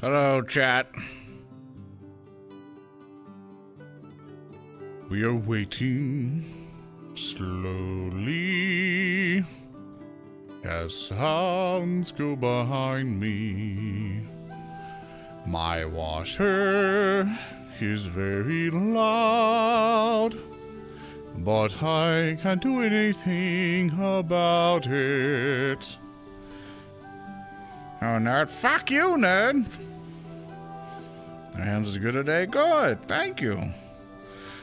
Hello, chat. We are waiting slowly as sounds go behind me. My washer is very loud, but I can't do anything about it. Oh, nerd. Fuck you, nerd. My hands is good today? Good. Thank you.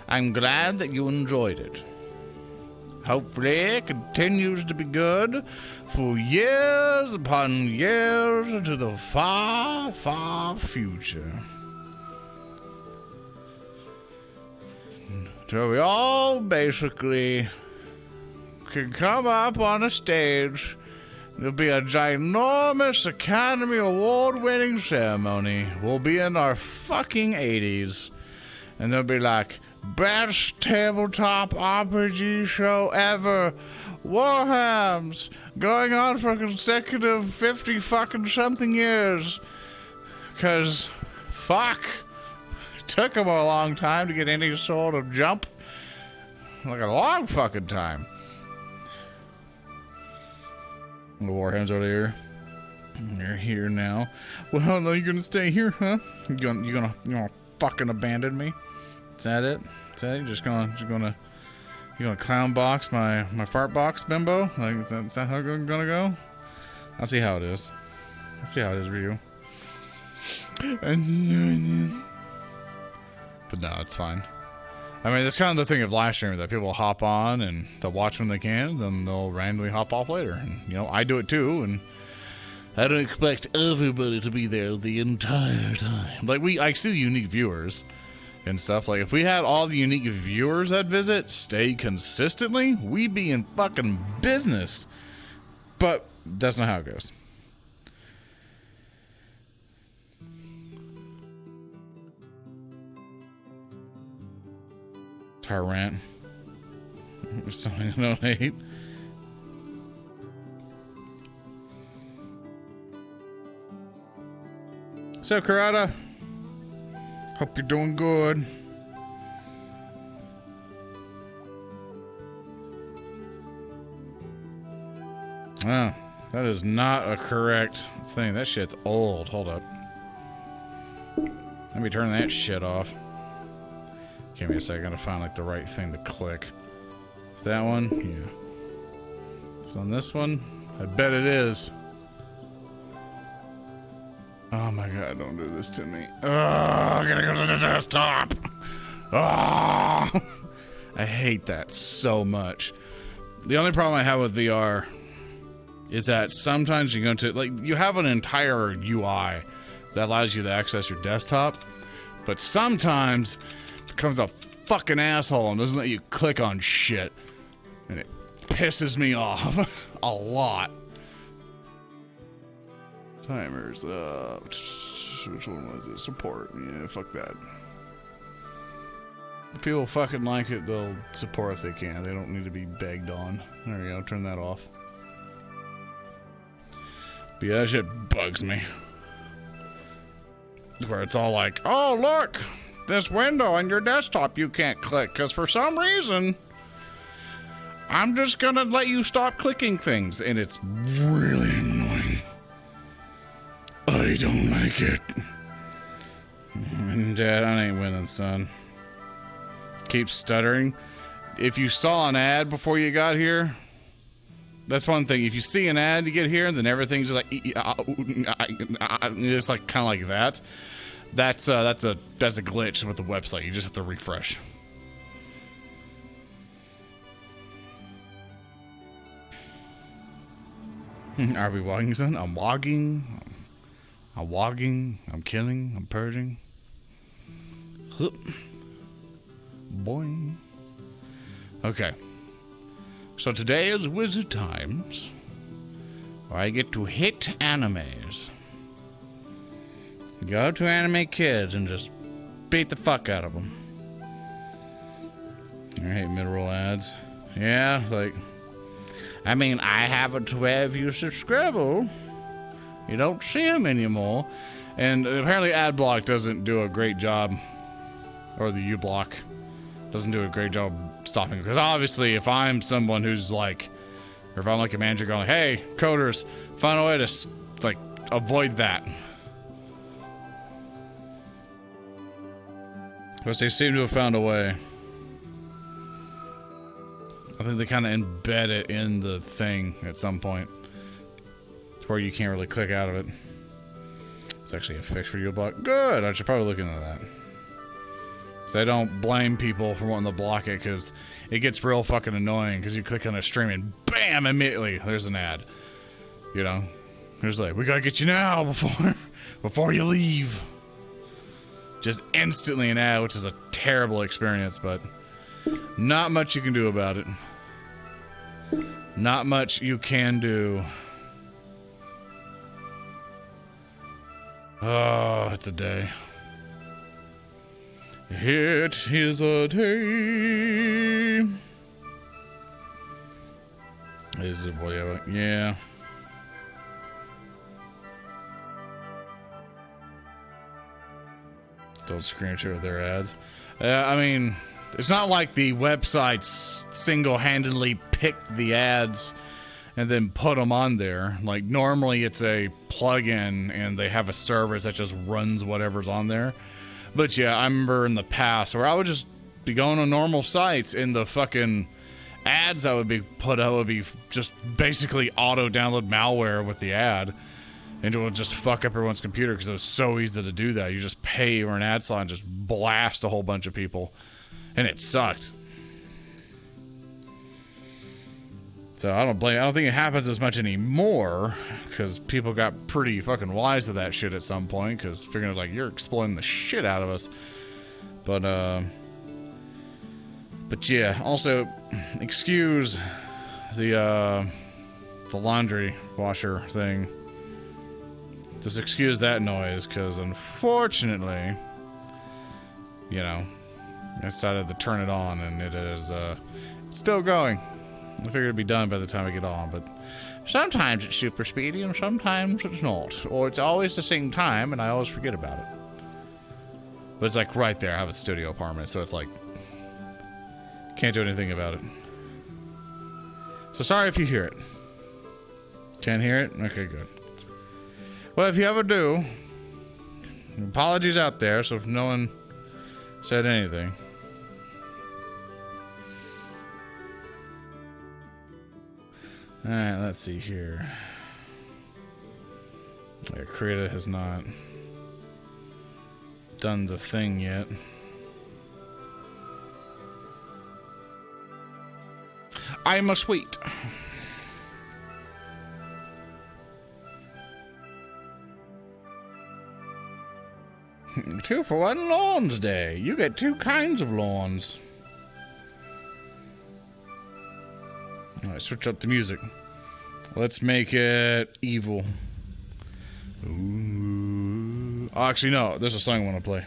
I'm glad that you enjoyed it. Hopefully it continues to be good for years upon years into the far, far future. So we all basically can come up on a stage. There'll be a ginormous Academy Award-winning ceremony. We'll be in our fucking 80s. And they'll be like, best tabletop RPG show ever. Warhams. Going on for consecutive 50 fucking something years. Because, fuck. It took them a long time to get any sort of jump. Like a long fucking time. The Warham's over here. You're here now. Well, no, you're gonna stay here, huh? You gonna fucking abandon me? Is that it? Is that it? You're gonna clown box my fart box, bimbo? Like, is that how it's gonna go? I'll see how it is. I'll see how it is for you. But no, it's fine. I mean, that's kind of the thing of live streaming, that people hop on and they'll watch when they can, then they'll randomly hop off later. And, you know, I do it too, and I don't expect everybody to be there the entire time. Like, I see unique viewers and stuff. Like, if we had all the unique viewers that visit stay consistently, we'd be in fucking business. But that's not how it goes. Tyrant. Something I don't hate. So, Karada, hope you're doing good. Oh, that is not a correct thing. That shit's old. Hold up. Let me turn that shit off. Give me a second to find like the right thing to click. Is that one? Yeah. So on this one, I bet it is. Oh my god, don't do this to me. Oh, I gotta go to the desktop. Oh, I hate that so much. The only problem I have with VR is that sometimes you go to, like, you have an entire UI that allows you to access your desktop, but sometimes becomes a fucking asshole and doesn't let you click on shit, and it pisses me off a lot. Timers up. Which one was it? Support. Yeah, fuck that. If people fucking like it, they'll support if they can. They don't need to be begged on. There you go, turn that off. But yeah, that shit bugs me. Where it's all like, oh look, this window on your desktop you can't click because for some reason I'm just gonna let you stop clicking things, and it's really annoying. I don't like it. Dad, I ain't winning, son. Keep stuttering. If you saw an ad before you got here, that's one thing. If you see an ad, you get here, then everything's just like, it's like kind of like that. That's a glitch with the website. You just have to refresh. Are we walking, son? I'm walking. I'm walking. I'm killing. I'm purging. Boing. Okay. So today is Wizard Times, where I get to hit animes. Go to anime kids and just beat the fuck out of them. I hate mid-roll ads. Yeah, like, I mean, I have a 12-user Scribble. You don't see them anymore. And apparently AdBlock doesn't do a great job, or the uBlock doesn't do a great job stopping it. Because obviously, if I'm someone who's like, or if I'm like a manager going, hey, coders, find a way to like avoid that. Because they seem to have found a way. I think they kind of embed it in the thing at some point, where you can't really click out of it. It's actually a fix for uBlock. Good, I should probably look into that. So I don't blame people for wanting to block it, because it gets real fucking annoying, because you click on a stream and BAM! Immediately there's an ad. You know? There's like, we gotta get you now before you leave. Just instantly an ad, which is a terrible experience, but not much you can do about it. Not much you can do. Oh, it's a day. It is a day. Is it whatever? Yeah. Don't screen share with their ads. I mean, it's not like the websites single-handedly picked the ads and then put them on there. Like, normally it's a plugin and they have a service that just runs whatever's on there. But yeah, I remember in the past where I would just be going on normal sites and the fucking ads that would be put out would be just basically auto-download malware with the ad. And it would just fuck up everyone's computer because it was so easy to do that. You just pay for an ad slot and just blast a whole bunch of people. And it sucked. So I don't think it happens as much anymore, because people got pretty fucking wise to that shit at some point, because figuring like, you're exploiting the shit out of us. But yeah, also excuse the laundry washer thing. Just excuse that noise, because unfortunately, you know, I decided to turn it on, and it is it's still going. I figured it'd be done by the time I get on, but sometimes it's super speedy and sometimes it's not. Or it's always the same time and I always forget about it. But it's like right there. I have a studio apartment, so it's like can't do anything about it. So sorry if you hear it. Can't hear it? Okay, good. Well, if you ever do, apologies out there, so if no one said anything. Alright, let's see here. Yeah, Creator has not done the thing yet. I must wait. Two for one lawns day. You get two kinds of lawns. Alright, switch up the music. Let's make it evil. Ooh. Oh, actually, no. There's a song I want to play.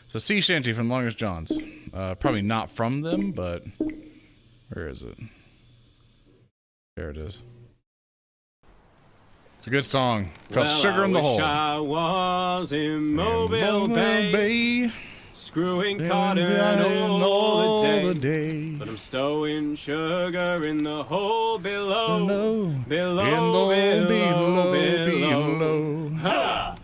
It's a sea shanty from Longest John's. Probably not from them, but where is it? There it is. It's a good song called Sugar in the Hole. I was in Mobile Bay. Screwing cotton all the day. But I'm stowing sugar in the hole below. Below. Ha!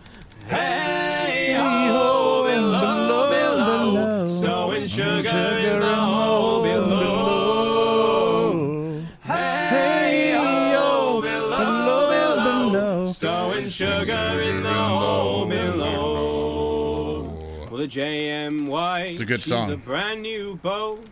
Hey, ho, below. Stowing sugar in the hole below. Hey, ho, below. Stowing sugar in the hole below. Well, the JMY, it's a good she's song. A brand new boat.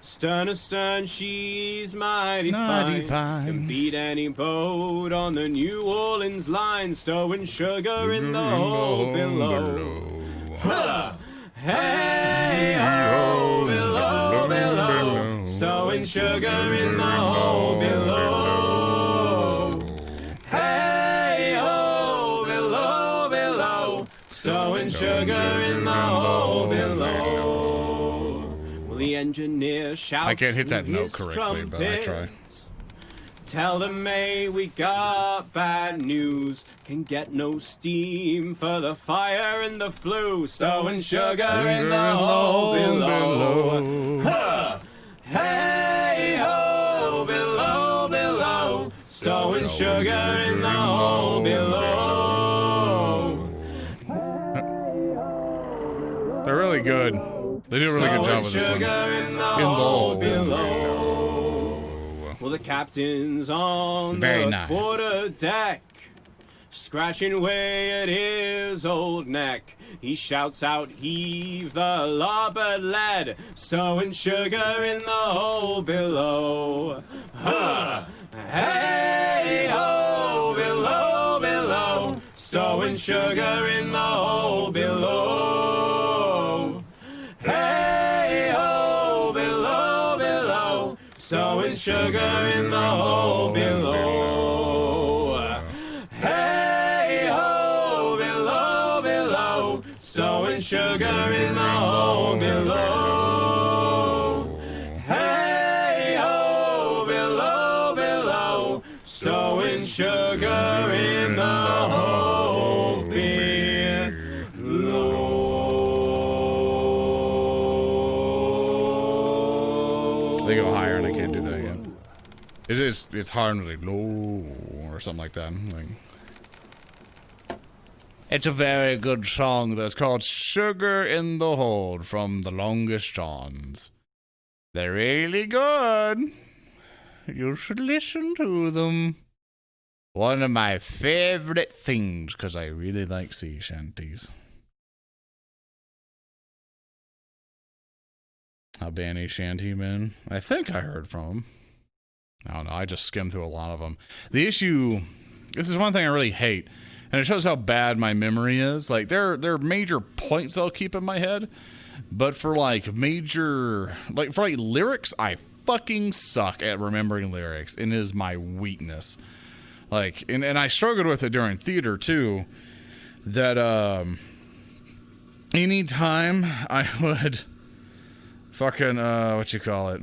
Stern to stern, she's mighty fine. Can beat any boat on the New Orleans line. Stowing sugar in the hole below. Ha! Hey, ho, below. Stowing sugar in the hole below. Hey, ho, below. Stowing sugar in the hole below. Well, the engineer shouts. I can't hit that note correctly, but I try. Tell them, May, we got bad news. Can get no steam for the fire and the flu. Stowing sugar in the hole below. Huh. Hey ho, below, below. Stowing sugar in the hole below. They're really good. They do a really good job with this one. In the hole below. Well, the captain's on the quarter deck, scratching away at his old neck. He shouts out, heave the larboard lead, stowing sugar in the hole below. Huh. Hey ho, below, below, stowing sugar in the hole below. Hey ho, below, below, stowing sugar in the hole below. Hey ho, below, below, stowing sugar in the hole below. Hey ho, below, below, stowing sugar in the hole below. They go higher and I can't do that again. It's hard like low or something like that. Like, it's a very good song that's called Sugar in the Hole from The Longest Johns. They're really good. You should listen to them. One of my favorite things, because I really like sea shanties. How Banny Shanty man? I think I heard from him. I don't know, I just skimmed through a lot of them. The issue, this is one thing I really hate, and it shows how bad my memory is. Like, there are major points I'll keep in my head, but for like lyrics, I fucking suck at remembering lyrics, and it is my weakness. Like, and I struggled with it during theater too, that anytime I would fucking, what you call it?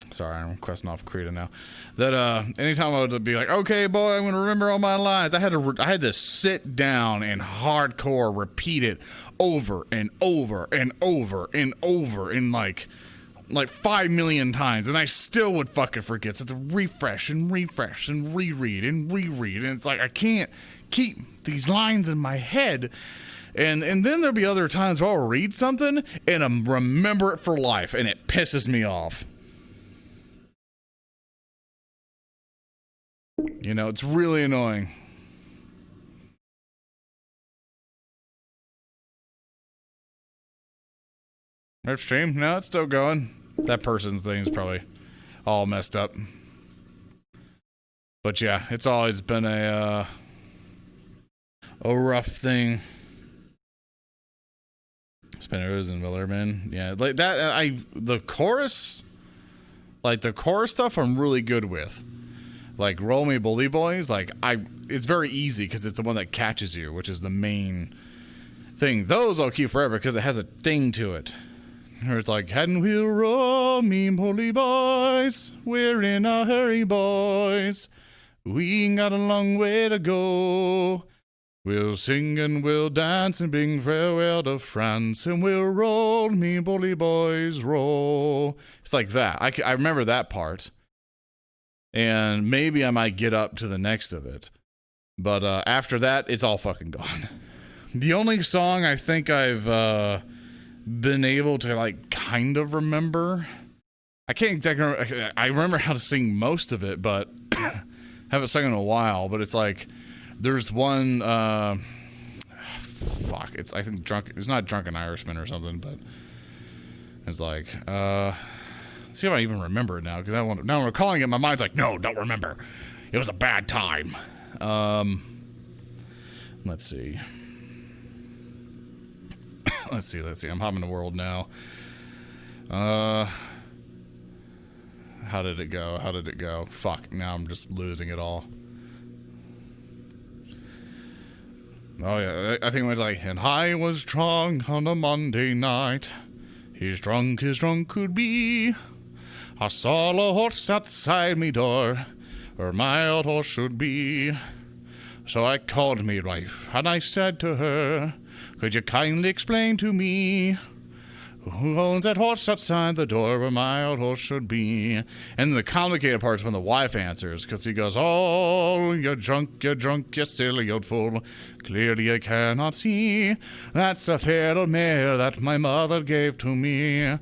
Sorry, I'm questing off Krita now. That anytime I would be like, okay, boy, I'm gonna remember all my lines. I had to sit down and hardcore repeat it over and over and over and over in like 5 million times, and I still would fucking forget. So to refresh and refresh and reread and reread, and it's like I can't keep these lines in my head. And then there'll be other times where I'll read something and I'll remember it for life, and it pisses me off. You know, it's really annoying. Rip stream? No, it's still going. That person's thing is probably all messed up. But yeah, it's always been a rough thing. Spinners and Millerman. Yeah, like that, the chorus stuff I'm really good with. Like Roll Me Bully Boys, it's very easy because it's the one that catches you, which is the main thing. Those I'll keep forever because it has a thing to it. Where it's like, and we'll roll me bully boys, we're in a hurry boys, we ain't got a long way to go. We'll sing and we'll dance and bid farewell to France, and we'll roll me bully boys roll. It's like that. I remember that part. And maybe I might get up to the next of it. But after that, it's all fucking gone. The only song I think I've been able to, like, kind of remember. I can't exactly remember. I remember how to sing most of it, but haven't sung in a while. But it's like, there's one, fuck, I think it's not Drunken Irishman or something, but it's like, let's see if I even remember it now, because now when I'm calling it, my mind's like, no, don't remember. It was a bad time. Let's see. Let's see. I'm hopping the world now. How did it go? Fuck, now I'm just losing it all. Oh yeah, I think it was like, and I was drunk on a Monday night He's drunk as drunk could be. I saw a horse outside me door, where my old horse should be. So I called me wife, and I said to her, could you kindly explain to me who owns that horse outside the door where my old horse should be? And the complicated part is when the wife answers, because he goes, oh, you're drunk, you silly old fool. Clearly I cannot see. That's the fair old mare that my mother gave to me.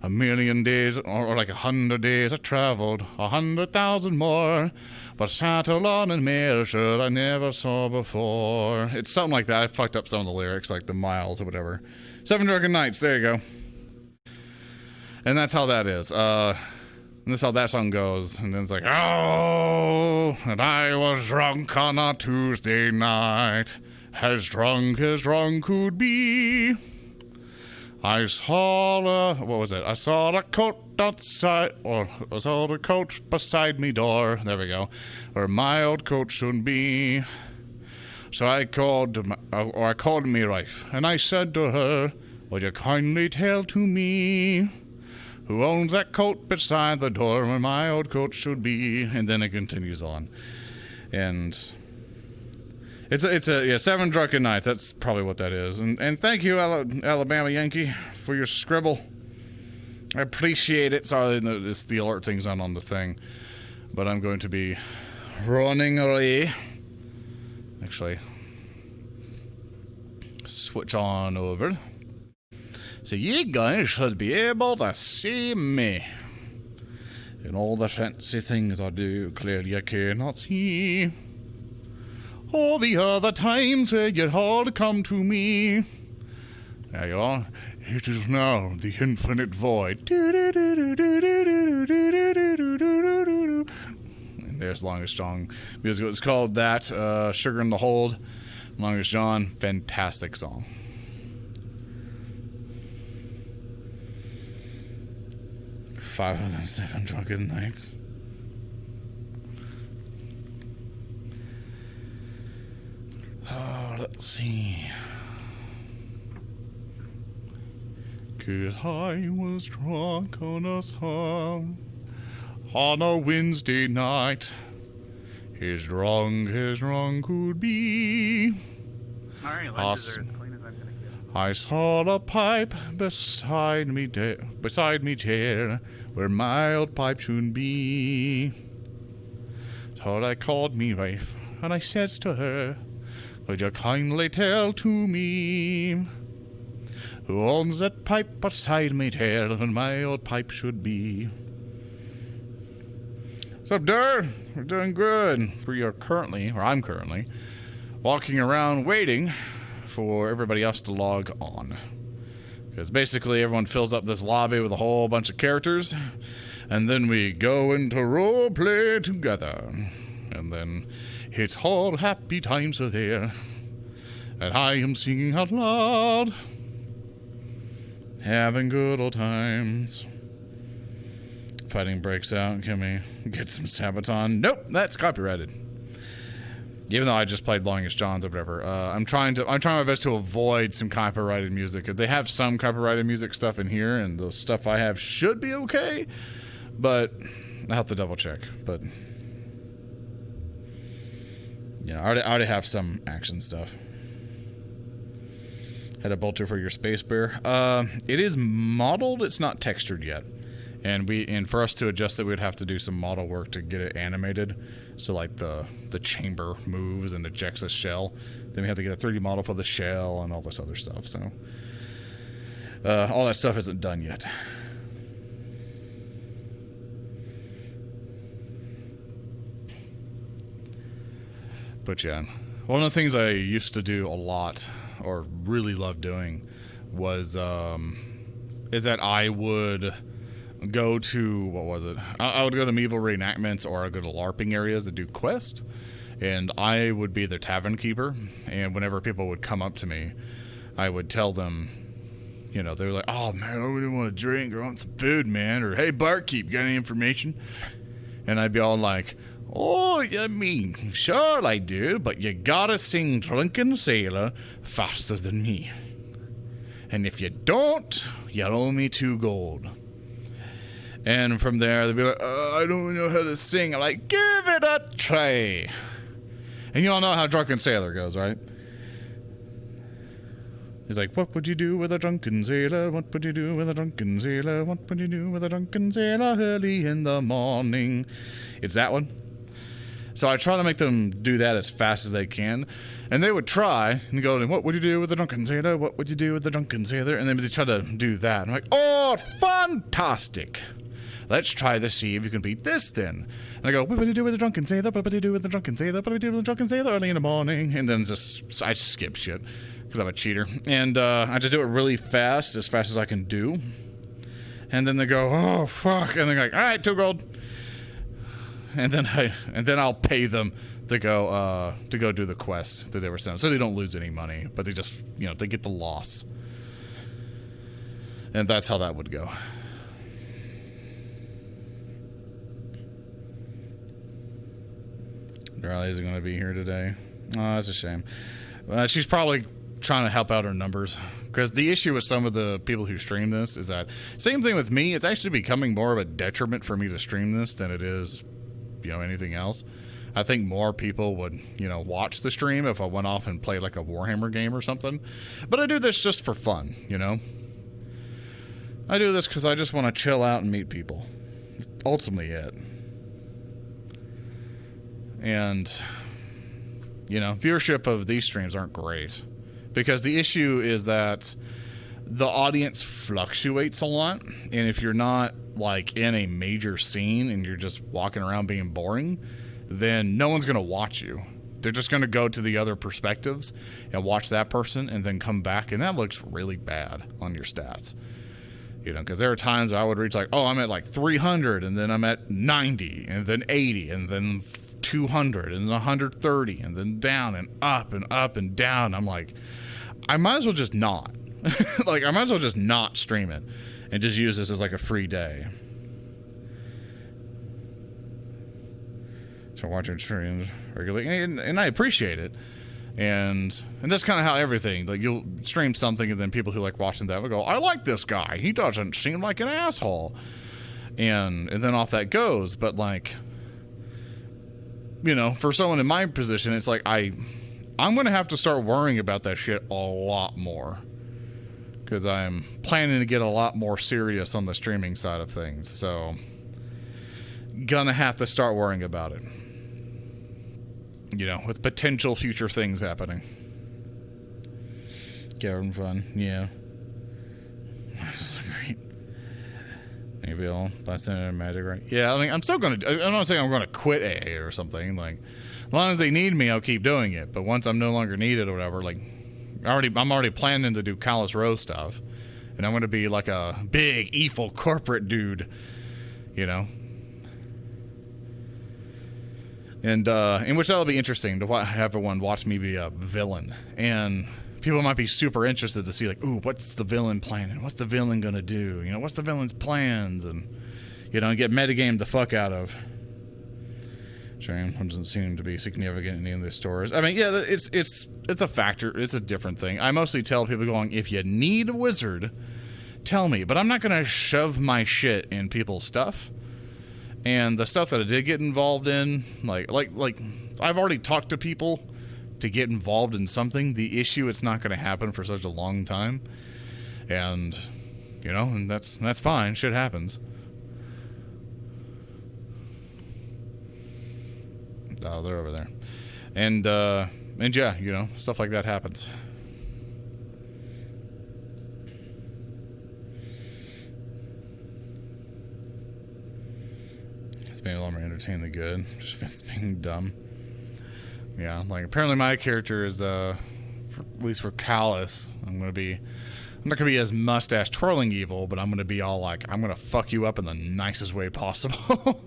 1,000,000 days, or like 100 days I traveled, 100,000 more. But saddle on and mare should I never saw before. It's something like that. I fucked up some of the lyrics, like the miles or whatever. 7 Drunken Nights, there you go. And that's how that is. And this is how that song goes. And then it's like, oh, and I was drunk on a Tuesday night, as drunk could be. I saw I saw a coat outside, or I saw a coat beside me door, there we go, where my old coat should be. So I called me wife, and I said to her, would you kindly tell to me who owns that coat beside the door where my old coat should be? And then it continues on. And it's a 7 Drunken Nights. That's probably what that is. And thank you, Alabama Yankee, for your scribble. I appreciate it. Sorry, the alert thing's not on the thing, but I'm going to be running away. Actually, switch on over. So you guys should be able to see me. And all the fancy things I do, clearly I cannot see. All the other times where you had come to me. There you are. It is now the infinite void. And there's Longest John music. It's called that. Sugar in the Hold. Longest John. Fantastic song. Five of them 7 Drunken Nights. Oh, let's see. 'Cause I was drunk on a song on a Wednesday night, as drunk could be. Alright, lunches are as clean as I'm gonna get. I saw a pipe beside me chair, where my old pipe should be. So I called me wife, and I says to her, would you kindly tell to me who owns that pipe beside me chair, and my old pipe should be? What's up, Dur? We're doing good. I'm currently walking around waiting for everybody else to log on. Because basically everyone fills up this lobby with a whole bunch of characters, and then we go into roleplay together. And then it's all happy times are there, and I am singing out loud, having good old times. Fighting breaks out. Can we get some Sabaton? Nope, that's copyrighted. Even though I just played Longest Johns or whatever, I'm trying my best to avoid some copyrighted music. They have some copyrighted music stuff in here, and the stuff I have should be okay, but I have to double check. But yeah, I already have some action stuff. Had a bolter for your space bear. It is modeled. It's not textured yet, and for us to adjust it, we'd have to do some model work to get it animated. So like the chamber moves and ejects a shell. Then we have to get a 3D model for the shell and all this other stuff. So all that stuff isn't done yet. But yeah, one of the things I used to do a lot, or really loved doing, was is that I would go to, what was it? I would go to medieval reenactments, or I'd go to LARPing areas that do quests, and I would be their tavern keeper. And whenever people would come up to me, I would tell them, you know, they were like, oh man, I really want a drink, or I want some food, man, or hey barkeep, got any information? And I'd be all like, oh, I mean, sure I do, but you gotta sing Drunken Sailor faster than me. And if you don't, you owe me 2 gold. And from there, they'll be like, I don't know how to sing. I'm like, give it a try. And you all know how Drunken Sailor goes, right? He's like, what would you do with a drunken sailor? What would you do with a drunken sailor? What would you do with a drunken sailor early in the morning? It's that one. So I try to make them do that as fast as they can. And they would try and go, what would you do with a drunken sailor? What would you do with a drunken sailor? And then they try to do that. I'm like, oh, fantastic. Let's try to see if you can beat this then. And I go, what would you do with a drunken sailor? What would you do with a drunken sailor? What would you do with a drunken sailor early in the morning? And then I skip shit. Because I'm a cheater. And I just do it really fast as I can do. And then they go, oh, fuck. And they're like, all right, 2 gold. And then I'll pay them to go do the quest that they were sent. So they don't lose any money, but they just, they get the loss. And that's how that would go. Riley isn't going to be here today. Oh, that's a shame. She's probably trying to help out her numbers, because the issue with some of the people who stream this is that same thing with me. It's actually becoming more of a detriment for me to stream this than it is anything else. I think more people would watch the stream if I went off and played like a Warhammer game or something, but I do this just for fun. I do this because I just want to chill out and meet people. It's ultimately it. And viewership of these streams aren't great. Because the issue is that the audience fluctuates a lot, and if you're not like in a major scene and you're just walking around being boring, then no one's going to watch you. They're just going to go to the other perspectives and watch that person and then come back, and that looks really bad on your stats. Because there are times I would reach like, oh, I'm at like 300, and then I'm at 90, and then 80, and then 200, and then 130, and then down and up and up and down. I'm like, I might as well just not. Like, I might as well just not stream it and just use this as like a free day. So watching streams regularly, and I appreciate it. And that's kind of how everything, like, you'll stream something and then people who like watching that will go, I like this guy. He doesn't seem like an asshole. And then off that goes. But like, for someone in my position, it's like I'm going to have to start worrying about that shit a lot more. Because I'm planning to get a lot more serious on the streaming side of things. So, gonna have to start worrying about it. With potential future things happening. Having fun, yeah. That's great. Maybe I'll buy some magic, right? Yeah, I mean, I'm still gonna. I'm not saying I'm gonna quit AA or something. Like, as long as they need me, I'll keep doing it. But once I'm no longer needed or whatever, like, I'm already planning to do Callous Row stuff, and I'm gonna be like a big evil corporate dude, And in which that'll be interesting to have everyone watch me be a villain. And people might be super interested to see, like, ooh, what's the villain planning? What's the villain gonna do? What's the villain's plans? And, get metagamed the fuck out of. Shame doesn't seem to be significant in any of the stores. I mean, yeah, it's a factor. It's a different thing. I mostly tell people going, if you need a wizard, tell me. But I'm not gonna shove my shit in people's stuff. And the stuff that I did get involved in, like I've already talked to people to get involved in something. The issue, it's not going to happen for such a long time, and and that's fine. Shit happens. Oh, they're over there, and yeah, stuff like that happens. It's being a lot more entertaining than good. Just it's being dumb. Yeah, like apparently my character is at least for Callous, I'm not gonna be as mustache twirling evil, but I'm gonna be all like, I'm gonna fuck you up in the nicest way possible.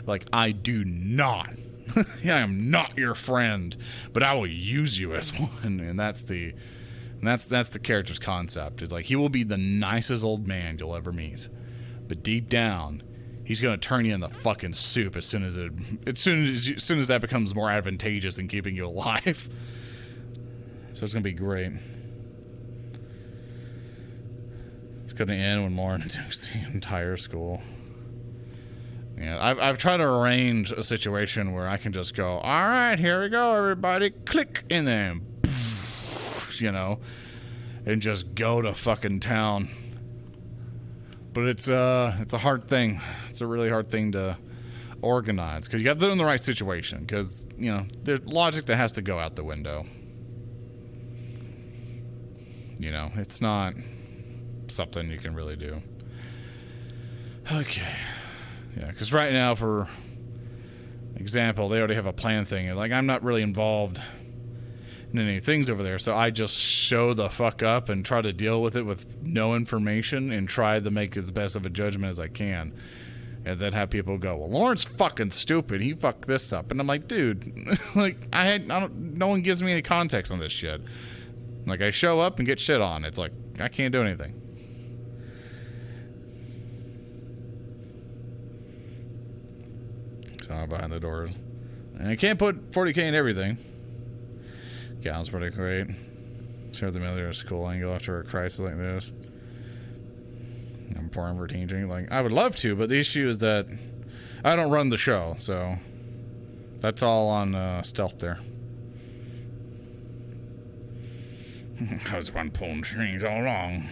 Like, I do not. I am not your friend, but I will use you as one. And that's the character's concept. It's like, he will be the nicest old man you'll ever meet, but deep down, he's gonna turn you in the fucking soup as soon as that becomes more advantageous than keeping you alive. So it's gonna be great. going to end when Lorn takes the entire school. Yeah, I've tried to arrange a situation where I can just go, all right, here we go, everybody, click, and then, you know, and just go to fucking town. But it's a hard thing. It's a really hard thing to organize because you have to do it in the right situation. Because you know, there's logic that has to go out the window. You know, it's not something you can really do. Okay. Yeah, because right now, for example, they already have a plan thing. Like, I'm not really involved in any things over there, so I just show the fuck up and try to deal with it with no information and try to make as best of a judgment as I can. And then have people go, well, Lorn's fucking stupid. He fucked this up. And I'm like, dude, like, no one gives me any context on this shit. Like, I show up and get shit on. It's like, I can't do anything. Behind the door. And I can't put 40k in everything. Gallon's pretty great. Share the military school angle after a crisis like this. I'm pouring for teaching. Like, I would love to, but the issue is that I don't run the show, so that's all on stealth there. I was one pulling strings all along.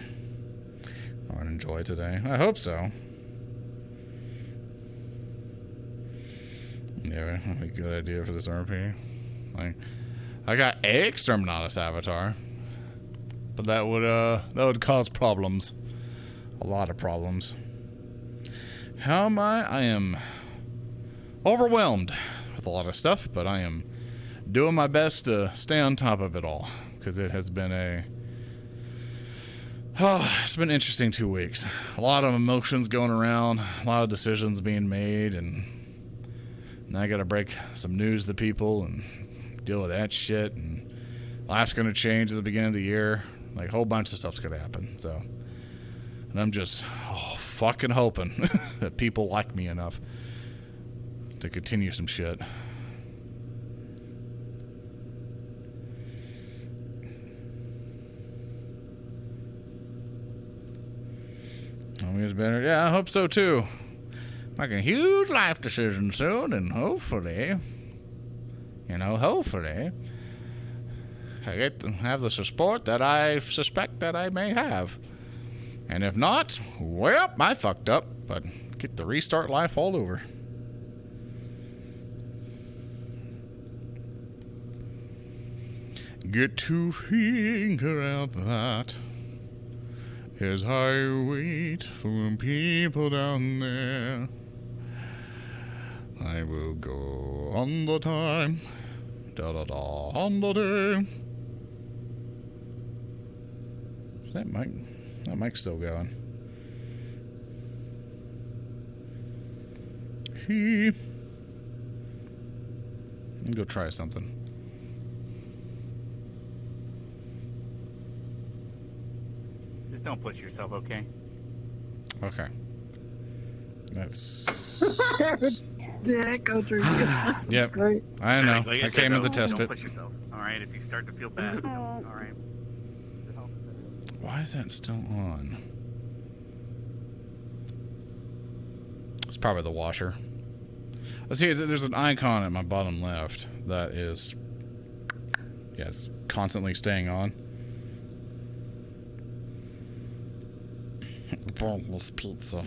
I want to enjoy today. I hope so. Yeah, that'd be a good idea for this RP. Like, I got a Exterminatus avatar, but that would cause problems, a lot of problems. How am I? I am overwhelmed with a lot of stuff, but I am doing my best to stay on top of it all because it has been it's been an interesting 2 weeks. A lot of emotions going around, a lot of decisions being made, and now I gotta break some news to people and deal with that shit, and life's gonna change at the beginning of the year. Like, a whole bunch of stuff's gonna happen, so. And I'm just fucking hoping that people like me enough to continue some shit. Always better. Yeah, I hope so too. Making a huge life decision soon, and hopefully, hopefully, I get to have the support that I suspect that I may have. And if not, well, I fucked up, but get to restart life all over. Get to figure out that as I wait for people down there. I will go on the time, da-da-da, on the day. Is that mic? That mic's still going. Let me go try something. Just don't push yourself, okay? Okay. That's... Yeah, go through. Yep. Great. I know. Like I came in to test don't it. push yourself. All right, if you start to feel bad, all right. Why is that still on? It's probably the washer. Let's see, there's an icon at my bottom left that is, yeah, it's constantly staying on. Boneless pizza.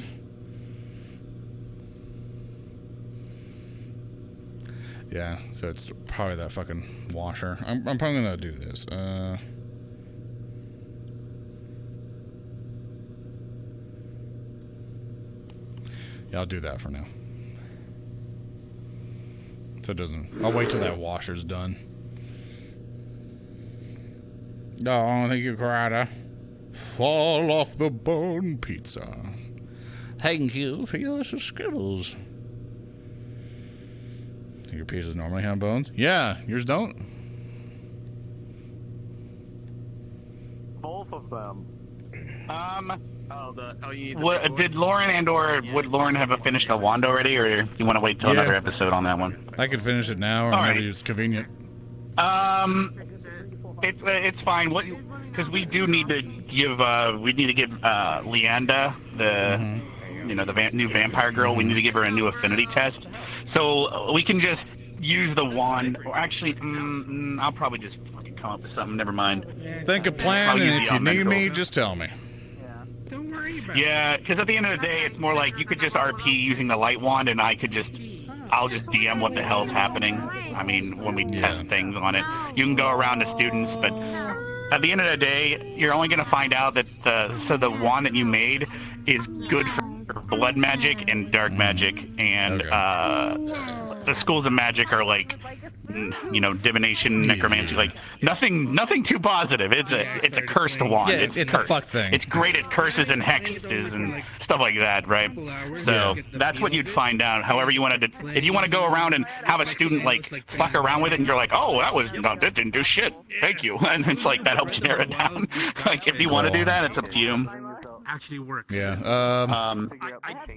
Yeah, so it's probably that fucking washer. I'm probably gonna do this. Yeah, I'll do that for now. So it doesn't... I'll wait till that washer's done. Oh, thank you, Karada. Fall off the bone pizza. Thank you for your scribbles. Your pizzas normally have bones? Yeah, yours don't. Both of them. Did Lorn would Lorn have finished a wand already, or do you want to wait till another episode on that one? I could finish it now, or All maybe right. it's convenient. It's fine. What? Because we do need to give Leanda the the new vampire girl. We need to give her a new affinity test. So we can just use the wand. Or actually, I'll probably just fucking come up with something. Never mind. Think a plan, and if you need me, just tell me. Don't worry about Yeah, because at the end of the day, it's more like you could just RP using the light wand, and I'll just DM what the hell's happening. I mean, when we test things on it, you can go around to students, but at the end of the day, you're only going to find out that the wand that you made is good for blood magic and dark magic, and the schools of magic are like, divination, necromancy, like nothing too positive. It's a cursed wand. Yeah, it's a fuck thing. It's great at curses and hexes and stuff like that, right? So that's what you'd find out. However you wanted to, if you want to go around and have a student like fuck around with it, and you're like, oh, that didn't do shit. Thank you, and it's like that helps you narrow it down. Like if you want to do that, it's up to you. Actually works. Yeah.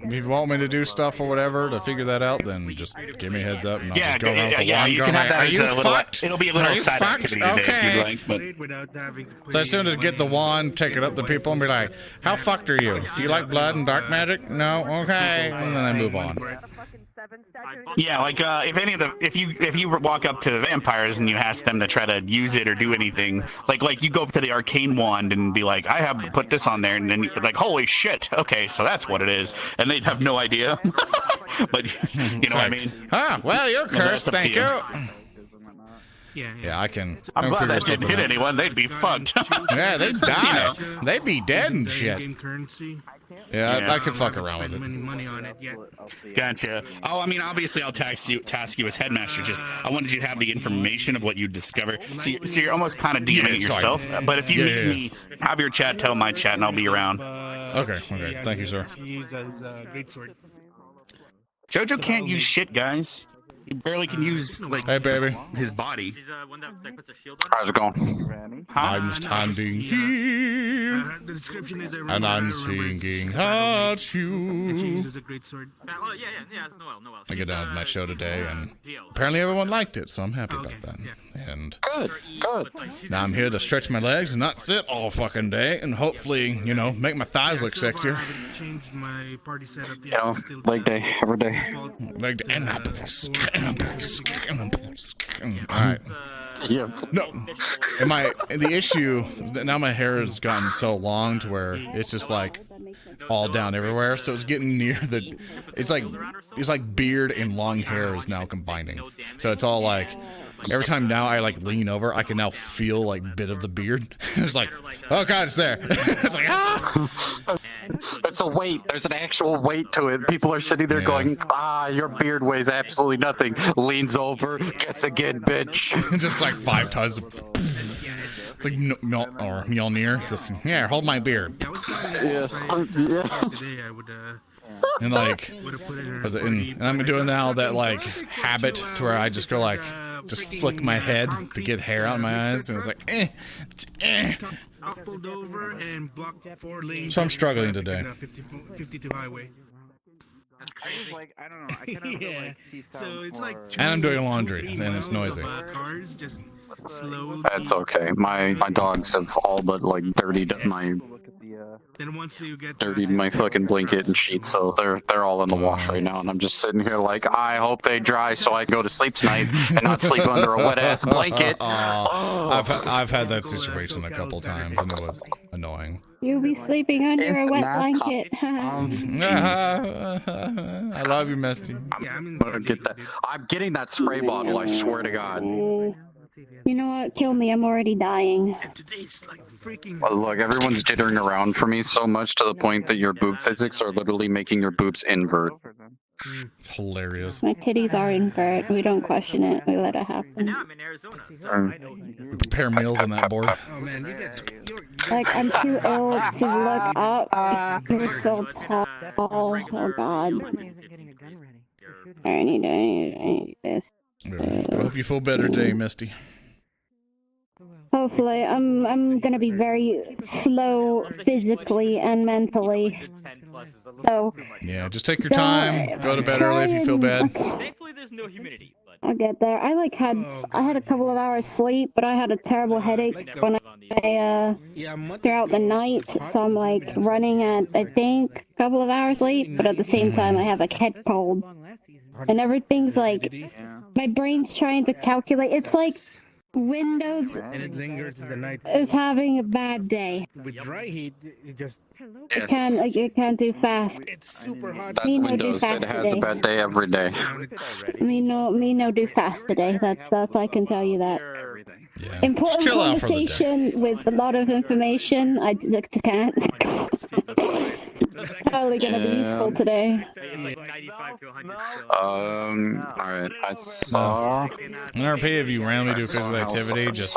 If you want me to do stuff or whatever to figure that out, then just give me a heads up, and I'll just go around with the wand going, are you fucked? It'll be a little side activity today if you'd like, So as soon as get the wand, take it up to people and be like, how fucked are you? Do you like blood and dark magic? No? Okay. And then I move on. Yeah, like if you walk up to vampires and you ask them to try to use it or do anything, like you go up to the arcane wand and be like, I have put this on there, and then you're like, holy shit, okay, so that's what it is, and they'd have no idea. But you know what I mean? Well, you're cursed, thank you. Yeah, I can. I'm glad that didn't hit anyone. They'd be fucked. Yeah, they'd die. They'd be dead and shit. Yeah, I could fuck around with it. Money on it yet. Gotcha. Oh, I mean, obviously, I'll task you as headmaster. Just, I wanted you to have the information of what you discover. So you're almost kind of DMing it yourself. But if you need me, have your chat tell my chat, and I'll be around. Okay. Thank you, sir. Jojo can't use shit, guys. He barely can use, hey, baby, his body. How's it going? I'm standing here, The description is and I'm singing at you. Is a great sword. I get down with my show today, and apparently everyone liked it, so I'm happy about that. And Good. now I'm here to stretch my legs and not sit all fucking day, and hopefully, make my thighs look sexier. I haven't changed my party setup yet. Leg day, every day. Like, all right. Yeah. No, the issue now, my hair has gotten so long to where it's just like all down everywhere. So it's getting near the. It's like beard and long hair is now combining. So it's all like. Every time now I lean over, I can now feel like bit of the beard. It's like, oh god, it's there. It's like, ah. It's a weight. There's an actual weight to it. People are sitting there going, your beard weighs absolutely nothing. Leans over, guess again, bitch. Just like 5 times. It's like Mjolnir. Just, hold my beard. And and I'm doing now that habit to where I just go just flick my head to get hair out of my eyes, and it's like, So I'm struggling today. 52 highway. I don't know. I kind of So it's like. And I'm doing laundry, and it's noisy. Cars just slowly. That's okay. My dogs have all but dirtied my Then once you get my fucking blanket and sheets, so they're all in the wash right now, and I'm just sitting here I hope they dry so I can go to sleep tonight and not sleep under a wet ass blanket. I've had that situation a couple times, and it was annoying. You'll be sleeping under a wet blanket. I love you, Misty. I'm getting that spray bottle, I swear to God. You know what? Kill me. I'm already dying. Well, look, everyone's jittering around for me so much to the point that your boob physics are literally making your boobs invert. It's hilarious. My titties are invert. We don't question it. We let it happen. Now I'm in Arizona. We prepare meals on that board. Oh man, I'm too ill to look up. You're so tall. Oh god. I need this. I hope you feel better today, Misty. Hopefully, I'm gonna be very slow physically and mentally. So yeah, just take your time. Go to bed early if you feel bad. Thankfully, there's no humidity, but I'll get there. I had a couple of hours sleep, but I had a terrible headache when I throughout the night, so I'm like running at I think a couple of hours sleep, but at the same time I have a head cold, and everything's like my brain's trying to calculate. It's like Windows And it lingers in the night. is having a bad day. With dry heat, it just... It can't do fast. It's super hot. That's Windows. It has a bad day every day. Me no do fast today. That's I can tell you that. Yeah. Important Just chill out for the day. conversation with a lot of information. I just can't. Probably gonna be useful today. Alright, I saw... An RP if you randomly do physical activity, just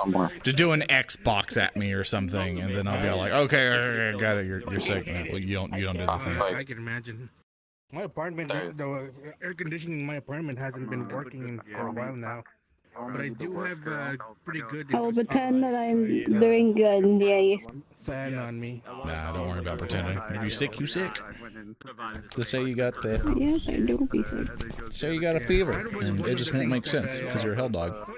do an Xbox at me or something, and then I'll be all like, okay, I got it, you're sick. Well, you don't do the thing. I can imagine. My apartment, the air conditioning in my apartment hasn't been working for a while now. But I do have pretty good... I will pretend that I'm doing good. Yeah, you... fan on me. Nah, don't worry about pretending. If you're sick, you sick. Just say you got the... Yes, I do be sick. Say you got a fever, and it just won't make sense, because you're a hell dog.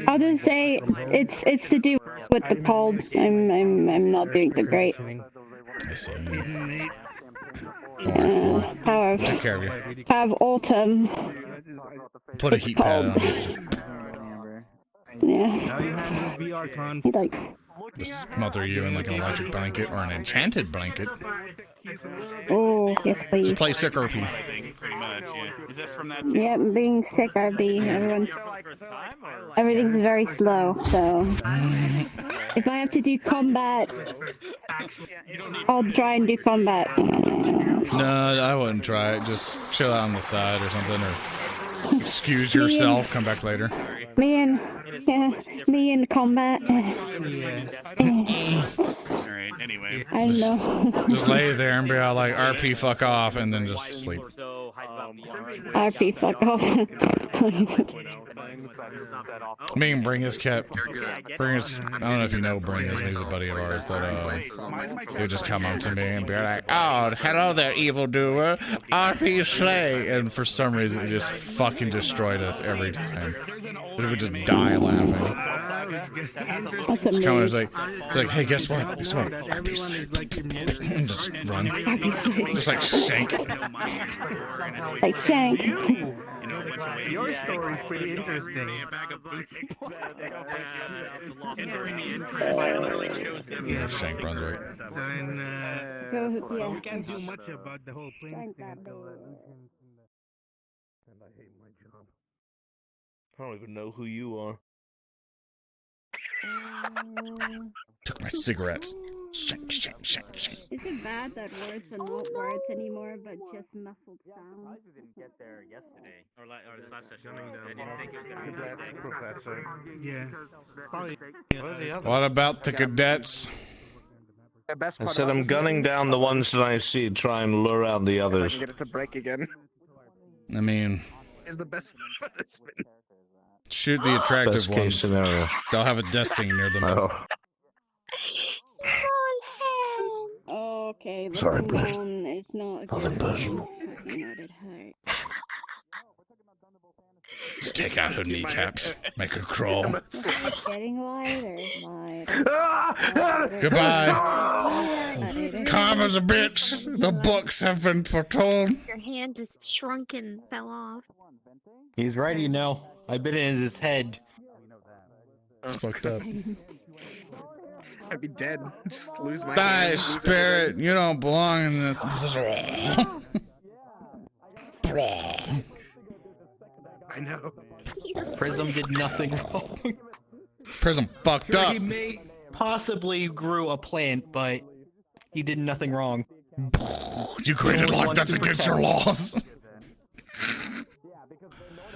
I'll just say it's to do with the cold. I'm not doing too great. I see. Take care of you. Have autumn. Put a heat pad on it, just... Yeah. Now you handle VRCon. Like... Just smother you in like an electric blanket or an enchanted blanket. Oh, yes please. Just play sick RP. Pretty much, yeah. Is this from that? Yeah, being sick RB. Everything's very slow, so if I have to do combat, I'll try and do combat. No, I wouldn't try it. Just chill out on the side or something, or excuse yourself, come back later. Me in combat. Alright, anyway. I don't know. Just lay there and be all like, RP fuck off, and then just sleep. RP fuck off. Me and Bring his cat. Bring his, I don't know if you know Bring his, he's a buddy of ours that he would just come up to me and be like, oh, hello there, evildoer, RP Slay, and for some reason it just fucking destroyed us every time. We would just die laughing. Just come and like, hey, guess what? Guess what? RP Slay. And just run. Just like Shank. Like Shank. Your story's pretty interesting. Yeah, Shank runs right. So, and, Yeah. we can't do much about the whole plane thing until illusions and I hate my job. I don't even know who you are. Took my cigarettes. Shank, shank, shank, shank. Is it bad that words are not words anymore, but just muffled sounds? I didn't get there yesterday, or last session. I didn't think it was gonna be anything. Professor. Yeah. Probably. What about the cadets? I said I'm gunning down the ones that I see, try and lure out the others. Get it to break again. I mean, Is the best one that's been. shoot the attractive Best case ones. scenario. They'll have a death scene near them. Oh. Okay, the Sorry, Bruce. one is not a Nothing good personal. one. It hurt. Just take out her kneecaps. Make her crawl. Getting lighter, Goodbye. Karma's a bitch. The books have been foretold. Your hand just shrunk and fell off. He's right, you know. I've been in his head. It's fucked up. I'd be dead. Just lose my. Die, spirit. You don't belong in this. I know. Prism did nothing wrong. Prism fucked up. He may possibly grew a plant, but he did nothing wrong. You created life that's against your laws.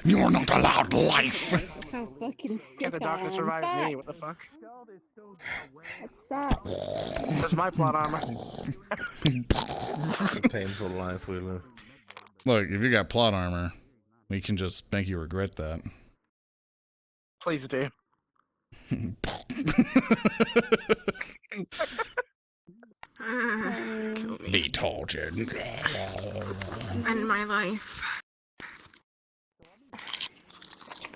You're not allowed life. How fucking sick Yeah, the doctor survived me. What the fuck? That sucks. Where's my plot armor? It's a painful life we live. Look, if you got plot armor, we can just make you regret that. Please do. Be tortured. End my life.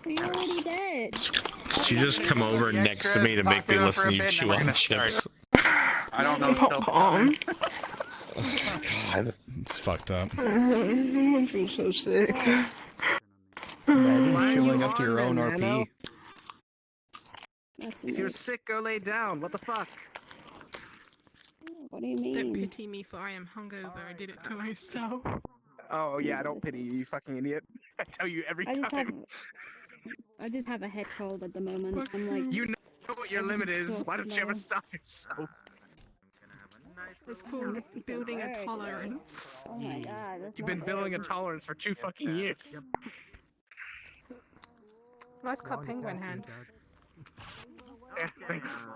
You're already dead. She just come over next to me to make me listen to you chew on chips. I don't know. God, it's fucked up. I feel so sick. Imagine chewing up to your own RP. If you're sick, go lay down. What the fuck? What do you mean? Don't pity me for I am hungover. I did it to myself. Oh yeah, don't pity you, you fucking idiot. I tell you every time. I just have a head cold at the moment. I'm like. You know what your limit is. Why don't you ever stop yourself? It's called building a tolerance. Oh my god. You've been building a tolerance for 2 fucking years. Nice Club Penguin hand. Yeah, thanks.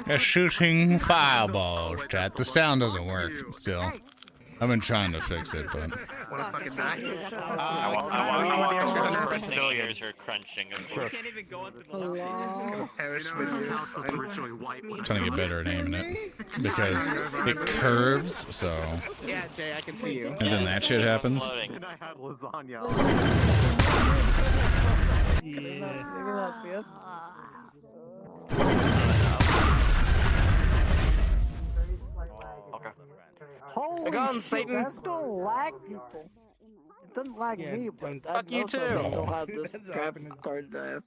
They're shooting fireballs, chat. The sound doesn't work still. I've been trying to fix it, but. Wanna fucking die? I want to know ears are crunching. Of course. Can't even go into the I'm trying to get better at aiming it because it curves, so. Yeah, Jay, I can see you. And then that shit happens. And I had lasagna. Holy Gone, shit, Satan. that's gonna lag people. It doesn't lag me, but Fuck you too. know how this graphics card dive.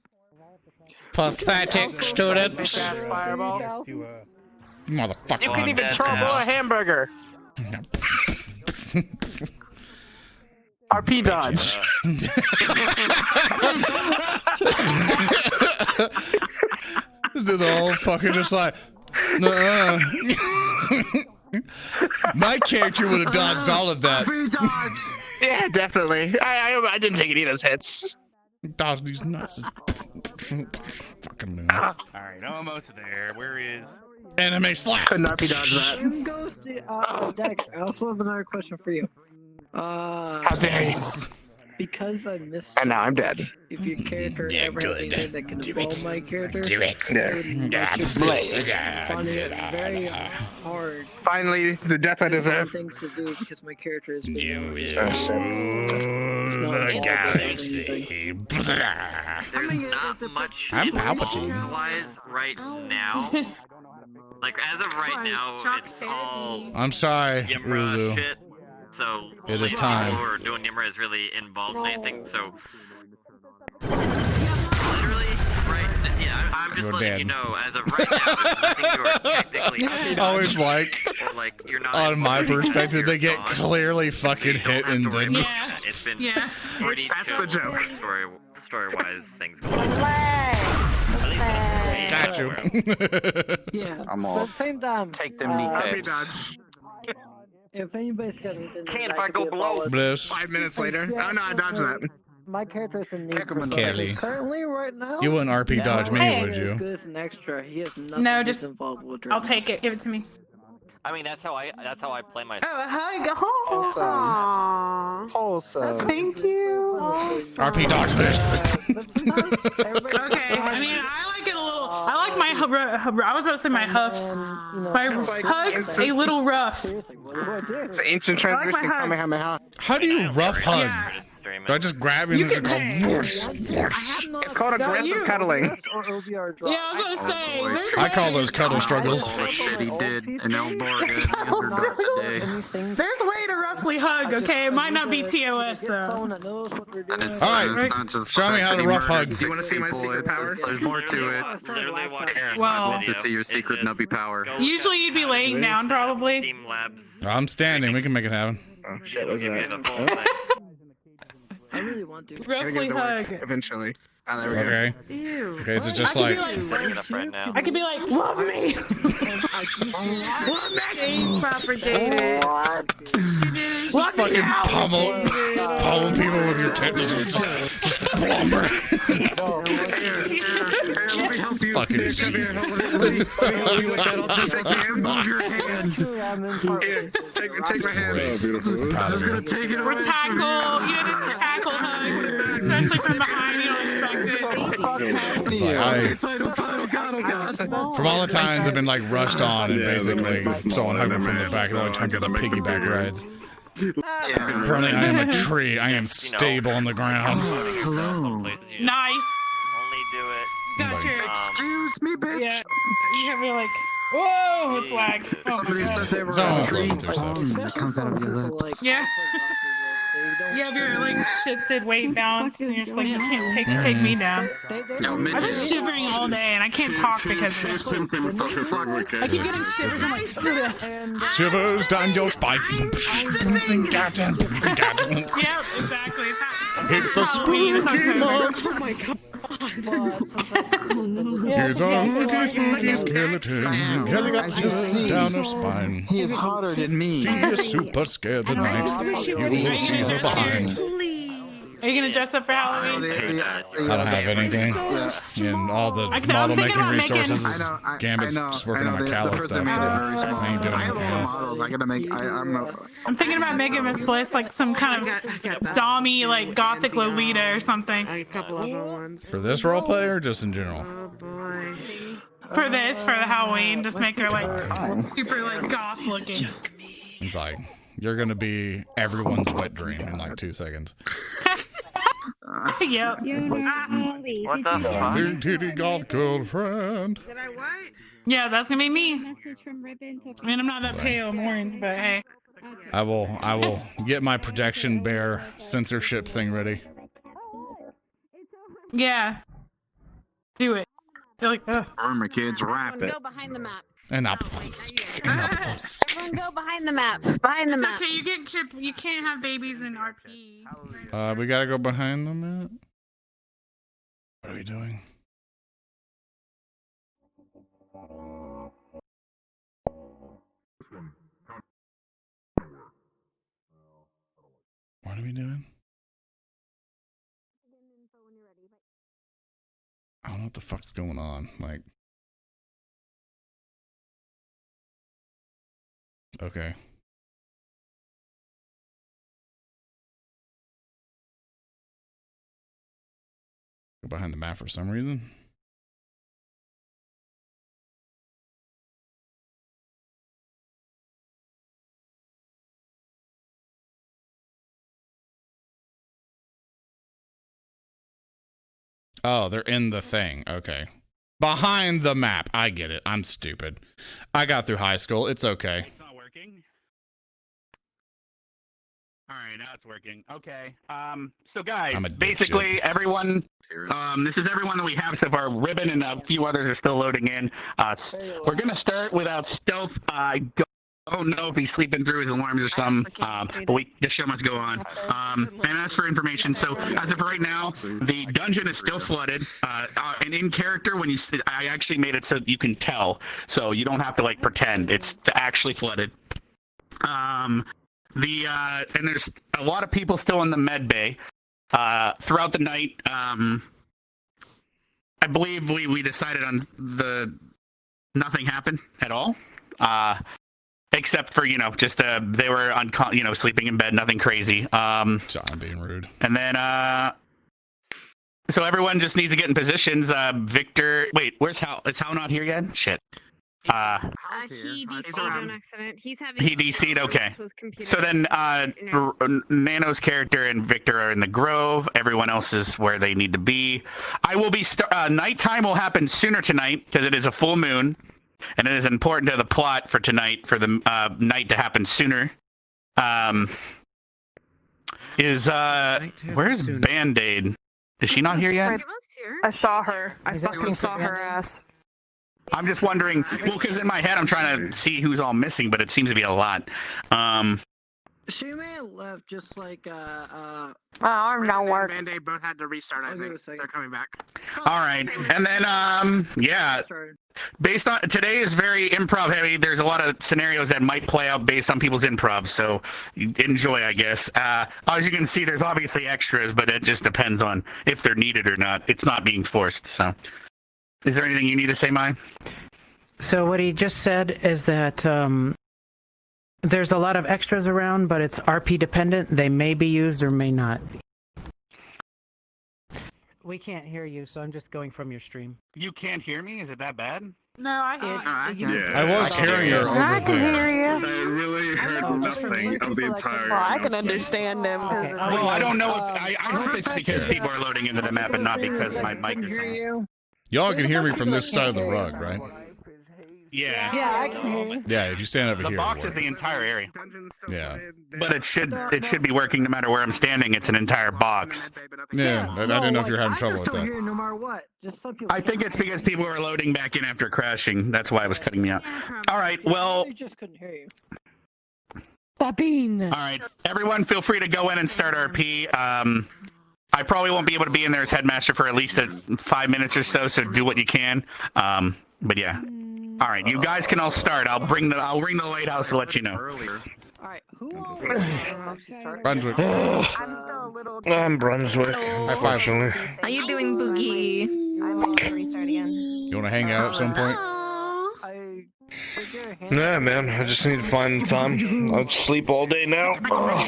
Pathetic students. Fireball. Motherfucker. You can even turbo a hamburger. RP dodge. Do the whole fucking just like, nuh-uh. My character would have dodged all of that. Yeah, definitely. I didn't take any of those hits. Dodge these nuts. Fucking no. Alright, almost there. Where is... Anime slap! Could not be dodged that. Same goes to, Dex, I also have another question for you. How dare you? Because I missed. And now I'm dead. If your character ever has anything that can involve my character, Do it. find it very hard. Finally, the death I deserve. Things to do because my character is. You It's will not the involved galaxy. There's not much I'm Palpatine. wise right now. Like as of right now, it's all I'm sorry, Yimra Uzu. shit. So It is time. or doing Yimra is really involved in anything. So literally, right? Yeah, I'm just You're letting dead. you know. As of right now, there's nothing you are technically. Always like, or like you're not on my involved in perspective, they get gone. clearly fucking You don't hit have and to worry then. about that. It's been pretty That's chill the joke. Story-wise, things going on. Got you. Yeah. I'm But all. at the same time, Take them RP kneecaps. dodge. if anybody's got anything, Can't that if I could go be below. abolished, Bliss. 5 minutes later. Oh no, I dodged that. my character is in need Kick him for in the something. face. Currently, right now, You wouldn't RP dodge me, he would is you? good as an extra. He has nothing No, that's just- involved with I'll take it. Give it to me. I mean, that's how I play my. Oh, a hug. Aww. Wholesome. Thank you. RP dodge this. Okay. I mean, I like it a little. I like my I was about to say my huffs. My hugs a little rough. Seriously, what do I do? It's an ancient I like my transmission. hug. Kamehameha. How do you rough hug? Yeah. Do I just grab you and just go whoosh, I whoosh? have not It's called aggressive you. cuddling. or OBR drop. Yeah, I was gonna say. boy. There's I call ways- those cuddle struggles. All the shit he did in Elborg and Underdark today. There's a way to roughly hug. Okay, it might not be TOS though. Someone that knows what they're doing. And it's, All right, it's not just show me how to that he rough murdered hug. Do you wanna six see my people, secret power? There's more to it. Literally watch Well- I'd love to see your secret nubby power. Usually you'd be laying down probably. Steam Labs. I'm standing. We can make it happen. Oh shit, was Give you that? the full thing. I really want to. Roughly hug. Eventually. Oh, there we go. Okay. Ew. Okay, is it just I like? could be like, Get a friend now. I could be like, love me. Propagated. What? Just fucking pummel people with your tentacles. Just plumber. Let me help you. Fucking Here, come here. Jesus. Let me help you with that. I'll just take your hand. Move your hand. Here, take my hand. Proud of you. Take it Or away. tackle. You know, just tackle hug. Especially from behind. You don't expect it. It's like, from all the times I've been like rushed on and basically someone hugged me from the back, the only time to the piggyback rides. Apparently, I am a tree. I am stable on the ground. Hello. Nice. Only do it. Got your. Excuse me, bitch. Yeah. You have your like. Whoa! It's lag. Oh, Somebody God. says they were It's almost a tree. looking through stuff. That comes out of your lips. Yeah. You have your like shifted weight balance, and you're just like, you can't take me down. Yo, I've been midget. shivering all day, and I can't talk because of it. I keep getting shivers. I'm like, Shivers down your spine. Yep, exactly. It's the spooky month. Oh my god. Here's a spooky skeleton. Kelly got shivers down her spine. He is hotter than me. She is super scared tonight. You will see her behind. Are you gonna dress up for Halloween? I don't have anything. And all the model making resources is Gambit's working on my Calla stuff, so I ain't doing anything else. I gotta make. I'm thinking about making Miss Bliss like some kind of dommy, like gothic Lolita or something. A couple of ones. For this roleplay or just in general? For this, for the Halloween, just make her like super like goth looking. It's like, you're gonna be everyone's wet dream in like 2 seconds. Yep. What the fuck? Big titty goth girlfriend. Did I what? Yeah, that's gonna be me. I mean, I'm not that pale in orange, but hey. I will get my protection bear censorship thing ready. Yeah. Do it. You're like, ugh. My kids rap it. Go behind the map. And up. Everyone go behind the map. Behind the It's map. okay, you can't have babies in RP. We gotta go behind the map. What are we doing? What are we doing? I don't know what the fuck's going on. Like, okay. Go behind the map for some reason. Oh, they're in the thing. Okay. Behind the map. I get it. I'm stupid. I got through high school. It's okay. It's not working. All right, now it's working. Okay. So guys, I'm a basically everyone. This is everyone that we have so far. Ribbon and a few others are still loading in. We're gonna start without stealth. I don't know if he's sleeping through his alarms or something, but the show must go on. And as for information, so as of right now, the dungeon is still flooded. And in character, when you I actually made it so that you can tell, so you don't have to like pretend it's actually flooded. And there's a lot of people still in the med bay. Throughout the night, I believe we decided on nothing happened at all. Except for, just they were sleeping in bed, nothing crazy. John being rude. And then so everyone just needs to get in positions. Victor, wait, where's Hal? Is Hal not here yet? Shit. He DC'd on accident. He DC'd, okay. So then Nano's character and Victor are in the Grove. Everyone else is where they need to be. I will be nighttime will happen sooner tonight because it is a full moon. And it is important to the plot for tonight, for the night to happen sooner. Where's Band-Aid? Is she not here yet? I saw her. I fucking saw her ass. I'm just wondering, because in my head I'm trying to see who's all missing, but it seems to be a lot. She may have left just like My arm don't work. Band-Aid both had to restart, I think. They're coming back. All right. And then, yeah. Based on today is very improv heavy. There's a lot of scenarios that might play out based on people's improv. So enjoy, I guess. As you can see, there's obviously extras, but it just depends on if they're needed or not. It's not being forced. So is there anything you need to say, Mai? So what he just said is that there's a lot of extras around, but it's RP dependent. They may be used or may not. We can't hear you, so I'm just going from your stream. You can't hear me? Is it that bad? No, I can. I was hearing her over I can there. hear you. I really heard nothing of the entire. Well, I can understand them. Well, I don't know. I hope it's because people are loading into the map and not because my mic is on. Y'all can hear me from this side of the rug, right? Yeah. Yeah, I can hear you. Yeah, if you stand over The here. box it'll is the work. entire area. Yeah. But it should be working no matter where I'm standing. It's an entire box. Yeah, I didn't know if you were having trouble with that. No matter what. Just some people. I think it's because people were loading back in after crashing. That's why it was cutting me out. All right, well, I just couldn't hear you. Babine. all right. Everyone, feel free to go in and start RP. I probably won't be able to be in there as headmaster for at least 5 minutes or so. So do what you can. But yeah. All right, you guys can all start. I'll ring the lighthouse to let you know. Alright, who else? Brunswick. I'm still a little. I'm Brunswick, unfortunately. How you doing, Boogie? I'm on the restart again. You want to hang out at some point? Yeah, man, I just need to find time. I'll sleep all day now. Alright,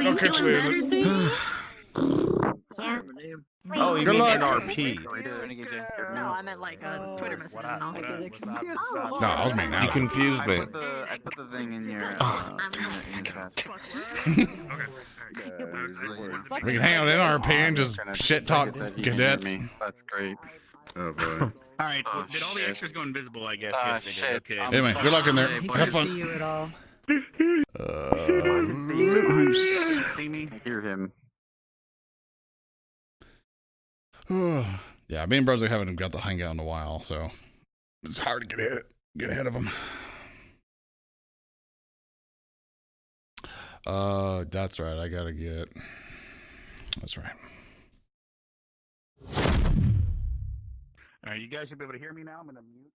I'll catch you later. Oh, you Good mean luck. NRP? No, I meant like Twitter messages and all. No, I was making You out. confused me. I put the thing in your chat. We can hang out in RP and just shit talk cadets. That's great. Oh boy. All right, did all the extras go invisible? I guess. Ah, Yes, they did. shit. Okay. Anyway, good luck in there. He Have can't fun. see you at all. See me? I hear him. Yeah, me and Brunswick haven't got the hangout in a while, so it's hard to get ahead of them. That's right. I gotta get. That's right. All right, you guys should be able to hear me now. I'm gonna mute.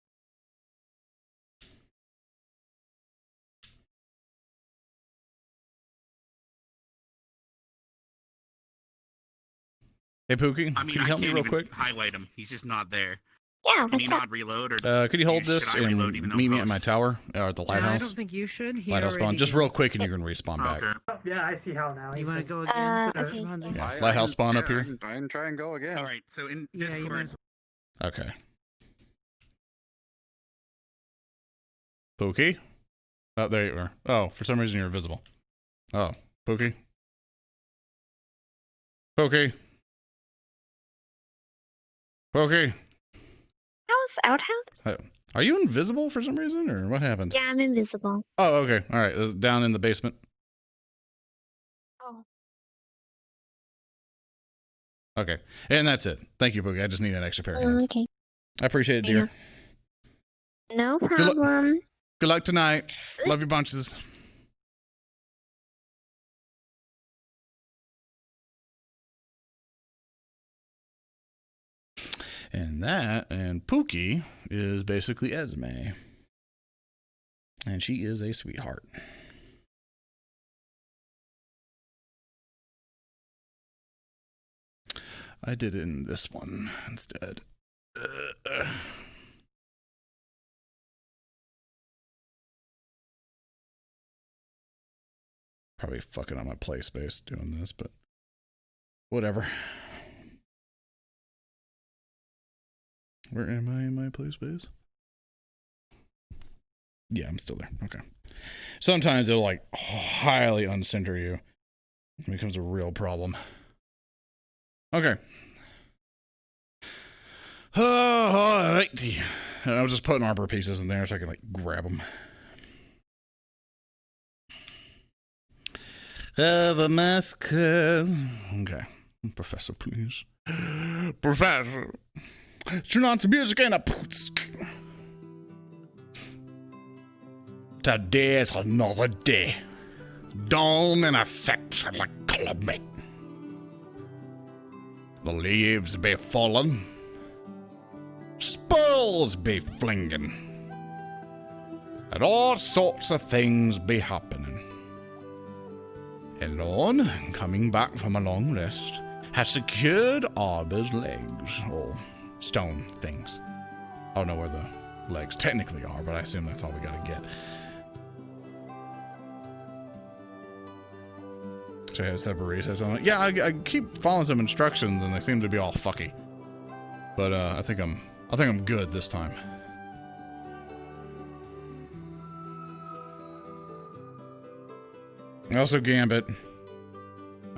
Hey, Pookie, I mean, can you help I me can't real even quick? highid him. He's just not there. Yeah, Can he what's up? not reload or? Could you hold should this I reload and even though meet me I'm at my close? tower or at the I lighthouse? don't think you should. He Lighthouse spawn, already just did. real quick, and you can respawn back. Okay. Yeah, I see how now. You want to go again? Okay. Yeah, lighthouse spawn up here. I can try and go again. All right. So in Yeah, you might Discord, as Okay. Pookie? Oh, there you are. Oh, for some reason you're invisible. Oh, Pookie? Pookie? Pookie? Outhouse? Are you invisible for some reason, or what happened? Yeah, I'm invisible. Oh, okay. All right. It's down in the basement. Oh. Okay. And that's it. Thank you, Pookie. I just need an extra pair of hands. Okay. I appreciate it, dear. No luck. problem. Good luck tonight. Love you bunches. And Pookie is basically Esme. And she is a sweetheart. I did it in this one instead. Probably fucking on my play space doing this, but whatever. Where am I in my play space? Yeah, I'm still there. Okay. Sometimes it'll like highly uncenter you. It becomes a real problem. Okay. Alrighty. I was just putting arbor pieces in there so I could like grab them. Have a mask. Okay. Professor, please. Professor. Turn on some music and a poots. Today is another day. Dawn in a section like clubmate. The leaves be falling. Spells be flinging. And all sorts of things be happening. And Lorn, coming back from a long rest, has secured Arbor's legs, or stone things. I don't know where the legs technically are, but I assume that's all we gotta get. So I had separate resets on it. Yeah, I keep following some instructions and they seem to be all fucky. But I think I'm good this time. Also, Gambit.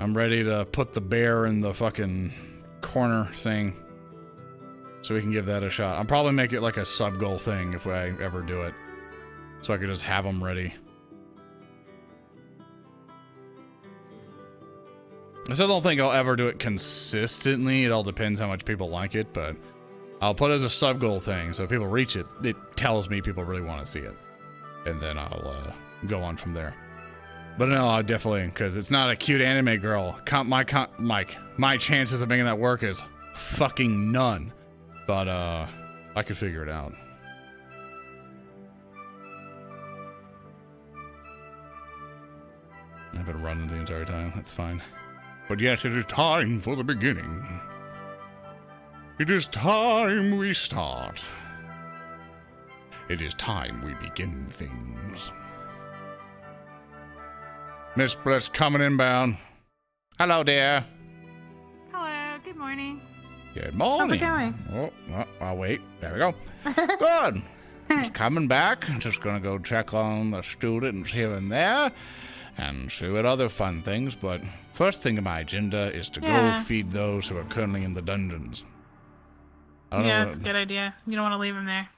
I'm ready to put the bear in the fucking corner thing. So we can give that a shot. I'll probably make it like a sub-goal thing if I ever do it. So I could just have them ready. I still don't think I'll ever do it consistently. It all depends how much people like it, but I'll put it as a sub-goal thing. So if people reach it, it tells me people really want to see it. And then I'll go on from there. But no, I definitely, because it's not a cute anime girl. My chances of making that work is fucking none. But I could figure it out. I've been running the entire time. That's fine. But yes, it is time for the beginning. It is time we start. It is time we begin things. Miss Bliss coming inbound. Hello, dear. Hello, good morning. Good morning. How's it going? Oh, I'll wait. There we go. Good. Just coming back. Just gonna go check on the students here and there and see what other fun things. But first thing on my agenda is to go feed those who are currently in the dungeons. Yeah, that's a good idea. You don't want to leave them there.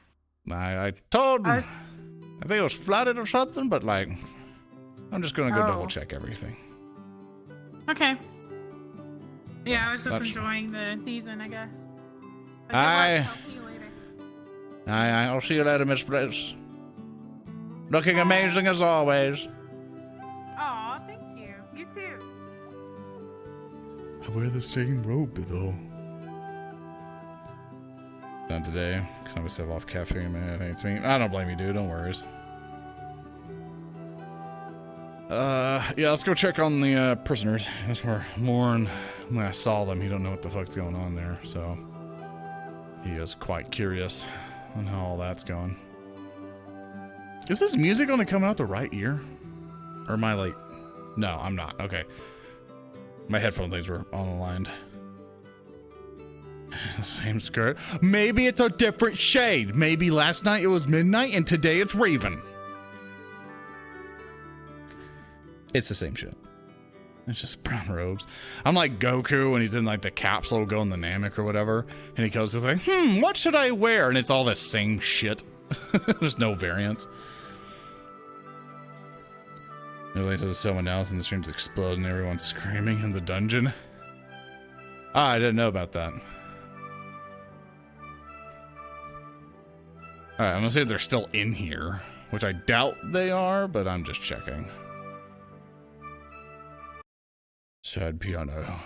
I told them. I think it was flooded or something, but like, I'm just gonna go double check everything. Okay. Yeah, I was just enjoying the season, I guess. I'll see you later, Miss Bliss. Looking amazing as always. Aw, thank you. You too. I wear the same robe, though. Not today. Kind of myself off caffeine, man. It's me. I don't blame you, dude. Don't worry. Yeah, let's go check on the prisoners. That's where Lorn, when I saw them, he don't know what the fuck's going on there, so he is quite curious on how all that's going. Is this music only coming out the right ear? Or am I like... No, I'm not. Okay. My headphone things were unaligned. The same skirt. Maybe it's a different shade. Maybe last night it was midnight and today it's Raven. It's the same shit. It's just brown robes. I'm like Goku when he's in like the capsule going the Namek or whatever. And he goes, he's like, what should I wear? And it's all the same shit. There's no variance. Related to someone else and the stream's exploding and everyone's screaming in the dungeon. Ah, I didn't know about that. Alright, I'm gonna see if they're still in here. Which I doubt they are, but I'm just checking. Sad piano.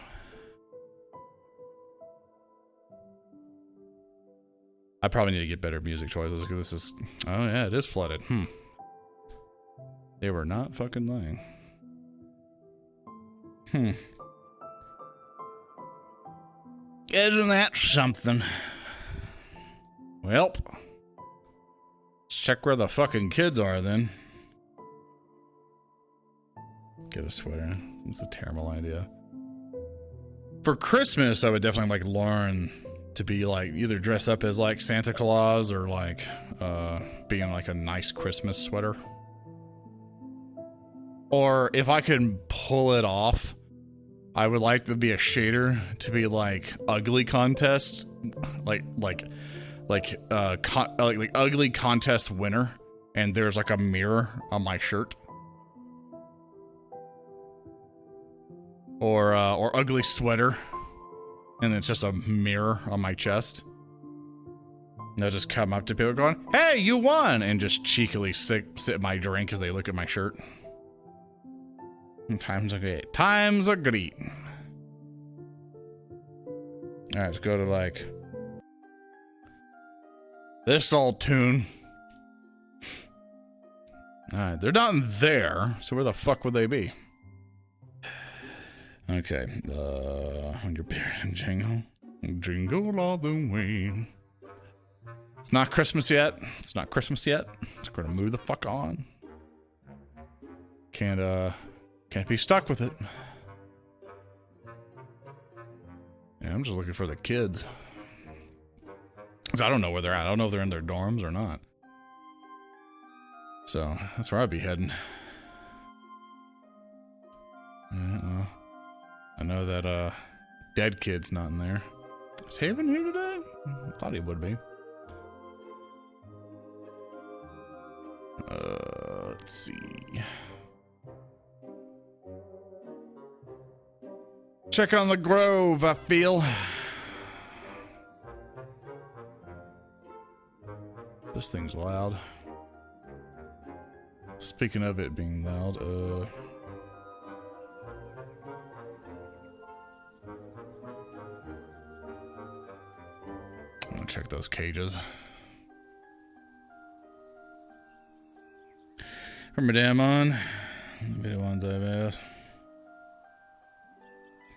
I probably need to get better music choices because this is... Oh yeah, it is flooded. They were not fucking lying. Isn't that something? Welp. Let's check where the fucking kids are then. Get a sweater. It's a terrible idea. For Christmas, I would definitely like Lorn to be like either dress up as like Santa Claus or like being like a nice Christmas sweater. Or if I could pull it off, I would like to be a shader to be like ugly contest, like ugly contest winner, and there's like a mirror on my shirt. Or ugly sweater, and it's just a mirror on my chest. And they'll just come up to people going, "Hey, you won!" and just cheekily sip my drink as they look at my shirt. And times are great. Times are great. All right, let's go to like this old tune. All right, they're not in there, so where the fuck would they be? Okay, on your parent jingle. Jingle all the way. It's not Christmas yet. It's not Christmas yet. Just gonna move the fuck on. Can't be stuck with it. Yeah, I'm just looking for the kids. 'Cause I don't know where they're at. I don't know if they're in their dorms or not. So, that's where I'd be heading. Alright, well. I know that, dead kid's not in there. Is Haven here today? I thought he would be. Let's see. Check on the Grove, I feel. This thing's loud. Speaking of it being loud, I'm gonna check those cages. Remember damn on. Video ones I've asked.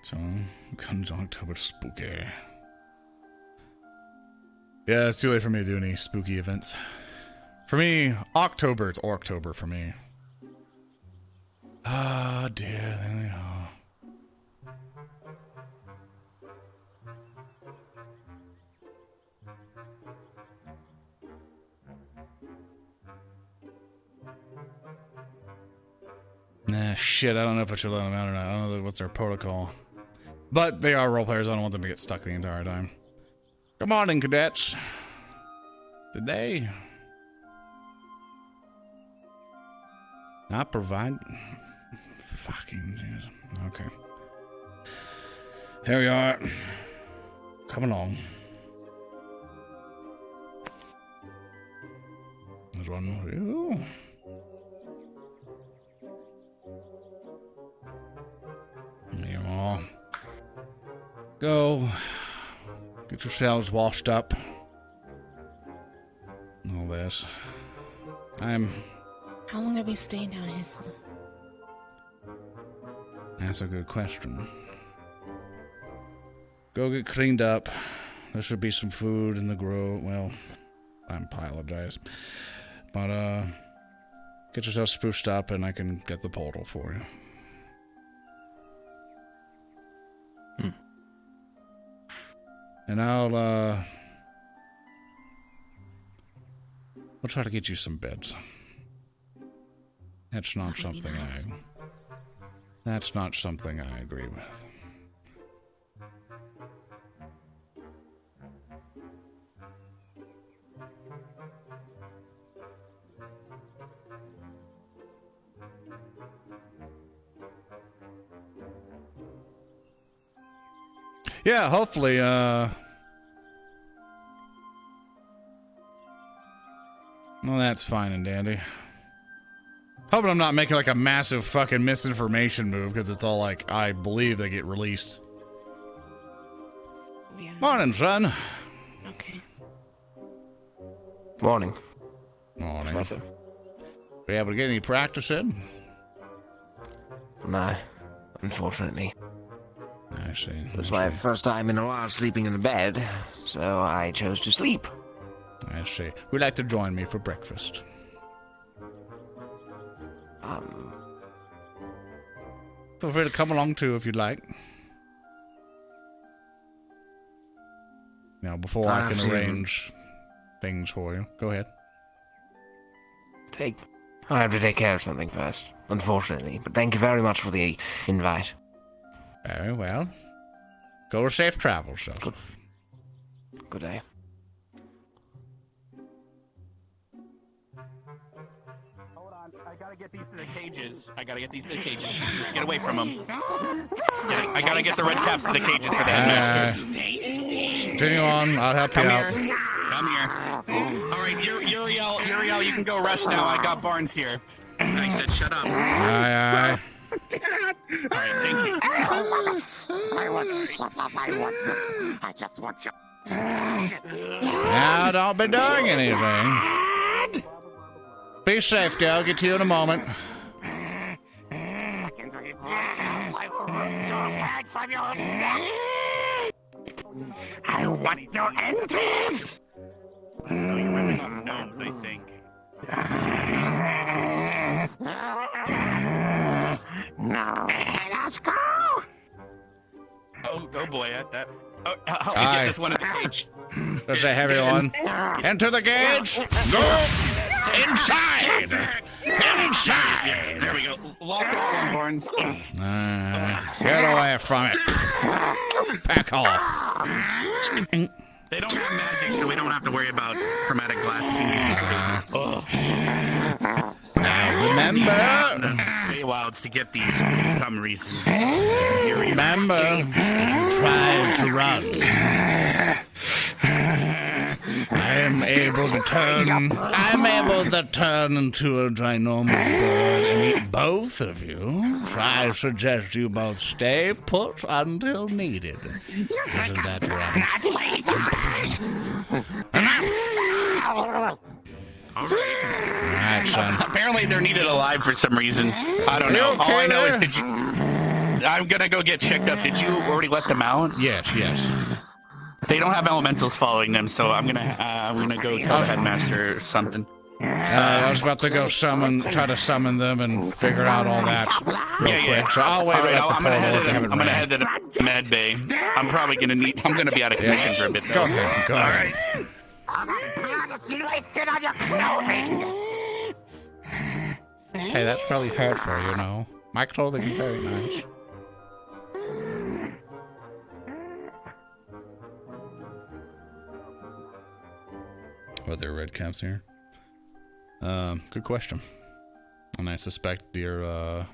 So, comes October spooky. Yeah, it's too late for me to do any spooky events. For me, October, it's October for me. Ah, dear, there they are. Nah, shit, I don't know if I should let them out or not. I don't know what's their protocol. But they are role players, I don't want them to get stuck the entire time. Good morning, cadets. Did they not provide? Fucking dude. Okay. Here we are. Come along. There's one for you. You all go. Get yourselves washed up. And all this. How long have we stayed down here for? That's a good question. Go get cleaned up. There should be some food in the grove. Well, I apologize. But, get yourself spruced up and I can get the portal for you. And I'll try to get you some beds. That's not something I agree with. Yeah, hopefully, well, that's fine and dandy. Hoping I'm not making like a massive fucking misinformation move because it's all like, I believe they get released. Yeah. Morning, son. Okay. Morning. Morning. What's up? Were you able to get any practice in? No, unfortunately. I see. It was my first time in a while sleeping in a bed, so I chose to sleep. I see. Would you like to join me for breakfast? Feel free to come along too if you'd like. Now, before I can arrange things for you. Go ahead. I have to take care of something first, unfortunately. But thank you very much for the invite. Very well. Go to safe travels, sir. Good day. I gotta get these to the cages. Just get away from them. I gotta get the red caps to the cages for the headmasters. Continue on. I'll help you out. Come here. All right, Uriel, you can go rest now. I got Barnes here. I said shut up. Aye. All right, thank you. I want shut up. I just want you. Now, don't be doing anything. Be safe, dear. I'll get to you in a moment. I want your entrance. I think. No. Let's go. Oh boy, that Help me get this one in the cage. That's a heavy one. Enter the cage. Go inside. Inside. There we go. Lock that one, Lorn. Get away from it. Back off. They don't have magic, so we don't have to worry about chromatic glass pieces. Now remember, Feywilds to get these for some reason. Remember, if you try to run, I'm able to turn into a ginormous bird and eat both of you. So I suggest you both stay put until needed. Isn't that right? Alright, son. Apparently they're needed alive for some reason. I don't know. Okay, all I know is I'm gonna go get checked up. Did you already let them out? Yes. They don't have elementals following them, so I'm gonna go tell the headmaster or something. I was about to go try to summon them and figure out all that real quick. So I'll wait at the portal if they haven't I'm gonna head to the med bay. I'm probably gonna be out of commission for a bit though. Go ahead. All right. Hey, that's really hurtful, you know. My clothing is very nice. Are there red caps here? Good question. And I suspect a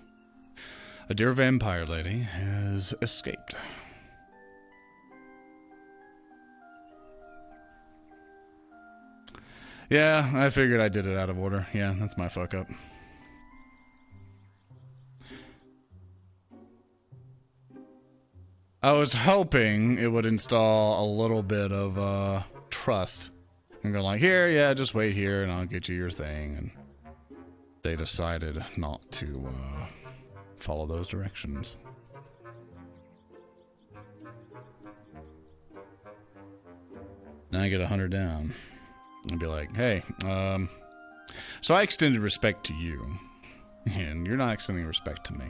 dear vampire lady has escaped. Yeah, I figured I did it out of order. Yeah, that's my fuck up. I was hoping it would install a little bit of trust. And go like, here, yeah, just wait here and I'll get you your thing. And they decided not to follow those directions. Now I get 100 down. And be like, hey, so I extended respect to you. And you're not extending respect to me.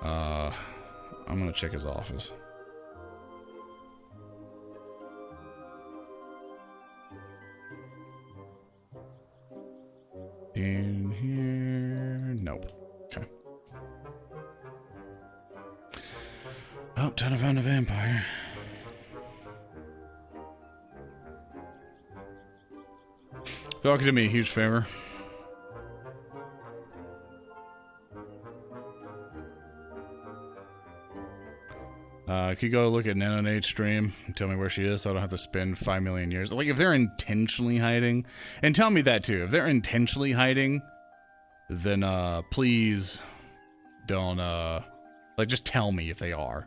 I'm gonna check his office. In here, nope. Okay. Oh, time to find a vampire. Y'all could do me a huge favor. Could you go look at Nanonate's stream and tell me where she is so I don't have to spend 5 million years? Like, if they're intentionally hiding, and tell me that too. If they're intentionally hiding, then please don't, like, just tell me if they are.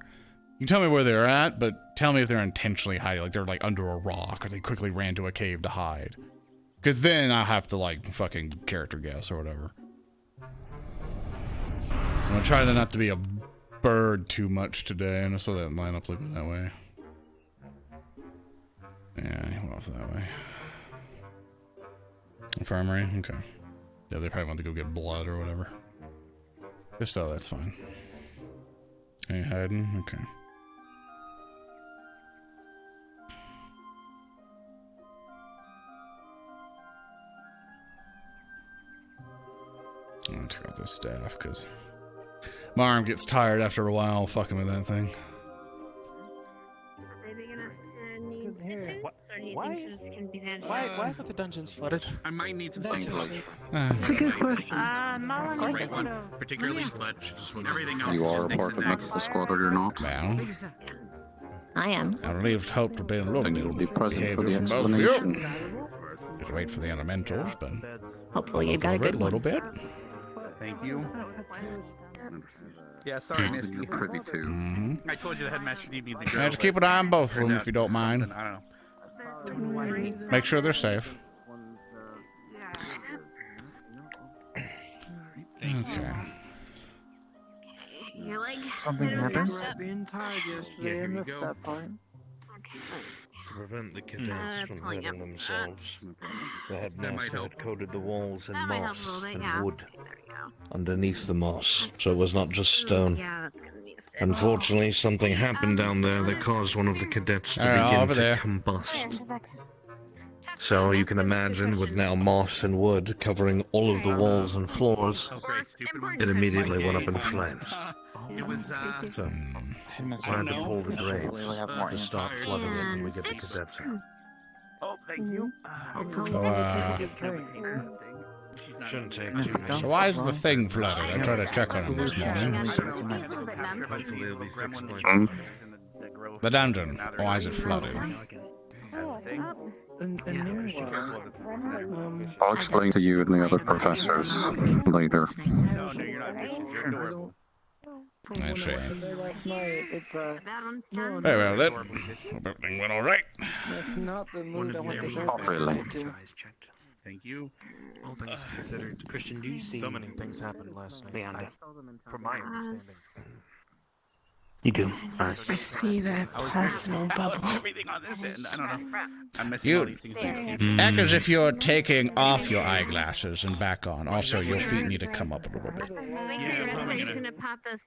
You can tell me where they're at, but tell me if they're intentionally hiding. Like, they're, like, under a rock, or they quickly ran to a cave to hide. Because then I'll have to, like, fucking character guess or whatever. I'm gonna try to not to be a bird too much today, and I saw that line up looking that way. Yeah, he went off that way. Infirmary? Okay. Yeah, they probably want to go get blood or whatever. If so, that's fine. Ain't hiding? Okay. I'm gonna check out this staff, because my arm gets tired after a while fucking with that thing. Why are the dungeons flooded? I might need some things. That's a good question. Particularly sledge. Everything else You just are a makes part it that makes the squad, or you're not. Well, I am. I relieved hope to be a little bit Be present for the behavior from both of you. explanation. Just wait for the elementals, but Hopefully you've got a over it good a little one. bit. Thank you. Yeah, sorry, Misty. You're privy to. Mm-hmm. I told you the headmaster needed me to Yeah, just keep an eye on both of them if you don't mind. I don't know. Make sure they're safe. Okay. You're like Something happened? Being tired yesterday, I missed that part. To prevent the cadets from hurting themselves, the headmaster had coated the walls in moss and wood underneath the moss, so it was not just stone. Yeah, that's gonna be a Unfortunately, something happened down there that caused one of the cadets to begin to combust. So you can imagine, with now moss and wood covering all of the walls and floors, it immediately went up in flames. So, I had to pull the drapes to stop flooding it when we get the cadets out. Oh, thank you. Shouldn't take too many. So why is the thing flooded? I tried to check on him this morning. Hopefully it'll be fixed by The dungeon. Why is it flooded? I'll explain to you and the other professors later. I see. Very well then. Hope everything went alright. That's not the mood I want to go Not really. Thank you. All things considered, Christian, do you see so many things happened last night? Leander. From my understanding. You do. I see that personal bubble. Everything on this end. I don't know. I'm missing You all these things. act as if you're taking off your eyeglasses and back on. Also, your feet need to come up a little bit.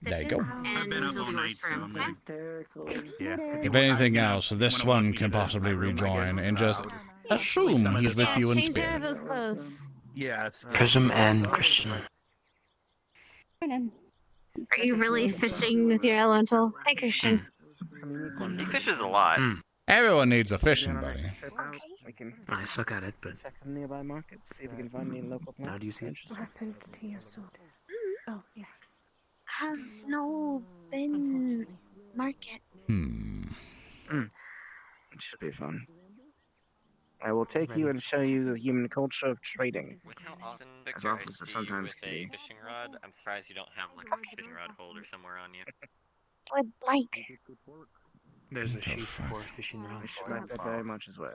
There you go. I've been up all night, so If anything else, this one can possibly rejoin and just assume he's with you in spirit. yeah, it's Prism and Christian. Are you really fishing with your elemental? Hi, Christian. He fishes a lot. Everyone needs a fishing buddy. I suck at it, but check on nearby markets, see if we can find any local plants. how do you see it? What happened to your sword? Oh, yes. Have no been market. It should be fun. I will take you and show you the human culture of trading. With how often As Victor often I as it see you sometimes with can a be. fishing rod, I'm surprised you don't have like a fishing rod holder somewhere on you. Would like. There's a sheep for fishing I rods. should like that very much as well.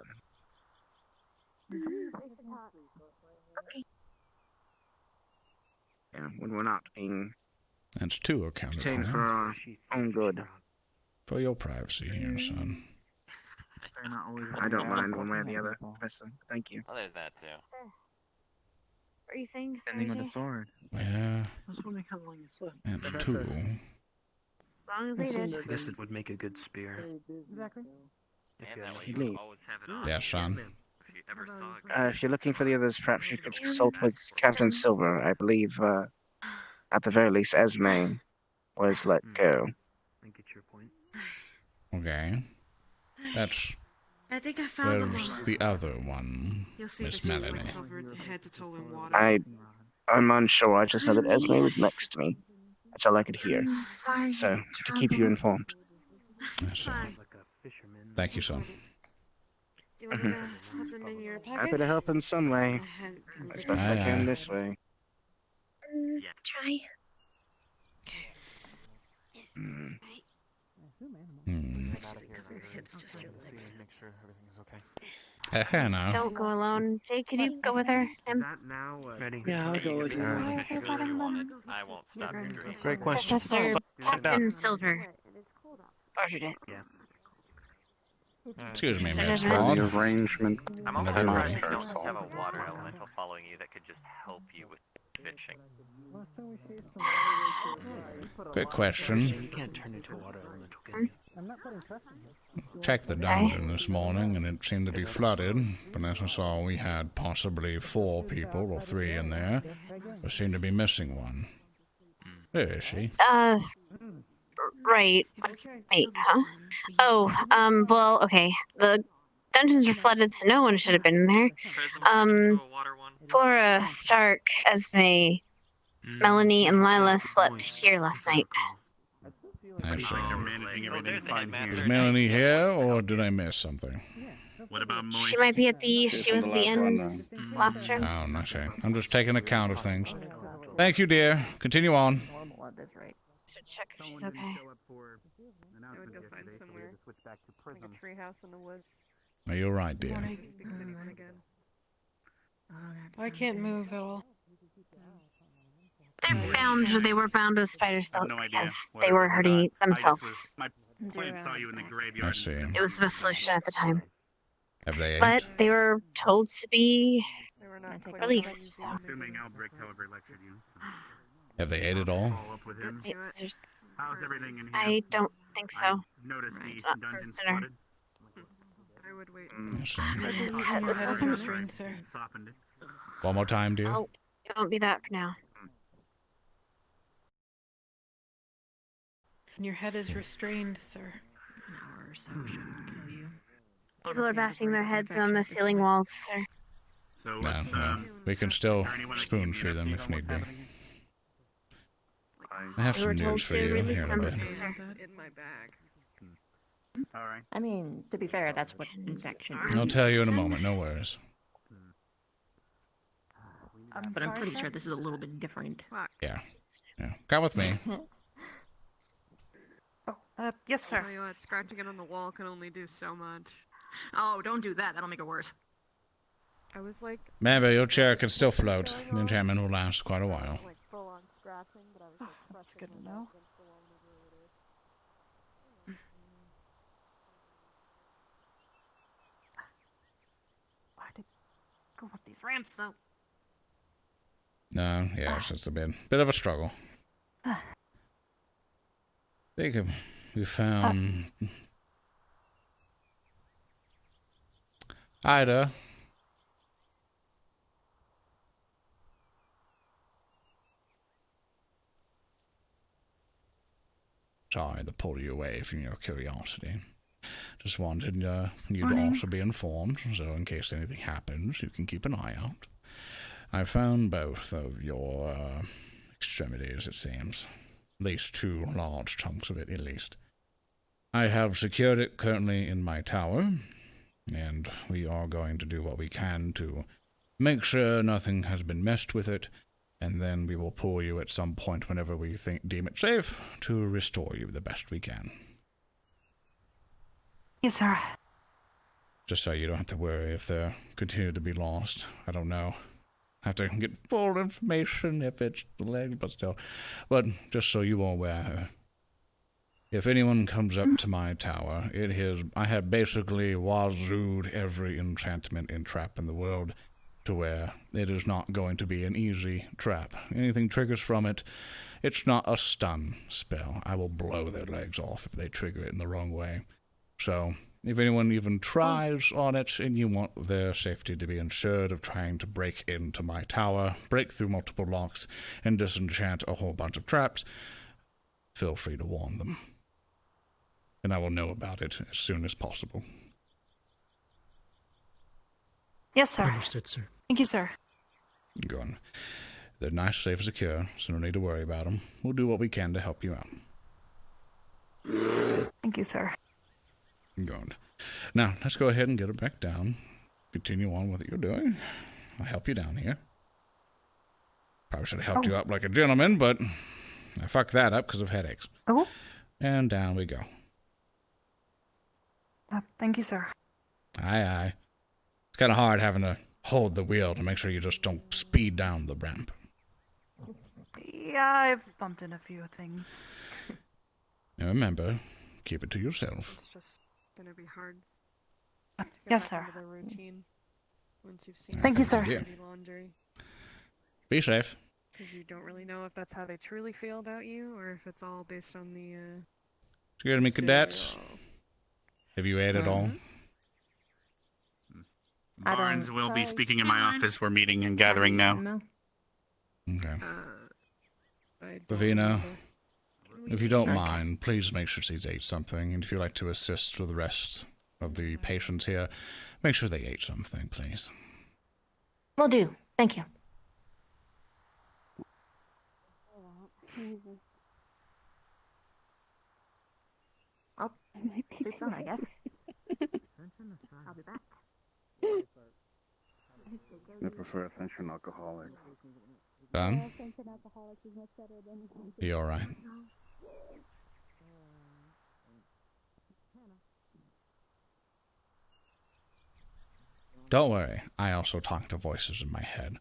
Okay. Yeah, when we're not being That's two accounted taken for for. our own good. For your privacy here, son. I don't mind one way or the other, Professor. Thank you. Oh, there's that too. What are you saying? Depending on the sword. Yeah, I was wondering how long you slept. that's two. As long as they did. I guess it would make a good spear. Exactly. And that way You you leave. always have it on. Yeah, son. If you ever saw a If you're looking for the others, perhaps you could consult with Captain Silver. I believe, at the very least, Esme was let go. I get your point. Okay. That's. I think I found them Where's all. the other one? You'll see Miss that she was Melanie. like covered head to toe in water. I'm unsure. I just know that Esme was next to me. That's all I could hear. Sorry. So, to keep you informed. That's Thank you, son. Do you want me to slip them in your pocket? Happy to help in some way. I had them As best I Aye, can aye. this way. Try. Mm. cover your hips, just your legs. Make sure everything's okay. Hannah. Don't go alone. Jake, can you go with her? Ready? Yeah, I'll go with you. I won't stop your dream. Great question. Professor Captain Silver. Ordered it. Excuse me, Miss Sure. Maud. The arrangement. I'm also Whenever you're surprised ready. you don't just have a water elemental following you that could just help you with fishing. Quick question. You can't turn into a water elemental, can you? Checked the dungeon this morning and it seemed to be flooded, but as I saw, we had possibly 4 people or 3 in there. There seemed to be missing one. Where is she? Right. Wait, huh? Oh, well, okay. The dungeons were flooded, so no one should have been in there. Flora, Stark, Esme, Melanie, and Lila slept here last night. I see. managing everything fine Is here. Melanie here, or did I miss something? What about Moist? She might be at the, she was at the end last room. Oh, I see. I'm just taking account of things. Thank you, dear. Continue on. Should check if she's okay. I would go find somewhere. Like a treehouse in the woods. Are you right, dear? I can't move at all. They were bound to the spider still No idea. because they were hurting themselves. My plane saw you in the I graveyard. see. It was the best solution at the time. Have they But ate? they were told to be They were not released, so. Assuming Albrecht, however, lectured you. Have they ate it all? with him. How's everything in here? I don't think so. Noticed Not since dinner. I would wait. Your head is restrained, sir. One more time, dear. Oh, it won't be that for now. And your head is restrained, sir. People are bashing their heads on the ceiling walls, sir. No. We can still spoon through them if need be. I have some news for you here in a bit. In my bag. Alright. I mean, to be fair, that's what infection is. I'll tell you in a moment, no worries. But I'm pretty sure this is a little bit different. Yeah. Come with me. Yes, sir. Tell you what, scratching it on the wall can only do so much. Oh, don't do that. That'll make it worse. I was like... Remember, your chair can still float. The enchantment will last quite a while. That's good to know. Why did go up these ramps, though? No, yes, it's a bit of a struggle. We found Ida. Sorry to pull you away from your curiosity. Just wanted you to also be informed, so in case anything happens, you can keep an eye out. I found both of your extremities, it seems. At least 2 large chunks of it, at least. I have secured it currently in my tower, and we are going to do what we can to make sure nothing has been messed with it, and then we will pull you at some point whenever we deem it safe to restore you the best we can. Yes, sir. Just so you don't have to worry if they continue to be lost. I don't know. Have to get full information if it's the legs, but still. But just so you are aware, if anyone comes up to my tower, I have basically wazooed every enchantment and trap in the world to where it is not going to be an easy trap. Anything triggers from it, it's not a stun spell. I will blow their legs off if they trigger it in the wrong way. So, if anyone even tries on it and you want their safety to be ensured of trying to break into my tower, break through multiple locks, and disenchant a whole bunch of traps, feel free to warn them. And I will know about it as soon as possible. Yes, sir. Understood, sir. Thank you, sir. Go on. They're nice, safe, secure, so no need to worry about them. We'll do what we can to help you out. Thank you, sir. Good. Now, let's go ahead and get it back down. Continue on with what you're doing. I'll help you down here. Probably should have helped you up like a gentleman, but I fucked that up because of headaches. Oh. And down we go. Thank you, sir. Aye. It's kind of hard having to hold the wheel to make sure you just don't speed down the ramp. Yeah, I've bumped in a few things. Now remember, keep it to yourself. It's just gonna be hard. Yes, sir. The routine once you've seen Thank you, sir. Laundry. Be safe. Because you don't really know if that's how they truly feel about you, or if it's all based on the. Excuse me, cadets. Have you ate at all? Barnes will be speaking in my office. We're meeting and gathering now. Okay. Ravina, if you don't mind, please make sure she's ate something. And if you'd like to assist with the rest of the patients here, make sure they ate something, please. Will do. Thank you. Oh, soup's on, I guess. I'll be back. I prefer Ascension alcoholic. Done? You alright? Don't worry, I also talk to voices in my head.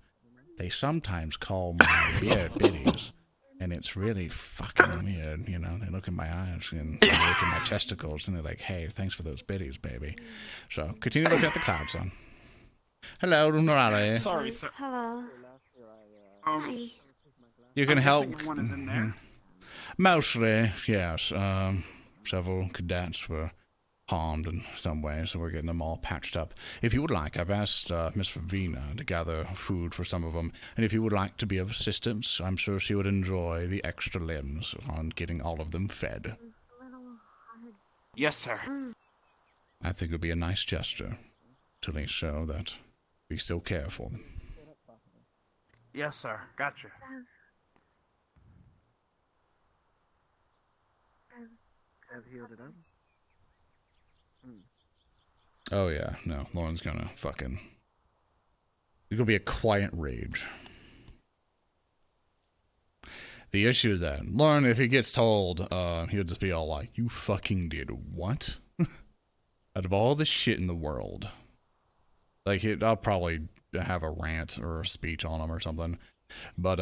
They sometimes call my beard biddies, and it's really fucking weird, you know? They look in my eyes and they look in my testicles, and they're like, hey, thanks for those biddies, baby. So, continue to look at the cloud, son. Hello, Norale. Sorry, sir. Hello. Hi. You can help. One is in there. Mostly, yes. Several cadets were harmed in some way, so we're getting them all patched up. If you would like, I've asked Miss Favina to gather food for some of them, and if you would like to be of assistance, I'm sure she would enjoy the extra limbs on getting all of them fed. Yes, sir. I think it would be a nice gesture to at least show that we still care for them. Yes, sir. Gotcha. Have healed it up? Oh yeah, no, Lorn's gonna fucking... It's gonna be a quiet rage. The issue is that Lorn, if he gets told, he'll just be all like, "You fucking did what?" Out of all the shit in the world. Like, I'll probably have a rant or a speech on him or something. But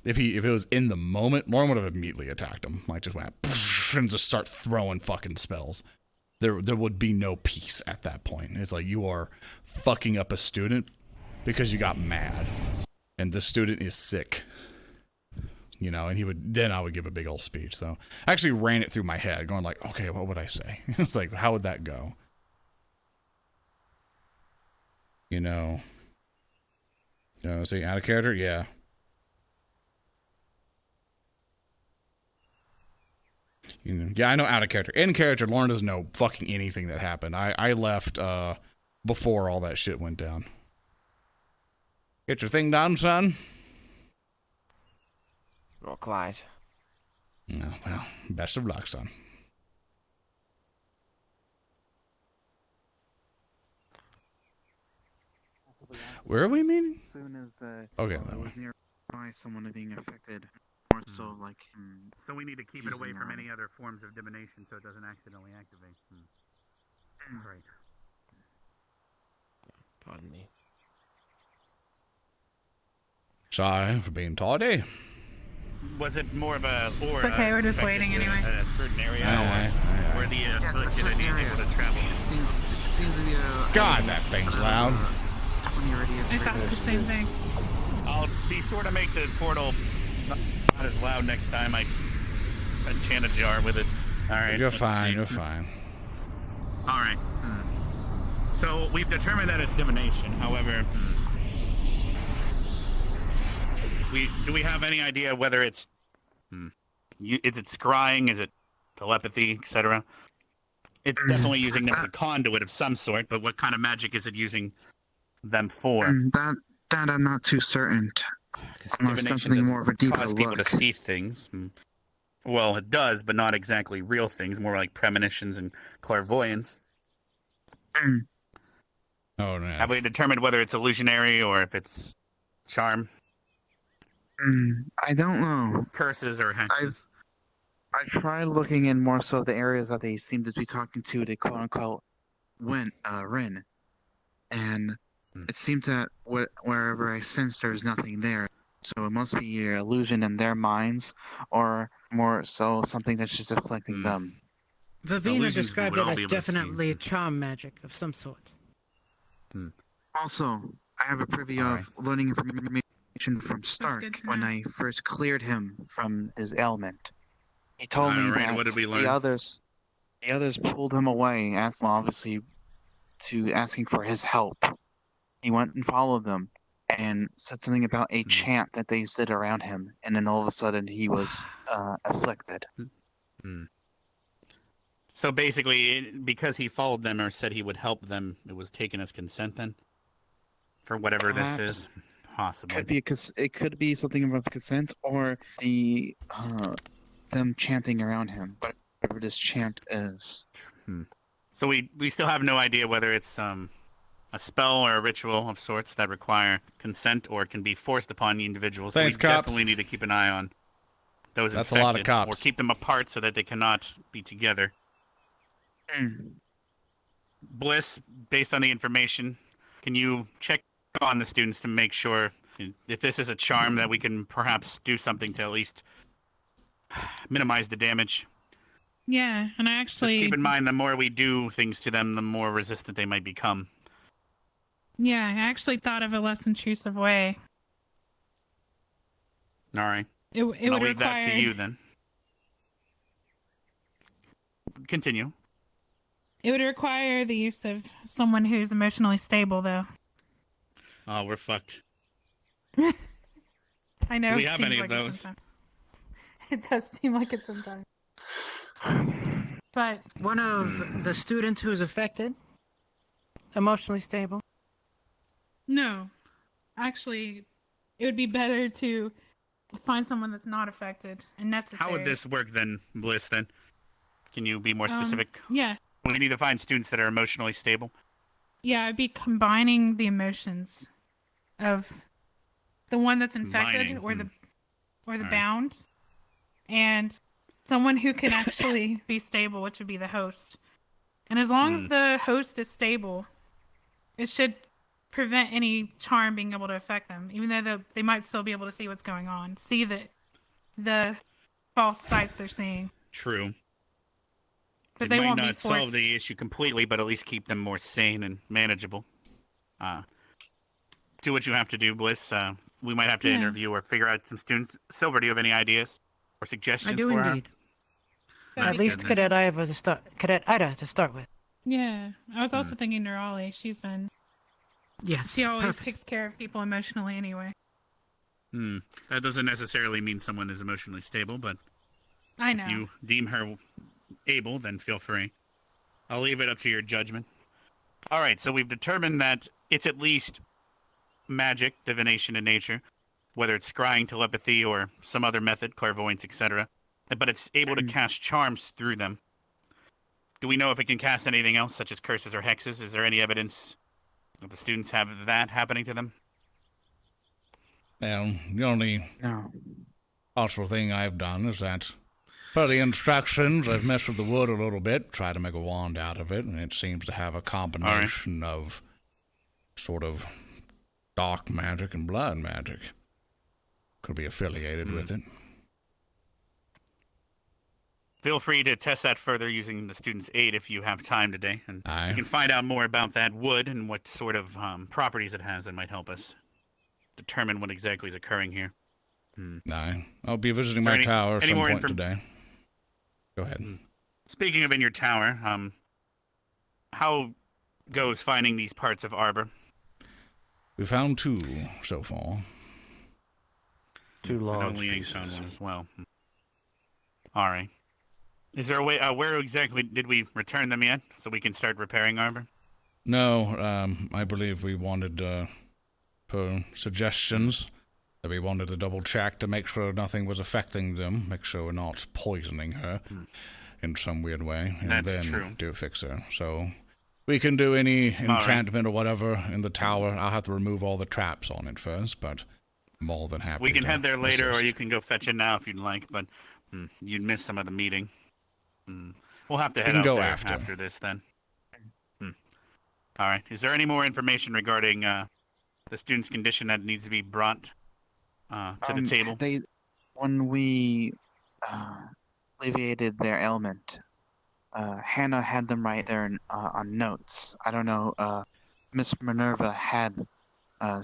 if it was in the moment, Lorn would have immediately attacked him. Like, just went and just start throwing fucking spells. There would be no peace at that point. It's like, you are fucking up a student because you got mad, and the student is sick. You know, and I would give a big old speech. So I actually ran it through my head, going like, okay, what would I say? It's like, how would that go? You know, say out of character, yeah. You know, yeah, I know out of character. In character, Lorn doesn't know fucking anything that happened. I left before all that shit went down. Get your thing done, son? Not quite. No, well, best of luck, son. Where are we meeting? As soon as Okay, I that was way. nearby someone being affected, more so like. So we need to keep it away from any other forms of divination so it doesn't accidentally activate. Right. Pardon me. Sorry for being tardy. Was it more of a... It's okay, we're just waiting anyway. A certain area where the afflicted is able to travel? It seems to be a... God, that thing's loud. 20 radius. I thought the same thing. I'll be sure to make the portal not as loud next time I enchant a jar with it. Alright. You're fine, you're fine. Alright. So we've determined that it's divination. However, do we have any idea whether it's is it scrying, is it telepathy, etc.? It's definitely using them as a conduit of some sort, but what kind of magic is it using them for? That I'm not too certain. Unless that's something more of a deeper cause people look. to see things. Well, it does, but not exactly real things. More like premonitions and clairvoyance. Oh no! Have we determined whether it's illusionary or if it's charm? I don't know. Curses or hexes? I tried looking in more so the areas that they seem to be talking to the quote-unquote Rin. And it seems that wherever I sense there's nothing there. So it must be an illusion in their minds, or more so something that's just afflicting them. Vivina described it as definitely charm magic of some sort. Also, I have a privy of learning information from Stark when I first cleared him from his ailment. He told me that what did we learn? the others pulled him away, obviously asking for his help. He went and followed them and said something about a chant that they said around him, and then all of a sudden he was afflicted. So basically, because he followed them or said he would help them, it was taken as consent then? For whatever this is? Possibly. It could be something about consent, or them chanting around him, whatever this chant is. So we still have no idea whether it's a spell or a ritual of sorts that require consent or can be forced upon the individual. So Thanks, we cops. definitely need to keep an eye on those That's infected, a lot of cops. or keep them apart so that they cannot be together. Bliss, based on the information, can you check on the students to make sure if this is a charm that we can perhaps do something to at least minimize the damage? Yeah, and I actually... Just keep in mind, the more we do things to them, the more resistant they might become. Yeah, I actually thought of a less intrusive way. All right. It I'll would leave that to require- you then. continue. It would require the use of someone who's emotionally stable, though. Oh, we're fucked. I know. Do we it have seems any of like it those? sometimes. It does seem like it sometimes. But one of the students who's affected, emotionally stable. no, actually, it would be better to find someone that's not affected and necessary. How would this work then, Bliss? Then, can you be more specific? Yeah. We need to find students that are emotionally stable. Yeah, I'd be combining the emotions of the one that's infected Combining, or the All right. bound, and someone who can actually be stable, which would be the host. And as long as the host is stable, it should prevent any charm being able to affect them, even though they might still be able to see what's going on, see the false sights they're seeing. True. But it they might won't not be solve forced. the issue completely, but at least keep them more sane and manageable. Do what you have to do, Bliss. We might have to Yeah. interview or figure out some students. Silver, do you have any ideas or suggestions I do for indeed. her? At That's least good, then. Cadet Ida to start with. Yeah, I was also thinking Nerali. She's been. Yes. She always perfect. takes care of people emotionally anyway. That doesn't necessarily mean someone is emotionally stable, but I know. if you deem her able, then feel free. I'll leave it up to your judgment. All right, so we've determined that it's at least magic, divination in nature, whether it's scrying, telepathy, or some other method, clairvoyance, etc. But it's able to cast charms through them. Do we know if it can cast anything else, such as curses or hexes? Is there any evidence that the students have that happening to them? Well, the only possible thing I've done is that, per the instructions, I've messed with the wood a little bit, tried to make a wand out of it, and it seems to have a combination of sort of dark magic and blood magic. Could be affiliated with it. Feel free to test that further using the student's aid if you have time today. And you can find out more about that wood and what sort of properties it has that might help us determine what exactly is occurring here. Aye. I'll be visiting Is there my tower at any some more point today. Go ahead. Speaking of in your tower, how goes finding these parts of Arbor? We found 2 so far. 2 large Liang pieces. found one as well. All right. Is there a way? Where exactly did we return them yet, so we can start repairing Arbor? No, I believe we wanted, per suggestions, that we wanted to double check to make sure nothing was affecting them, make sure we're not poisoning her in some weird way, and That's then true. do fix her. So we can do any enchantment or whatever in the tower. I'll have to remove all the traps on it first, but more than happy We can to head there later, or assist. you can go fetch it now if you'd like, but you'd miss some of the meeting. We'll have to We head can out go there after. this then. All right. Is there any more information regarding the student's condition that needs to be brought to the table? When we alleviated their ailment, Hannah had them write there on notes. I don't know. Miss Minerva had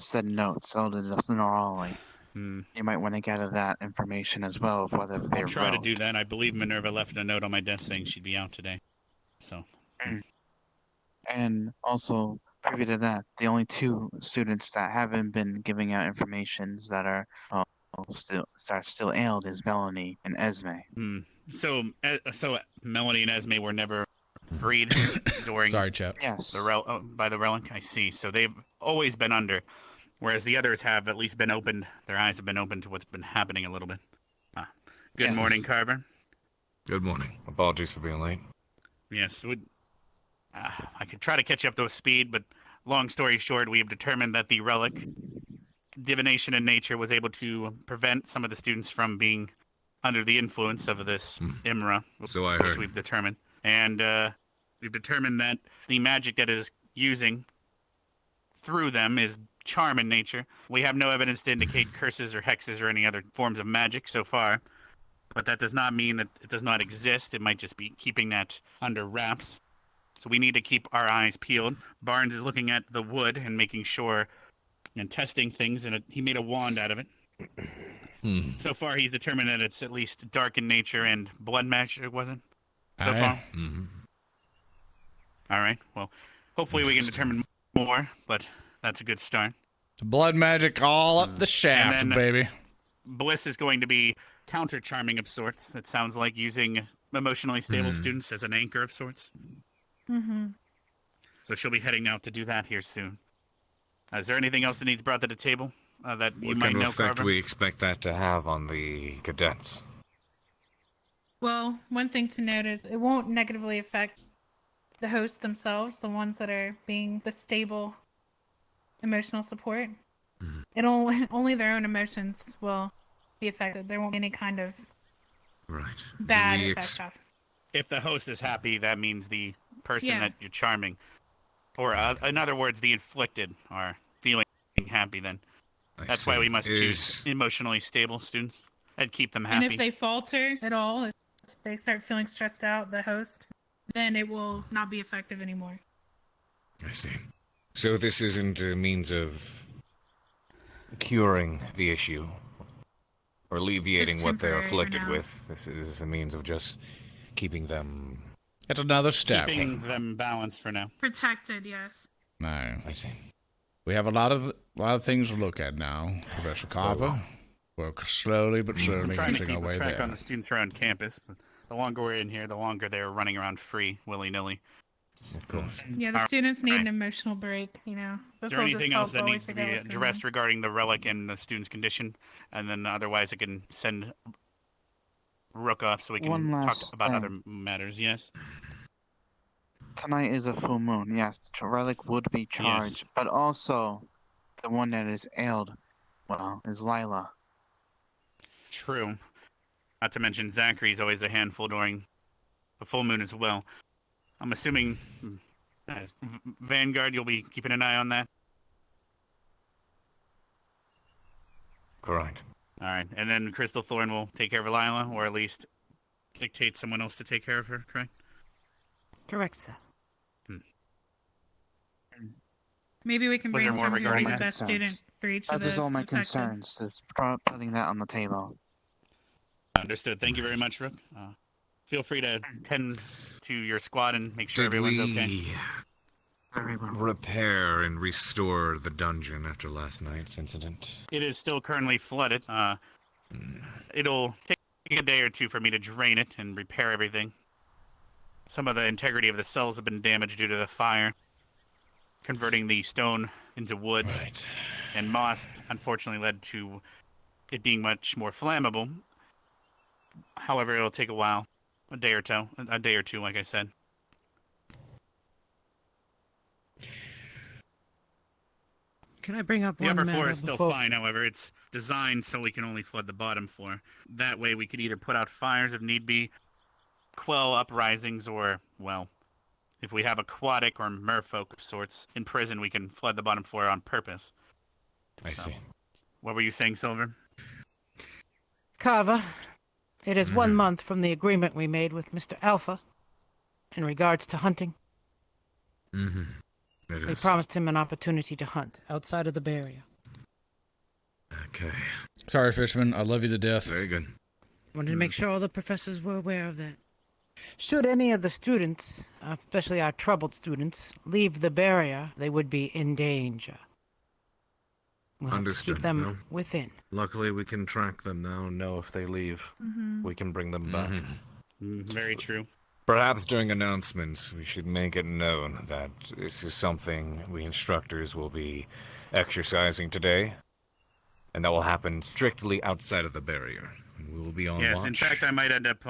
said notes. So did Norali. You might want to gather that information as well of whether they I'll try to wrote. do that. I believe Minerva left a note on my desk saying she'd be out today. So. And also, privy to that, the only 2 students that haven't been giving out informations that are still ailed is Melanie and Esme. So Melanie and Esme were never freed during Sorry, Chet. Yes. By the relic. I see. So they've always been under, whereas the others have at least been opened. Their eyes have been opened to what's been happening a little bit. Good morning, Carver. Good morning. Apologies for being late. Yes, I could try to catch you up to speed, but long story short, we have determined that the relic, divination in nature, was able to prevent some of the students from being under the influence of this Imra, So I which heard. we've determined. And we've determined that the magic that is using through them is charm in nature. We have no evidence to indicate curses or hexes or any other forms of magic so far, but that does not mean that it does not exist. It might just be keeping that under wraps. So we need to keep our eyes peeled. Barnes is looking at the wood and making sure and testing things, and he made a wand out of it. So far, he's determined that it's at least dark in nature and blood magic, was it? so far? Mm-hmm. All right. Well, hopefully we can determine more, but that's a good start. Blood magic all up the shaft, And then baby. Bliss is going to be counter-charming of sorts. It sounds like using emotionally stable students as an anchor of sorts. Mm-hmm. So she'll be heading out to do that here soon. Is there anything else that needs brought to the table that you What might kind of know, effect Carver? we expect that to have on the cadets? Well, one thing to note is it won't negatively affect the hosts themselves, the ones that are being the stable emotional support. Only their own emotions will be affected. There won't be any kind of bad effect off. If the host is happy, that means the person Yeah. that you're charming, or in other words, the inflicted, are feeling happy. Then that's why we must choose emotionally stable students and keep them happy. And if they falter at all, if they start feeling stressed out, the host, then it will not be effective anymore. I see. So this isn't a means of curing the issue or alleviating It's what they're temporary for afflicted now. with. This is a means of just keeping them... It's another step. Keeping them balanced for now. Protected, yes. No. I see. We have a lot of things to look at now, Professor Carver. We're slowly but I'm surely trying to inching keep our way a track there. on the students around campus, but the longer we're in here, the longer they're running around free, willy-nilly. Of course. Yeah, the students need an emotional break, you know. Is This there will just anything help else that while we needs to be figure out what's going addressed regarding the relic and the student's condition? And then otherwise I can send Rook off so we One can talk last about thing. other matters, yes? Tonight is a full moon. Yes, the relic would be charged, but also the one that is ailed, well, is Lila. True. Not to mention Zachary's always a handful during the full moon as well. I'm assuming as Vanguard, you'll be keeping an eye on that? Correct. All right, and then Crystal Thorn will take care of Lila, or at least dictate someone else to take care of her, correct? Correct, sir. Maybe we can Was there more brainstorm who would be regarding the that? best student for each of That the is all my affected. concerns, is putting that on the table. Understood. Thank you very much, Rook. Feel free to tend to your squad and make sure Did everyone's we okay. repair and restore the dungeon after last night's incident? It is still currently flooded. It'll take a day or two for me to drain it and repair everything. Some of the integrity of the cells have been damaged due to the fire, converting the stone into wood. Right. And moss, unfortunately, led to it being much more flammable. However, it'll take a while. A day or two, like I said. Can I bring up The one upper matter floor is still before- fine, however. It's designed so we can only flood the bottom floor. That way we could either put out fires if need be, quell uprisings, or, well, if we have aquatic or merfolk of sorts in prison, we can flood the bottom floor on purpose. I see. What were you saying, Silver? Carver, it is 1 month from the agreement we made with Mr. Alpha in regards to hunting. Mm-hmm. We promised him an opportunity to hunt outside of the barrier. Okay. Sorry, Fishman. I love you to death. Very good. Wanted to make sure all the professors were aware of that. Should any of the students, especially our troubled students, leave the barrier, they would be in danger. We'll have to Understood. keep them No. within. Luckily, we can track them now and know if they leave. Mhm. We can bring them back. Very true. Perhaps during announcements, we should make it known that this is something we instructors will be exercising today, and that will happen strictly outside of the barrier. And we will be on Yes, watch. in fact, I might end up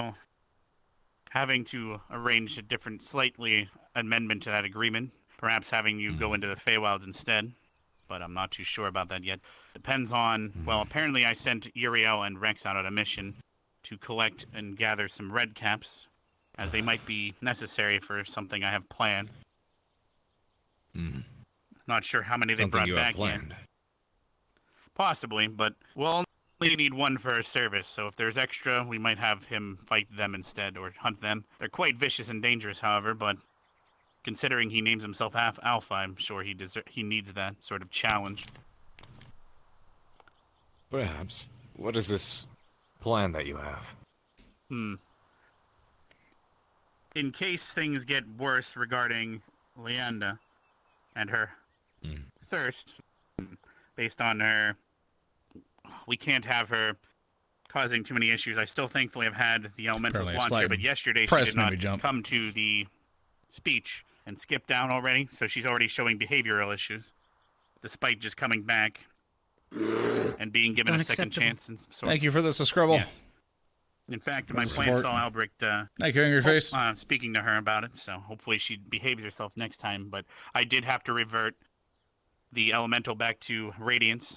having to arrange a different, slightly amendment to that agreement. Perhaps having you go into the Feywilds instead, but I'm not too sure about that yet. Depends on, well, apparently I sent Uriel and Rex out on a mission to collect and gather some red caps, as they might be necessary for something I have planned. Not sure how many they Something brought you have back planned. yet. Possibly, but we'll only need one for a service, so if there's extra, we might have him fight them instead, or hunt them. They're quite vicious and dangerous, however, but considering he names himself Alpha, I'm sure he needs that sort of challenge. Perhaps. What is this plan that you have? in case things get worse regarding Leanda and her thirst, based on her, we can't have her causing too many issues. I still thankfully have had the elementals launch her, but yesterday she did not come to the speech and skip down already, so she's already showing behavioral issues, despite just coming back and being given a second chance. And Thank you for this, Scribble. Yeah. In fact, my plant saw Albrecht Thank you, Angry Face. Speaking to her about it, so hopefully she behaves herself next time. But I did have to revert the elemental back to Radiance.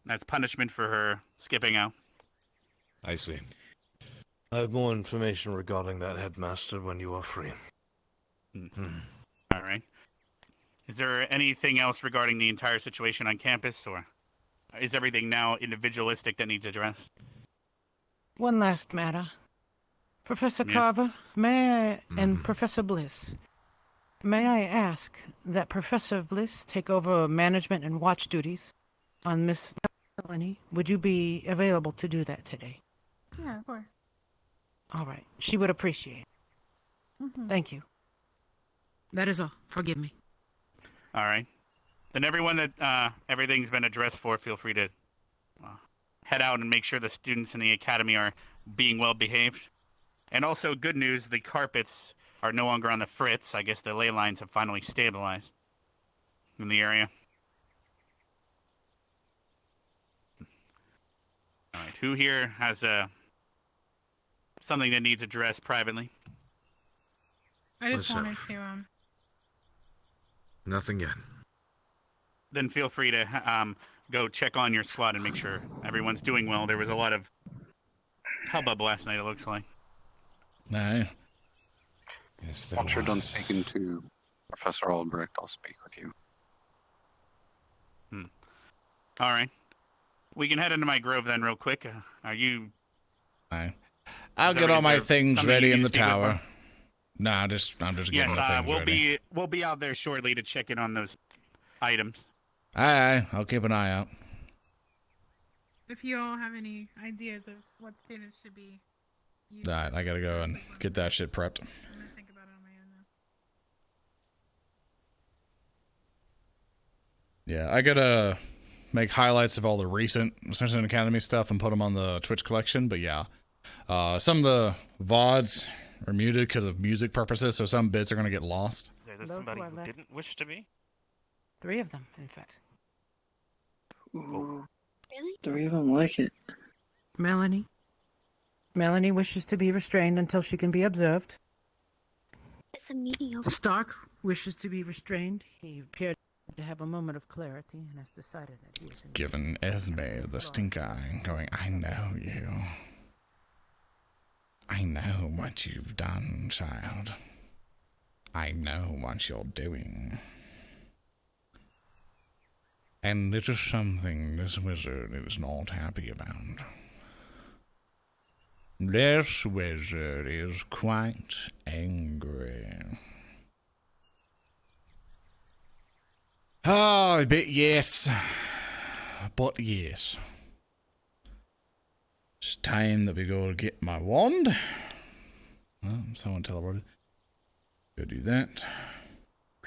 That's punishment for her skipping out. I see. I have more information regarding that, Headmaster, when you are free. All right. Is there anything else regarding the entire situation on campus, or is everything now individualistic that needs addressed? One last matter. Professor Carver, may I, and Professor Bliss, may I ask that Professor Bliss take over management and watch duties on Miss Melanie? Would you be available to do that today? Yeah, of course. All right. She would appreciate it. Thank you. That is all. Forgive me. All right. Then everyone that everything's been addressed for, feel free to head out and make sure the students in the academy are being well behaved. And also, good news, the carpets are no longer on the fritz. I guess the ley lines have finally stabilized in the area. All right. Who here has something that needs addressed privately? I just wanted to Nothing yet. Then feel free to go check on your squad and make sure everyone's doing well. There was a lot of hubbub last night, it looks like. No. Yes, once you're done speaking to Professor Albrecht, I'll speak with you. All right. We can head into my grove then real quick. Are you... I'll get all my things ready in the tower. Nah, I'm just getting the things ready. We'll be out there shortly to check in on those items. Aye, I'll keep an eye out. if you all have any ideas of what students should be using. Alright, I gotta go and get that shit prepped. I'm gonna think about it on my own though. Yeah, I gotta make highlights of all the recent Ascension Academy stuff and put them on the Twitch collection, but yeah. Some of the VODs are muted because of music purposes, so some bits are gonna get lost. Is there somebody who didn't wish to be? 3 of them, in fact. Ooh. Really? 3 of them like it. Melanie. Melanie wishes to be restrained until she can be observed. It's a mediocre. Stark wishes to be restrained. He appeared to have a moment of clarity and has decided that he is... Giving Esme the stink eye, going, I know you. I know what you've done, child. I know what you're doing. And it is something this wizard is not happy about. This wizard is quite angry. Oh, but yes. But yes. It's time that we go get my wand. Well, someone teleported. Go do that.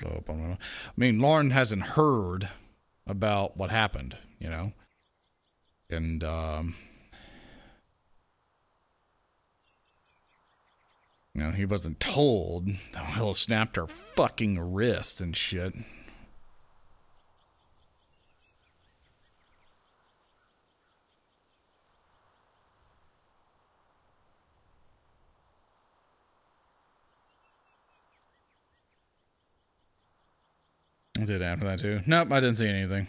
Blow up on my... I mean, Lorn hasn't heard about what happened, you know? And, you know, he wasn't told. Will snapped her fucking wrist and shit. I did after that too. Nope, I didn't see anything.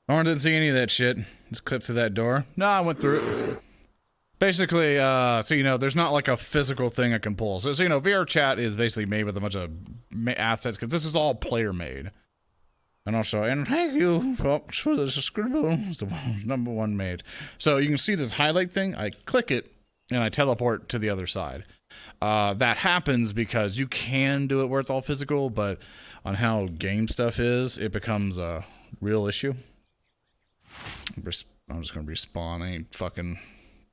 Lorn didn't see any of that shit. Just clipped through that door. No, I went through it. Basically, so you know, there's not like a physical thing I can pull. So you know, VRChat is basically made with a bunch of assets because this is all player made. And also, and thank you folks for the scribble. It's the number 1 made. So you can see this highlight thing. I click it and I teleport to the other side. That happens because you can do it where it's all physical, but on how game stuff is, it becomes a real issue. I'm just gonna respawn. I ain't fucking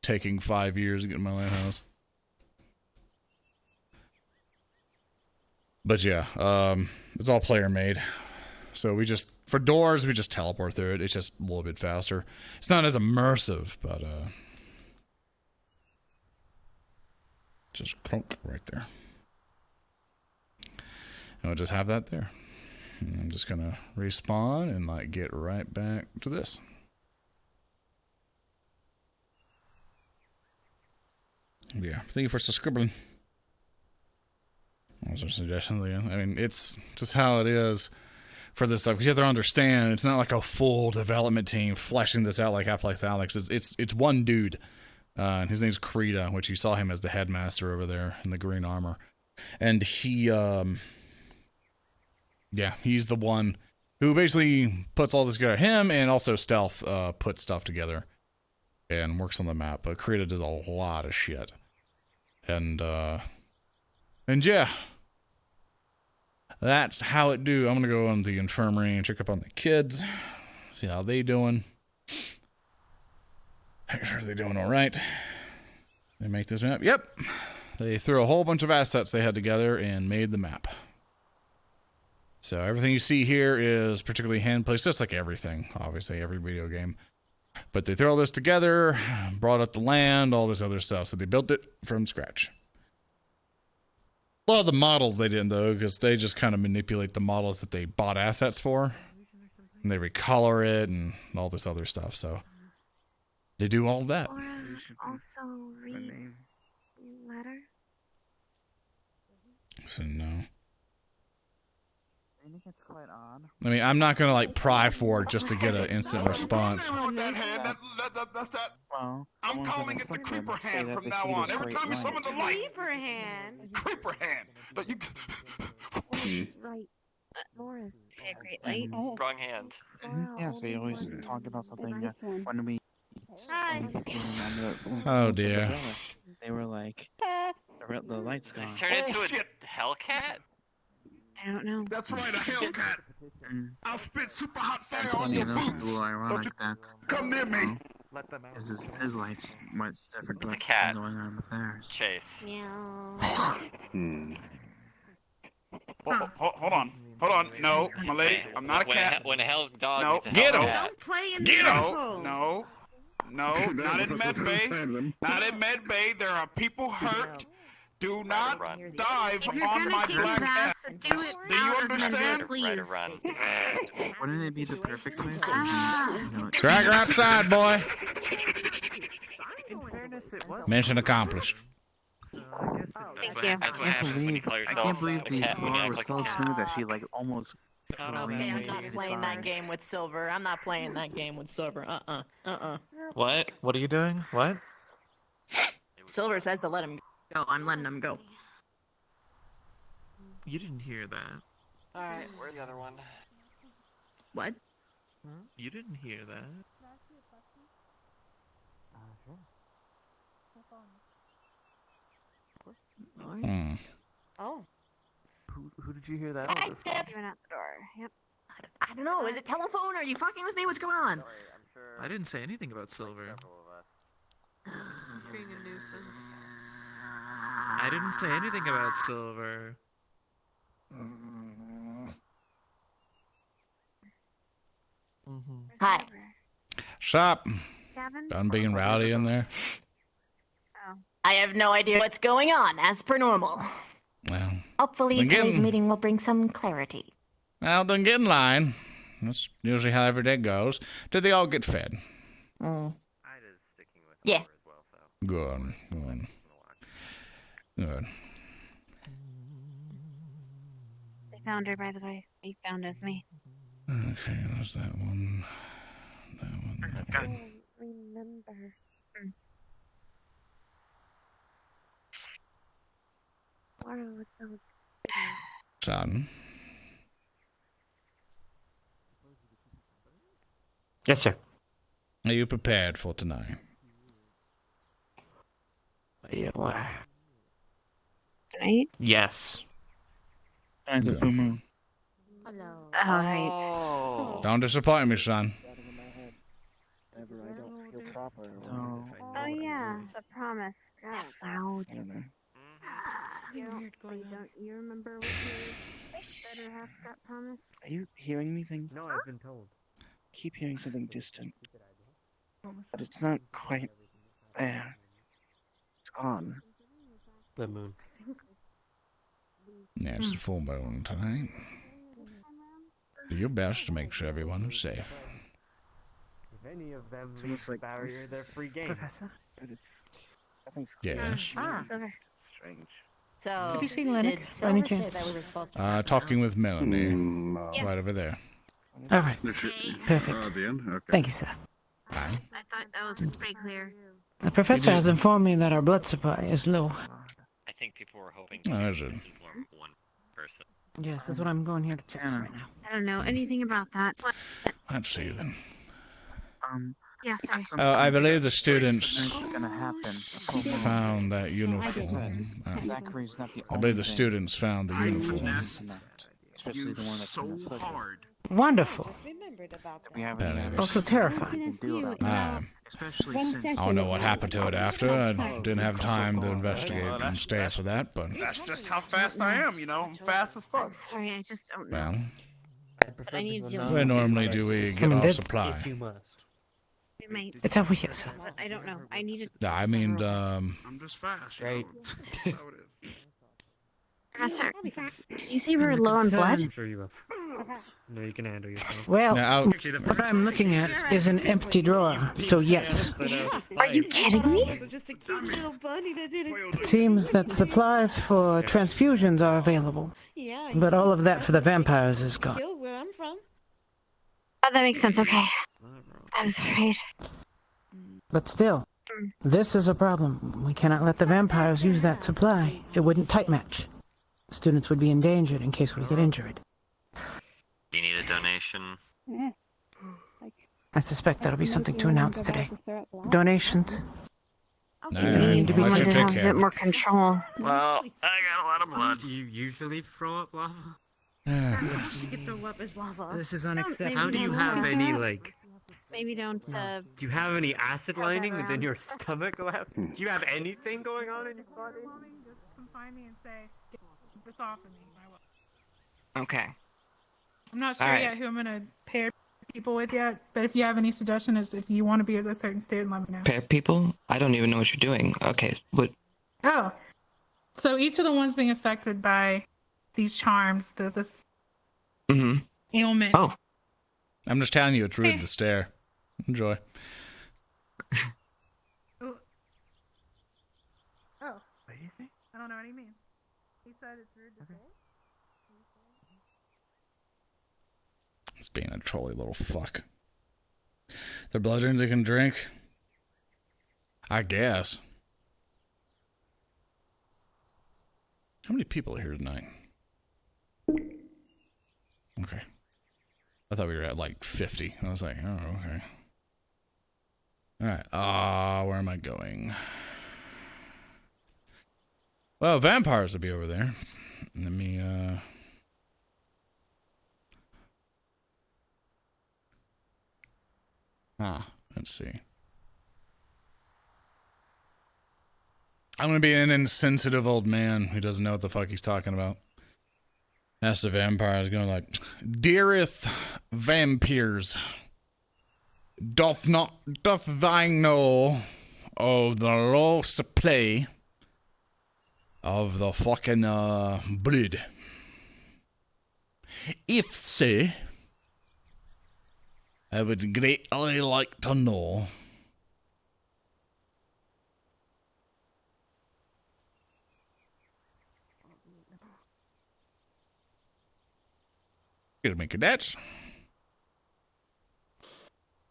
taking 5 years to get in my lighthouse. But yeah, it's all player made. So we just, for doors, we just teleport through it. It's just a little bit faster. It's not as immersive, but just clunk right there. And we'll just have that there. And I'm just gonna respawn and like get right back to this. Yeah, thank you for subscribing. What was our suggestion again? I mean, it's just how it is for this stuff. Because you have to understand, it's not like a full development team fleshing this out like Half-Life Alyx. It's one dude. And his name's Krita, which you saw him as the headmaster over there in the green armor. And he, yeah, he's the one who basically puts all this together. Him and also Stealth put stuff together and works on the map. But Krita does a lot of shit. And yeah, that's how it do. I'm gonna go on the infirmary and check up on the kids, see how they doing. Make sure they're doing all right. They make this map. Yep, they threw a whole bunch of assets they had together and made the map. So everything you see here is particularly hand placed, just like everything, obviously every video game. But they threw all this together, brought up the land, all this other stuff. So they built it from scratch. A lot of the models they didn't, though, because they just kind of manipulate the models that they bought assets for. And they recolor it and all this other stuff, so they do all of that. Also read letter. So, no. I think it's quite odd. I mean, I'm not going to, like, pry for it just to get an instant response. That's that. Well, I'm calling it the creeper hand from now on. Every time you summon the light. Creeper hand. Creeper hand. But you. Right. Laura. Okay, great light. Wrong hand. Yeah, so you always talk about something when we. Hi. Oh, dear. They were like, the light's gone. Turn into a Hellcat? I don't know. That's right, a Hellcat. I'll spit super hot fire That's on funny your enough, boots. a little ironic that. Come near me. Because his light's much different It's a what's cat. going on with theirs. Chase. Hold on. Hold on. No, my lady, I'm not a cat. When a hell dog No, gets a get him. Hellcat. Don't play in Get the him. No. Not in med bay. Not in med bay. There are people hurt. Do not dive If you're on gonna my kick black his ass, do it Do you out of med bay, understand? please. Wouldn't it be the perfect place? Drag her outside, boy. Mission accomplished. Thank you. That's what happens when you call I yourself can't believe a the cat when you floor act was like so a cat. smooth that she like almost. Okay, I'm not playing that game with Silver. I'm not playing that game with Silver. What? What are you doing? What? Silver says to let him go. I'm letting him go. You didn't hear that. Alright. Where's the other one? What? You didn't hear that. Oh. Who did you hear that I over from? You're out the door. Yep. I don't know. Is it telephone? Are you fucking with me? What's going on? I didn't say anything about Silver. He's being a nuisance. I didn't say anything about Silver. Hi. Shop. Gavin? Done being rowdy in there. I have no idea what's going on, as per normal. Well, Hopefully then get today's in- meeting will bring some clarity. Well, then get in line. That's usually how every day goes. Till they all get fed. Yeah. Good. Good. Good. They found her, by the way. He found us, me. Okay, there's that one. That one. That one. Remember. Son. Yes, sir. Are you prepared for tonight? Yeah. Tonight? Yes. Good. Hello. Alright. Don't disappoint me, son. Oh yeah, the promise. Loud. Don't you remember what your better half got promised? Are you hearing me things? No, I've been told. I keep hearing something distant. But it's not quite there. It's gone. The moon. Yeah, it's the full moon tonight. Do your best to make sure everyone is safe. If any of them reach the barrier, they're free game. Professor? Yes. Strange. So, Have you seen Lennox, did by any Silver say chance? that we were supposed to Talking with Melanie. Yes. Right over there. All right. Perfect. Okay. Thank you, sir. Aye. I thought that was pretty clear. The professor has informed me that our blood supply is low. I think people were hoping Oh, to is it? misinform one person. Yes, that's what I'm going here to check on right now. I don't know anything about that. Let's see then. Yeah, sorry. I believe the students gonna happen. found that uniform. Zachary's not the I believe the students found the uniform. Especially the one that's in the hard. Wonderful. We have Also terrifying. Especially I don't know what happened to it after. I didn't have time to investigate and stay after that, but... That's just how fast I am, you know. I'm fast as fuck. Sorry, I just don't know. Well, But I need to. where normally do we get our supply? We might. It's over here, sir. But I don't know. I need to. No, I mean, I'm just fast. Right. That's how it is. Professor, did you say we're low on blood? I'm sure you will. No, you can handle yourself. Well, Now, what I'm looking at is an empty drawer, so yes. Are you kidding me? Just a cute little bunny that did it. It seems that supplies for transfusions are available, but all of that for the vampires is gone. Killed where I'm from. Oh, that makes sense. Okay. I was afraid. But still, this is a problem. We cannot let the vampires use that supply. It wouldn't tight match. Students would be endangered in case we get injured. You need a donation? I suspect that'll be something to announce today. Donations. no, We need to be let one you to take have a care. bit more control. Well, I got a lot of blood. Do you usually throw up lava? That's you can throw up as lava. This is unacceptable. How do you have any, like... Maybe don't. Do you have any acid lining within your stomach left? Do you have anything going on in your body? Just come find me and say, "Get this off of me." I will. Okay. I'm not sure All right. yet who I'm gonna pair people with yet, but if you have any suggestions, if you want to be with a certain student, let me know. Pair people? I don't even know what you're doing. Okay, what? Oh, so each of the ones being affected by these charms, this ailment. Oh. I'm just telling you, it's rude to stare. Enjoy. Oh. What do you think? I don't know what you mean. He said it's rude to say. It's being a trolly little fuck. The bludgeons they can drink? I guess. How many people are here tonight? Okay. I thought we were at like 50. I was like, oh, okay. Alright, where am I going? Well, vampires will be over there. Let me, let's see. I'm gonna be an insensitive old man who doesn't know what the fuck he's talking about. That's the vampires going like, "Dearest vampires, doth thine know of the low supply of the fucking blood? If so, I would greatly like to know." Excuse me, cadets.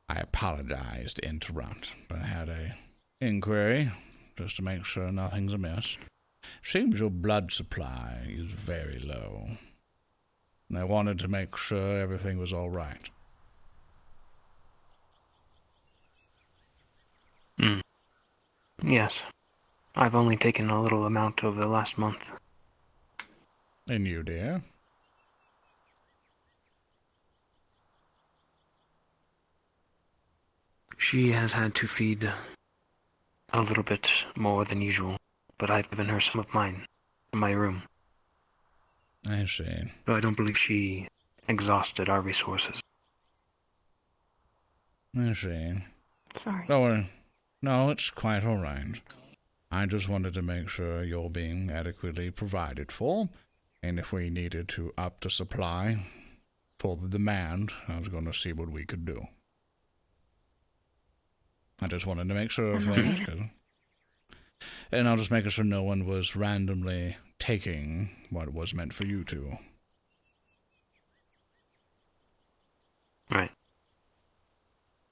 I apologize to interrupt, but I had a inquiry just to make sure nothing's amiss. Seems your blood supply is very low, and I wanted to make sure everything was all right. Yes. I've only taken a little amount over the last month. And you, dear? She has had to feed a little bit more than usual, but I've given her some of mine in my room. I see. But I don't believe she exhausted our resources. I see. Sorry. No, it's quite all right. I just wanted to make sure you're being adequately provided for, and if we needed to up the supply for the demand, I was going to see what we could do. I just wanted to make sure of things, and I was just making sure no one was randomly taking what was meant for you to. Right.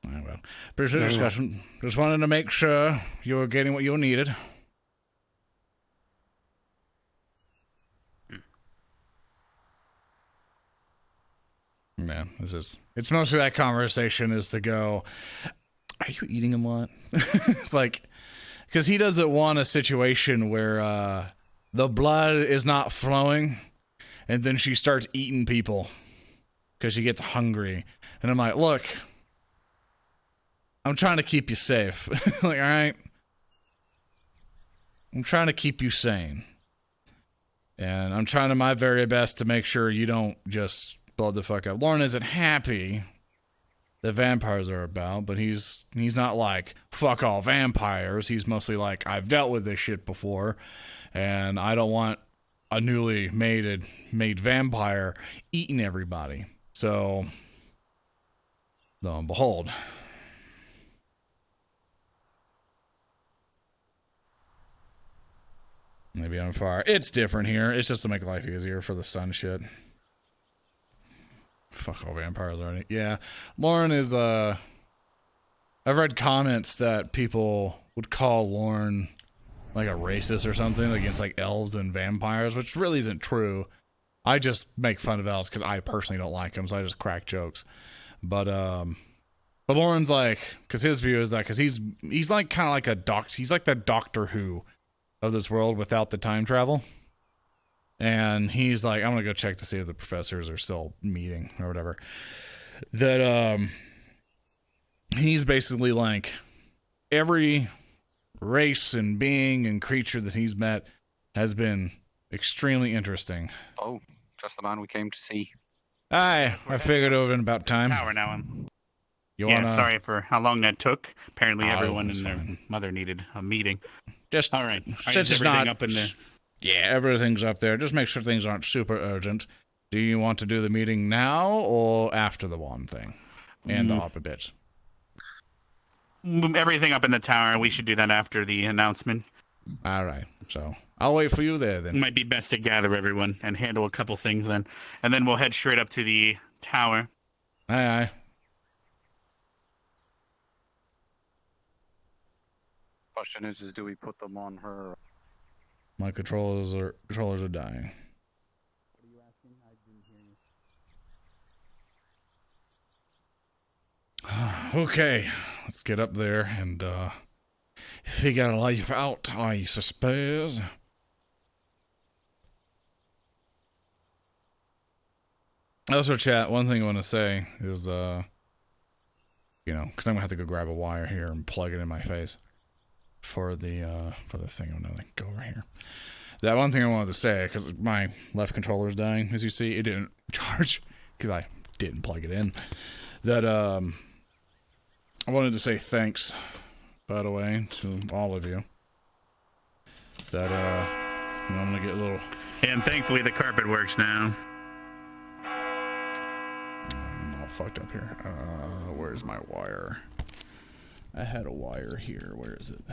Well, appreciate the discussion. Just wanted to make sure you were getting what you needed. Yeah, it's mostly that conversation is to go, are you eating a lot? It's like, because he doesn't want a situation where the blood is not flowing and then she starts eating people because she gets hungry. And I'm like, look, I'm trying to keep you safe. Like, all right? I'm trying to keep you sane. And I'm trying to my very best to make sure you don't just blow the fuck up. Lorn isn't happy that vampires are about, but he's not like, fuck all vampires. He's mostly like, I've dealt with this shit before, and I don't want a newly made vampire eating everybody. So, lo and behold. Maybe I'm far. It's different here. It's just to make life easier for the sun shit. Fuck all vampires already. Yeah. Lorn is, I've read comments that people would call Lorn like a racist or something against like elves and vampires, which really isn't true. I just make fun of elves because I personally don't like them, so I just crack jokes. But Lorn's like, because his view is that, because he's like kind of like he's like the Doctor Who of this world without the time travel. And he's like, I'm gonna go check to see if the professors are still meeting or whatever. That he's basically like, every race and being and creature that he's met has been extremely interesting. Oh, just the man we came to see. I figured it would have been about time. Tower now on. Yeah, sorry for how long that took. Apparently everyone it's and their fine. mother needed a meeting. Just all right. Since it's not up in there? Yeah, everything's up there. Just make sure things aren't super urgent. Do you want to do the meeting now or after the one thing? And the opera bits? Everything up in the tower. We should do that after the announcement. All right. So I'll wait for you there then. It might be best to gather everyone and handle a couple things then. And then we'll head straight up to the tower. Aye, aye. Question is do we put them on her? My controllers are dying. Okay, let's get up there and figure life out, I suppose. Also, chat, one thing I want to say is, you know, because I'm going to have to go grab a wire here and plug it in my face for the thing. I'm going to go over here. That one thing I wanted to say, because my left controller is dying, as you see, it didn't charge because I didn't plug it in. That, I wanted to say thanks, by the way, to all of you. That, you know, I'm going to get a little... And thankfully the carpet works now. I'm all fucked up here. Where's my wire? I had a wire here. Where is it?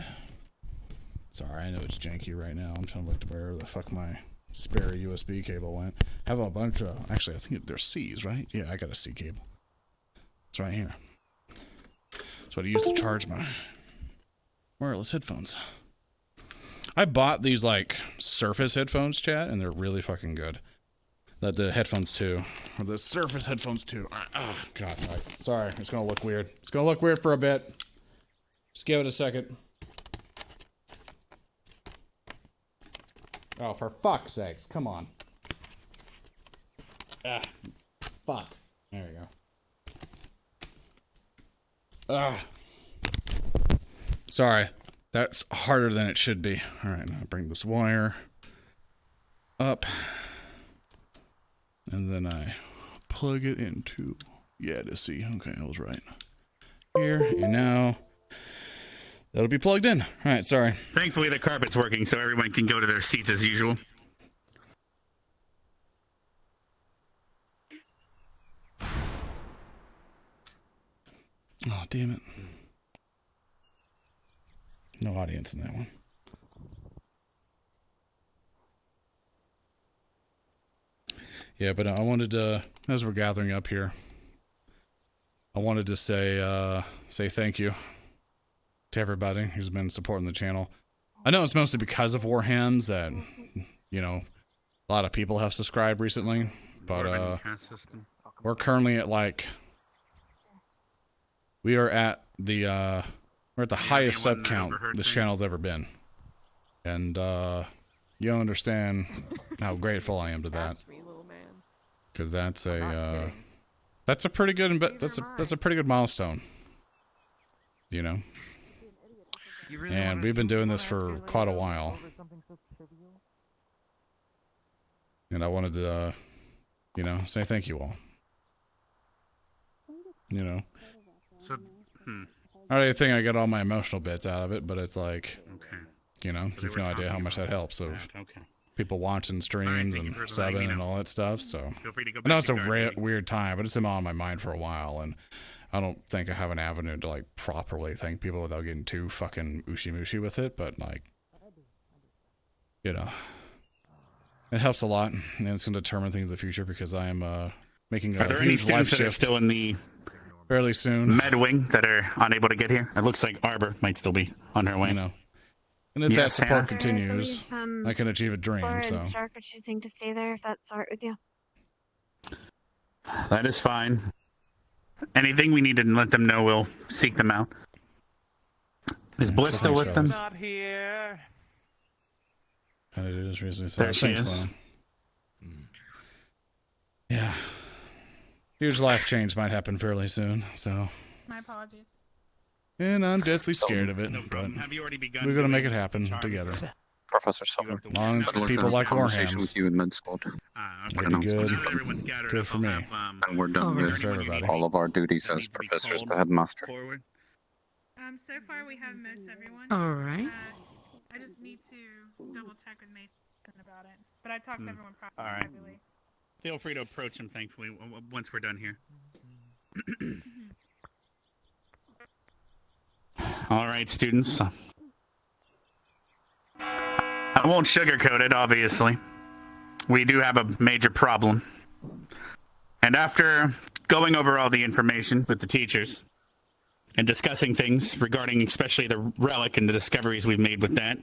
Sorry, I know it's janky right now. I'm trying to look to where the fuck my spare USB cable went. I have a bunch of... Actually, I think they're C's, right? Yeah, I got a C cable. It's right here. That's what I use to charge my wireless headphones. I bought these, like, Surface headphones, chat, and they're really fucking good. The headphones, too. Or the Surface headphones, too. Oh, God. Right. Sorry, it's going to look weird. It's going to look weird for a bit. Just give it a second. Oh, for fuck's sakes. Come on. Ah. Fuck. There we go. Sorry. That's harder than it should be. Alright, now bring this wire up. And then I plug it into, to see. Okay, I was right. Here, and now that'll be plugged in. All right, sorry. Thankfully, the carpet's working, so everyone can go to their seats as usual. Oh, damn it. No audience in that one. Yeah, but I wanted to, as we're gathering up here, I wanted to say thank you to everybody who's been supporting the channel. I know it's mostly because of Warhams that, a lot of people have subscribed recently, but we're currently at we're at the highest sub count this channel's ever been. And you'll understand how grateful I am to that. Because that's a pretty good that's a pretty good milestone. And we've been doing this for quite a while. And I wanted to say thank you all. So, I don't think I got all my emotional bits out of it, but it's like, you've no idea how much that helps of people watching streams and subbing and all that stuff. So I know it's a weird time, but it's been on my mind for a while, and I don't think I have an avenue to properly thank people without getting too fucking mushy with it. But it helps a lot, and it's going to determine things in the future because I am making a huge life shift. Still in the fairly soon med wing that are unable to get here. It looks like Arbor might still be on her way. And if that support continues, I can achieve a dream. Lorn So and Stark are choosing to stay there. If that's alright with you. That is fine. Anything we need to let them know, we'll seek them out. Is Bliss still with them? Not here. There she is. Yeah. Huge life change might happen fairly soon, so. My apologies. And I'm deathly scared of it, but we're gonna make it happen together. Professor Silver. As long as people like conversation Warhams. with you in med school. It'll be good. Good for me. And we're done with all of our duties as professors to headmaster. So far we have most everyone. All right. I just need to double check with Mason about it, but I talked to everyone All right. properly. Feel free to approach him, thankfully, once we're done here. All right, students. I won't sugarcoat it, obviously. We do have a major problem. And after going over all the information with the teachers and discussing things regarding especially the relic and the discoveries we've made with that,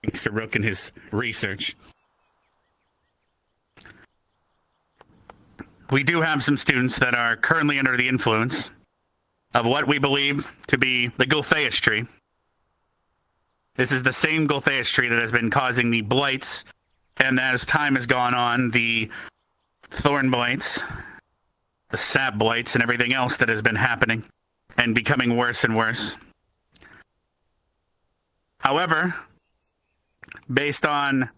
thanks to Rook and his research, we do have some students that are currently under the influence of what we believe to be the Gultheus tree. This is the same Gultheus tree that has been causing the blights, and as time has gone on, the thorn blights, the sap blights, and everything else that has been happening and becoming worse and worse. However, based on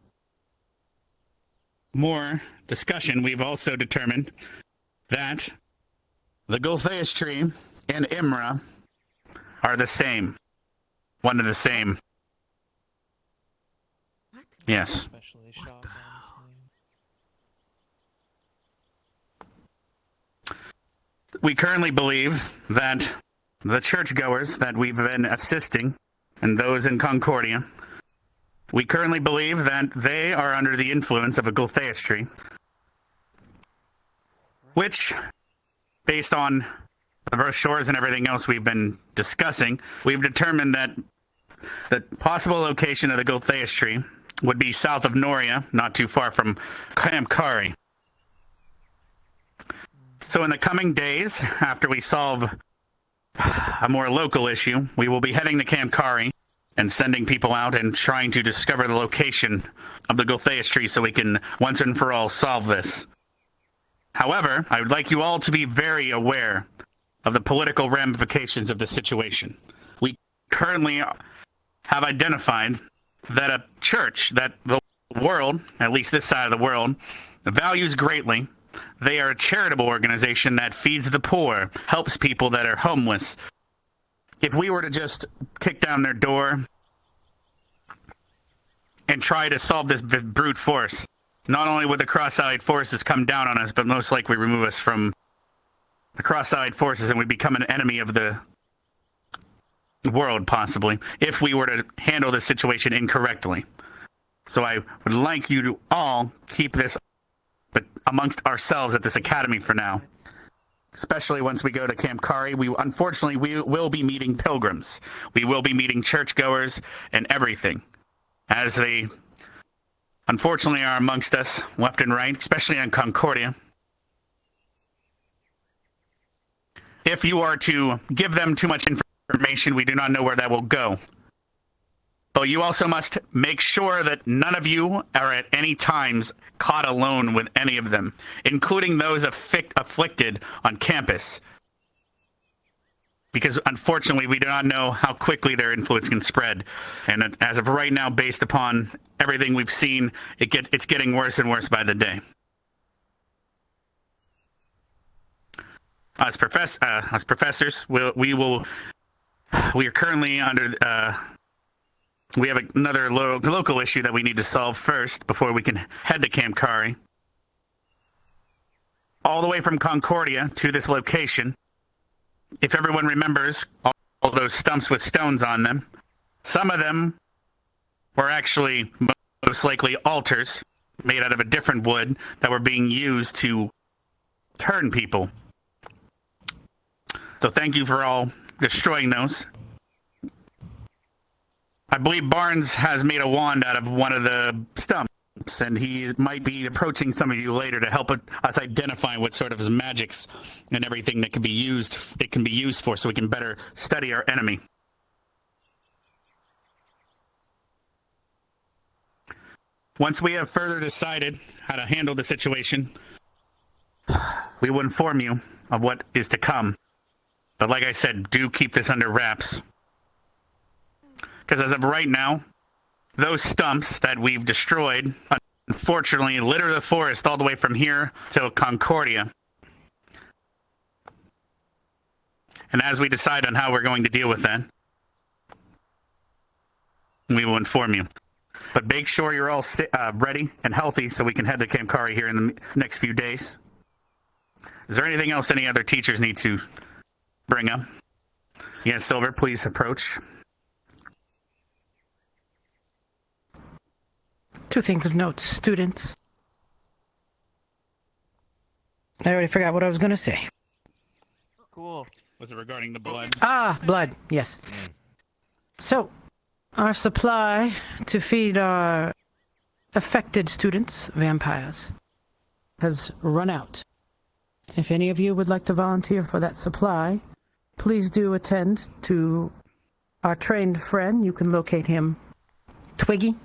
more discussion, we've also determined that the Gultheus tree and Imra are the same. One and the same. Yes. We currently believe that the churchgoers that we've been assisting and those in Concordia, we currently believe that they are under the influence of a Gultheus tree, which, based on the brochures and everything else we've been discussing, we've determined that the possible location of the Gultheus tree would be south of Noria, not too far from Camp Kari. So in the coming days, after we solve a more local issue, we will be heading to Camp Kari and sending people out and trying to discover the location of the Gultheus tree so we can once and for all solve this. However, I would like you all to be very aware of the political ramifications of the situation. We currently have identified that a church that the world, at least this side of the world, values greatly. They are a charitable organization that feeds the poor, helps people that are homeless. If we were to just kick down their door and try to solve this brute force, not only would the cross-allied forces come down on us, but most likely remove us from the cross-allied forces, and we'd become an enemy of the world, possibly, if we were to handle this situation incorrectly. So I would like you to all keep this amongst ourselves at this academy for now. Especially once we go to Camp Kari, we will be meeting pilgrims. We will be meeting churchgoers and everything, as they unfortunately are amongst us left and right, especially on Concordia. If you are to give them too much information, we do not know where that will go. But you also must make sure that none of you are at any times caught alone with any of them, including those afflicted on campus. Because unfortunately, we do not know how quickly their influence can spread. And as of right now, based upon everything we've seen, it's getting worse and worse by the day. As professors, we are currently under... we have another local issue that we need to solve first before we can head to Camp Kari. All the way from Concordia to this location, if everyone remembers all those stumps with stones on them, some of them were actually most likely altars made out of a different wood that were being used to turn people. So thank you for all destroying those. I believe Barnes has made a wand out of one of the stumps, and he might be approaching some of you later to help us identify what sort of magics and everything that can be used for, so we can better study our enemy. Once we have further decided how to handle the situation, we will inform you of what is to come. But like I said, do keep this under wraps. Because as of right now, those stumps that we've destroyed, unfortunately, litter the forest all the way from here to Concordia. And as we decide on how we're going to deal with that, we will inform you. But make sure you're all ready and healthy so we can head to Camp Kari here in the next few days. Is there anything else any other teachers need to bring up? Yes, Silver, please approach. Two things of note, students. I already forgot what I was going to say. Cool. Was it regarding the blood? Ah, blood, yes. So, our supply to feed our affected students, vampires, has run out. If any of you would like to volunteer for that supply, please do attend to our trained friend. You can locate him, Twiggy.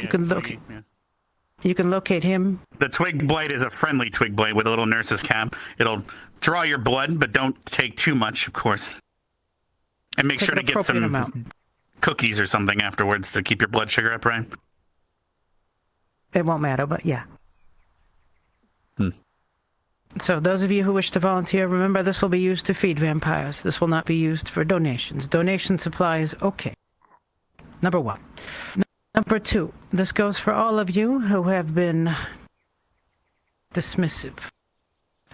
You can locate him. The twig blade is a friendly twig blade with a little nurse's cap. It'll draw your blood, but don't take too much, of course. And make sure to get some cookies or something afterwards to keep your blood sugar up, right? It won't matter, but yeah. So those of you who wish to volunteer, remember this will be used to feed vampires. This will not be used for donations. Donation supply is okay. Number one. Number two, this goes for all of you who have been dismissive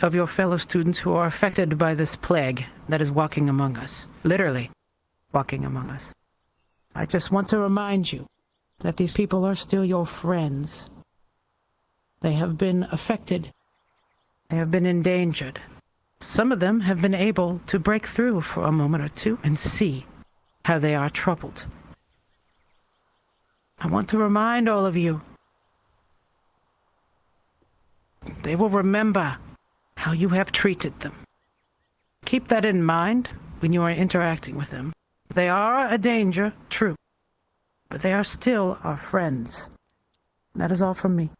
of your fellow students who are affected by this plague that is walking among us. Literally walking among us. I just want to remind you that these people are still your friends. They have been affected. They have been endangered. Some of them have been able to break through for a moment or two and see how they are troubled. I want to remind all of you, they will remember how you have treated them. Keep that in mind when you are interacting with them. They are a danger, true, but they are still our friends. That is all from me.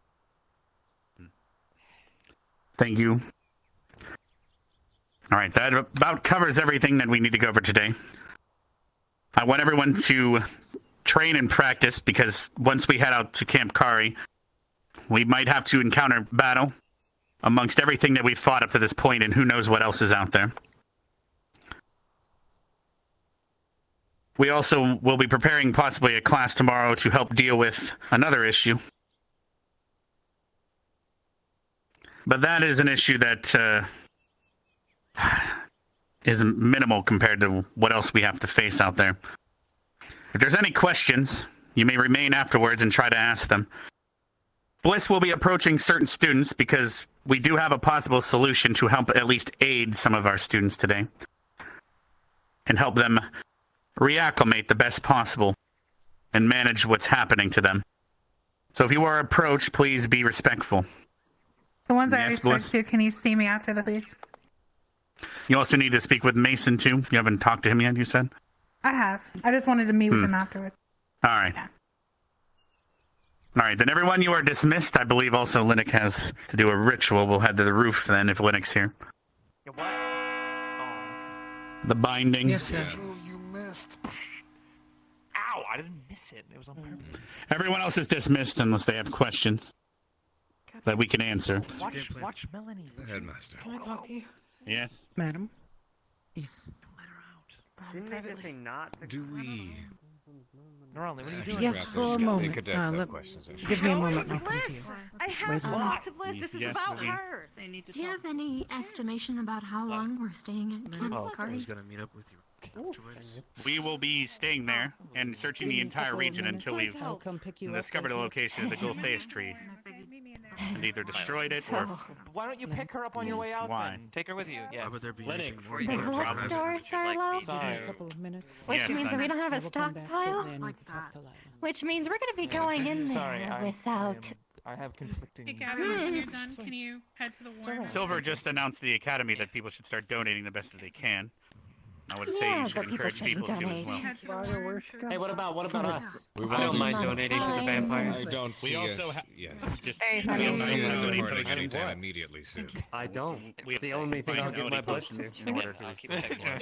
Thank you. All right, that about covers everything that we need to go over today. I want everyone to train and practice, because once we head out to Camp Kari, we might have to encounter battle amongst everything that we've fought up to this point, and who knows what else is out there. We also will be preparing possibly a class tomorrow to help deal with another issue. But that is an issue that is minimal compared to what else we have to face out there. If there's any questions, you may remain afterwards and try to ask them. Bliss will be approaching certain students because we do have a possible solution to help at least aid some of our students today and help them reacclimate the best possible and manage what's happening to them. So if you are approached, please be respectful. The ones I Yes, already spoke Bliss? to, can you see me after the please? You also need to speak with Mason, too. You haven't talked to him yet, you said? I have. I just wanted to meet with him afterwards. All right. All right, then everyone, you are dismissed. I believe also Linux has to do a ritual. We'll head to the roof then if Linux here. The binding. Yes, sir. You missed. Ow, I didn't miss it. It was on purpose. Everyone else is dismissed unless they have questions that we can answer. Watch Melanie. Headmaster. Can I talk to you? Yes? Madam? Yes. Didn't they just say not to Do we... Norali, what are you doing? Yes, for a moment. Give me a moment and I'll come to you. I have Wait a to minute. talk to Bliss. This is Yes, about we- her. They need to Do you have any estimation about how long we're staying at Camp I Kari? was gonna meet up with you afterwards. We will be staying there and searching the entire region until we've I'll come pick you up. discovered the location of the Gulfeus tree and either destroyed it or... Why don't you pick her up on your way out Why? then? Take her with you. Yeah. Why would there be Lennox, anything more The than collect drive? stores are low, Sorry. A couple of minutes. which Yes, means I that we know. don't have I a will come back stockpile, shortly and we can talk to Lila. which means we're going to be going in Sorry, there I without... I have conflicting... Hey, Gabby, once you're done, can you head to the warrant? Silver just announced to the Academy that people should start donating the best that they can. I would say Yeah, you should but people encourage people shouldn't to as donate. well. Head to the warrant. Hey, what about us? We I don't mind donating to the vampires. I don't see We also us. ha- Yes. Just Very we funny. also See us have departing potions. anytime immediately soon. I don't. We It's the only thing I'll give my blood to. in order to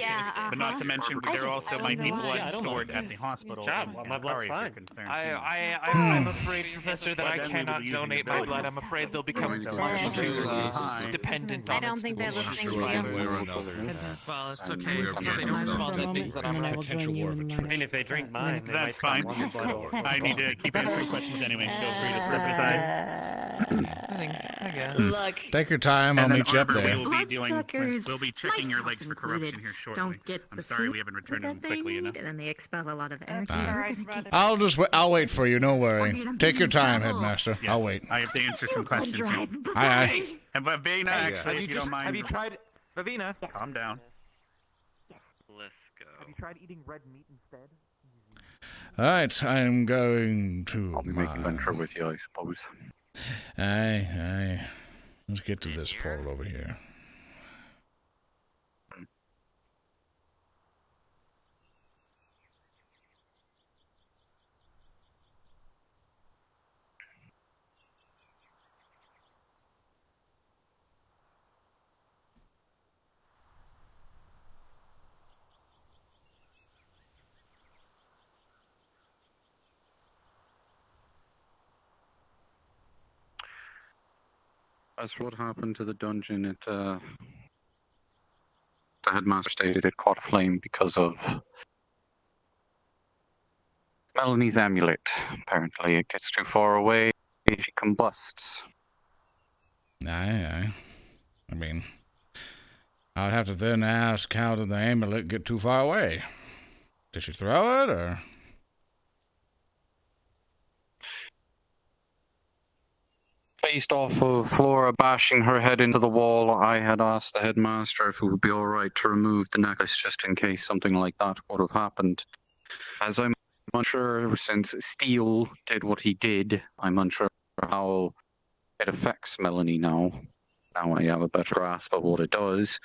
Yeah, But not to mention, I there just- also I might be don't know why. blood Yeah, I don't stored know. at the hospital. Yeah, in well, my Camp blood's Kari if you're fine. concerned. I'm afraid, Professor, that I But then we will cannot be using donate the my buildings. blood. I'm afraid they'll become So, far if too you're high, dependent I on don't its think they're listening to One you. way or another. Well, it's And okay. we are If being they held don't for small a things that and then I will potential join you war in patrol. I mean, if they drink mine, they That's might fine. stop wanting blood over. I need to keep answering questions anyway. Feel free to step aside. I guess. Look. Take your time. I'll And then meet you up Arbor, there. we will be dealing. Bloodsuckers, We'll be checking your myself legs for corruption included, here shortly. don't get I'm the sorry food we haven't returned them that they quickly need, enough. and then they expel a lot of energy. Fine. We're gonna keep I'll just wait. I'll wait for you. No worry. gonna Take be your in time, trouble. Headmaster. Yes, I'll wait. I have to answer some questions. here. drive. Aye, aye. And but Vena, actually, Have if you you don't mind, Have you tried, Ravina? calm down. Let's go. Have you tried eating red meat instead? All right, I'm going to. I'll be making venture with you, I suppose. Aye, aye. Let's get to this portal over here. As for what happened to the dungeon, the headmaster stated it caught flame because of Melanie's amulet. Apparently, it gets too far away, she combusts. Aye, aye. I mean, I'd have to then ask, how did the amulet get too far away? Did she throw it, or? Based off of Flora bashing her head into the wall, I had asked the headmaster if it would be alright to remove the necklace just in case something like that would have happened. As I'm unsure, since Steele did what he did, I'm unsure how it affects Melanie now. Now I have a better grasp of what it does.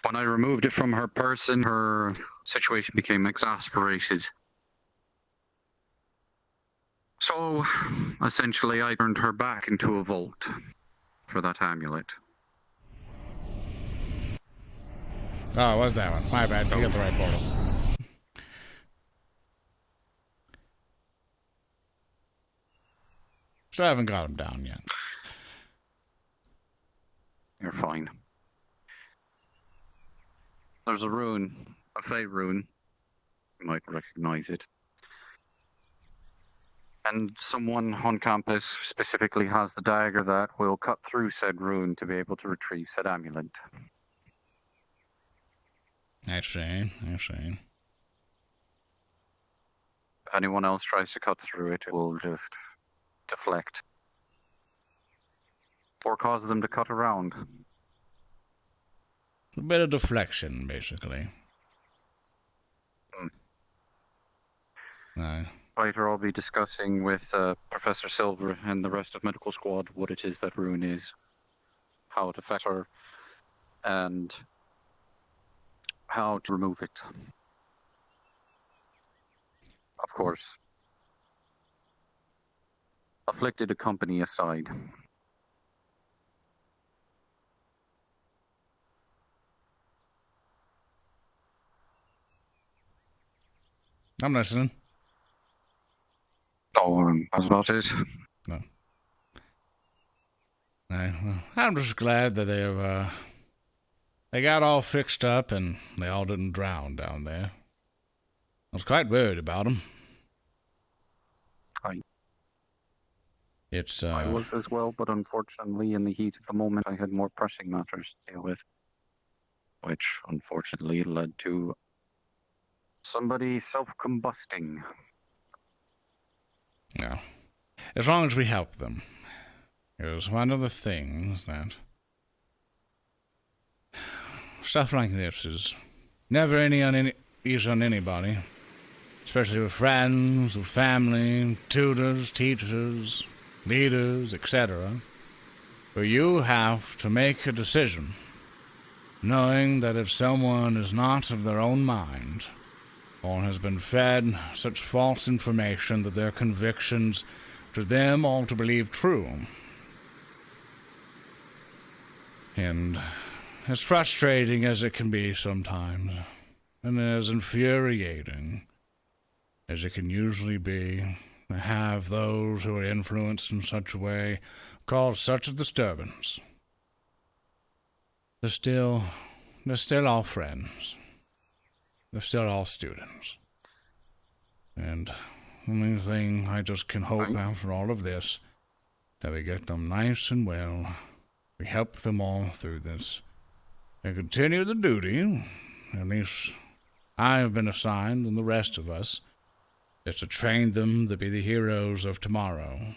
When I removed it from her person, her situation became exasperated. So, essentially, I turned her back into a vault for that amulet. Oh, it was that one. My bad. You got the right portal. Still haven't got him down yet. You're fine. There's a rune, a fey rune. You might recognize it. And someone on campus specifically has the dagger that will cut through said rune to be able to retrieve said amulet. I see. If anyone else tries to cut through it, it will just deflect. Or cause them to cut around. A bit of deflection, basically. No. Later I'll be discussing with Professor Silver and the rest of Medical Squad what it is that rune is, how it affects her, and how to remove it. Of course. Afflicted company aside. I'm listening. Oh, that's about it. No. Well, I'm just glad that they got all fixed up and they all didn't drown down there. I was quite worried about them. I was as well, but unfortunately in the heat of the moment I had more pressing matters to deal with, which unfortunately led to somebody self-combusting. No. As long as we help them. It was one of the things that... Stuff like this is never easy on anybody. Especially with friends, with family, tutors, teachers, leaders, etc. But you have to make a decision, knowing that if someone is not of their own mind, or has been fed such false information that their convictions to them are to believe true. And as frustrating as it can be sometimes, and as infuriating as it can usually be, to have those who are influenced in such a way cause such a disturbance, they're still all friends. They're still all students. And the only thing I just can hope after all of this, that we get them nice and well, we help them all through this, and continue the duty, at least I have been assigned and the rest of us, is to train them to be the heroes of tomorrow.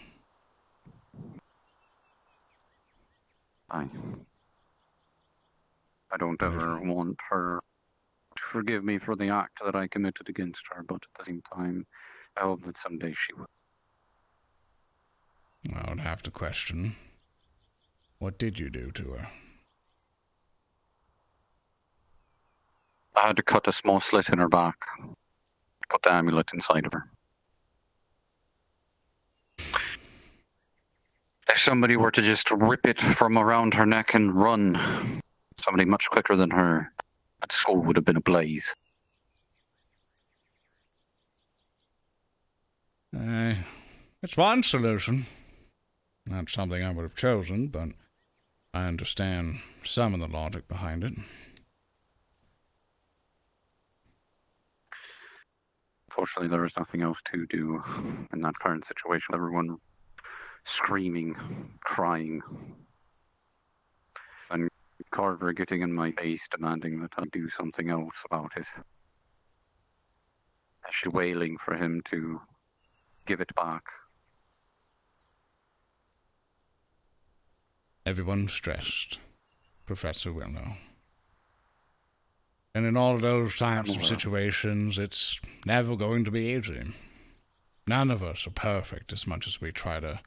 I don't ever want her to forgive me for the act that I committed against her, but at the same time, I hope that someday she will. I would have to question, what did you do to her? I had to cut a small slit in her back, cut the amulet inside of her. If somebody were to just rip it from around her neck and run, somebody much quicker than her, that school would have been ablaze. It's one solution. Not something I would have chosen, but I understand some of the logic behind it. Fortunately, there is nothing else to do in that current situation. Everyone screaming, crying, and Carver getting in my face, demanding that I do something else about it. She's wailing for him to give it back. Everyone's stressed. Professor will know. And in all of those types of situations, it's never going to be easy. None of us are perfect as much as we try to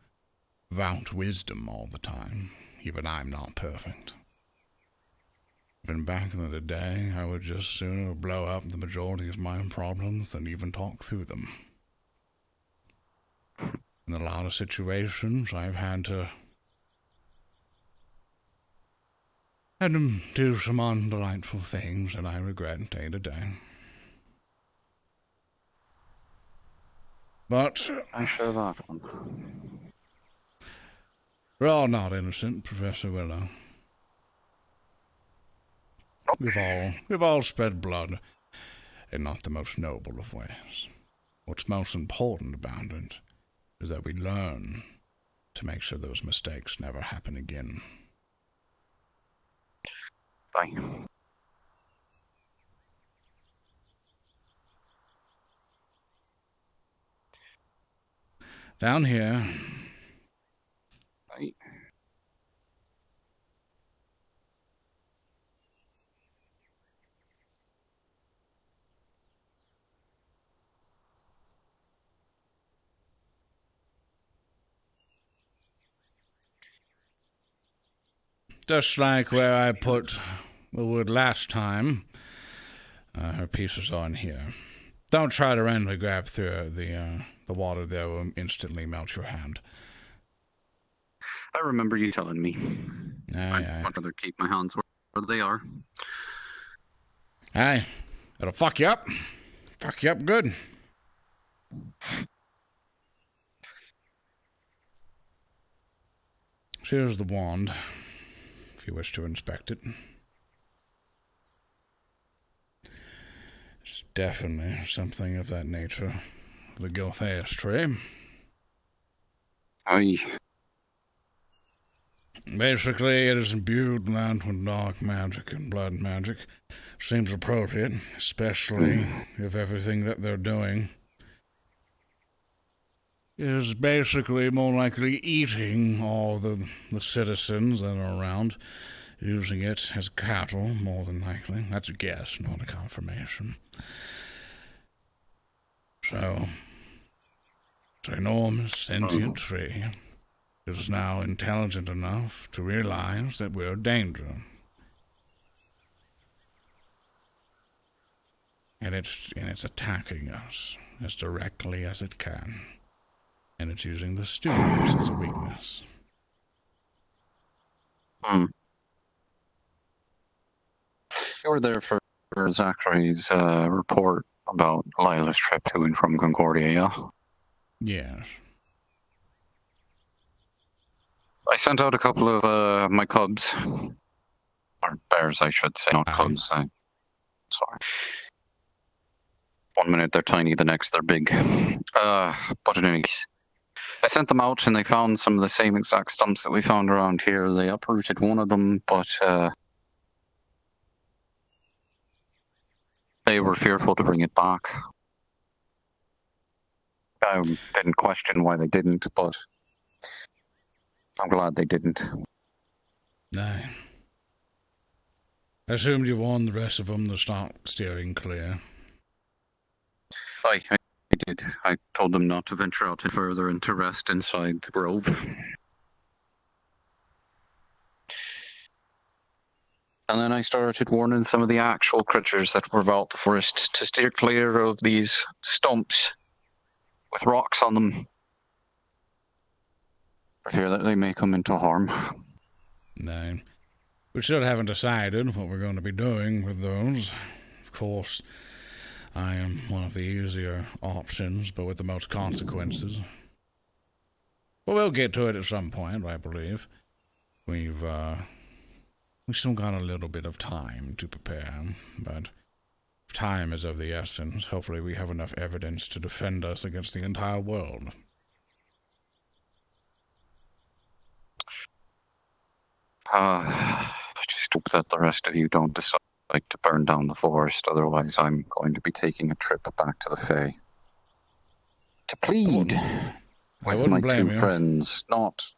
vaunt wisdom all the time. Even I'm not perfect. Even back in the day, I would just sooner blow up the majority of my problems than even talk through them. In a lot of situations, I've had to do some undelightful things that I regret day to day. But I share that one. We're all not innocent, Professor Willow. We've all spread blood in not the most noble of ways. What's most important about it is that we learn to make sure those mistakes never happen again. Bye. Down here. Bye. Just like where I put the wood last time, her pieces are in here. Don't try to randomly grab through the water there will instantly melt your hand. I remember you telling me. I'd rather keep my hands where they are. Aye. It'll fuck you up. Fuck you up good. Here's the wand, if you wish to inspect it. It's definitely something of that nature. The Giltheus tree. Aye. Basically, it is imbued land with dark magic and blood magic. Seems appropriate, especially if everything that they're doing is basically more likely eating all the citizens that are around, using it as cattle, more than likely. That's a guess, not a confirmation. So, it's an enormous sentient tree. It is now intelligent enough to realize that we're in danger. And it's attacking us as directly as it can. And it's using the students as a weakness. You were there for Zachary's report about Lila's trip to and from Concordia, yeah? Yes. I sent out a couple of my cubs. Or bears, I should say, not cubs. Sorry. 1 minute they're tiny, the next they're big. But in any case, I sent them out and they found some of the same exact stumps that we found around here. They uprooted one of them, but they were fearful to bring it back. I didn't question why they didn't, but I'm glad they didn't. Aye. I assumed you warned the rest of them to start steering clear. I did. I told them not to venture out further and to rest inside the grove. And then I started warning some of the actual creatures that were about the forest to steer clear of these stumps with rocks on them, for fear that they may come into harm. No. We still haven't decided what we're going to be doing with those. Of course, I am one of the easier options, but with the most consequences. But we'll get to it at some point, I believe. We've still got a little bit of time to prepare, but time is of the essence. Hopefully we have enough evidence to defend us against the entire world. I just hope that the rest of you don't decide to burn down the forest, otherwise I'm going to be taking a trip back to the Fae. To plead with my two friends, not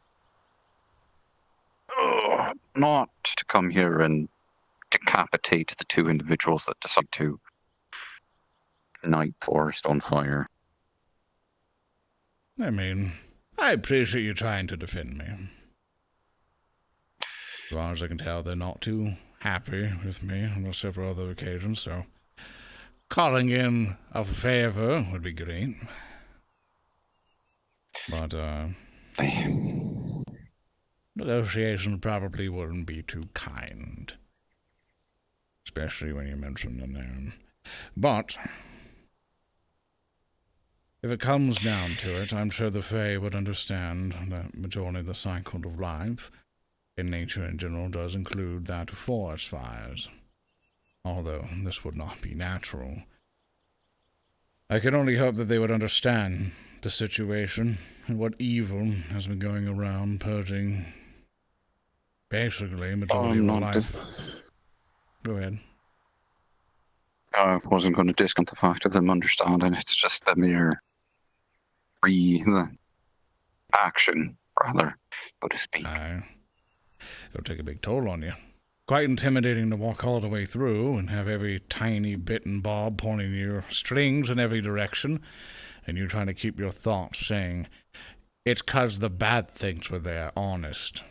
to come here and decapitate the two individuals that decide to light the forest on fire. I mean, I appreciate you trying to defend me. As far as I can tell, they're not too happy with me on several other occasions, so calling in a favor would be great. But, negotiation probably wouldn't be too kind. Especially when you mention the name. But If it comes down to it, I'm sure the Fae would understand that majority of the cycle of life in nature in general does include that of forest fires. Although this would not be natural. I can only hope that they would understand the situation and what evil has been going around purging basically majority of life. Go ahead. I wasn't going to discount the fact of them understanding. It's just the mere action, rather, so to speak. It'll take a big toll on you. Quite intimidating to walk all the way through and have every tiny bit and bob pointing your strings in every direction, and you trying to keep your thoughts saying, it's 'cause the bad things were there, honest.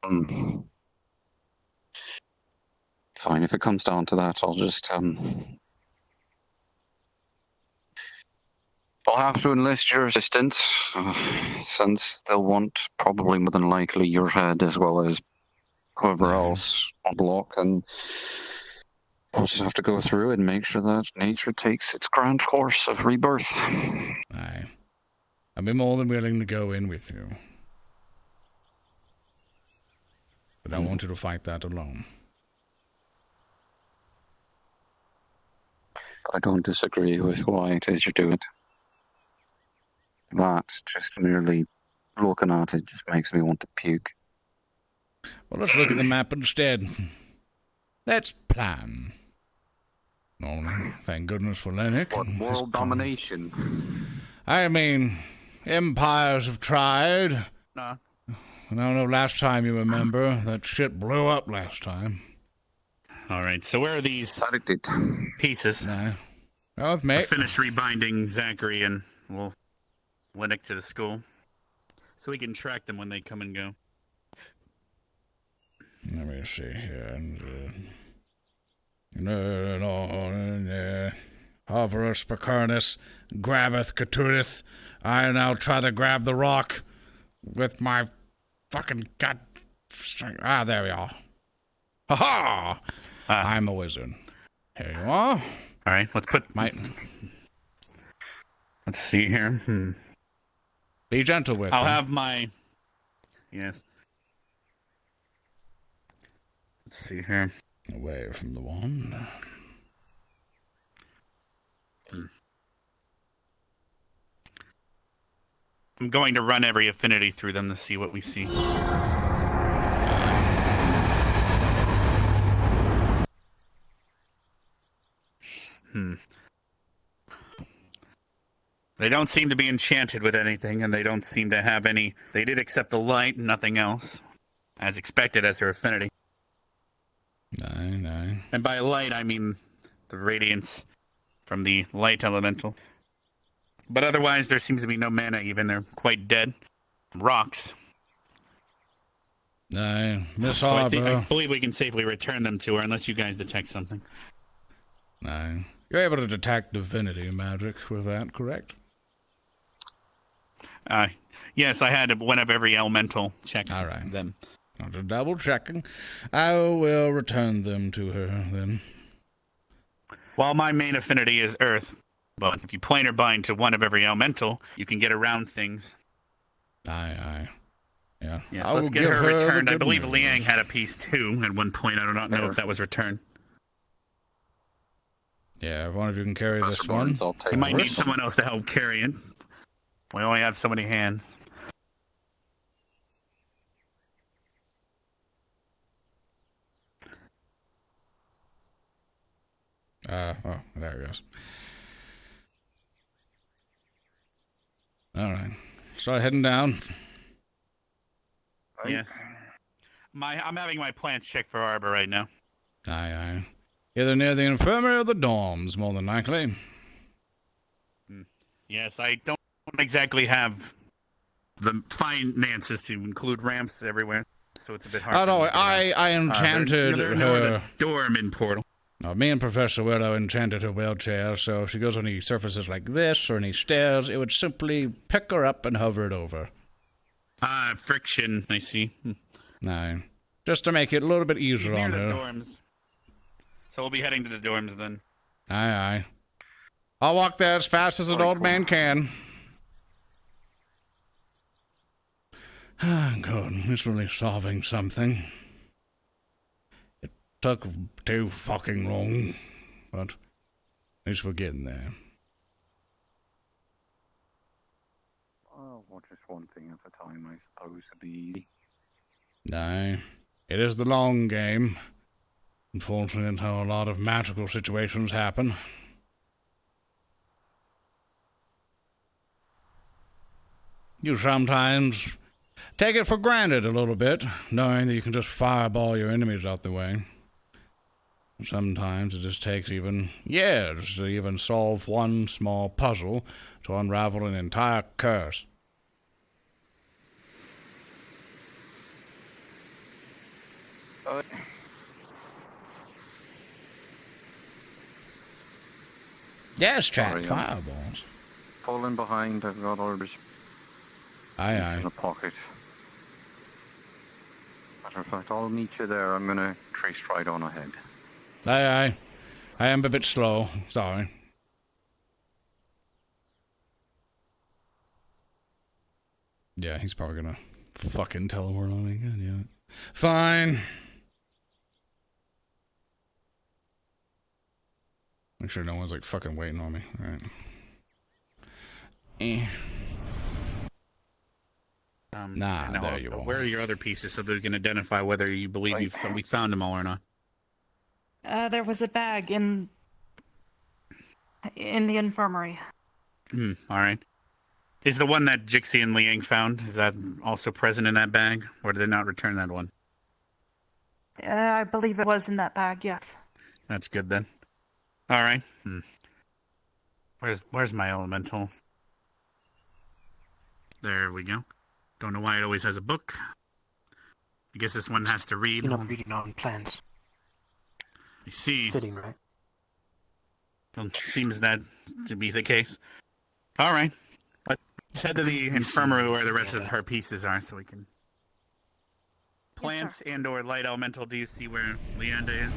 Fine, if it comes down to that, I'll just, I'll have to enlist your assistance, since they'll want, probably more than likely, your head as well as whoever else on block, and we'll just have to go through and make sure that nature takes its grand course of rebirth. Aye. I'd be more than willing to go in with you. But I want you to fight that alone. I don't disagree with why it is you do it. That, just merely looking at it, just makes me want to puke. Well, let's look at the map instead. Let's plan. Oh, thank goodness for Lennox. What world domination? I mean, empires have tried. Nah. I don't know, last time you remember, that shit blew up last time. Alright, so where are these pieces? Nah. Well, with me. I finished rebinding Zachary and we'll Lennox to the school. So we can track them when they come and go. Let me see here. Hoverus Pecernus, grabbeth Catutus. I now try to grab the rock with my fucking gut. Ah, there we are. Ha ha! I'm a wizard. Here you are. Alright, let's put my. Let's see here. Be gentle with I'll them. have my. Yes. Let's see here. Away from the wand. I'm going to run every affinity through them to see what we see. They don't seem to be enchanted with anything, and they don't seem to have any. They did accept the light, nothing else. As expected as their affinity. No. And by light, I mean the radiance from the light elemental. But otherwise, there seems to be no mana even. They're quite dead. Rocks. No, Miss So Harbour. I believe we can safely return them to her, unless you guys detect something. No. You're able to detect divinity magic with that, correct? Yes, I had one of every elemental check. All right. Them. After double checking, I will return them to her then. Well, my main affinity is earth. But if you planar bind to one of every elemental, you can get around things. Aye. Yeah. Yes, I let's will get give her the returned. I good believe news. Liang had a piece too at one point. I do not know if that was returned. Yeah, if one of you can carry this one. We might need someone else to help carry it. We only have so many hands. Oh, there it goes. All right. Start heading down. Yes. I'm having my plants check for Arbor right now. Aye. Either near the infirmary or the dorms, more than likely. Yes, I don't exactly have the finances to include ramps everywhere, so it's a bit hard. Oh, no, I enchanted they're her. the dorm in Portal. Me and Professor Willow enchanted her wheelchair, so if she goes on any surfaces like this or any stairs, it would simply pick her up and hover it over. Friction, I see. No. Just to make it a little bit easier Near on the her. dorms. So we'll be heading to the dorms then. Aye. I'll walk there as fast as an old man can. Good. It's really solving something. It took too fucking long, but at least we're getting there. Oh, well, just one thing at a time, I suppose, would be easy. No, it is the long game. Unfortunately, that's how a lot of magical situations happen. You sometimes take it for granted a little bit, knowing that you can just fireball your enemies out the way. Sometimes it just takes even years to even solve one small puzzle to unravel an entire curse. Yes, chat, fireballs. Falling behind, I've got orders. Aye, aye. In the pocket. Matter of fact, I'll meet you there. I'm gonna trace right on ahead. Aye, aye. I am a bit slow. Sorry. Yeah, he's probably gonna fucking teleport on me again, yeah. Fine. Make sure no one's like fucking waiting on me. Alright. Nah, there you are. Where are your other pieces so that we can identify whether you believe we found them all or not? There was a bag in the infirmary. Alright. Is the one that Jixie and Liang found, is that also present in that bag? Or did they not return that one? I believe it was in that bag, yes. That's good then. Alright. Where's my elemental? There we go. Don't know why it always has a book. I guess this one has to read. You're not reading on plans. I see. Fitting, right? Well, seems that to be the case. Alright. Let's head to the infirmary where the rest of her pieces are so we can... Plants and or light elemental, do you see where Leanda is?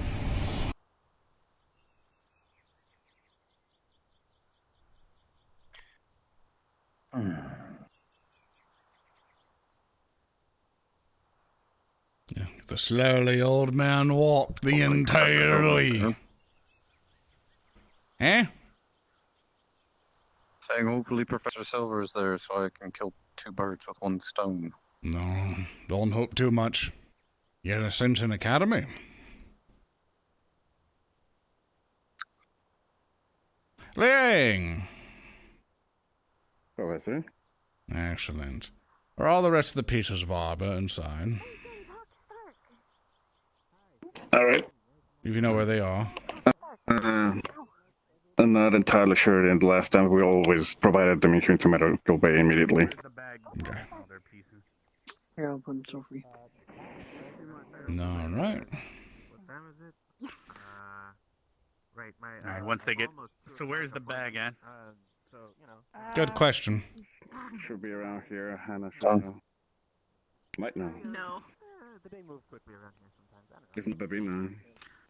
Yeah, the slowly old man walked the entire way. Eh? Saying hopefully Professor Silver is there so I can kill two birds with one stone. No, don't hope too much. You're in Ascension Academy. Liang! Professor? Excellent. Are all the rest of the pieces of arbor inside? Alright. If you know where they are. I'm not entirely sure, and the last time we always provided them here to Medical Bay immediately. Okay. Here, I'll put it so free. Alright. Alright, once they get... So where's the bag at? Good question. Should be around here. Hannah should know. Might know. No. They move quickly around here sometimes. I If not, maybe not.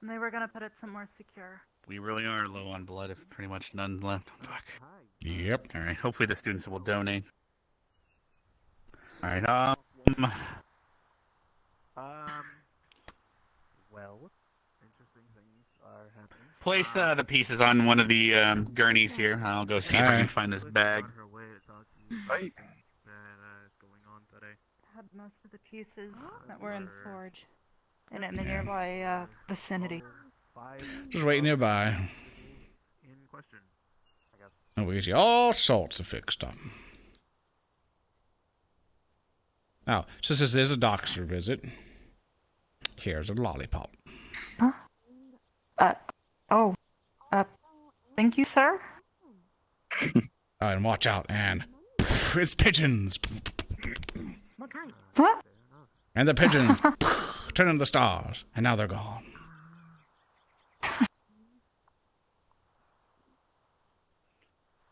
And they were gonna put it somewhere secure. We really are low on blood, if pretty much none left. Fuck. Yep. Alright, hopefully the students will donate. Alright, well, interesting things are happening. place the pieces on one of the gurneys here. I'll go see if I can find this bag. Right. Had most of the pieces that were in the forge and in the nearby vicinity. Just wait nearby. And we get you all sorts of fixed up. Oh, since this is a doctor visit, here's a lollipop. Huh? Thank you, sir. And watch out, Anne. It's pigeons. What? And the pigeons turn into the stars, and now they're gone.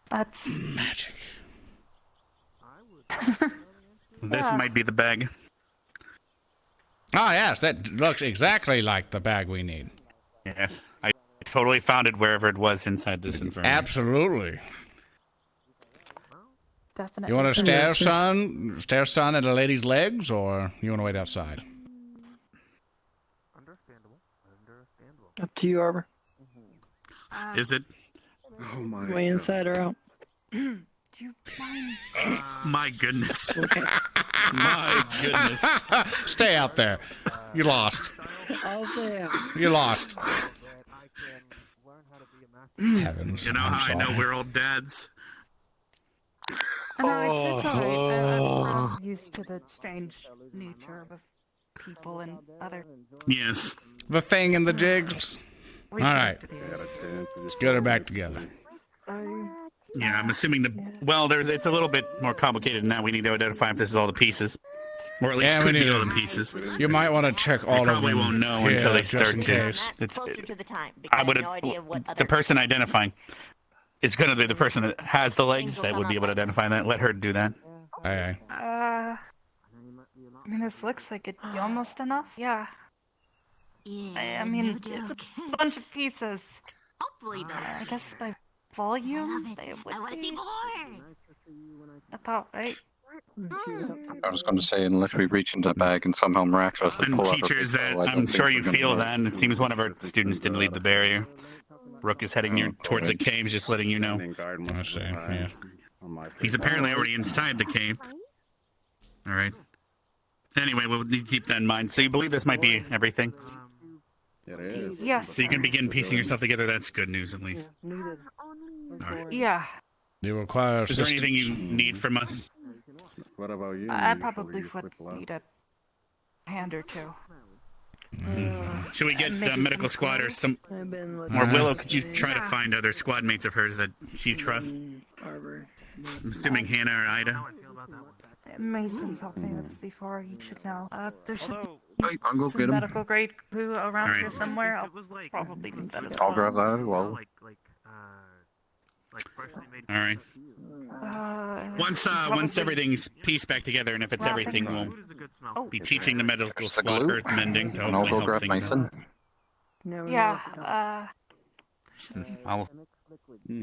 That's magic. This might be the bag. Ah, yes, that looks exactly like the bag we need. Yes, I totally founded wherever it was inside this infirmary. Absolutely. Definitely. You want to stare, son? Stare, son, at a lady's legs, or you want to wait outside? Up to you, Arbor. Is it? Oh my. Way inside or out? Do you mind? My goodness. My goodness. Stay out there. You lost. Out there. You lost. Heavens. You know I'm how I know sorry. we're old dads? No, it's alright. I'm used to the strange nature of people and other. Yes. The thing and the jigs. All right. Let's get her back together. Yeah, I'm assuming it's a little bit more complicated than that. We need to identify if this is all the pieces. Or at least Yeah, could we be need all to- the pieces. You might want to check all of them. Probably won't know here, until they just start in to. case. Closer to the time. I would no idea what the person identifying is going to be the person that has the legs that would be able to identify that. Let her do that. Aye. I mean, this looks like it'd be almost enough. Yeah. I mean, it's a bunch of pieces. Hopefully, though. I guess by volume, they would I want to see more. about right. I was going to say, unless we reach into the bag and somehow miraculously And pull out teachers, a pistol, I don't I'm think sure we're you gonna feel know. that, and it seems one of our students did leave the barrier. Rook is heading towards the caves, just letting you know. I see. Yeah. He's apparently already inside the cave. All right. Anyway, we'll need to keep that in mind. So you believe this might be everything? Yes. So you can begin piecing yourself together. That's good news, at least. All right. Yeah. You require Is there assistance. anything you need from us? What about you? I probably would need a hand or two. Should we get Maybe medical some squad or clothes. some? Or Willow, could you try to find other squad mates of hers that she trusts? I'm assuming Hannah or Ida. Mason's helped me with this before. You should know. There should Hey, I'll go be some get him. medical grade glue around All here right. somewhere. I'll probably need that as I'll well. grab that as well. All right. Once everything's pieced back together, and if it's everything, we'll be teaching the medical squad earth mending to And I'll hopefully go help grab things Mason. out. Yeah. I'll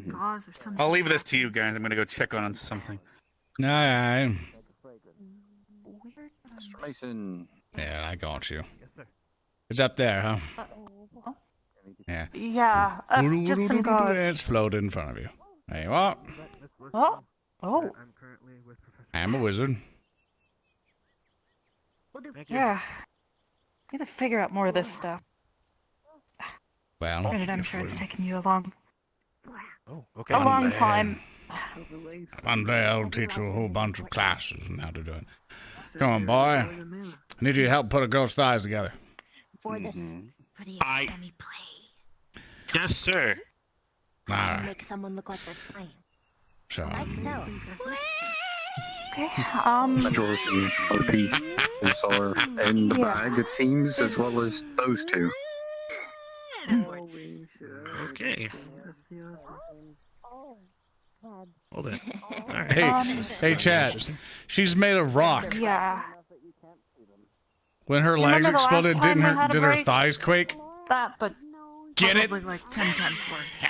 Gauze or something. I'll leave this to you guys. I'm gonna go check on something. Aye. Mr. Mason. Yeah, I got you. It's up there, huh? Yeah. Yeah. Just some gauze. It's floated in front of you. There you are. Oh. Oh. I'm a wizard. Yeah. Need to figure out more of this stuff. Well, Granted, I'm if sure it's we- taken you a long okay. a long time. One day I'll teach you a whole bunch of classes on how to do it. Come on, boy. I need you to help put a girl's thighs together. For this pretty I- funny play. Yes, sir. All right. Make someone look like they're playing. So, Like so. Okay. Majority of the pieces are in the bag, it seems, as well as those two. Okay. Hold it. All right. hey, Chad. She's made of rock. Yeah. When her You legs remember the last exploded, time didn't I her had a did her break? thighs quake? That, but Get it? probably like 10 times worse.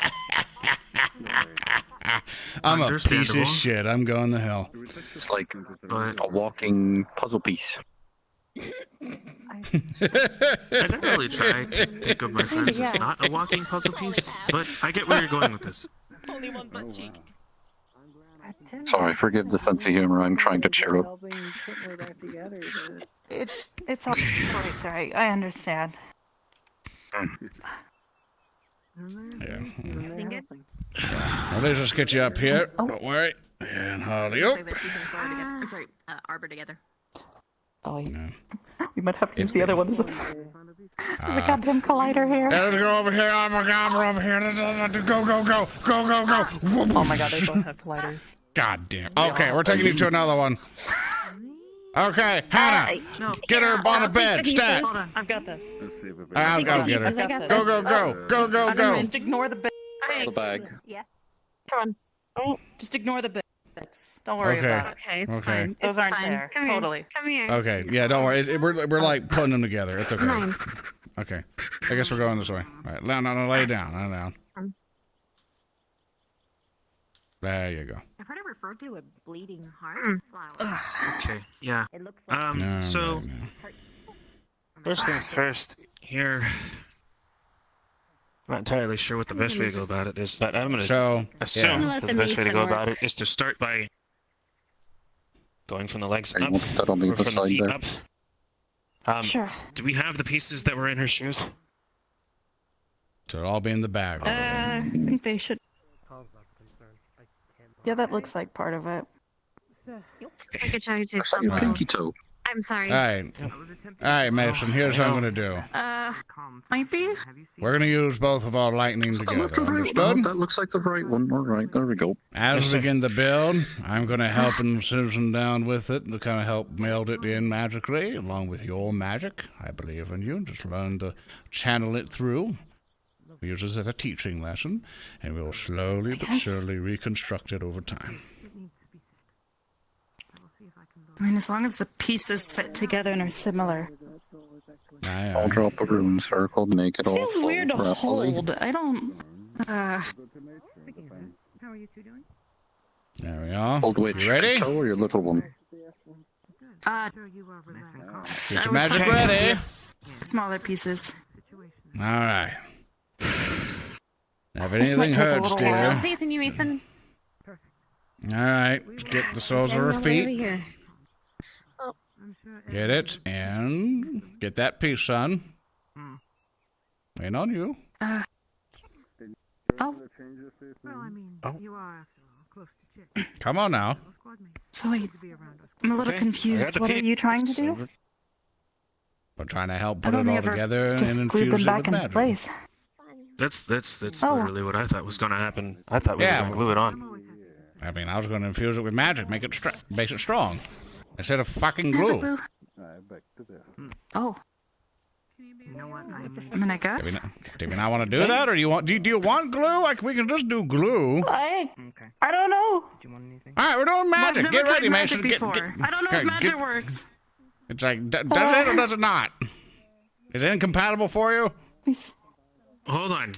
I'm a piece Understandable. of shit. I'm going to hell. It's like a walking puzzle piece. I don't really try to think of my friends Yeah. as not a walking puzzle piece, but I get where you're going with this. Only one butt cheek. Sorry, forgive the sense of humor. I'm trying to cheer up. It's all right, sorry. I understand. Yeah. Well, let's just get you up here. Don't worry. And hurry up. I'm sorry, Arbor together. Oh, yeah. We might have to use the other one as a... There's a goddamn collider here. Let's go over here. I'm over here. Go, go, go. Go, go, go. Oh my god, they both have colliders. God damn. Okay, we're taking you to another one. Okay, Hannah. No. Get her on the bed. Stat. Hold on, I've got this. I'll go get her. Go, go, go. Go, go, go. Just ignore the bits. The bag. Yeah. Come on. Just ignore the bits. Don't worry Okay. about it. Okay, it's Okay. fine. Those It's aren't fine. there. Come here. Totally. Come here. Okay, yeah, don't worry. We're like putting them together. It's okay. Mine. Okay. I guess we're going this way. All right. No, lay down. Lay down. There you go. I've heard it referred to a bleeding heart flower. Okay, yeah. It looks like So, first things first, here. I'm not entirely sure what the best way to go about it is, but I'm going to assume that the best way to go about it is to start by going from the legs up, or from the feet up. Sure. Do we have the pieces that were in her shoes? Should all be in the bag. I think they should. Yeah, that looks like part of it. I could try to That's your pinky toe. I'm sorry. All right, Mason. Here's what I'm gonna do. Might be. We're gonna use both of our lightning together. Understood? That looks like the right one. All right, there we go. As we begin the build, I'm gonna help Susan down with it to kind of help meld it in magically, along with your magic. I believe in you. Just learn to channel it through. We use this as a teaching lesson, and we'll slowly but surely reconstruct it over time. I mean, as long as the pieces fit together and are similar. I'll drop a rune circle, make it all. Feels weird to properly. hold. I don't. How are you two doing? There we are. Old witch, You ready? big toe or your little one? Get your magic ready. Smaller pieces. All right. If This might anything take a hurts, little while. dear. Faith in you, Ethan. All right. Get the soles of her Over feet. here. Get it, and get that piece, son. Waiting on you. Oh. Well, I mean, you are after all close to chick. Come on now. So wait, I'm a little Okay. confused. What are you trying to do? We're trying to help I put it only all ever together just and glued infuse them it back with into magic. place. That's Oh. literally what I thought was going to happen. I thought we were Yeah. going to glue it on. I mean, I was going to infuse it with magic, make it strong, instead of fucking Has a glue. Oh. I mean, I guess. Do you not want to do that, or do you want glue? Like we can just do glue. I don't know. All right, we're doing magic. I've Get never ready, tried Mason. magic before. I don't know if magic works. It's like, does it or does it not? Is it incompatible for you? Hold on.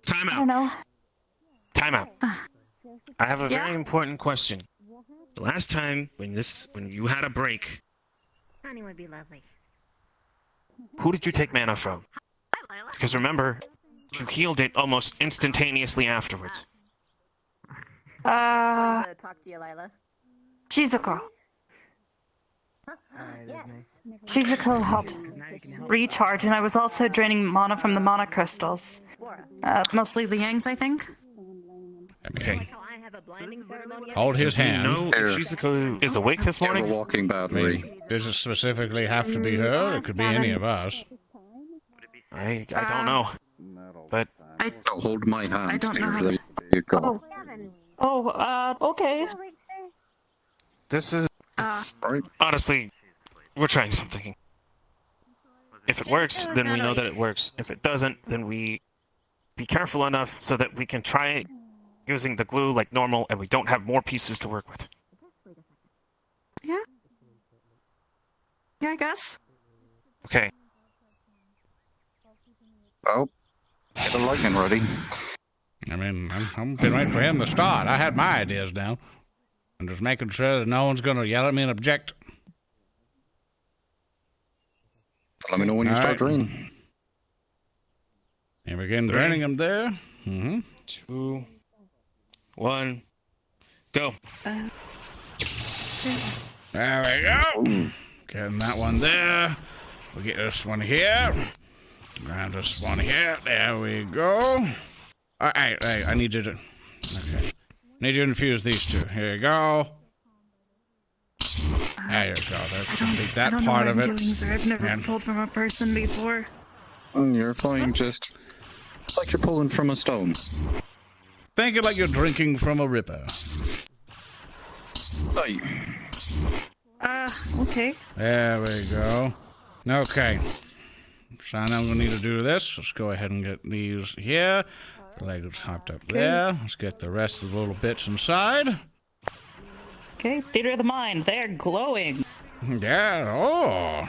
Time I out. don't know. Time out. I have a Yeah? very important question. The last time when you had a break, Honey would be lovely. who did you take mana from? Because remember, you healed it almost instantaneously afterwards. Talk to you, Lila. Shizuko. Shizuko helped recharge, and I was also draining mana from the mana crystals. Mostly Liang's, I think. Okay. Hold his hand. No, Shizuko is awake this morning. You're a walking battery. Does it specifically have to be her? It could be any of us. I don't know, but Don't hold my hand. I don't know. There you go. Okay. this is honestly, we're trying something. If it works, then we know that it works. If it doesn't, then we be careful enough so that we can try using the glue like normal, and we don't have more pieces to work with. Yeah. Yeah, I guess. Okay. Well, get the lightning ready. I mean, I'm been waiting for him to start. I had my ideas down. I'm just making sure that no one's going to yell at me and object. Let me know when you All start right. draining. And begin draining them there. Mm-hmm. 2, 1, go. There we go. Getting that one there. We'll get this one here. Grab this one here. There we go. Hey, I need you to... Okay. Need you to infuse these two. Here you go. There you go. Let's complete that I don't part know of what it. I'm doing, sir. I've never And- pulled from a person before. You're fine, just... It's like you're pulling from a stone. Think it like you're drinking from a ripper. Hey. Okay. There we go. Okay. So now I'm going to need to do this. Let's go ahead and get these here. The legs hopped up there. Let's get the rest of the little bits inside. Okay, Theater of the Mind. They're glowing. Yeah, oh.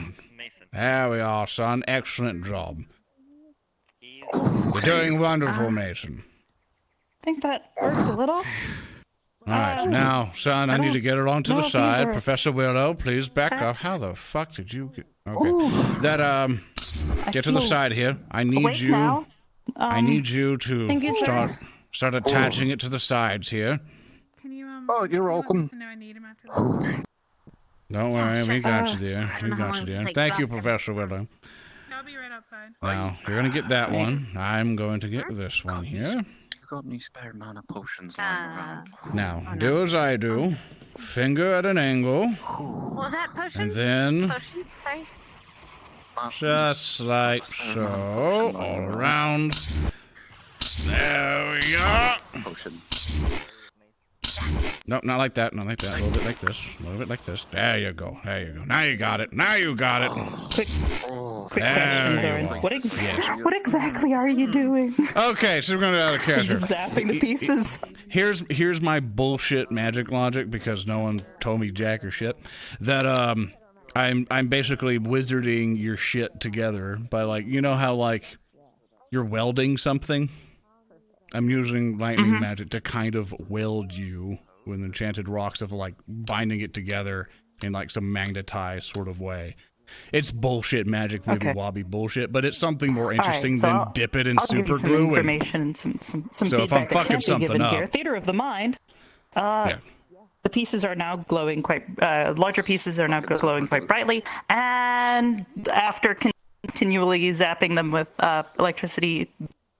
There we are, son. Excellent job. You're doing wonderful, Mason. I think that worked a little. All right, now, son, I need to get her onto the side. Professor Willow, please back off. How the fuck did you get... Okay. That, get to the side here. I need you... Now. I need you to thank you, sir. start attaching it to the sides here. Oh, you're welcome. Don't worry, we got you there. We got you there. Thank you, Professor Willow. I'll be right outside. Now, you're gonna get that one. I'm going to get this one here. You got any spare mana potions lying around? Now, do as I do. Finger at an angle. What was that? Potions? And then... Potions? Sorry. Just like so. All around. There we go. Potion. No, not like that. Not like that. A little bit like this. A little bit like this. There you go. There you go. Now you got it. Now you got it. Quick question, Zoran. What exactly are you doing? Okay, so we're going to out of character. Just zapping the pieces. Here's my bullshit magic logic because no one told me jack or shit. That I'm basically wizarding your shit together by, like, you know how, like, you're welding something? I'm using lightning magic to kind of weld you with enchanted rocks of, like, binding it together in, like, some magnetized sort of way. It's bullshit magic, wibby-wobby bullshit, but it's something more interesting than dip it in super glue. Some information and some so feedback if I'm fucking something up... Here. Theater of the mind. The pieces are now glowing larger pieces are now glowing quite brightly, and after continually zapping them with electricity,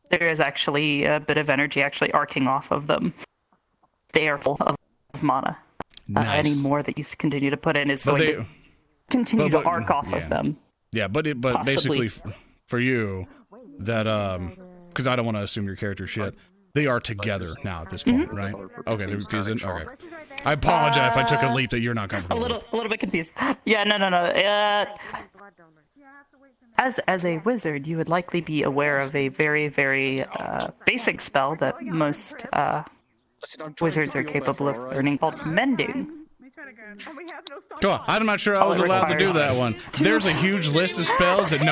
there is actually a bit of energy actually arcing off of them. They are full of mana. Any more that you continue to put in is going to continue to arc off of them. Yeah, but basically for you, that because I don't want to assume your character shit. They are together now at this point, right? Okay, they're fusing. Okay, I apologize if I took a leap that you're not comfortable. A little bit confused. Yeah, no. As a wizard, you would likely be aware of a very, very basic spell that most wizards are capable of learning, called mending. Cool. I'm not sure I was allowed to do that one. There's a huge list of spells that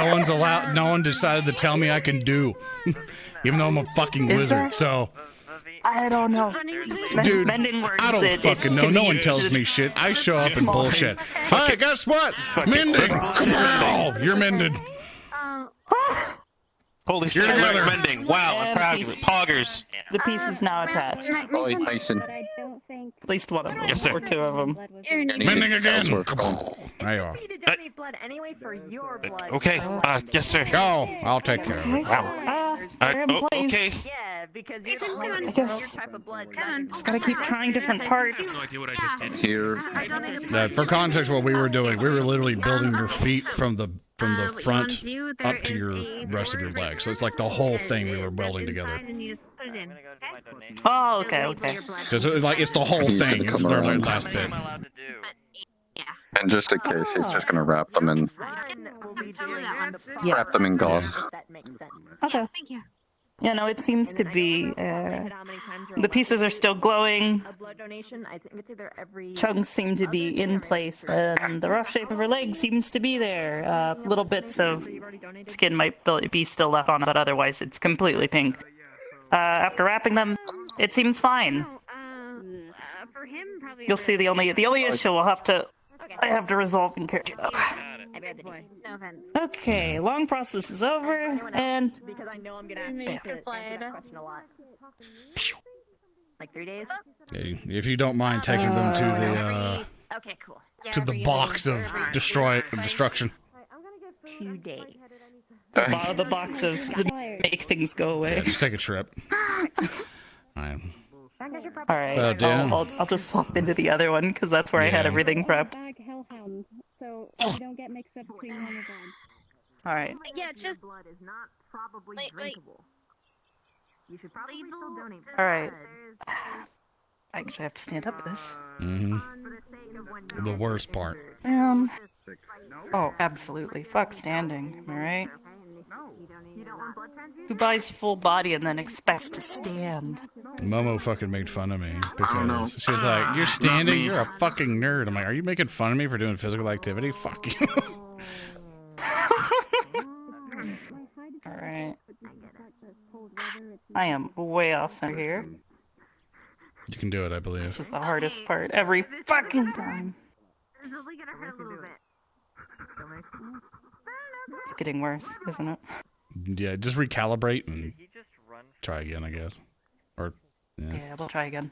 no one decided to tell me I can do. Even though I'm a fucking wizard, so... I don't know. Dude, mending words, I don't fucking know. No one tells me shit. I show up and bullshit. Hey, guess what? Mending! Come you're mended. Holy shit, you're mending. Wow, I'm proud of you. Poggers. The piece is now attached. Oh, Mason. At least one of them. Yes, sir. Or two of them. Mending again! There you are. Okay, yes, sir. Go! I'll take care of it. Okay. Yeah, because you I guess just gotta keep trying different parts. Here. For context, what we were doing, we were literally building your feet from the front up to your rest of your legs. So it's like the whole thing we were welding together. Oh, okay. So it's like it's the whole thing. It's the last bit. And just in case, he's just gonna wrap them in. Wrap them in gauze. Okay. Thank you. Yeah, no, it seems to be, the pieces are still glowing, chunks seem to be in place, and the rough shape of her leg seems to be there. Little bits of skin might be still left on it, but otherwise it's completely pink. After wrapping them, it seems fine. You'll see the only issue I have to resolve in character. Okay, long process is over, and because I know I'm gonna answer that question a lot. Like 3 days. If you don't mind taking them to the okay, cool. To the box of destruction. 2 days. The box of make things go away. Yeah, just take a trip. Alright, I'll just swap into the other one, because that's where I had everything prepped. So we don't get mixed up between one and one. Alright. Yeah, just blood is not probably drinkable. You should probably still donate. Alright. I actually have to stand up this. The worst part. Oh, absolutely. Fuck standing, am I right? Who buys full body and then expects to stand? Momo fucking made fun of me because she's like, "You're standing, you're a fucking nerd." I'm like, "Are you making fun of me for doing physical activity? Fuck you." Alright. I am way off center here. You can do it, I believe. This is the hardest part every fucking time. It's only gonna hurt a little bit. It's getting worse, isn't it? Yeah, just recalibrate and try again, I guess. Or, Yeah, we'll try again.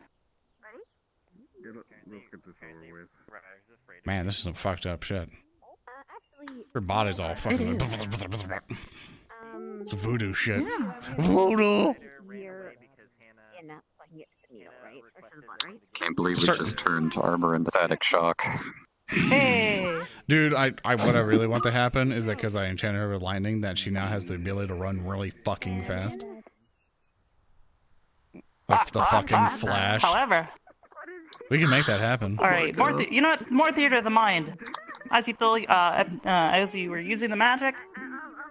Man, this is some fucked up shit. Her body's all fucking... It's voodoo shit. Voodoo! Can't believe we just turned Armor into static shock. Hey! Dude, what I really want to happen is that because I enchanted her with lightning, that she now has the ability to run really fucking fast. Like the fucking Flash. However... We can make that happen. Alright, you know what? More theater of the mind. As you feel, as you were using the magic,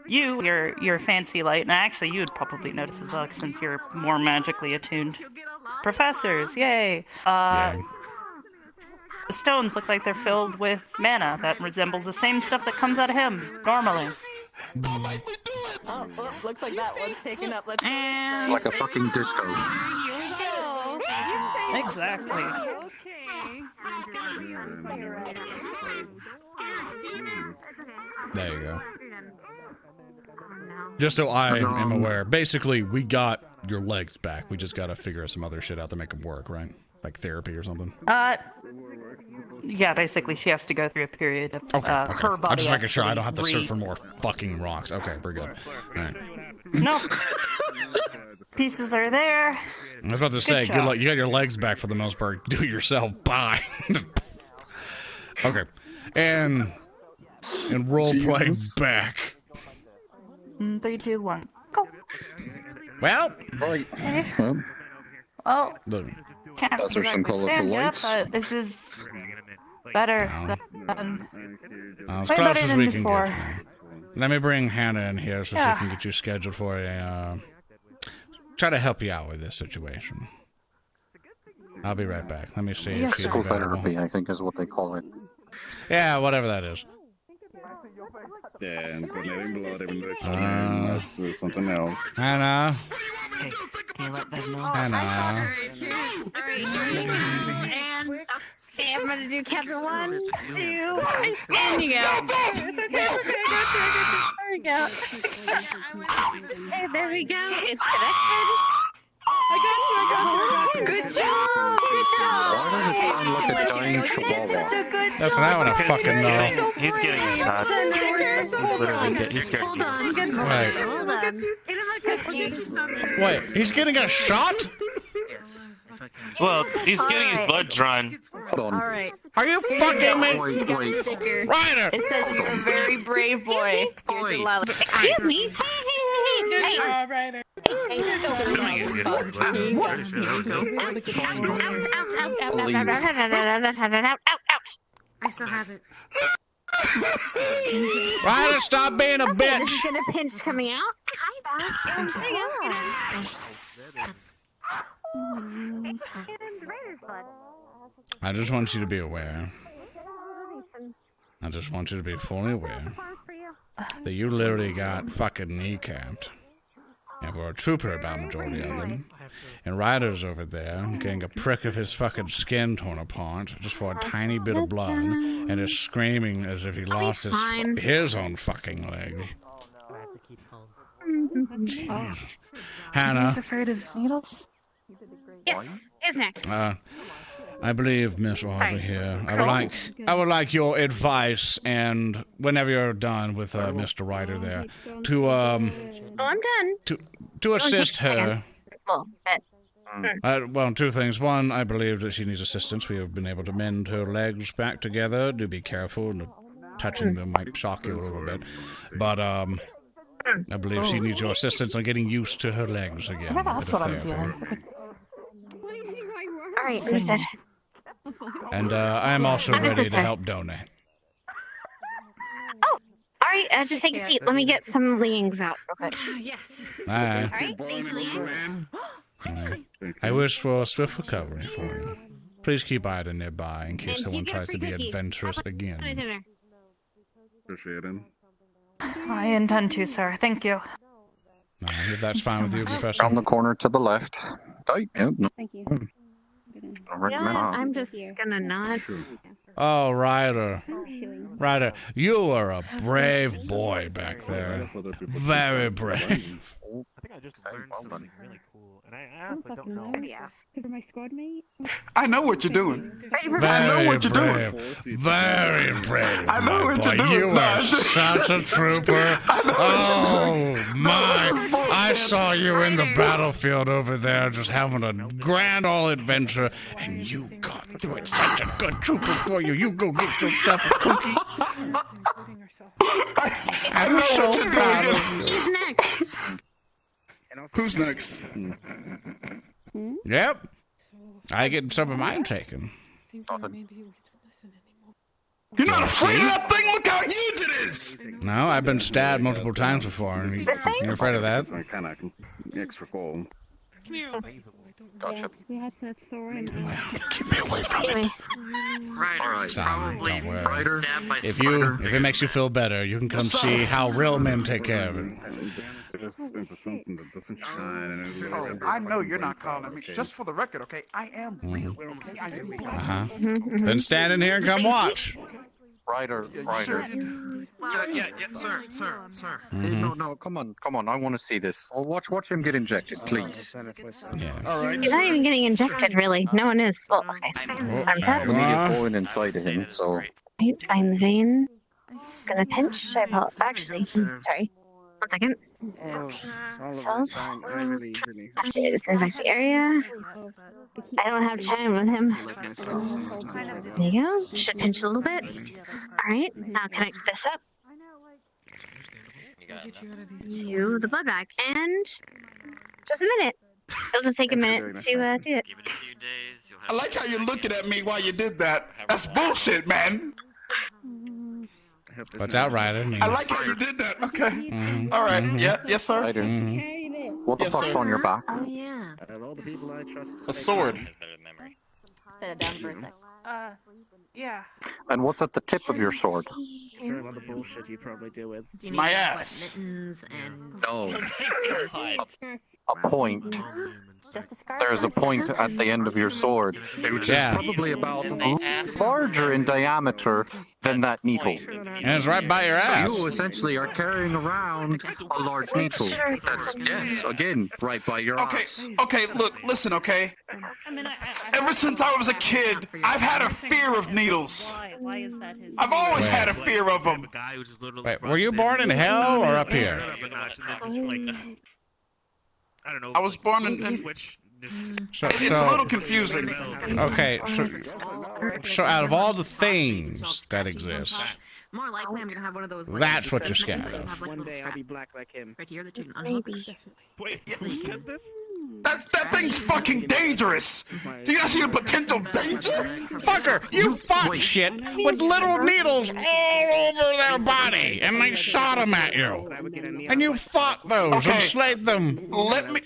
your fancy light, and actually you would probably notice as well since you're more magically attuned. Professors, yay! The stones look like they're filled with mana that resembles the same stuff that comes out of him normally. Oh, looks like that one's taken up. Let's It's like a fucking disco. Exactly. There you go. Just so I am aware, basically, we got your legs back. We just gotta figure some other shit out to make them work, right? Like therapy or something. Yeah, basically she has to go through a period of her body. I'm just making sure I don't have to search for more fucking rocks. Okay, we're good. Alright. Nope. Pieces are there. I was about to say, good luck. You got your legs back for the most part. Do it yourself. Bye. Okay. And roleplay back. 3, 2, 1, go. Well. Well. Can't Those are some colorful understand yet, lights. but this is better than As way close better as than we can before. get. Let me bring Hannah in here so she can get you scheduled for a. Try to help you out with this situation. I'll be right back. Let me see if she's Physical available. therapy, I think, is what they call it. Yeah, whatever that is. Yeah, and so letting blood even though it's that's something else. Hannah. Hey, can you let them know? Hannah. And okay, I'm gonna do count to 1, 2, and you go. It's okay, there we go. Hey, there we go. It's connected. I got you. Good job. Why does it sound like a dying chihuahua? That's what I want to fucking know. He's getting a shot. He's literally he's scared. Hold on. Good Wait. Hold on. Wait, he's getting a shot? Well, he's getting his blood drawn. Hold on. Alright. Are you fucking me? Wait. Ryder! It says you're a very brave boy. Here's a lot of... Excuse me. Hey. Ryder. I still have it. Ryder, stop being a Okay, bitch! this is gonna pinch coming out. I just want you to be aware. I just want you to be fully aware that you literally got fucking kneecapped. And we're a trooper about majority of them. And Ryder's over there getting a prick of his fucking skin torn apart just for a tiny bit of blood and is screaming as if he lost his own fucking leg. Jesus. Hannah. He's afraid of needles? Yes, is next. I believe Miss Aubrey here. I would like your advice, and whenever you're done with Mr. Ryder there, to I'm done. to assist her. Well, Well, two things. One, I believe that she needs assistance. We have been able to mend her legs back together. Do be careful. Touching them might shock you a little bit. But I believe she needs your assistance on getting used to her legs again. That's what I'm feeling. all right, understood. And I am also ready to help donate. Oh, all right. Just take a seat. Let me get some leanings out real quick. Yes. All right. All right, thanks, Leanne. I wish for a swift recovery for you. Please keep Ida nearby in case someone tries to be adventurous again. Appreciate it. I intend to, sir. Thank you. If that's fine with you, Professor. Down the corner to the left. Right, yep, no. Thank you. I recommend that. I'm just gonna not. Oh, Ryder. Ryder, you are a brave boy back there. Very brave. I think I just learned something really cool, and I honestly don't know. Yeah. Because my squad mate. I know what you're doing. Very I know what you're brave. doing. Very brave. I know what you're doing. You No, are such a trooper. Oh, my. I saw you in the battlefield over there just having a grand old adventure, and you got through it. Such a good trooper for you. You go get yourself a cookie. I'm so proud of you. Who's next? Who's next? Yep. I get some of mine taken. You're not afraid of that thing? Look how huge it is! No, I've been stabbed multiple times before. And you're afraid of that? I kind of extra cold. Gotcha. We had to throw him. Keep me away from it. Ryder, probably Don't worry. stabbed by If it makes you feel better, you can come see how real men take care of it. Oh, I know you're not calling me. Just for the record, okay? I am real, okay? I am black. Uh-huh. Then stand in here and come watch. Ryder. Yeah, sir. No, come on. I want to see this. I'll watch him get injected, please. Yeah. All right. He's not even getting injected, really. No one is. Well, okay. I'm sad. The meat is going inside of him, so... Right, find the vein. Gonna pinch. Actually, sorry. 1 second. So, after you disinfect the area. I don't have time with him. There you go. Should pinch a little bit. Alright, now connect this up to the blood bag. And just a minute. It'll just take a minute to do it. Give it a few days. You'll have I like how you're looking at me while you did that. That's bullshit, man. What's out, Ryder? I like how you did that. Okay. All right. Yeah. Yes, sir. Ryder. What the fuck's on your back? Oh, yeah. A sword. Set it down for a sec. Yeah. And what's at the tip of your sword? Sure, a lot of bullshit you probably deal with. My ass. No. A point. There's a point at the end of your sword, which is probably about larger in diameter than that needle. And it's right by your ass. So you essentially are carrying around a large needle. That's, yes, again, right by your ass. Okay, look, listen, okay? Ever since I was a kid, I've had a fear of needles. I've always had a fear of them. Wait, were you born in hell or up here? I don't know. I was born in it's a little confusing. Okay, so out of all the things that exist, More likely, I'm gonna have one of those. that's what you're scared of. One day I'll be black like him. Right here that you can unhook. Wait, you said this? That thing's fucking dangerous. Do you not see the potential danger? Fucker, you fought shit with little needles all over their body, and they shot them at you. And you fought those and slayed them. Let me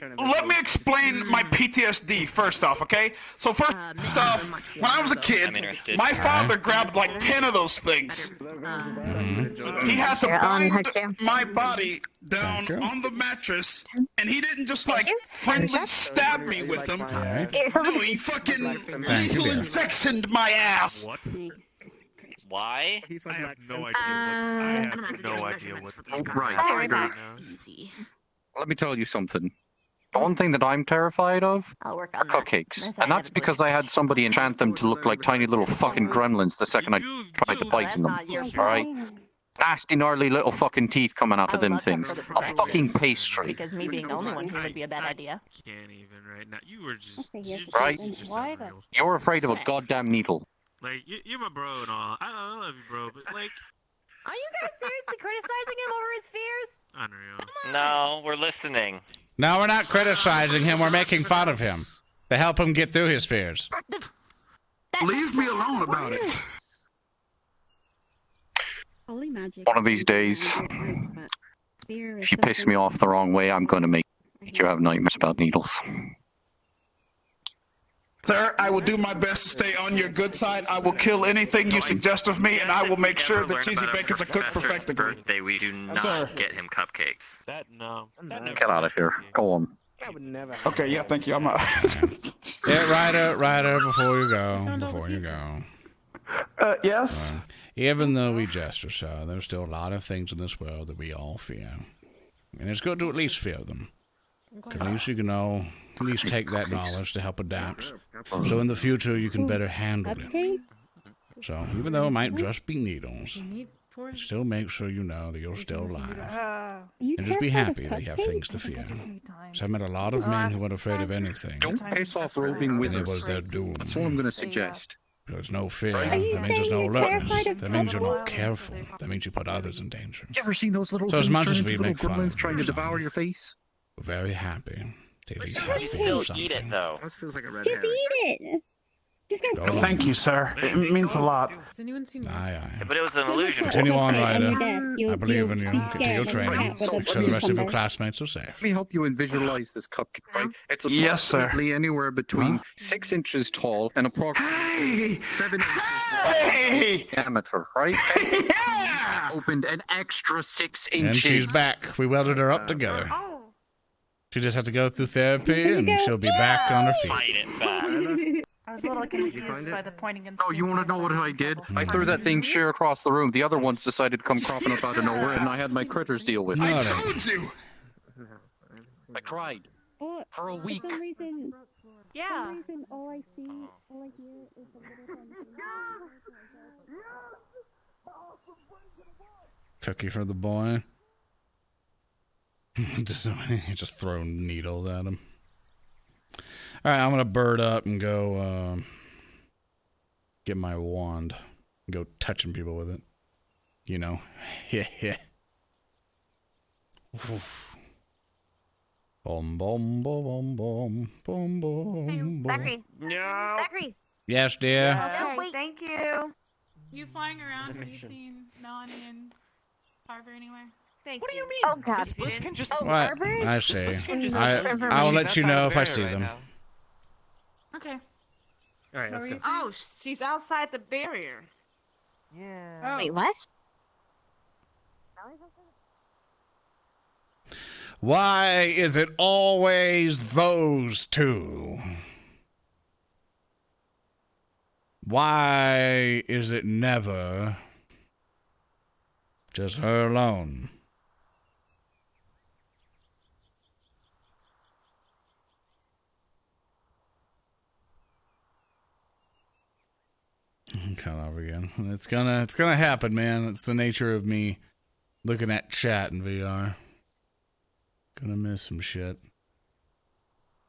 explain my PTSD first off, okay? So first off, when I was a kid, my father grabbed like 10 of those things. He had to bind my body down on the mattress, and he didn't just like friendly stab me with them. No, he fucking lethal injectioned my ass. What? Why? I have no idea what. Right. Let me tell you something. The one thing that I'm terrified of are cupcakes. And that's because I had somebody enchant them to look like tiny little fucking gremlins the second I tried to bite them. Alright? Nasty, gnarly little fucking teeth coming out of them things. A fucking pastry. Because me being the only one here would be a bad idea. Can't even right now. You were just. Right? Why the? You're afraid of a goddamn needle. Like, you're my bro and all. I love you, bro, but like. Are you guys seriously criticizing him over his fears? Unreal. No, we're listening. No, we're not criticizing him. We're making fun of him to help him get through his fears. Leave me alone about it. One of these days, if you piss me off the wrong way, I'm going to make you have nightmares about needles. Sir, I will do my best to stay on your good side. I will kill anything you suggest of me, and I will make sure that Cheesy Bacon's a cook perfectly. Birthday, we do not get him cupcakes. Get out of here. Go on. Okay, yeah, thank you. I'm out. Yeah, Ryder, before you go. Yes? Even though we jest or so, there's still a lot of things in this world that we all fear. And it's good to at least fear them. At least you can know, at least take that knowledge to help adapt. So in the future, you can better handle it. So even though it might just be needles, still make sure you know that you're still alive. And just be happy that you have things to fear. So I met a lot of men who weren't afraid of anything. Don't piss off roving wizards. And it was their doom. That's all I'm going to suggest. There's no fear. That means there's no alertness. That means you're not careful. That means you put others in danger. You ever seen those little So as things much turn as into we little make fun gremlins of trying to devour your face? we're very happy to at least How have do you fear of still eat it, something. though? Feels like a red Just eat it. Just go. Go Thank you, sir. It means a lot. Has anyone seen Aye. But it was an illusion. Continue on, Ryder. You'll I believe in you. be Continue your scared and training. act with a Make sure the rest of your cucumber. classmates are safe. Let me help you and visualize this cupcake, right? It's Yes, sir. approximately anywhere between 6 inches tall and approximately 7 inches diameter, right? Yeah! Opened an extra 6 inches. And she's back. We welded her up together. She just has to go through therapy, and she'll be back on her feet. Fight it back. I was a little confused by the pointing and Oh, you want to know what I did? I threw that thing sheer across the room. The other ones decided to come cropping up out of nowhere, and I had my critters deal with it. I told you! I cried for a week. For some reason, Yeah. all I see, all I hear is a little Cookie for the boy. just throw needles at him. All right, I'm gonna bird up and go get my wand and go touching people with it. You know, yeah. Boom, boom, boom, boom, boom, boom, boom. Zachary. No. Zachary. Yes, dear. Okay, thank you. You flying around? Have you seen Melanie and Carver anywhere? What do you mean? Oh God. What? I see. I'll let you know if I see them. Okay. All right, let's go. Oh, she's outside the barrier. Yeah. Wait, what? Why is it always those two? Why is it never just her alone? Cut off again. It's gonna happen, man. It's the nature of me looking at chat in VR. Gonna miss some shit.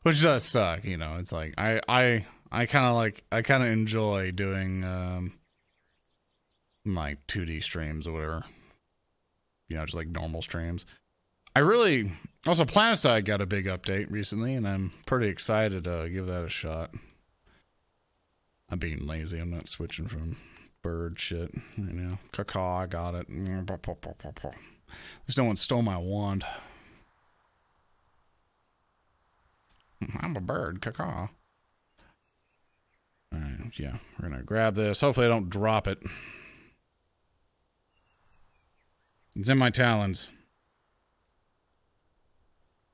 Which does suck, you know. It's like I kind of enjoy doing like 2D streams or whatever. You know, just like normal streams. I really also Planetside got a big update recently, and I'm pretty excited to give that a shot. I'm being lazy. I'm not switching from bird shit. You know, caca, I got it. At least no one stole my wand. I'm a bird, caca. Alright, yeah, we're gonna grab this. Hopefully I don't drop it. It's in my talons.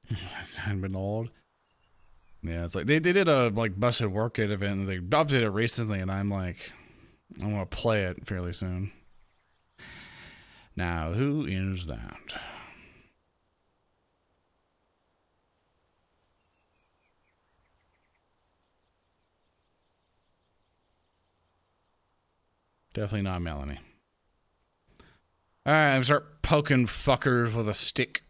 It's been old. Yeah, it's like they did a like busted workout event and they updated it recently, and I'm like, I want to play it fairly soon. Now, who is that? Definitely not Melanie. Alright, I'm start poking fuckers with a stick.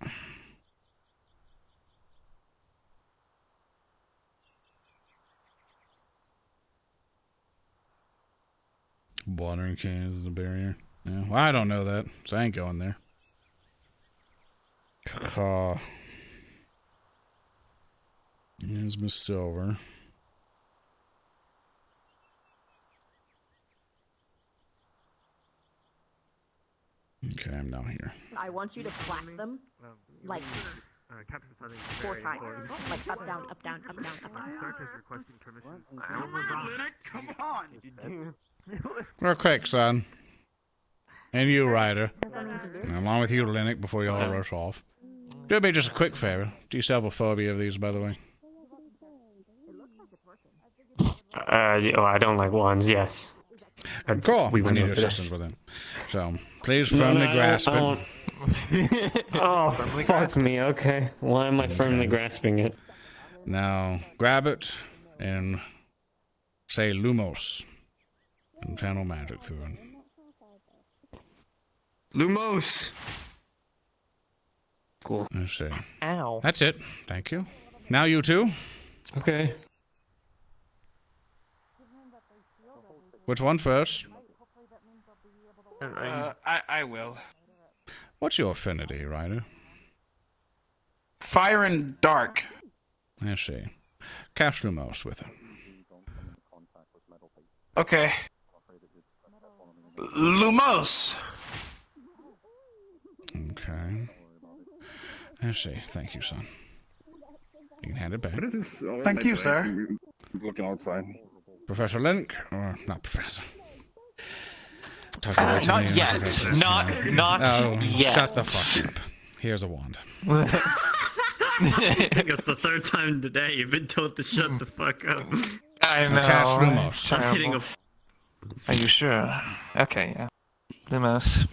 Watering cans is the barrier. Yeah, well, I don't know that, so I ain't going there. Here's Miss Silver. Okay, I'm now here. I want you to clap them like 4 times. Like up, down, up, down, up, down, up, down. Come on! Real quick, son. And you, Ryder. And along with you, Linux, before you all rush off. Do me just a quick favor. Do you still have a phobia of these, by the way? I don't like wands, yes. Cool. We need your went over assistance with it. So, please firmly grasp it. Oh, fuck me, okay. Why am I firmly grasping it? Now, grab it and say Lumos. And channel magic through it. Lumos! Cool. Let's see. Ow. That's it. Thank you. Now you two. Okay. Which one first? I will. What's your affinity, Ryder? Fire and dark. I see. Cast Lumos with it. Okay. Lumos. Okay. I see. Thank you, son. You can hand it back. What is this? Oh, Thank you, sir. Looking outside. Professor Link, or not Professor? Talking to Not me, yet. Professor. Not Oh, yet. Shut the fuck up. Here's a wand. I think it's the 3rd time today you've been told to shut the fuck up. I know. Cast Lumos. I'm hitting a... Are you sure? Okay, yeah. Lumos.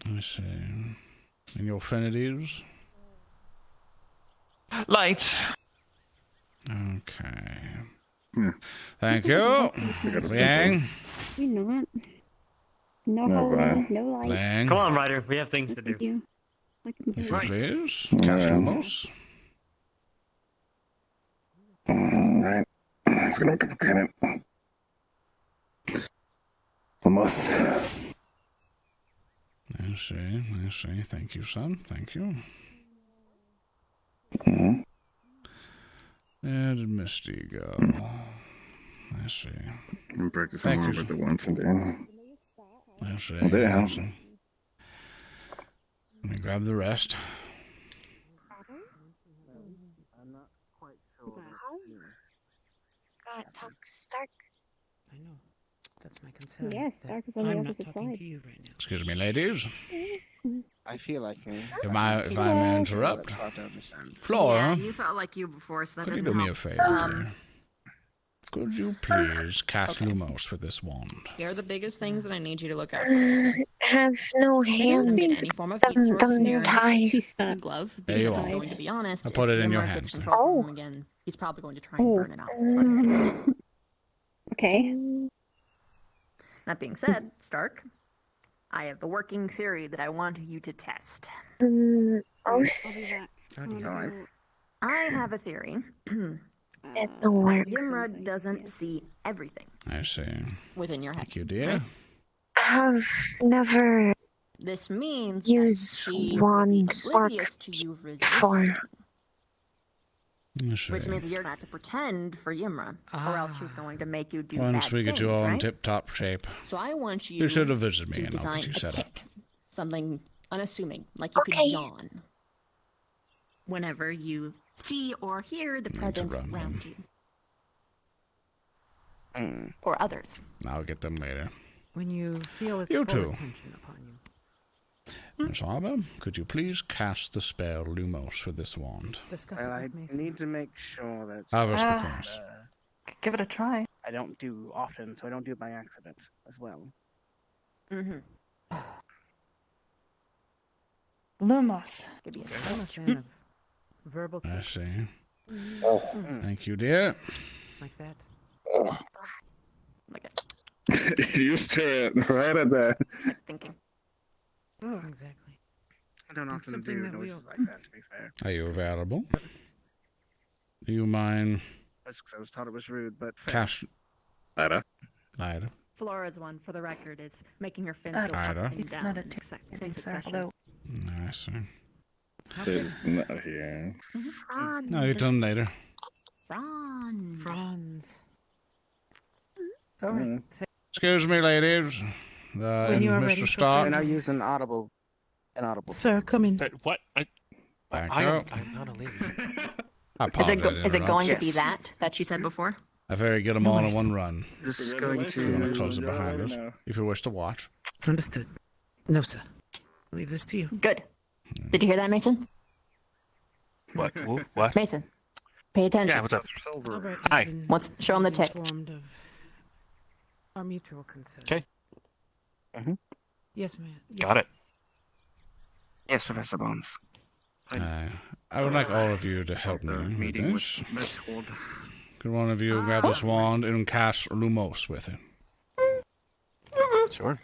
Let's see. And your affinities? Light. Okay. Thank you. Liang. You know it. No, no light. Liang. Come on, Ryder. We have things to do. If you please. Cast Lumos. Alright. It's gonna look at it. Almost. I see. Thank you, son. Thank you. Where did Misty go? I see. I'm practicing more with the once and then. I see. Well, there. I see. Let me grab the rest. God, talk Stark. I know. That's my concern. Yes, Stark is on the opposite side. To you right now. Excuse me, ladies. I feel like me. If I may interrupt. Flora, Yeah, you felt like you before, so that could you didn't do me help. a favor, dear? Could you please cast Lumos with this wand? Here are the biggest things that I need you to look out for. I have no hand. Get any form of heat source near the glove. There you Because I'm are. going to be honest, I put if it in your Yimmer hands. gets then. control of him again, he's probably going to try and burn it out. Okay. That being said, Stark, I have a working theory that I want you to test. I have a theory. It don't work. Yimra doesn't see everything I see. within your head. Thank you, dear. I've never This means used that she wands will be oblivious to you before. resisting, I see. which means that you're going to have to pretend for Yimra, or else she's going to make you do Once bad we get things, you all in right? tip-top shape. So I want you. You should have visited me to and I'll design get you a set up. tip, something unassuming, like you could yawn whenever you see or hear the presence around you, or others. I'll get them later. When you feel its You full too. attention upon you. Miss Arbor, could you please cast the spell Lumos with this wand? Well, I need to make sure that. Harvest the course. Give it a try. I don't do often, so I don't do it by accident as well. Mm-hmm. Lumos. Give me a I'm a fan of verbal I touch see. Thank you, dear. like that. You stare at right at that. Thinking. Exactly. I don't often something do that we noises all- like that, to be fair. Are you available? Do you mind That's 'cause I was taught it was rude, but fair. cast... Ida. Flora's one, for the record, is making her fins Uh, go up Ida. and It's down not a in tick, in succession. although I see. It's not here. No, you tell them later. Franz. All right. Excuse me, ladies. When you are ready Mr. for Stark. And I use an audible Inaudible. Sir, come in. What? Thank I'm you. not a lady. I Is apologize. it going to interrupt. be that you said before? I figure get them all in one run. This is going If you want to to... close it behind us, if you wish to watch. Understood. No, sir. Leave this to you. Good. Did you hear that, Mason? What? What? Mason, pay attention. Yeah, what's up? Albert Hi. has been Show him the tick. informed of our mutual concern. Okay. Yes, ma'am. Yes, Got it. Yes, Professor Bones. I would like all of you to help me with this. Could one of you grab this wand and cast Lumos with it? Sure.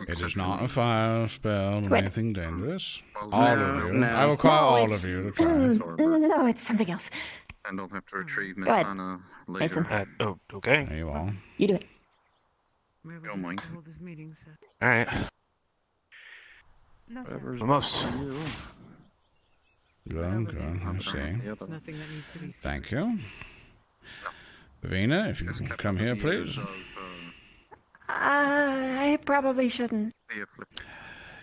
It is not a fire spell or Wait. anything dangerous. All of you. no. I require all of you to try. No, it's something else. And I'll have to retrieve Miss Go ahead. Anna later. Mason. Okay. There you are. You do it. Don't mind. Hold this meeting, sir. All right. No, sir. Almost. Good, good. I see. There's nothing that needs to be said. Thank you. Vina, if you can come here, please. I probably shouldn't.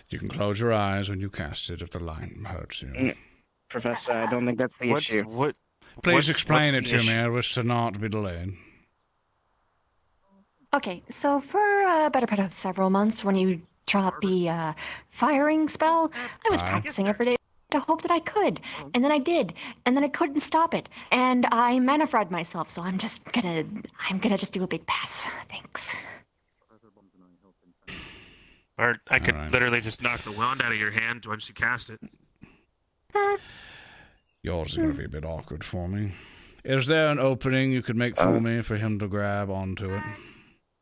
You can close your eyes when you cast it if the light hurts you. Professor, I don't think that's the issue. Please explain it what's to the me. I wish to not be delayed. Okay, so for a better part of several months, when you dropped the firing spell, I was practicing every day to hope that I could, and then I did, and then I couldn't stop it, and I manifried myself. So I'm gonna just do a big pass. Thanks. Or I could literally just knock the wand out of your hand once you cast it. Yours is going to be a bit awkward for me. Is there an opening you could make for me for him to grab onto it?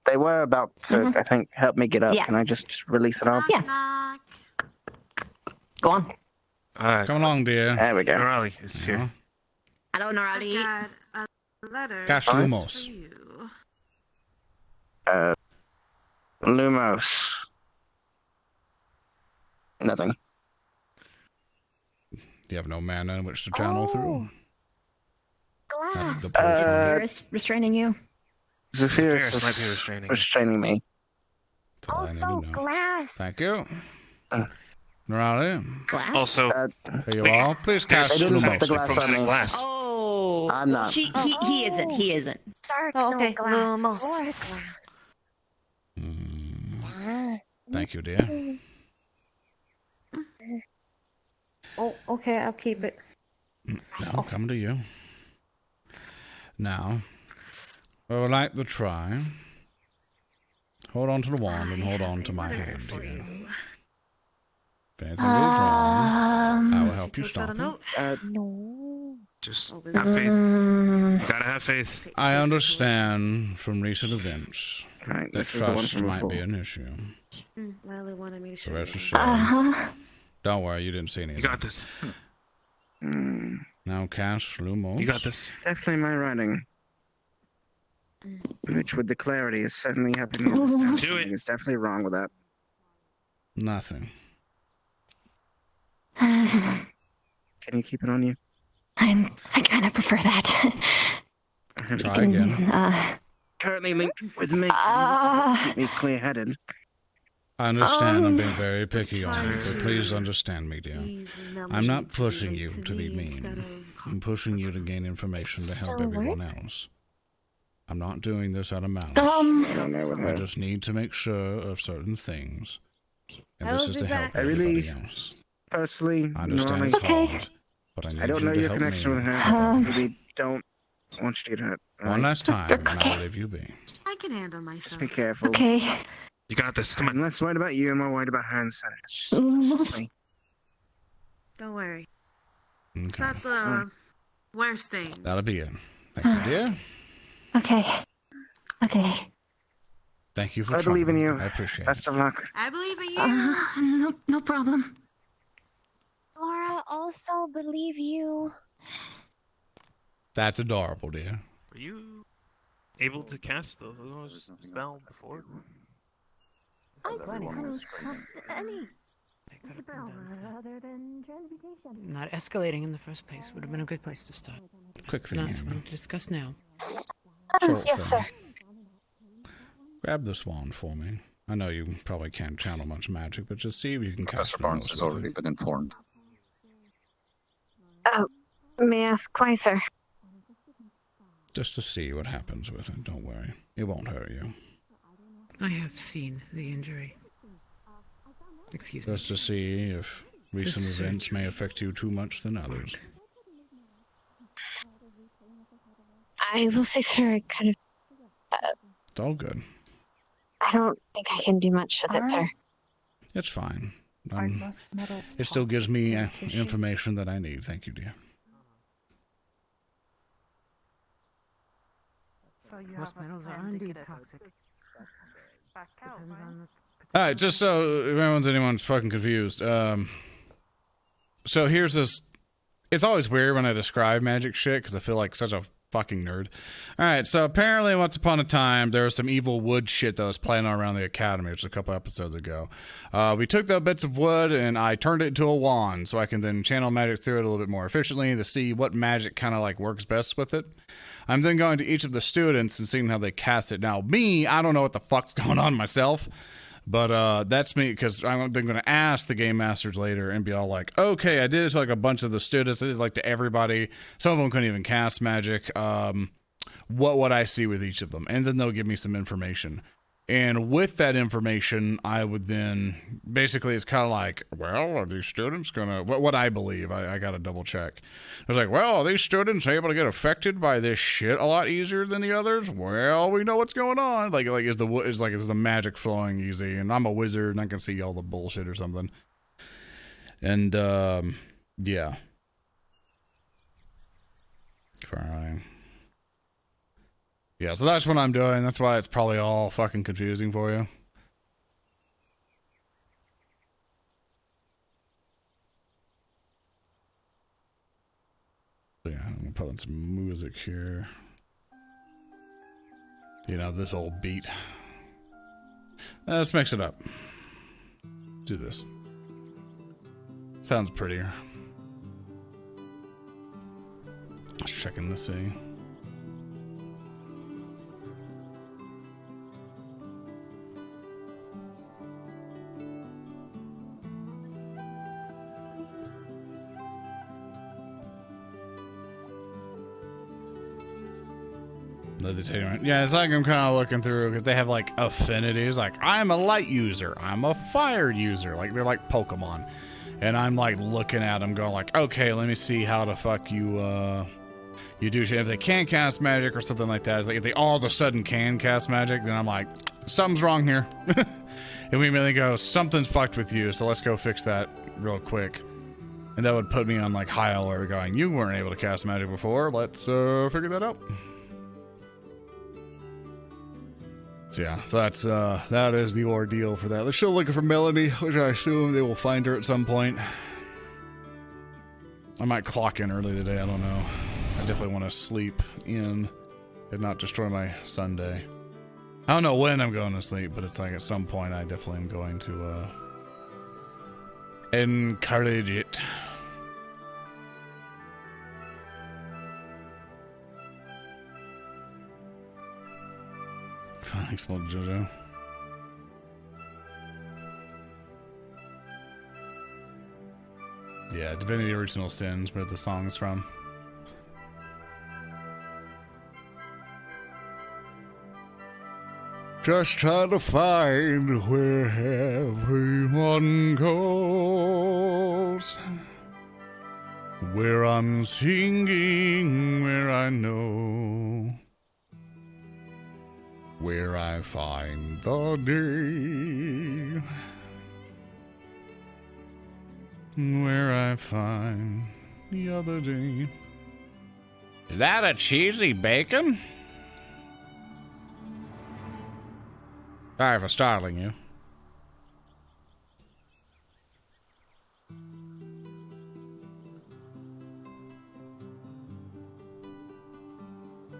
They were about to, I think, help me get up. Yeah. Can I just release it off? Yeah. Go on. Come along, dear. There we go. Norali is here. Hello, Norali. Got a letter. Cast Lumos. Lumos. Nothing. You have no mana in which to channel through? Glass. The potion. Is restraining you? Zephyrus might be restraining. restraining me. That's all I need to know. Glass. Thank you. Norali. Glass. Also, There you are. Please cast I didn't put the Lumos. glass on me. glass. Oh. I'm not. He isn't. He isn't. Dark okay. glass. Lumos. Or glass. Thank you, dear. Oh, okay, I'll keep it. Now, coming to you. Now, I would like to try. Hold on to the wand and hold on to my hand here. If anything goes wrong, I will help you stop it. No. Just have faith. You gotta have faith. I understand from recent events Right, that this is the one trust from might be before. an issue. Well, they wanted me to show So rest you. assured. Don't worry, you didn't see anything. You got this. Now cast Lumos. You got this. Definitely my writing. Which, with the clarity, is certainly helping me understand. Do it. It's definitely wrong with that. Nothing. Can you keep it on you? I kind of prefer that. Try again. Currently linked with me. Keep me clear-headed. I understand I'm being very picky on you, but please understand me, dear. I'm not pushing you to be mean. I'm pushing you to gain information to help everyone else. I'm not doing this out of malice. I just need to make sure of certain things. And this is to help everybody else. Personally, I understand normally, it's hard, but I need I don't you know to your help connection me. with her. I really don't want you to get hurt. all One right? last time, and I'll leave you be. I can handle myself. Just be careful. Okay. You got this. Come on. I'm less worried about you and more worried about her and Senate. Don't worry. It's Okay. not the worst thing. That'll be it. Thank you, dear. Okay. Okay. Thank you for I believe in trying. you. I appreciate it. Best of luck. I believe in you. No problem. Laura also believe you. That's adorable, dear. Were you able to cast the Lumos spell before? I couldn't cast any spell other than transmutation. Not escalating in the first place would have been a good place to start. Quick thing, Not Amy. something to discuss now. Short Yes, thing. sir. Grab this wand for me. I know you probably can't channel much magic, but just see if you can Professor cast Barnes Lumos has with already it. been informed. May I ask why, sir? Just to see what happens with it. Don't worry. It won't hurt you. I have seen the injury. Excuse me. Just to see if recent events may affect you too much than others. I will say, sir, I kind of... It's all good. I don't think I can do much with it, sir. It's fine. Are most metals It still gives me toxic to tissue? information that I need. Thank you, dear. So most metals are indeed toxic. Depends on Alright, just so anyone's fucking confused. So here's this. It's always weird when I describe magic shit because I feel like such a fucking nerd. Alright, so apparently once upon a time there was some evil wood shit that was playing around the academy, which was a couple episodes ago. We took the bits of wood and I turned it into a wand so I can then channel magic through it a little bit more efficiently to see what magic kind of like works best with it. I'm then going to each of the students and seeing how they cast it. Now, me, I don't know what the fuck's going on myself, but that's me, because I'm then going to ask the game masters later and be all like, okay, I did it to like a bunch of the students, I did it like to everybody. Some of them couldn't even cast magic. What would I see with each of them? And then they'll give me some information. And with that information, I would then, basically it's kind of like, well, are these students gonna, what I believe, I gotta double check. I was like, well, are these students able to get affected by this shit a lot easier than the others? Well, we know what's going on. Is the magic flowing easy? And I'm a wizard and I can see all the bullshit or something. And, yeah. Fine. Yeah, so that's what I'm doing. That's why it's probably all fucking confusing for you. So yeah, I'm gonna put in some music here. You know, this old beat. Let's mix it up. Do this. Sounds prettier. Just checking to see. Yeah, it's like I'm kind of looking through because they have like affinities. Like, I'm a light user, I'm a fire user. Like, they're like Pokemon. And I'm like looking at them going like, okay, let me see how the fuck you do shit. If they can cast magic or something like that, it's like if they all of a sudden can cast magic, then I'm like, something's wrong here. And we immediately go, something's fucked with you, so let's go fix that real quick. And that would put me on like high alert going, you weren't able to cast magic before, let's figure that out. So yeah, so that's that is the ordeal for that. They're still looking for Melanie, which I assume they will find her at some point. I might clock in early today, I don't know. I definitely want to sleep in and not destroy my Sunday. I don't know when I'm going to sleep, but it's like at some point I definitely am going to encourage it. Thanks, well, Jojo. Yeah, Divinity Original Sins, where the song's from. Just trying to find where everyone goes. Where I'm singing, where I know. Where I find the day. Where I find the other day. Is that a cheesy bacon? Sorry for startling you.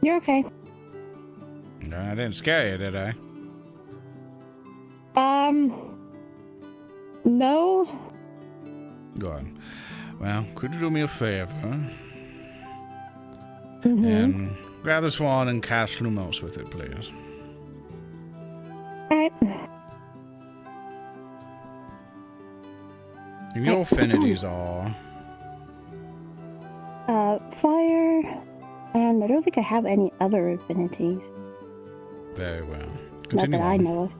You're okay. I didn't scare you, did I? No. Good. Well, could you do me a favor? And grab this wand and cast Lumos with it, please. Alright. And your affinities are? Fire, and I don't think I have any other affinities. Very well. Not Continue that I on. know of.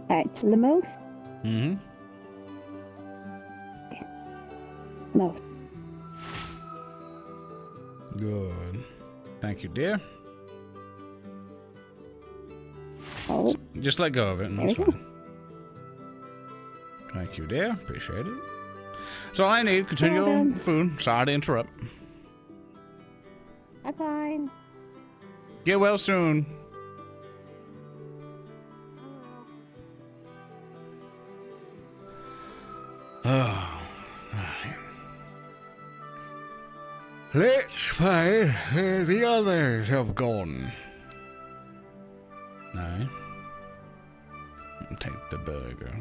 Alright, so the most? Mm-hmm. Most. Good. Thank you, dear. Oh. Just let go of it and it's There you fine. Thank you, dear. Appreciate it. That's all I need. Continue Well on done. food. Sorry to interrupt. That's fine. Get well soon. Oh, right. Let's find where the others have gone. No. Take the burger.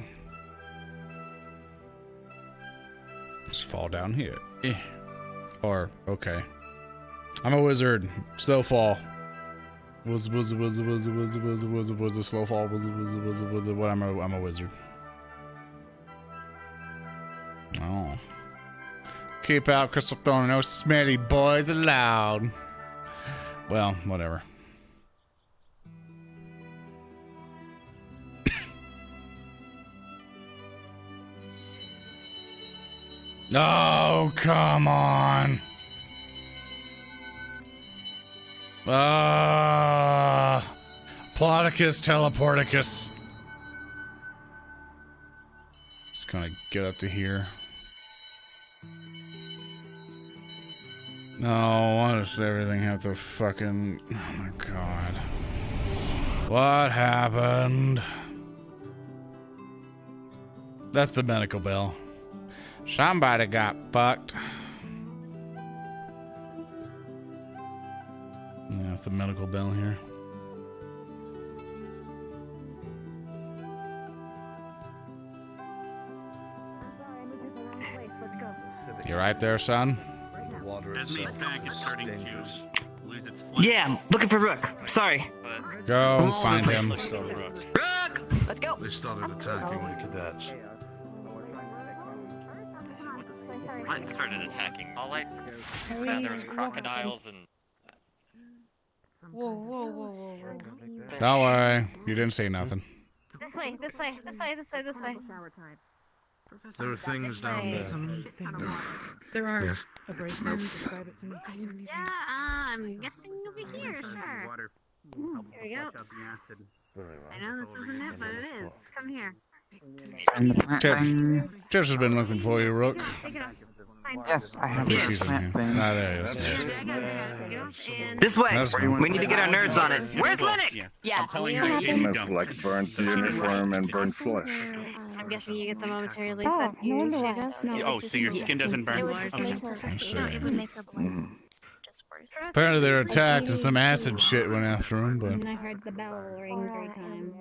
Let's fall down here. Or, okay. I'm a wizard. Slow fall. Was a slow fall. What? I'm a wizard. Oh. Keep out, Crystal Thorn. No smelly boys allowed. Well, whatever. Oh, come on. Ploticus, Teleporticus. Just gonna get up to here. No, why does everything have to fucking... Oh my god. What happened? That's the medical bell. Somebody got fucked. Yeah, it's the medical bell here. You right there, son? Esme's back is starting to lose its flesh. Yeah, I'm looking for Rook. Sorry. Go find him. Rook! Let's go. They started attacking the cadets. Mine started attacking. All I found there was crocodiles and. Whoa. Don't worry. You didn't say nothing. This way. There are things down there. There are. Yes. Yeah, I'm guessing over here, sure. Here we go. I know this isn't it, but it is. Come here. Tips has been looking for you, Rook. Take it off. Fine. Yes, I have Yes. this plant thing. Ah, there he is. This way. That's fine. We need to get our nerds on it. Where's Linux? Yeah. I'm telling you, Almost like burnt uniform and burnt flesh. I'm guessing you get the momentary relief Oh, that no wonder she why. does. Oh, so your skin doesn't burn? It would just make her. No, it would make her blood just worse. Apparently they're attacked and some acid shit went after him, but... And I heard the bell ring 3 times.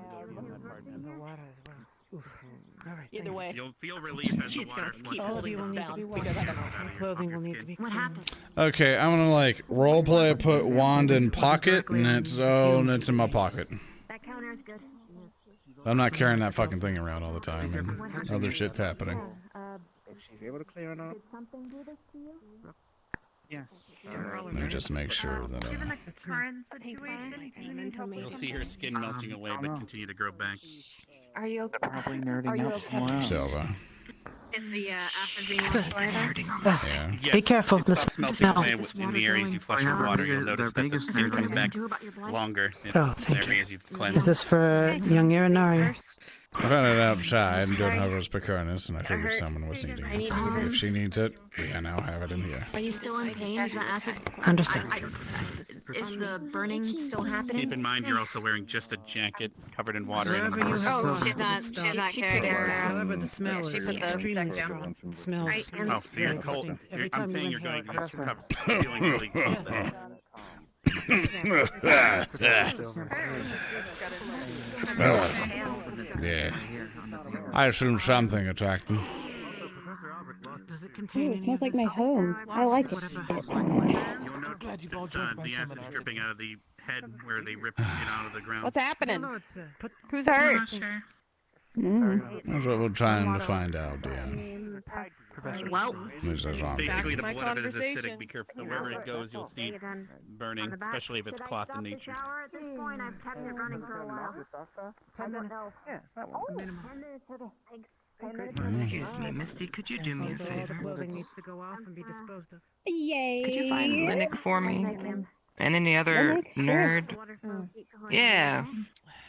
Either way. You'll feel relief as the She's water gonna keep flushes. holding us down because I don't know. Clothing will need to be. What happened? Okay, I'm gonna like roleplay, put wand in pocket, and it's in my pocket. That counter is good. I'm not carrying that fucking thing around all the time, and other shit's happening. Is she able to clear it out? Something do this to you? Yes. Let me just make sure that You'll see her skin melting away, but continue to grow back. Are you okay? Probably nerding out somewhere else. Silva. Is the acid being applied? Yeah. Be careful. It This stops melting smell. away in the areas you flush with water. You'll notice that the skin comes back longer in Oh, the thank you. areas you Is cleanse. this for young Irinari? I found it outside and don't have it as Picardus, and I figured someone was needing it. If she needs it, we now have it in here. Are you still in pain? Is the acid? Understand. Is the burning still happening? Keep in mind you're also wearing just a jacket covered in water. Wherever you have Oh, some she's not carrying her. However, the smell she is put the extremely stuff down. strong. Smells. Right, and- Oh, so you're cold. Every I'm time saying you you're going inhale, feeling really cold. Yeah. I assume something attacked them. Ooh, it smells like my home. I like it. You'll notice the acid dripping out of the head where they ripped it out of the ground. What's happening? Who's hurt? That's what we're trying to find out, yeah. Well, basically, the blood of it is acidic. Be careful. Wherever it goes, you'll see burning, especially if it's cloth in nature. At this point, I've kept it running for a while. 10 minutes. Yeah, that one. 10 minutes. Excuse me, Misty, could you do me a favor? Needs to go off and be disposed of. Yay! Could you find Linux for me? And any other nerd? Yeah.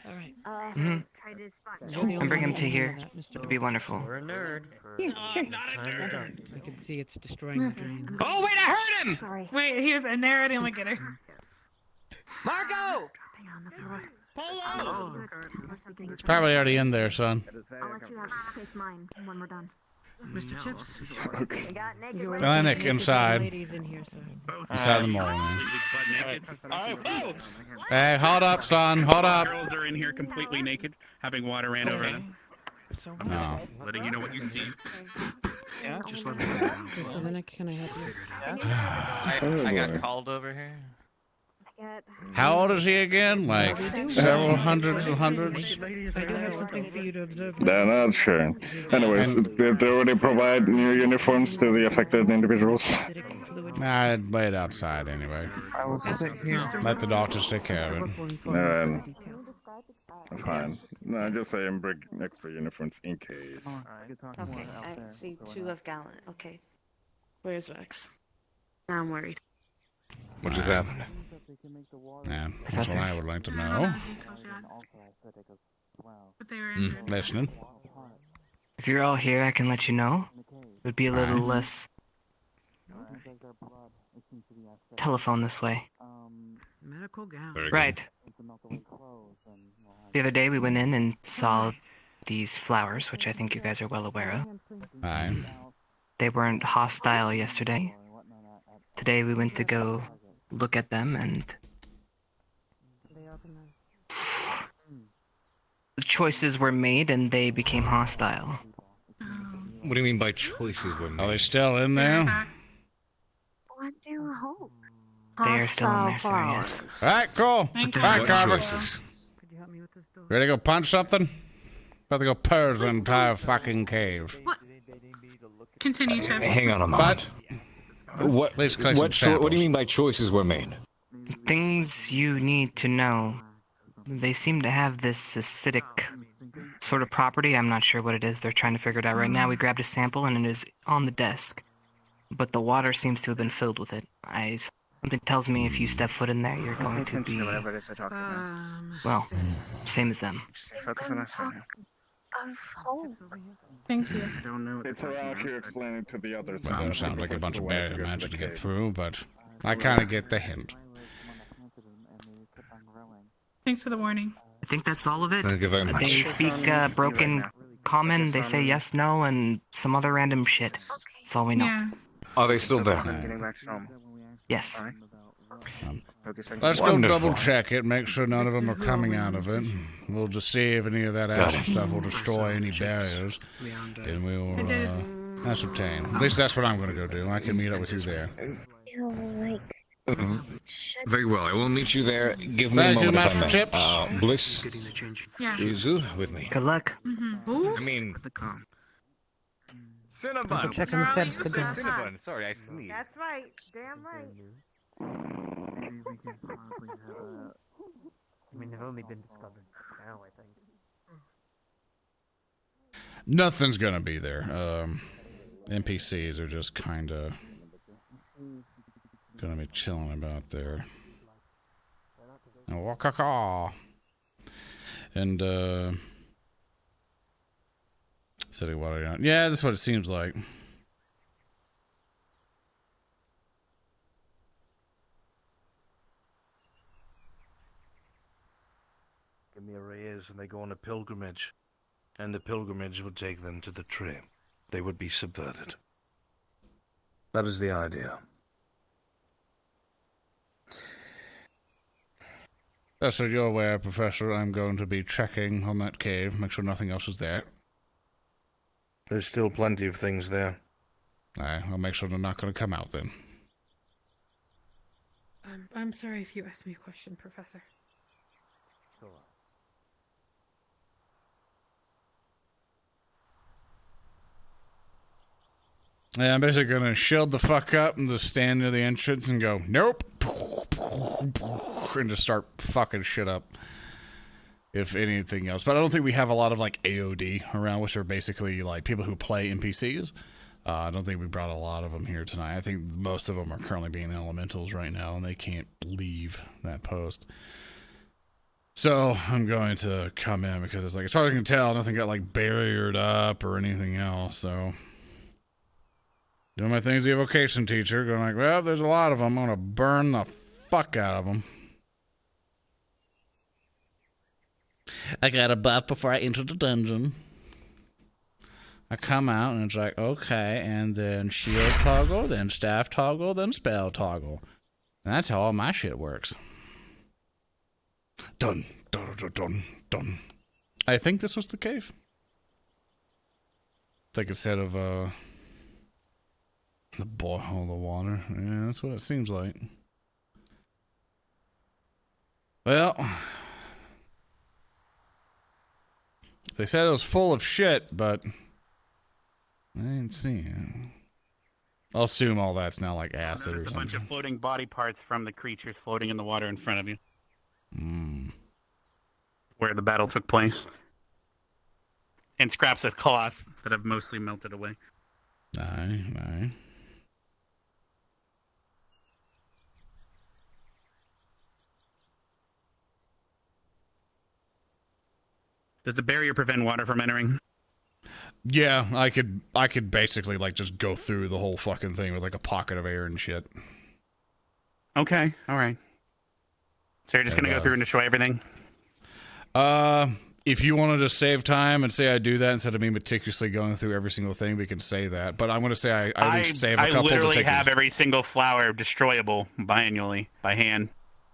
All right. And bring him to here. It'd be wonderful. We're a nerd. Yeah, sure. I can see it's destroying the drain. Oh, wait, I heard him! Sorry. Wait, he was in there. I didn't look at her. Marco! It's probably already in there, son. I'll let you have take mine when we're done. Mr. Chips? Okay. Clinic inside. Inside the mall, man. Hey, hold up, son. Hold up. Girls are in here completely naked, having water ran over them. No. Letting you know what you see. Yeah, just let me know. So then can I help you? I got called over here. How old is he again? Like several hundreds and hundreds? I do have something for you to observe. They're not sure. Anyways, did they already provide new uniforms to the affected individuals? I'd wait outside anyway. I will sit here. Let the doctors take care of it. No, fine. No, just say and bring extra uniforms in case. Okay, I see 2 of Gallant. Okay. Where's Vex? Now I'm worried. What just happened? Yeah, that's what I would like to know. Listening. If you're all here, I can let you know. It would be a little less telephone this way. Medical gown. Right. The other day we went in and saw these flowers, which I think you guys are well aware of. Aye. They weren't hostile yesterday. Today we went to go look at them, and the choices were made and they became hostile. What do you mean by choices were made? Are they still in there? What do you hope? They are still in there, sir, yes. Alright, cool. Alright, Carver. Ready to go punch something? About to go purge the entire fucking cave. Continue, Chips. Hang on a moment. What do you mean by choices were made? Things you need to know. They seem to have this acidic sort of property. I'm not sure what it is. They're trying to figure it out right now. We grabbed a sample and it is on the desk. But the water seems to have been filled with it. Something tells me if you step foot in there, you're going to be, well, same as them. Focus on us right now. Of hope. Thank you. It's around here explaining to the others. Well, it sounds like a bunch of barrier magic to get through, but I kind of get the hint. Thanks for the warning. I think that's all of it. Thank you very much. They speak broken common, they say yes, no, and some other random shit. That's all we know. Yeah. Are they still there? Yes. Let's go double check it, make sure none of them are coming out of it. We'll just see if any of that acid stuff will destroy any barriers. And we will ascertain. At least that's what I'm going to go do. I can meet up with you there. Very well, I will meet you there. Give me a moment if I may. Chips. Bliss Yeah. is with me. Good luck. I mean... Cinnabon. Checking the steps to go. Cinnabon. Sorry, I sneezed. That's right. Damn right. I mean, they've only been discovered now, I think. Nothing's going to be there. NPCs are just kind of going to be chilling about there. And, city water. Yeah, that's what it seems like. Give me a raise and they go on a pilgrimage. And the pilgrimage would take them to the tree. They would be subverted. That is the idea. So you're aware, Professor, I'm going to be checking on that cave, make sure nothing else is there. There's still plenty of things there. Aye, I'll make sure they're not going to come out then. I'm sorry if you asked me a question, Professor. Yeah, I'm basically gonna shield the fuck up and just stand near the entrance and go, nope, and just start fucking shit up. If anything else, but I don't think we have a lot of like AOD around, which are basically like people who play NPCs. I don't think we brought a lot of them here tonight. I think most of them are currently being elementals right now, and they can't leave that post. So I'm going to come in because it's like, as far as I can tell, nothing got like barriered up or anything else. So. Doing my thing as the evocation teacher, going like, well, there's a lot of them. I'm going to burn the fuck out of them. I got a buff before I enter the dungeon. I come out and it's like, okay, and then shield toggle, then staff toggle, then spell toggle. And that's how all my shit works. Dun, dun, dun, dun, dun. I think this was the cave. It's like instead of, the boil the water. Yeah, that's what it seems like. Well, they said it was full of shit, but I ain't seeing it. I'll assume all that's now like acid or something. A bunch of floating body parts from the creatures floating in the water in front of you. Where the battle took place. And scraps of cloth that have mostly melted away. Aye. Does the barrier prevent water from entering? Yeah, I could basically like just go through the whole fucking thing with like a pocket of air and shit. Okay, all right. So you're just gonna go through and destroy everything? If you want to just save time and say I do that instead of me meticulously going through every single thing, we can say that. But I'm going to say I at least save a couple. I literally have every single flower destroyable manually by hand.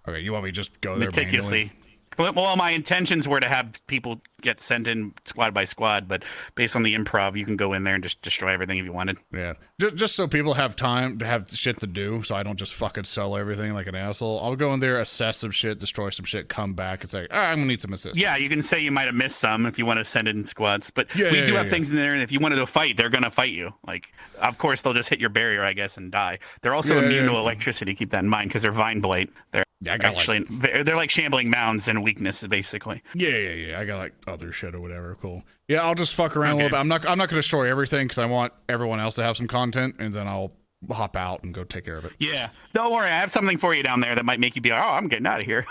Okay, you want me to just go there meticulously? Manually? Well, my intentions were to have people get sent in squad by squad, but based on the improv, you can go in there and just destroy everything if you wanted. Yeah, just so people have time to have shit to do, so I don't just fucking sell everything like an asshole. I'll go in there, assess some shit, destroy some shit, come back and say, all right, I'm gonna need some assistance. Yeah, you can say you might have missed some if you want to send it in squads, but we do have things in there, and if you wanted to fight, they're gonna fight you. Like, of course, they'll just hit your barrier, I guess, and die. They're also immune to electricity. Keep that in mind because they're vine blight. They're actually they're like shambling mounds and weakness, basically. Yeah. I got like other shit or whatever. Cool. Yeah, I'll just fuck around a little bit. I'm not gonna destroy everything because I want everyone else to have some content, and then I'll hop out and go take care of it. Yeah, don't worry. I have something for you down there that might make you be like, oh, I'm getting out of here.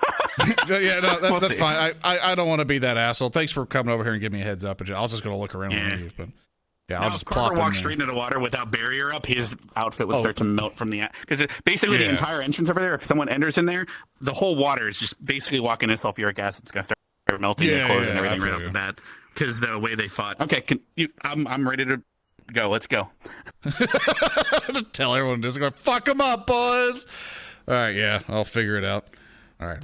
Yeah, no, that's fine. I don't want to be that asshole. Thanks for coming over here and giving me a heads up. I was just gonna look around and leave, but. Yeah, I'll just plop walk straight into the water without barrier up. His outfit would start to melt from the because basically the entire entrance over there. If someone enters in there, the whole water is just basically walking in sulfuric acid. It's gonna start melting their clothes and everything right off the bat because the way they fought. Okay, I'm ready to go. Let's go. Just tell everyone just go fuck them up, boys. All right, yeah, I'll figure it out. All right.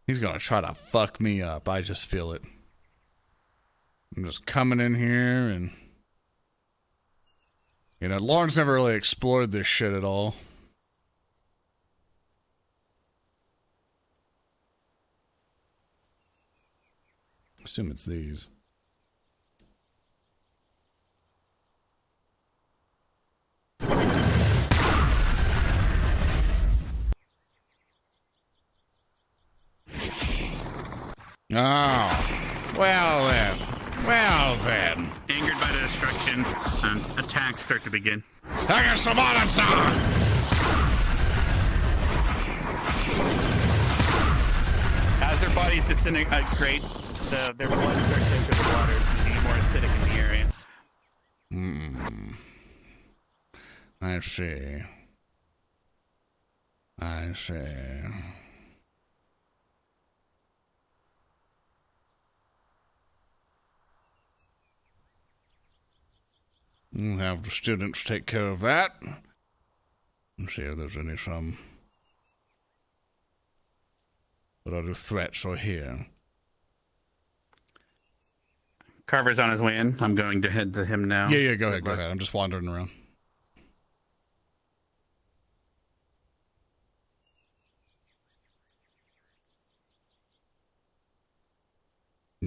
He's gonna try to fuck me up. I just feel it. I'm just coming in here and... You know, Lorn's never really explored this shit at all. Assume it's these. Oh, well then. Angered by the destruction, attacks start to begin. I got some monster! As their bodies disintegrate, their blood starts to enter the water, becoming more acidic in the area. I see. We'll have the students take care of that. And see if there's any what other threats are here. Carver's on his way in. I'm going to head to him now. Yeah, go ahead. I'm just wandering around.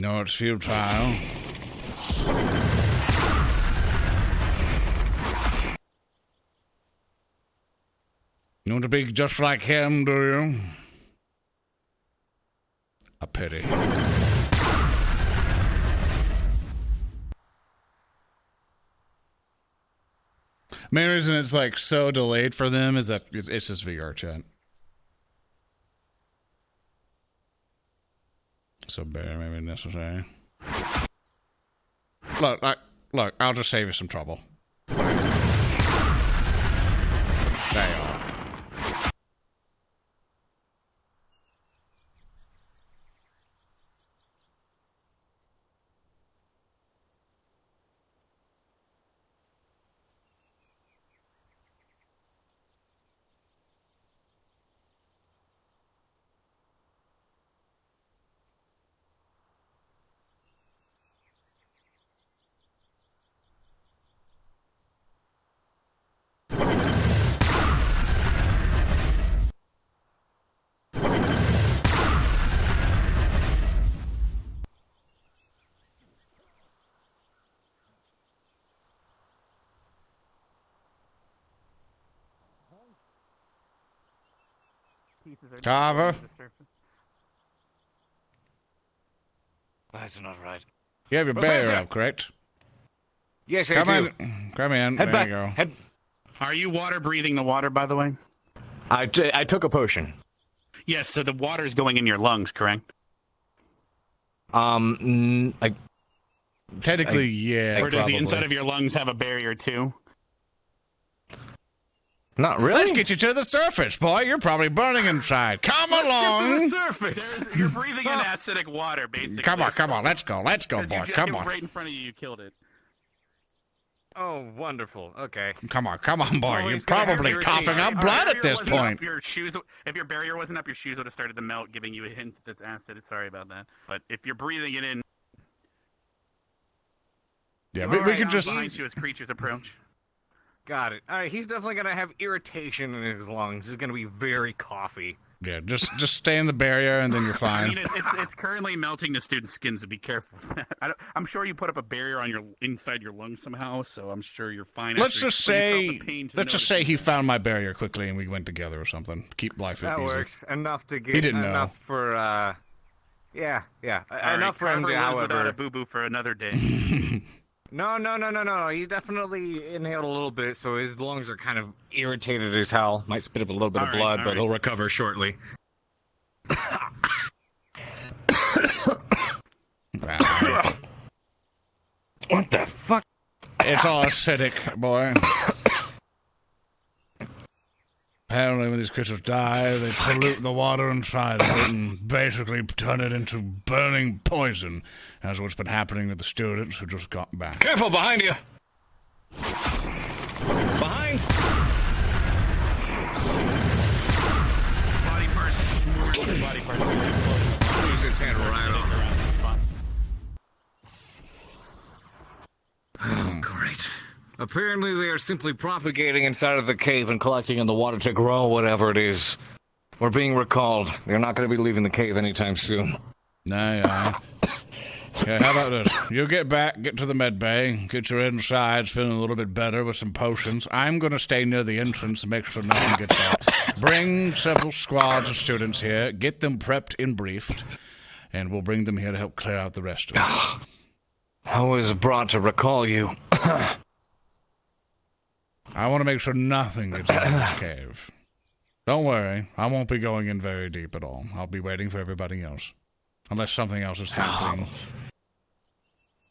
No, it's futile. You want to be just like him, do you? A pity. Main reason it's like so delayed for them is that it's just VR chat. So bear maybe necessary. Look, I'll just save you some trouble. There you are. Carver? That's not right. You have your barrier up, correct? Yes, I do. Come in. Head there back. you go. Head. Are you water breathing the water, by the way? I took a potion. Yes, so the water is going in your lungs, correct? Technically, yeah. Or does probably. the inside of your lungs have a barrier too? Not really. Let's get you to the surface, boy. You're probably burning inside. Come along. You're breathing in acidic water, basically. Come on. Let's go, boy. Come on. Right in front of you, you killed it. Oh, wonderful. Okay. Come on, boy. You're he's gonna have probably irritation. coughing up blood at this point. If your barrier wasn't up, your shoes would have started to melt, giving you a hint that it's acid. Sorry about that. But if you're breathing it in, yeah, we could just behind you as creatures approach. Got it. All right, he's definitely gonna have irritation in his lungs. He's gonna be very coughy. Yeah, just stay in the barrier and then you're fine. I mean, it's currently melting the students' skins, so be careful. I'm sure you put up a barrier on your inside your lungs somehow, so I'm sure you're fine. Let's just say he found my barrier quickly and we went together or something. Keep life That easy. works. Enough to get. He didn't know. Enough for. Yeah. Enough for him to. However, without However. a boo boo for another day. No. He definitely inhaled a little bit, so his lungs are kind of irritated as hell. Might spit up a little bit of blood, but he'll recover shortly. What the fuck? It's all acidic, boy. Apparently, when these creatures die, they pollute the water inside of it and basically turn it into burning poison. That's what's been happening with the students who just got back. Careful, behind you! Behind! Body parts. More body parts. Leaves its hand right off. Oh, great. Apparently they are simply propagating inside of the cave and collecting in the water to grow whatever it is. We're being recalled. They're not going to be leaving the cave anytime soon. Nah. Okay, how about this? You get back, get to the med bay, get your insides feeling a little bit better with some potions. I'm going to stay near the entrance and make sure nothing gets out. Bring several squads of students here, get them prepped and briefed, and we'll bring them here to help clear out the rest of it. I was brought to recall you. I want to make sure nothing gets out of this cave. Don't worry, I won't be going in very deep at all. I'll be waiting for everybody else. Unless something else is happening.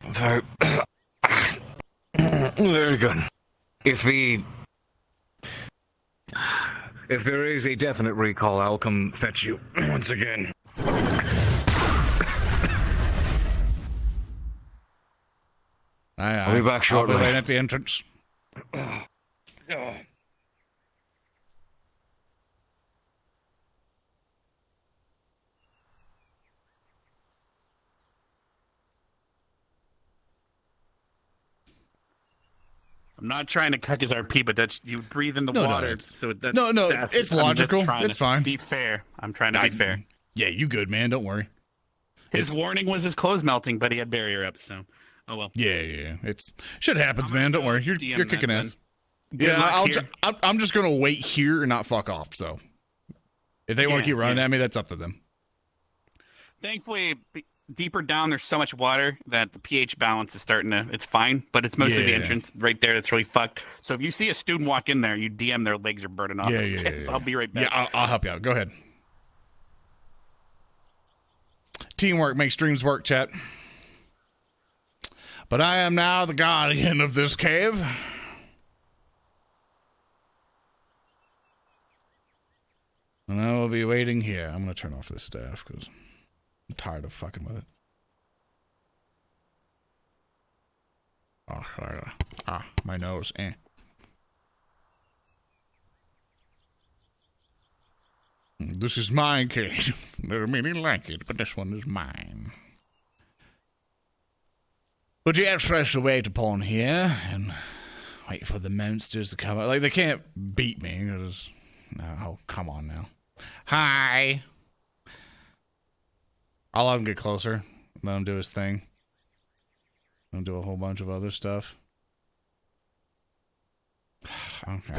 Very, very good. If there is a definite recall, I'll come fetch you once again. I'll be back shortly. I'll be right at the entrance. I'm not trying to cut his RP, but that's you breathe in the water. So that's, it's logical. It's fine. Be fair. I'm trying to be fair. Yeah, you good, man. Don't worry. His warning was his clothes melting, but he had barrier up, so oh well. Yeah. It's shit happens, man. Don't worry. You're kicking ass. Yeah, I'm just gonna wait here and not fuck off. So if they want to keep running at me, that's up to them. Thankfully, deeper down, there's so much water that the pH balance is starting to. It's fine, but it's mostly the entrance right there that's really fucked. So if you see a student walk in there, you DM their legs are burning off. Yeah. I'll be right back. Yeah, I'll help you out. Go ahead. Teamwork makes dreams work, chat. But I am now the guardian of this cave. And I will be waiting here. I'm going to turn off this staff because I'm tired of fucking with it. My nose. This is my cave. There are many like it, but this one is mine. But you have to wait upon here and wait for the monsters to come out. Like, they can't beat me. Because... Oh, come on now. Hi. I'll let him get closer. Let him do his thing. Let him do a whole bunch of other stuff. Okay.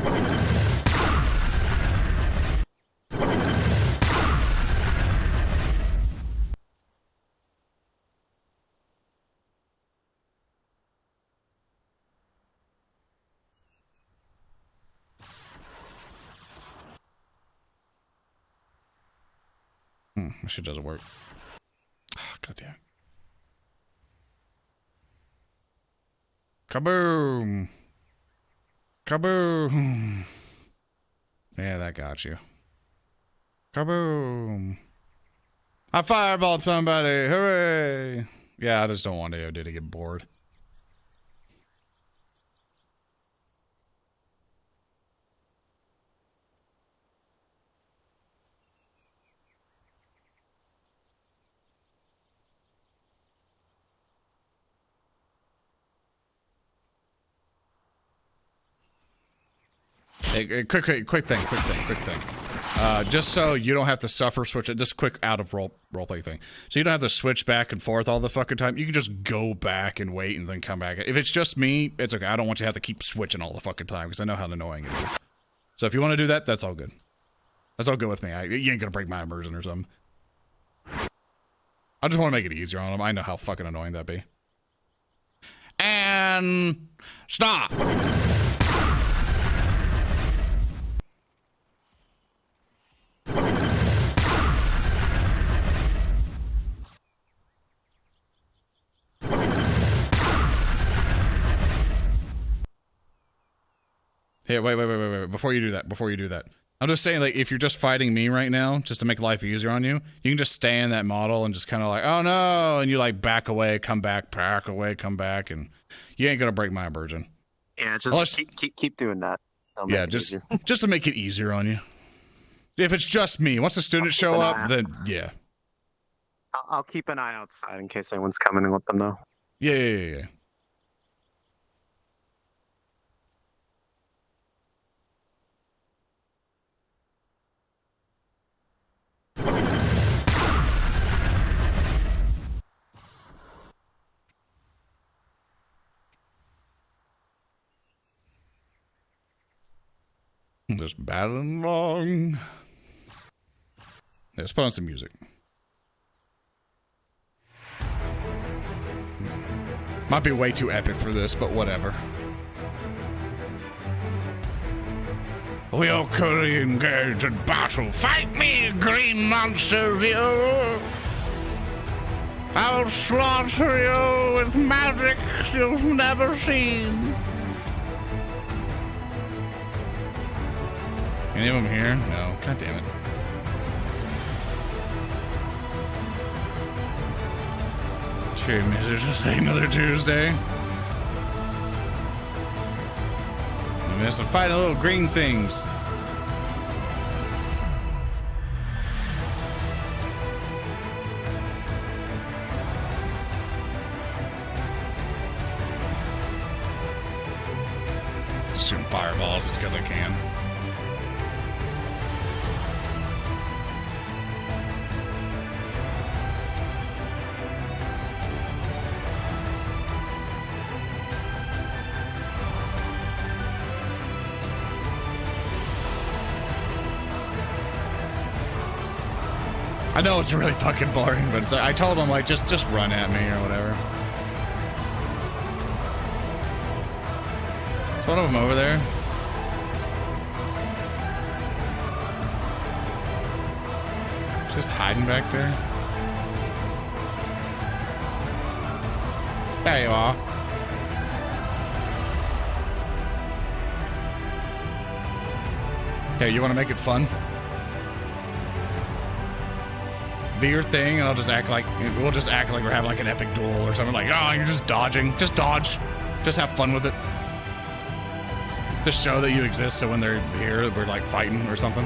This shit doesn't work. Oh, God damn it. Kaboom! Kaboom! Yeah, that got you. Kaboom! I fireballed somebody! Hooray! Yeah, I just don't want AOD to get bored. Quick thing. Just so you don't have to suffer switch it. Just quick out of roleplay thing. So you don't have to switch back and forth all the fucking time. You can just go back and wait and then come back. If it's just me, it's okay. I don't want you to have to keep switching all the fucking time because I know how annoying it is. So if you want to do that, that's all good. That's all good with me. You ain't gonna break my immersion or something. I just want to make it easier on them. I know how fucking annoying that'd be. And stop. Here, wait. Before you do that. I'm just saying, like, if you're just fighting me right now, just to make life easier on you, you can just stay in that model and just kind of like, oh no, and you like back away, come back, back away, come back, and you ain't gonna break my immersion. Yeah, just keep doing that. Yeah, just to make it easier on you. If it's just me, once the students show up, then yeah. I'll keep an eye outside in case anyone's coming and let them know. Yeah. Just battling along. Let's put on some music. Might be way too epic for this, but whatever. We'll currently engage in battle. Fight me, green monster, you! I'll slaughter you with magic you've never seen. Any of them here? No. God damn it. Shame, is it just another Tuesday? I missed fighting little green things. Shooting fireballs just because I can. I know it's really fucking boring, but it's like, I told him, like, just run at me or whatever. Is one of them over there? Just hiding back there? There you are. Hey, you want to make it fun? Be your thing, and we'll just act like we're having like an epic duel or something. Like, oh, you're just dodging. Just dodge. Just have fun with it. Just show that you exist, so when they're here, we're like fighting or something.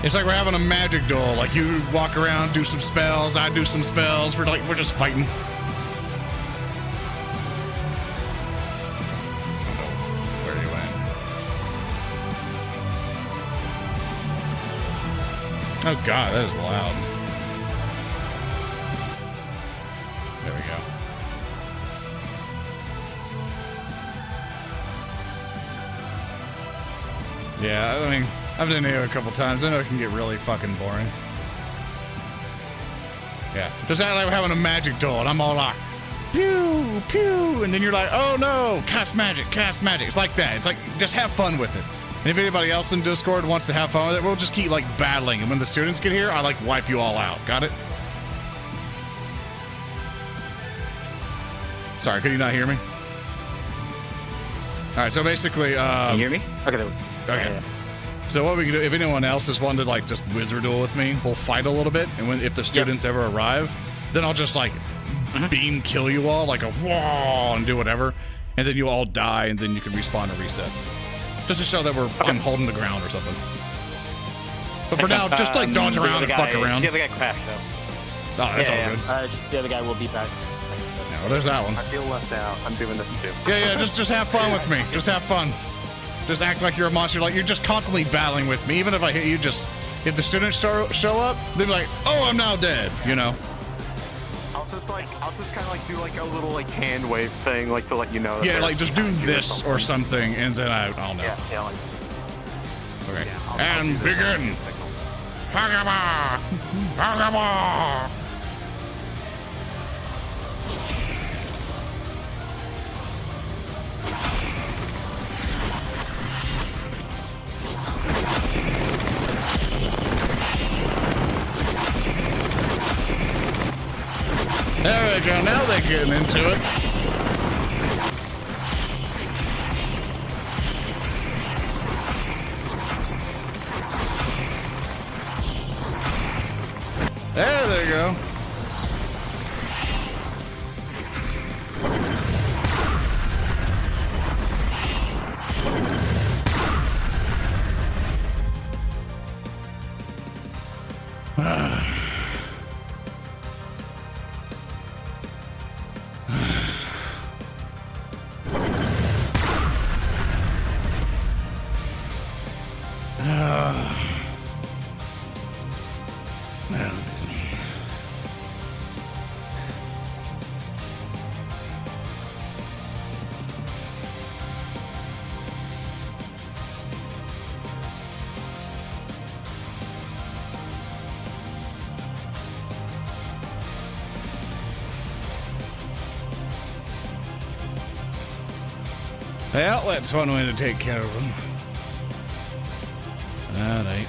It's like we're having a magic duel. Like you walk around, do some spells, I do some spells. We're just fighting. Oh god, that is loud. There we go. Yeah, I mean, I've done it a couple times. I know it can get really fucking boring. Yeah, just act like we're having a magic duel, and I'm all like, pew, pew, and then you're like, oh no, cast magic, cast magic. It's like that. It's like, just have fun with it. And if anybody else in Discord wants to have fun with it, we'll just keep, like, battling. And when the students get here, I, like, wipe you all out. Got it? Sorry, could you not hear me? Alright, so basically, Can you hear me? Okay, there we go. Okay. Yeah. So what we can do, if anyone else is wanting to, like, just wizard duel with me, we'll fight a little bit. And if the students ever arrive, then I'll just, like, beam kill you all, like a wall, and do whatever. And then you all die, and then you can respawn and reset. Just to show that we're fucking holding the ground or something. But for now, just like dodge around and fuck around. The other guy crashed though. Oh, that's all good. The other guy will be back. Yeah, well, there's that one. I feel left out. I'm doing this too. Yeah, just have fun with me. Just have fun. Just act like you're a monster. Like you're just constantly battling with me. Even if I hit you, if the students show up, they'll be like, oh, I'm now dead, you know? I'll just kind of like do like a little like hand wave thing, like to let you know. Yeah, like just do this or something, and then I'll know. Yeah, like. Okay. Yeah, and begin. Hagaba! Hagaba! There we go, now they're getting into it. There they go. Well, that's one way to take care of them. All right.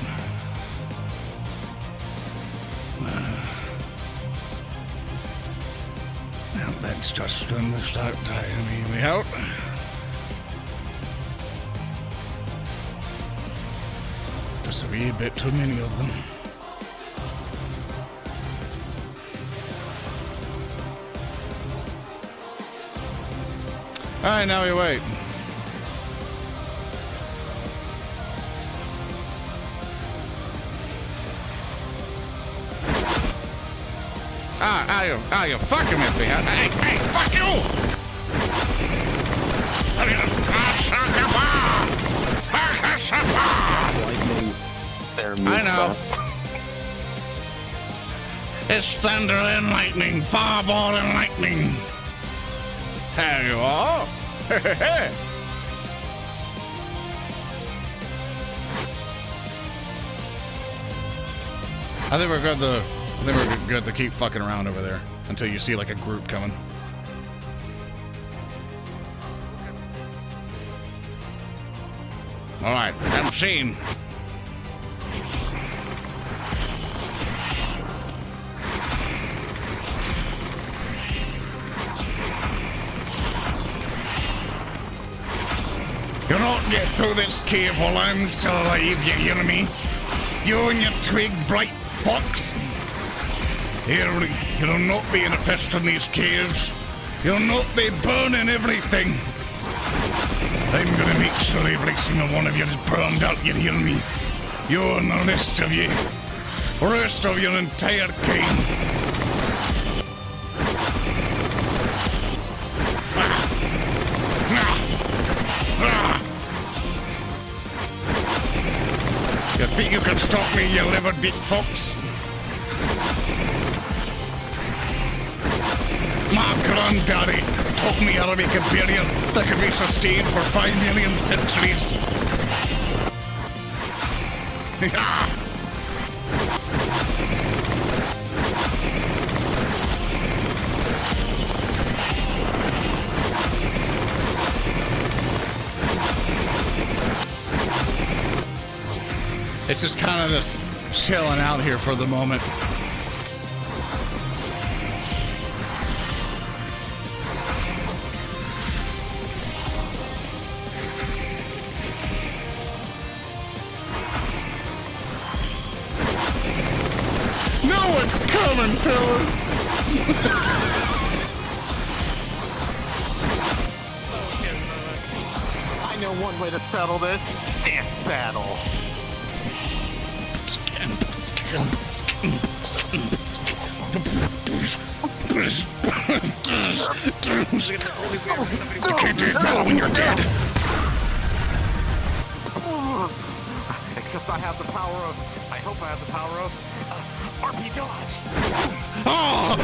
Well, that's just going to start tiring me out. Just a wee bit too many of them. All right, now we wait. You fucking with me, huh? Hey, fuck you! I know. It's thunder and lightning, fireball and lightning. There you are. I think we're good to keep fucking around over there until you see like a group coming. All right, I'm seen. You'll not get through this cave while I'm still alive, you hear me? You and your twig bright fox. You'll not be in a pest in these caves. You'll not be burning everything. I'm gonna make sure every single one of you is burned out, you hear me? You and the rest of you. The rest of your entire kind. You think you can stop me, you liver dick fox? My granddaddy taught me how to make a barrier that could be sustained for 5 million centuries. It's just kind of just chilling out here for the moment. No one's coming, fellas. I know one way to settle this. Dance battle. You can't do battle when you're dead. Except I have the power of. I hope I have the power of. RP dodge. Oh,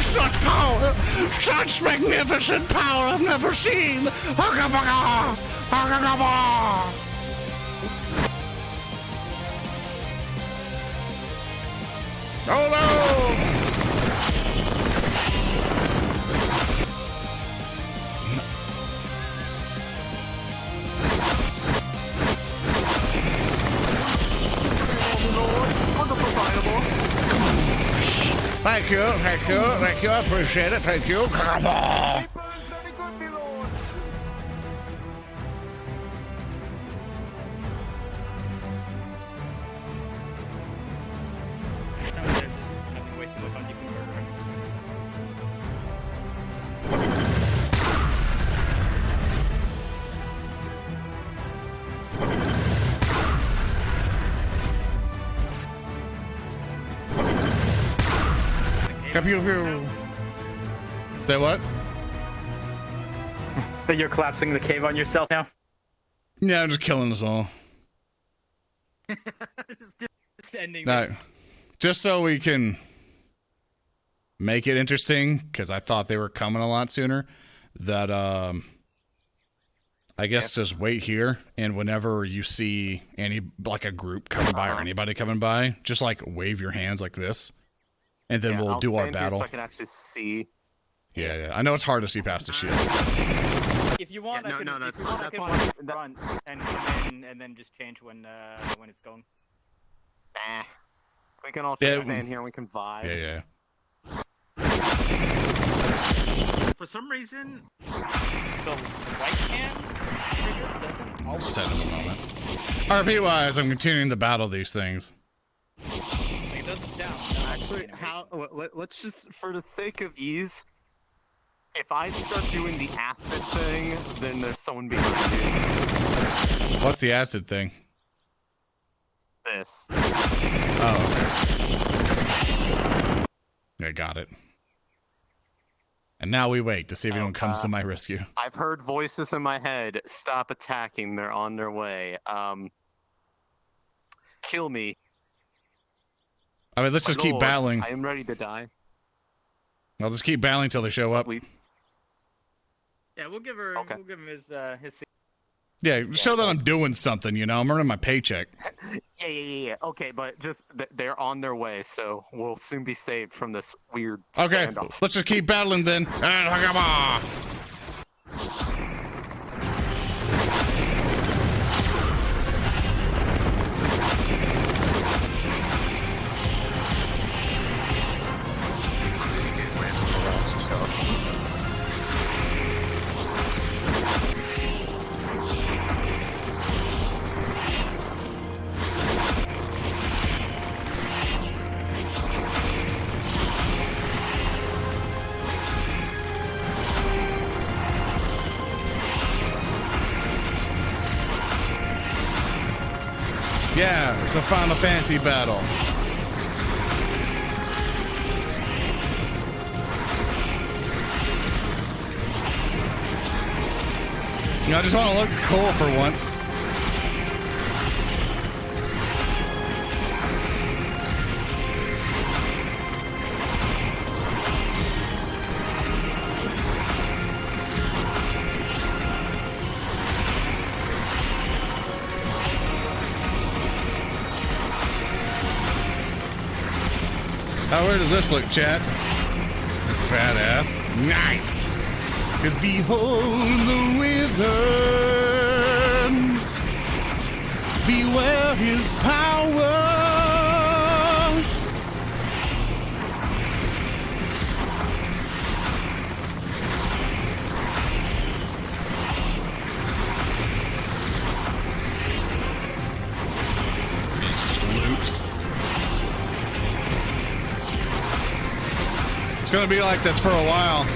such power! Such magnificent power I've never seen! Hugga-bugga! Hugga-gabba! Oh no! Thank you, thank you, thank you, I appreciate it, thank you. Come on! Say what? So you're collapsing the cave on yourself now? Yeah, I'm just killing us all. Just ending No, this. just so we can make it interesting, because I thought they were coming a lot sooner, that I guess just wait here, and whenever you see any, like a group coming by or anybody coming by, just like wave your hands like this, and then we'll do our battle. So I can actually see. Yeah, I know it's hard to see past the shit. If you want, Yeah, I can, no, if you want, I can run and come in and then just change when it's going. Nah. We can all just stand here and we can vibe. Yeah. For some reason, the right hand trigger doesn't. I'll set him a moment. RP-wise, I'm continuing to battle these things. It doesn't sound. Actually, let's just, for the sake of ease, if I start doing the acid thing, then there's someone behind you. What's the acid thing? This. Oh, okay. I got it. And now we wait to see if anyone comes to my rescue. I've heard voices in my head. Stop attacking. They're on their way. Kill me. I mean, let's just keep battling. I am ready to die. I'll just keep battling till they show up. Yeah, we'll give her. We'll give him his. Yeah, show that I'm doing something. You know, I'm earning my paycheck. Yeah. Okay, but just they're on their way, so we'll soon be saved from this weird Okay, standoff. let's just keep battling then. Yeah, it's a Final Fantasy battle. You know, I just want to look cool for once. How weird does this look, chat? Badass. Nice! Cause behold the wizard, beware his power. Loops. It's gonna be like this for a while.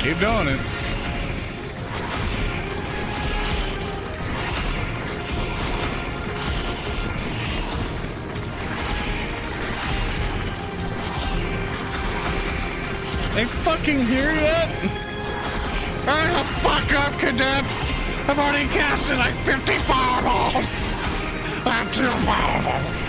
Keep doing it. They fucking hear yet? Hurry the fuck up, cadets! I've already casted like 50 fireballs! I'm too powerful!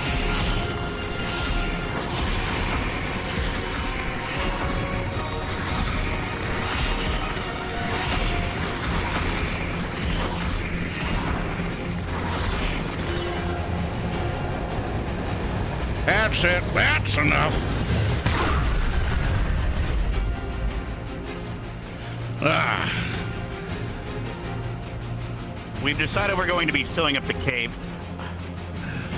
That's it. That's enough. We've decided we're going to be sealing up the cave.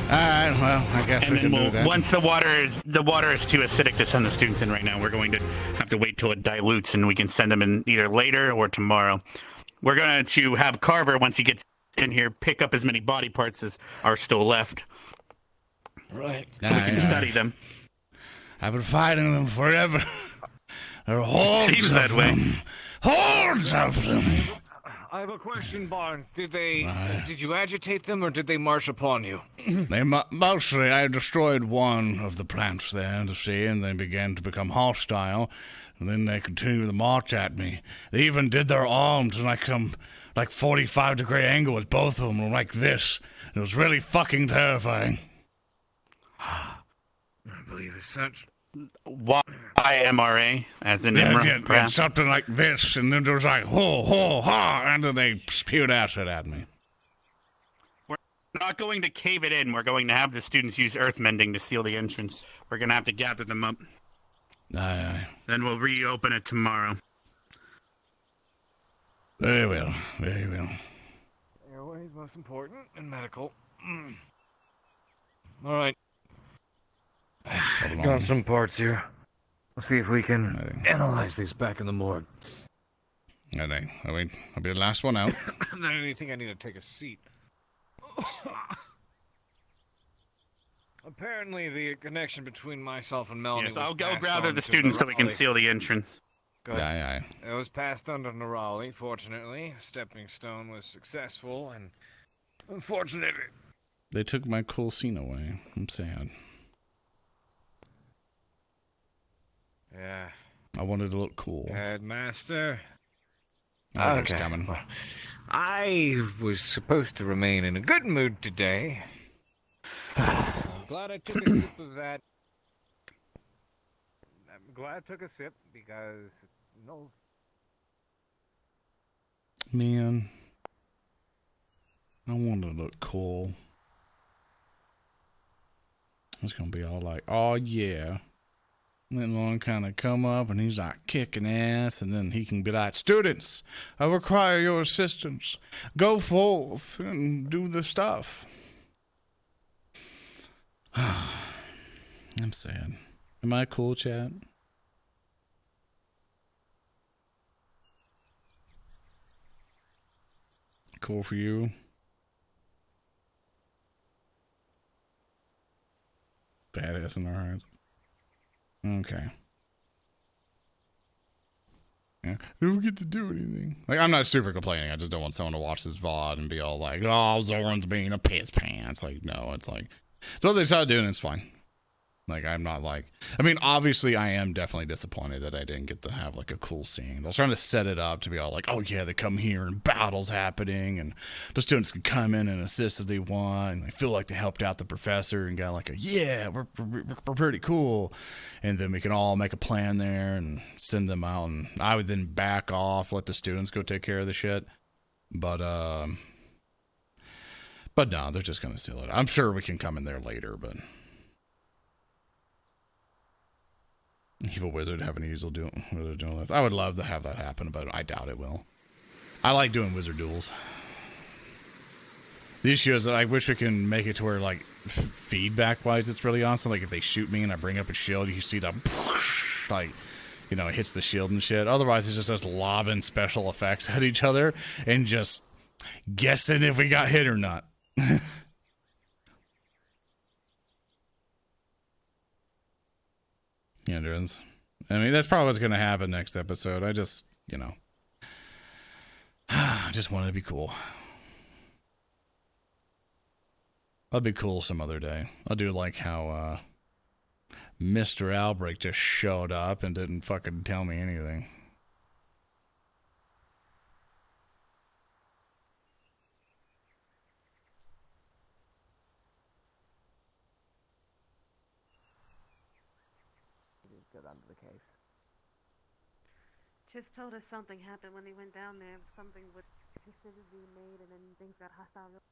Alright, well, I guess we can do that. Once the water is too acidic to send the students in right now, we're going to have to wait till it dilutes and we can send them in either later or tomorrow. We're going to have Carver, once he gets in here, pick up as many body parts as are still left. Right. So we can study them. I've been fighting them forever. There are hordes of them. Hordes of them. I have a question, Barnes. Did you agitate them or did they march upon you? Mostly, I destroyed one of the plants there to see, and they began to become hostile. And then they continued to march at me. They even did their arms in some 45-degree angle with both of them, like this. It was really fucking terrifying. I believe it's such. YMRA, as in Imra, something like this, and then there was like, ho, ho, ha, and then they spewed acid at me. We're not going to cave it in. We're going to have the students use earth mending to seal the entrance. We're going to have to gather them up. Aye. Then we'll reopen it tomorrow. Very well, very well. Airway is most important, and medical. All right. Got some parts here. We'll see if we can analyze these back in the morgue. I'll be the last one out. I think I need to take a seat. Apparently, the connection between myself and Melanie. Yes, I'll go gather the students so we can seal the entrance. Good. Aye. It was passed on to Nerali, fortunately. Stepping Stone was successful, and unfortunately... They took my cool scene away. I'm sad. Yeah. I wanted to look cool. Headmaster. I think it's coming. Well, I was supposed to remain in a good mood today. So I'm glad I took a sip of that. I'm glad I took a sip because no. Man, I wanted to look cool. It's gonna be all like, oh yeah. And then Lorn kind of come up and he's like kicking ass, and then he can be like, students, I require your assistance. Go forth and do the stuff. I'm sad. Am I cool, chat? Cool for you? Badass in our hearts. Okay. Yeah. We don't get to do anything. Like, I'm not super complaining. I just don't want someone to watch this VOD and be all like, oh, Zoran's being a piss pants. Like, no, it's like, it's what they started doing. It's fine. Like, I'm not like, I mean, obviously I am definitely disappointed that I didn't get to have like a cool scene. I was trying to set it up to be all like, oh yeah, they come here and battles happening and the students can come in and assist if they want. And they feel like they helped out the professor and got like a, yeah, we're pretty cool. And then we can all make a plan there and send them out. And I would then back off, let the students go take care of the shit. But no, they're just going to steal it. I'm sure we can come in there later, but evil wizard having easel doing with. I would love to have that happen, but I doubt it will. I like doing wizard duels. The issue is that I wish we can make it to where, like, feedback wise, it's really awesome. Like, if they shoot me and I bring up a shield, you see the like, you know, it hits the shield and shit. Otherwise, it's just us lobbing special effects at each other and just guessing if we got hit or not. Andrins. I mean, that's probably what's going to happen next episode. I just, you know, I just wanted to be cool. I'll be cool some other day. I'll do like how Mr. Albrecht just showed up and didn't fucking tell me anything. Under the cave. Just told us something happened when they went down there. Something with decisions being made, and then things got hostile.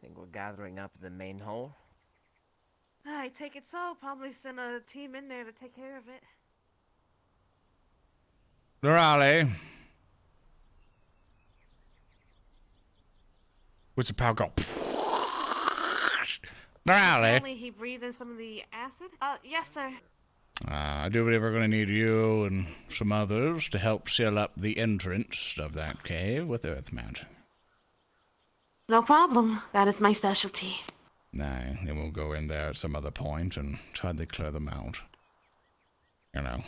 Think we're gathering up in the main hall? I take it so. Probably send a team in there to take care of it. Raleigh. What's the power go? Raleigh. Only he breathed in some of the acid? Yes, sir. I do believe we're going to need you and some others to help seal up the entrance of that cave with earth magic. No problem. That is my specialty. Nah, then we'll go in there at some other point and try to clear them out. You know,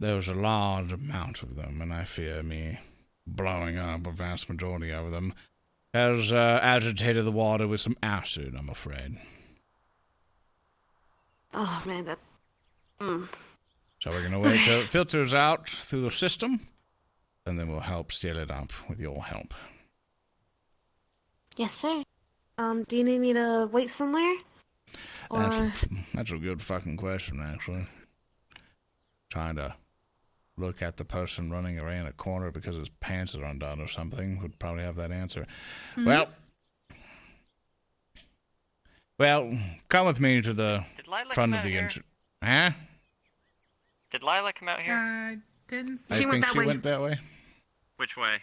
there's a large amount of them, and I fear me blowing up a vast majority of them has agitated the water with some acid, I'm afraid. Oh, man, that... So we're going to wait till it filters out through the system, and then we'll help seal it up with your help. Yes, sir. Do you need me to wait somewhere? Or... That's a good fucking question, actually. Trying to look at the person running around a corner because his pants are undone or something would probably have that answer. Mm-hmm. Well, come with me to the front of the entrance. Huh? Did Lila come out here? Didn't see. I think she went that way. Which way?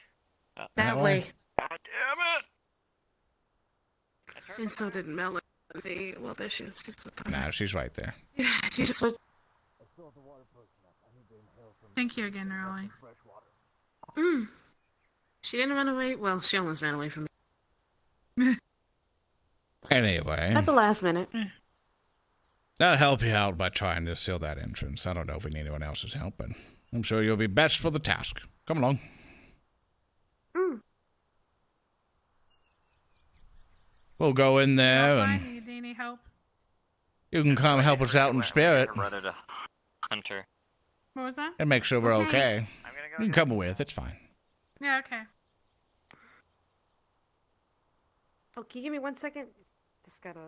That way. God damn it! And so did Melody. Well, there she is. Nah, she's right there. Yeah, she just went. Thank you again, Raleigh. She didn't run away. Well, she almost ran away from me. Anyway. At the last minute. I'll help you out by trying to seal that entrance. I don't know if we need anyone else's help, but I'm sure you'll be best for the task. Come along. we'll go in there Fine. and You need any help? you can come help us out in spirit Hunter. What was that? and make sure we're okay. You can come with, it's fine. Yeah, okay. Oh, can you give me 1 second? Just gotta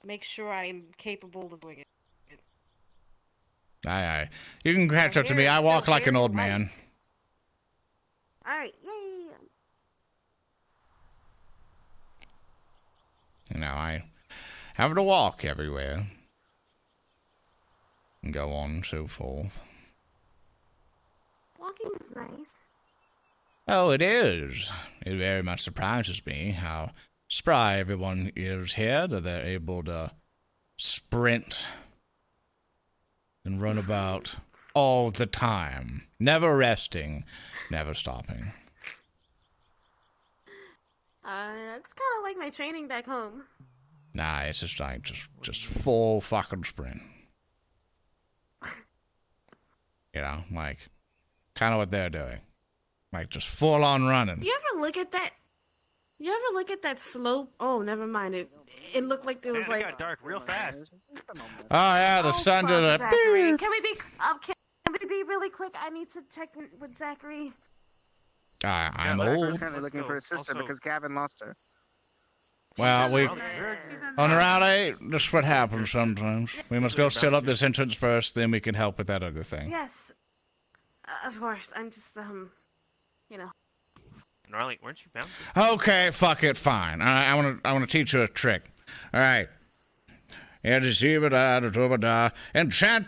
make sure I'm capable of doing it. Aye. You can catch up to me. I walk like an old man. Alright, yay! You know, I have to walk everywhere. And go on and so forth. Walking is nice. Oh, it is. It very much surprises me how spry everyone is here, that they're able to sprint and run about all the time, never resting, never stopping. It's kind of like my training back home. Nah, it's just like just full fucking sprint. You know, like kind of what they're doing, like just full on running. You ever look at that? You ever look at that slope? Oh, never mind. It looked like there was Man, like. it got dark real fast. Oh yeah, the sun did it. Zachary. Can we be? Can we be really quick? I need to check in with Zachary. I'm Zachary old. was kind of looking for his sister because Gavin lost her. Well, we on Route 8. This is what happens sometimes. We must go seal up this entrance first, then we can help with that other thing. Yes. Of course. I'm just you know. Gnarly, weren't you bound? Okay, fuck it, fine. I wanna teach you a trick. All right. Enchant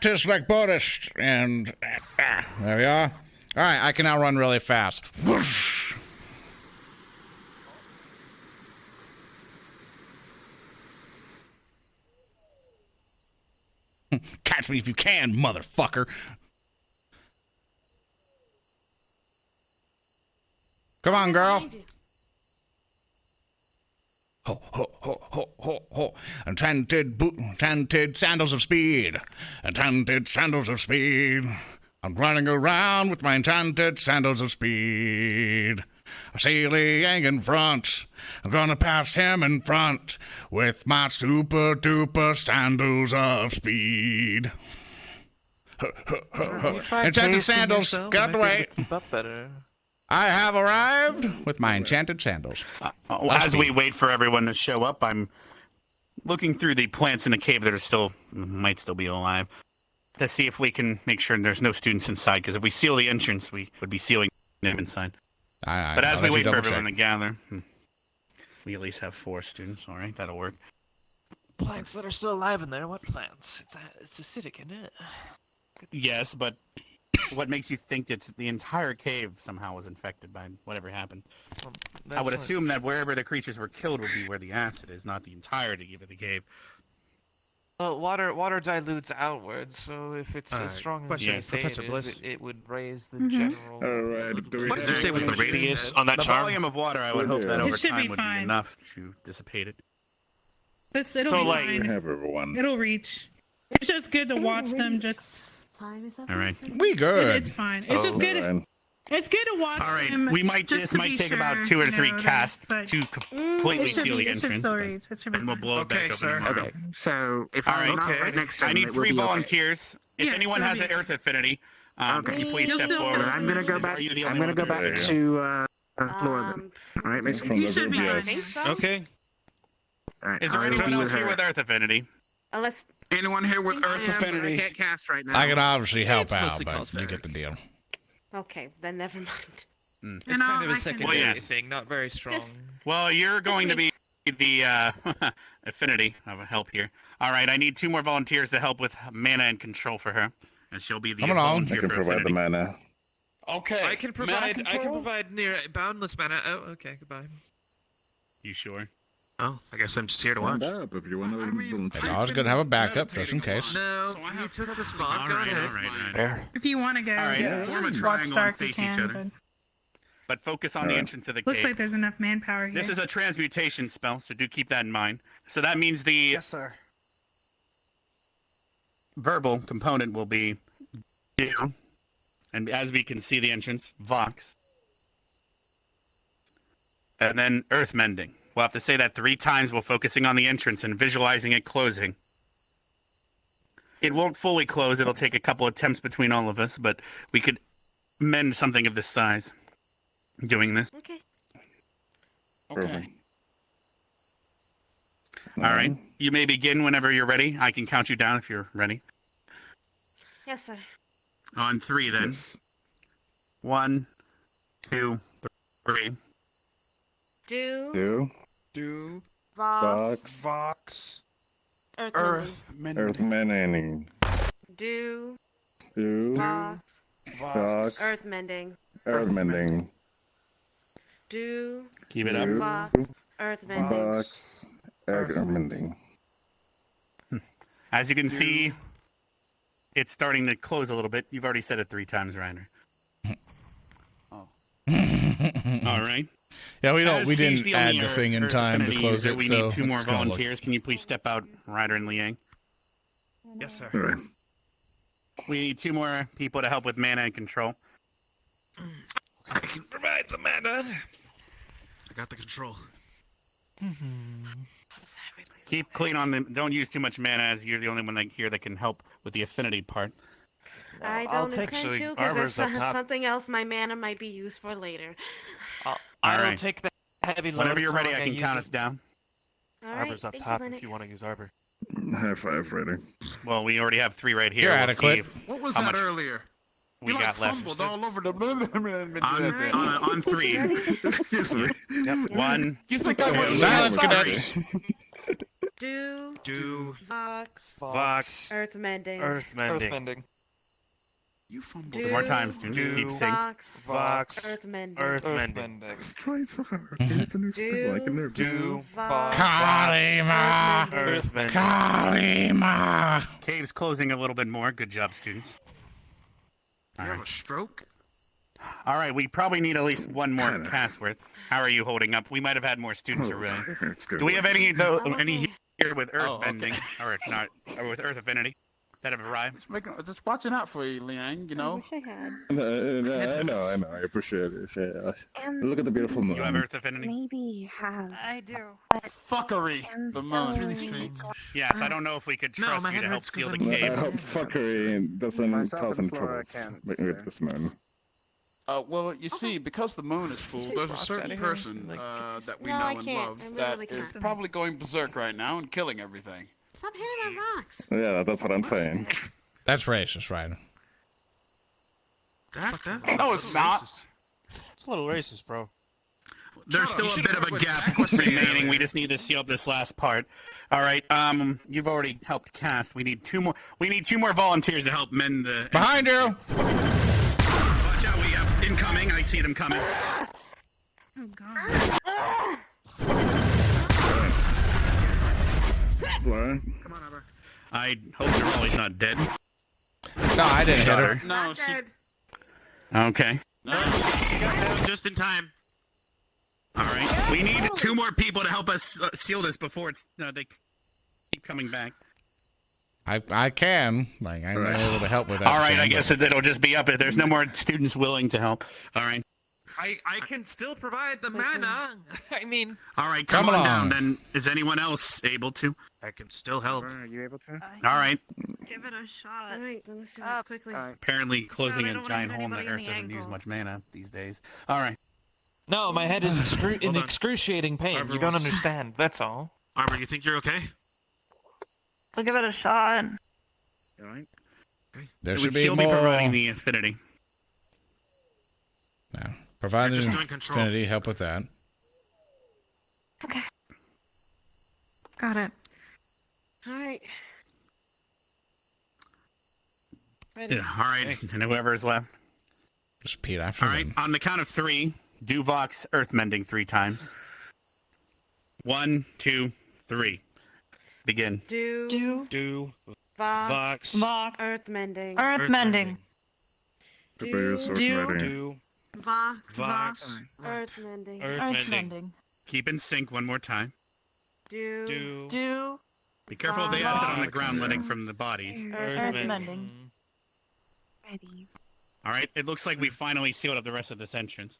this like Buddhist, and there we are. All right, I can now run really fast. Whoosh. Catch me if you can, motherfucker. Come on, girl. Ho, ho, ho, ho, ho, ho. Enchanted sandals of speed. Enchanted sandals of speed. I'm running around with my enchanted sandals of speed. I see Lee Yang in front. I'm gonna pass him in front with my super duper sandals of speed. Enchanted sandals, get out the way. Keep up better. I have arrived with my enchanted sandals. As we wait for everyone to show up, I'm looking through the plants in the cave that might still be alive to see if we can make sure there's no students inside. Because if we seal the entrance, we would be sealing them inside. But as we wait for everyone to gather, we at least have 4 students. All right, that'll work. Plants that are still alive in there. What plants? It's acidic, isn't it? Yes, but what makes you think that the entire cave somehow was infected by whatever happened? I would assume that wherever the creatures were killed would be where the acid is, not the entirety of the cave. Well, water dilutes outwards, so if it's as strong as you say it is, it would raise the general... What did you say was the radius on that charm? The volume of water, I would hope that over time would be enough to dissipate it. It'll be fine. It'll reach. It's just good to watch them just... All right. We good. It's fine. It's just good. It's good to watch. All right. Them We might just this to might be take sure, about 2 or 3 casts but to completely seal the entrance. And we'll blow it back up tomorrow. Okay, so if All I'm right. not right next to him, I need it will 3 be okay. volunteers. If anyone has an earth affinity, can you please step forward? I'm gonna go back. I'm gonna go back to Flora then. All right, Mason. You should be fine. Okay. All right, Is there anyone else here with earth affinity? Unless anyone here with earth affinity? I can't cast right now. I can obviously help out, but you get the deal. Okay, then never mind. It's kind of a secondary thing, not very strong. Well, you're going to be the affinity of help here. All right, I need 2 more volunteers to help with mana and control for her, and she'll be the volunteer I can for provide affinity. the mana. Okay. I can provide near boundless mana. Oh, okay, goodbye. You sure? Oh, I guess I'm just here to watch. If you want to It's always good to have a backup, just in case. No, you took the spot. Go ahead. If you want to go, All right, form a triangle and face each other. But But focus on the entrance of the looks cave. like there's enough manpower here. This is a transmutation spell, so do keep that in mind. So that means the verbal component will be do, and as we can see the entrance, Vox. And then earth mending. We'll have to say that 3 times while focusing on the entrance and visualizing it closing. It won't fully close. It'll take a couple attempts between all of us, but we could mend something of this size doing this. Okay. Okay. All right. You may begin whenever you're ready. I can count you down if you're ready. Yes, sir. On 3, then. Yes. 1, 2, 3. Do. Vox. Earthmending. Earthmending. Do. Vox. Earthmending. Earthmending. Do. Keep it up. Vox. Earthmending. Vox. Earthmending. As you can see, it's starting to close a little bit. You've already said it 3 times, Reiner. Oh. All right. Yeah, we As didn't seems add only the thing in Earth time to affinity close user, it, we so need 2 more it's gonna look- volunteers. Can you please step out, Ryder and Liang? Yes, sir. All right. We need 2 more people to help with mana and control. I can provide the mana. I got the control. Keep clean on them. Don't use too much mana, as you're the only one here that can help with the affinity part. I don't intend to, because there's something else my mana might be used for later. I'll take the heavy load. Whenever you're so ready, I'm I gonna can use count it. us down. Arbor's up top if you want to use Arbor. High 5 ready. Well, we already have 3 right here. You're We'll adequate. see if- What was how that much earlier? we You got left. fumbled all over the... On 3. Excuse me. Yep. 1. You think I was... Silence, cadets. Do. Vox. Earthmending. Earthmending. You fumbled. 2 more times, students. Keep synced. Vox. Earthmending. It's trying so hard. It's a new spell. I can never Do. Vox. Kalima! Kalima! Cave's closing a little bit more. Good job, students. You have a stroke? All right, we probably need at least 1 more cast worth. How are you holding up? We might have had more students already. Do we have any here with Earth Bending, or not, or with Earth Affinity that have arrived? Just watching out for you, Liang, you know? I wish I had. I know. I appreciate it. Look at the beautiful moon. You have Earth Affinity? Maybe have. I do. Fuckery. The moon's really strange. Yes, I don't know if we could trust you to help seal the cave. I hope fuckery doesn't cause any trouble with this moon. Well, you see, because the moon is full, there's a certain person that we know and love that is probably going berserk right now and killing everything. Stop hitting my rocks. Yeah, that's what I'm saying. That's racist, right? No, it's not. It's a little racist, bro. There's still a bit of a gap remaining. We just need to seal up this last part. All right. You've already helped cast. We need 2 more. We need 2 more volunteers to help mend the. Behind you. Watch out! We have incoming. I see them coming. Oh god. What? Come on, Amber. I hope Nerali's not dead. No, I didn't hit her. No, she... Okay. No. Just in time. All right. We need 2 more people to help us seal this before it's they keep coming back. I can. Like, I'm not able to help with that. All right. I guess it'll just be up if there's no more students willing to help. All right. I can still provide the mana. I mean. All right. Come on down. Then is anyone else able to? I can still help. Are you able to? All right. Give it a shot. All right, then let's do that quickly. Apparently, closing I a don't giant wanna hole in hit the earth anybody in doesn't the use ankle. much mana these days. All right. No, my head is in excruciating pain. Arbor You don't was- understand. That's all. Arbor, you think you're okay? We'll give it a shot. All right. There Would should be Shield more. providing the affinity. No. Providing just doing control. Affinity, help with that. Okay. Got it. All right. Ready. Yeah, all right. And whoever's left. Just repeat after All right. them. On the count of 3, do Vox Earthmending 3 times. 1, 2, 3. Begin. Do. Vox. Earthmending. Earthmending. Do. Vox. Earthmending. Earthmending. Keep in sync one more time. Do. Be careful of the acid on the ground letting from the bodies. Earthmending. Ready. All right. It looks like we finally sealed up the rest of this entrance.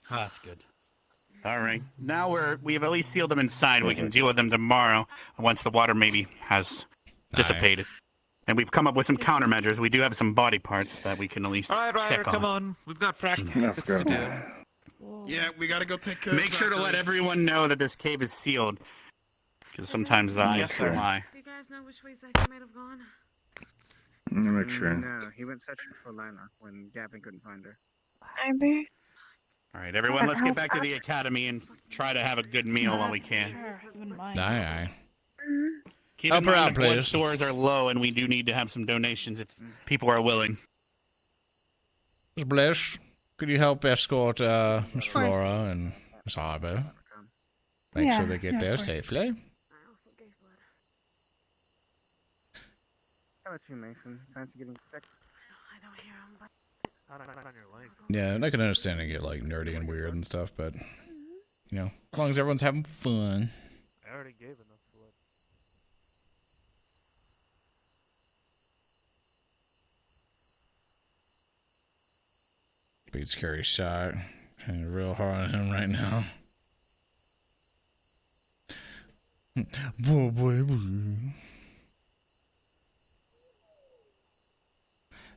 Ah, that's good. All right. Now we have at least sealed them inside. We can deal with them tomorrow once the water maybe has dissipated. And we've come up with some countermeasures. We do have some body parts that we can at least check on. Come on. We've got practice to do. Yeah, we gotta go take care. Make sure to let everyone know that this cave is sealed, because sometimes the eyes can lie. Do you guys know which way Zach might have gone? Make sure. No, he went searching for Lila when Gavin couldn't find her. Maybe. All right, everyone, let's get back to the academy and try to have a good meal while we can. Aye. Keep in mind the blood stores are low, and we do need to have some donations if people are willing. Miss Bliss, could you help escort Miss Flora and Miss Harbour? Make sure they get there safely. How about you, Mason? Fancy getting sick? I don't hear him, but... Yeah, and I can understand it get like nerdy and weird and stuff, but you know, as long as everyone's having fun. I already gave enough blood. Beats Carry's shot. Trying real hard on him right now. Boy.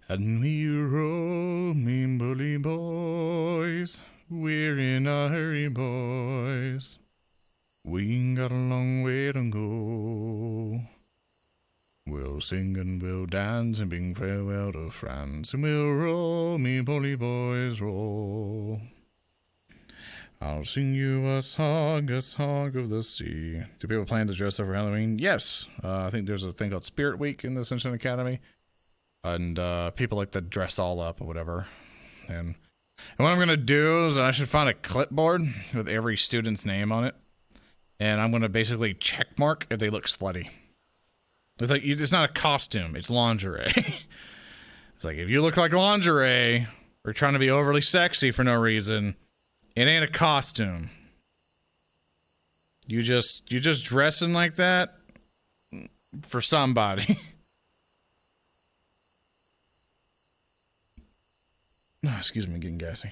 And we roll, mean bully boys. We're in a hurry, boys. We ain't got a long way to go. We'll sing and we'll dance and bid farewell to France. And we'll roll, me bully boys, roll. I'll sing you a song of the sea. Do people plan to dress up for Halloween? Yes. I think there's a thing called Spirit Week in the Ascension Academy. And people like to dress all up or whatever. And what I'm going to do is I should find a clipboard with every student's name on it. And I'm going to basically check mark if they look slutty. It's like, it's not a costume, it's lingerie. It's like, if you look like lingerie or trying to be overly sexy for no reason, it ain't a costume. You just dressing like that for somebody. Oh, excuse me, getting gassy.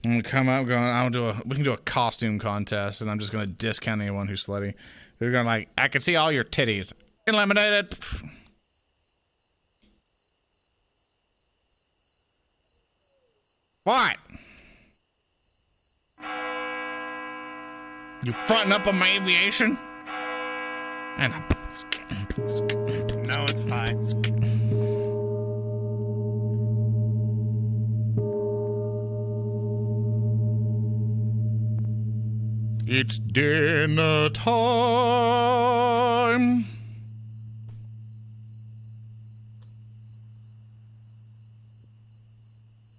I'm gonna come out going, we can do a costume contest, and I'm just gonna discount anyone who's slutty. They're gonna like, I can see all your titties. Eliminated. What? You fronting up on my aviation? And no, it's fine. It's dinner time.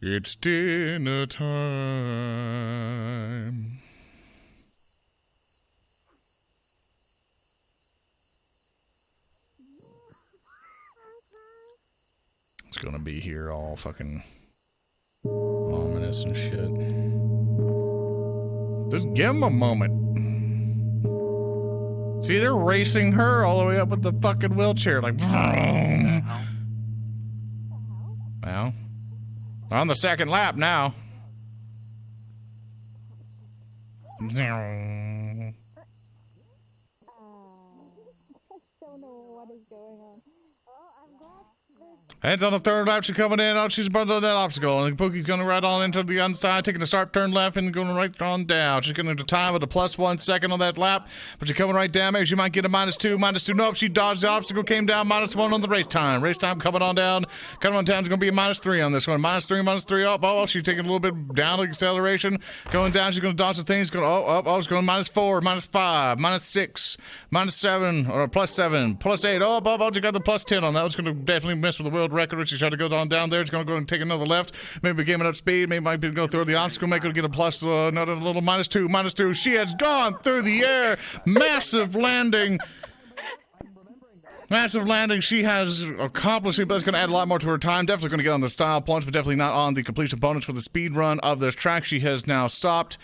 It's dinner time. It's gonna be here all fucking ominous and shit. Just give them a moment. See, they're racing her all the way up with the fucking wheelchair, like, vroom. Well, on the second lap now. Hands on the third lap, she's coming in. Oh, she's about to that obstacle. And Pookie's going right on into the inside, taking a sharp turn left and going right on down. She's going to time with a +1 second on that lap. But she's coming right down. Maybe she might get a -2. -2. Nope, she dodged the obstacle, came down. -1 on the race time. Race time coming on down. Coming on down. It's going to be a -3 on this one. -3, -3. Oh, she's taking a little bit down the acceleration. Going down. She's going to dodge the things. Going, it's going -4, -5, -6, -7, or +7, +8. Oh, she got the +10 on that. It's going to definitely mess with the world record when she tried to go on down there. It's going to go and take another left. Maybe game it up speed. Maybe might be go through the obstacle. Make her get a another little -2, -2. She has gone through the air. Massive landing. Massive landing. She has accomplished it, but it's going to add a lot more to her time. Definitely going to get on the style points, but definitely not on the completion bonus for the speed run of this track. She has now stopped.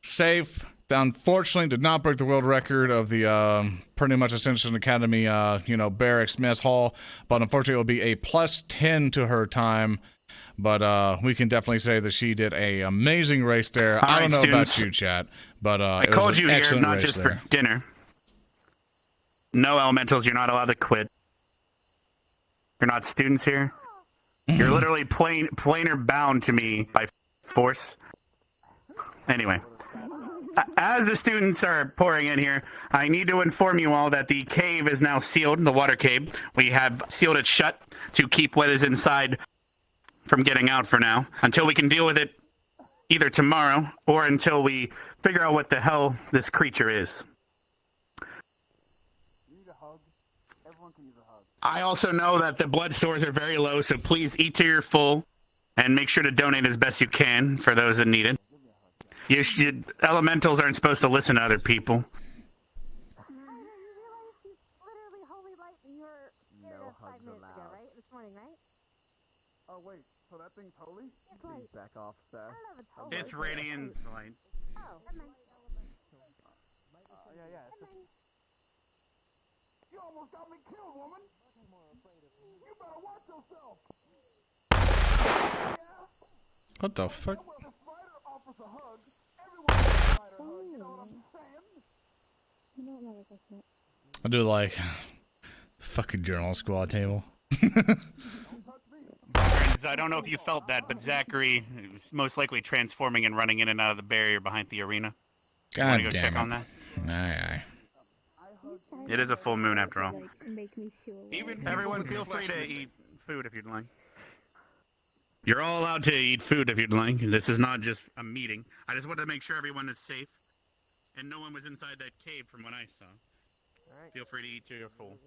Safe. Unfortunately, did not break the world record of the pretty much Ascension Academy, barracks mess hall. But unfortunately, it will be a +10 to her time. but we can definitely say that she did a amazing race there. All I don't know right, about students. you, chat, but I it was called an you here excellent not race just there. for dinner. No elementals, you're not allowed to quit. You're not students here. You're literally plainer bound to me by force. Anyway, as the students are pouring in here, I need to inform you all that the cave is now sealed, the water cave. We have sealed it shut to keep what is inside from getting out for now, until we can deal with it either tomorrow or until we figure out what the hell this creature is. I also know that the blood stores are very low, so please eat till you're full and make sure to donate as best you can for those that need it. Elementals aren't supposed to listen to other people. Oh wait, so that thing's holy? Please back off, Seth. It's radiant light. Yeah. You almost got me killed, woman. You better watch yourself. What the fuck? I do like fucking journal squad table. I don't know if you felt that, but Zachary is most likely transforming and running in and out of the barrier behind the arena. God go damn check it. on that? Aye. It is a full moon after all. Make me feel Even everyone feel free to eat food if you'd like. You're all allowed to eat food if you'd like. This is not just a meeting. I just wanted to make sure everyone is safe. And no one was inside that cave from what I saw. Alright. Feel free to eat till you're full.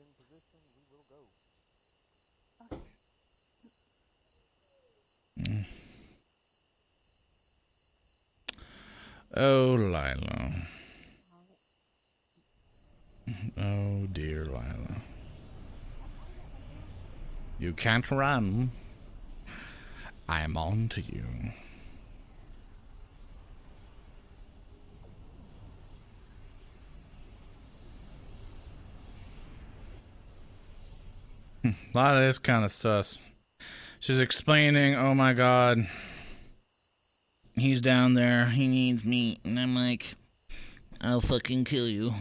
Oh, Lila. Oh, dear Lila. You can't run. I am on to you. Lila is kind of sus. She's explaining, oh my god, he's down there, he needs meat, and I'm like, I'll fucking kill you.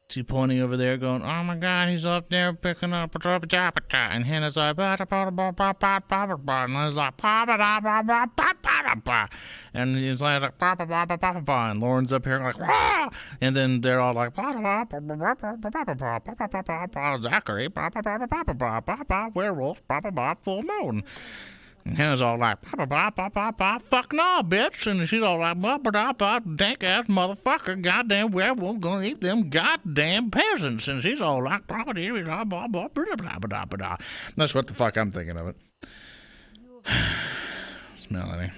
She's pointing over there going, oh my god, he's up there picking up a drop, and Hannah's like, and Liz like, and he's like, and Lorn's up here like, wah! And then they're all like, Zachary, werewolf, full moon. And Hannah's all like, fuck no, bitch. And she's all like, dank ass motherfucker, goddamn werewolf gonna eat them goddamn peasants. And she's all like, that's what the fuck I'm thinking of it. It's Melanie.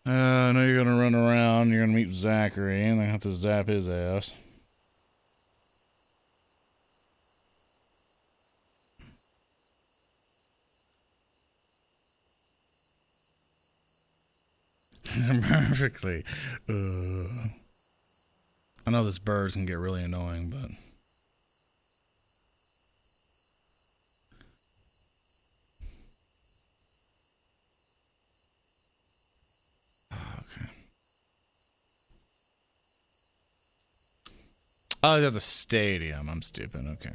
I know you're gonna run around, you're gonna meet Zachary, and I have to zap his ass. Perfectly. I know this birds can get really annoying, but okay. Oh, it's at the stadium. I'm stupid. Okay.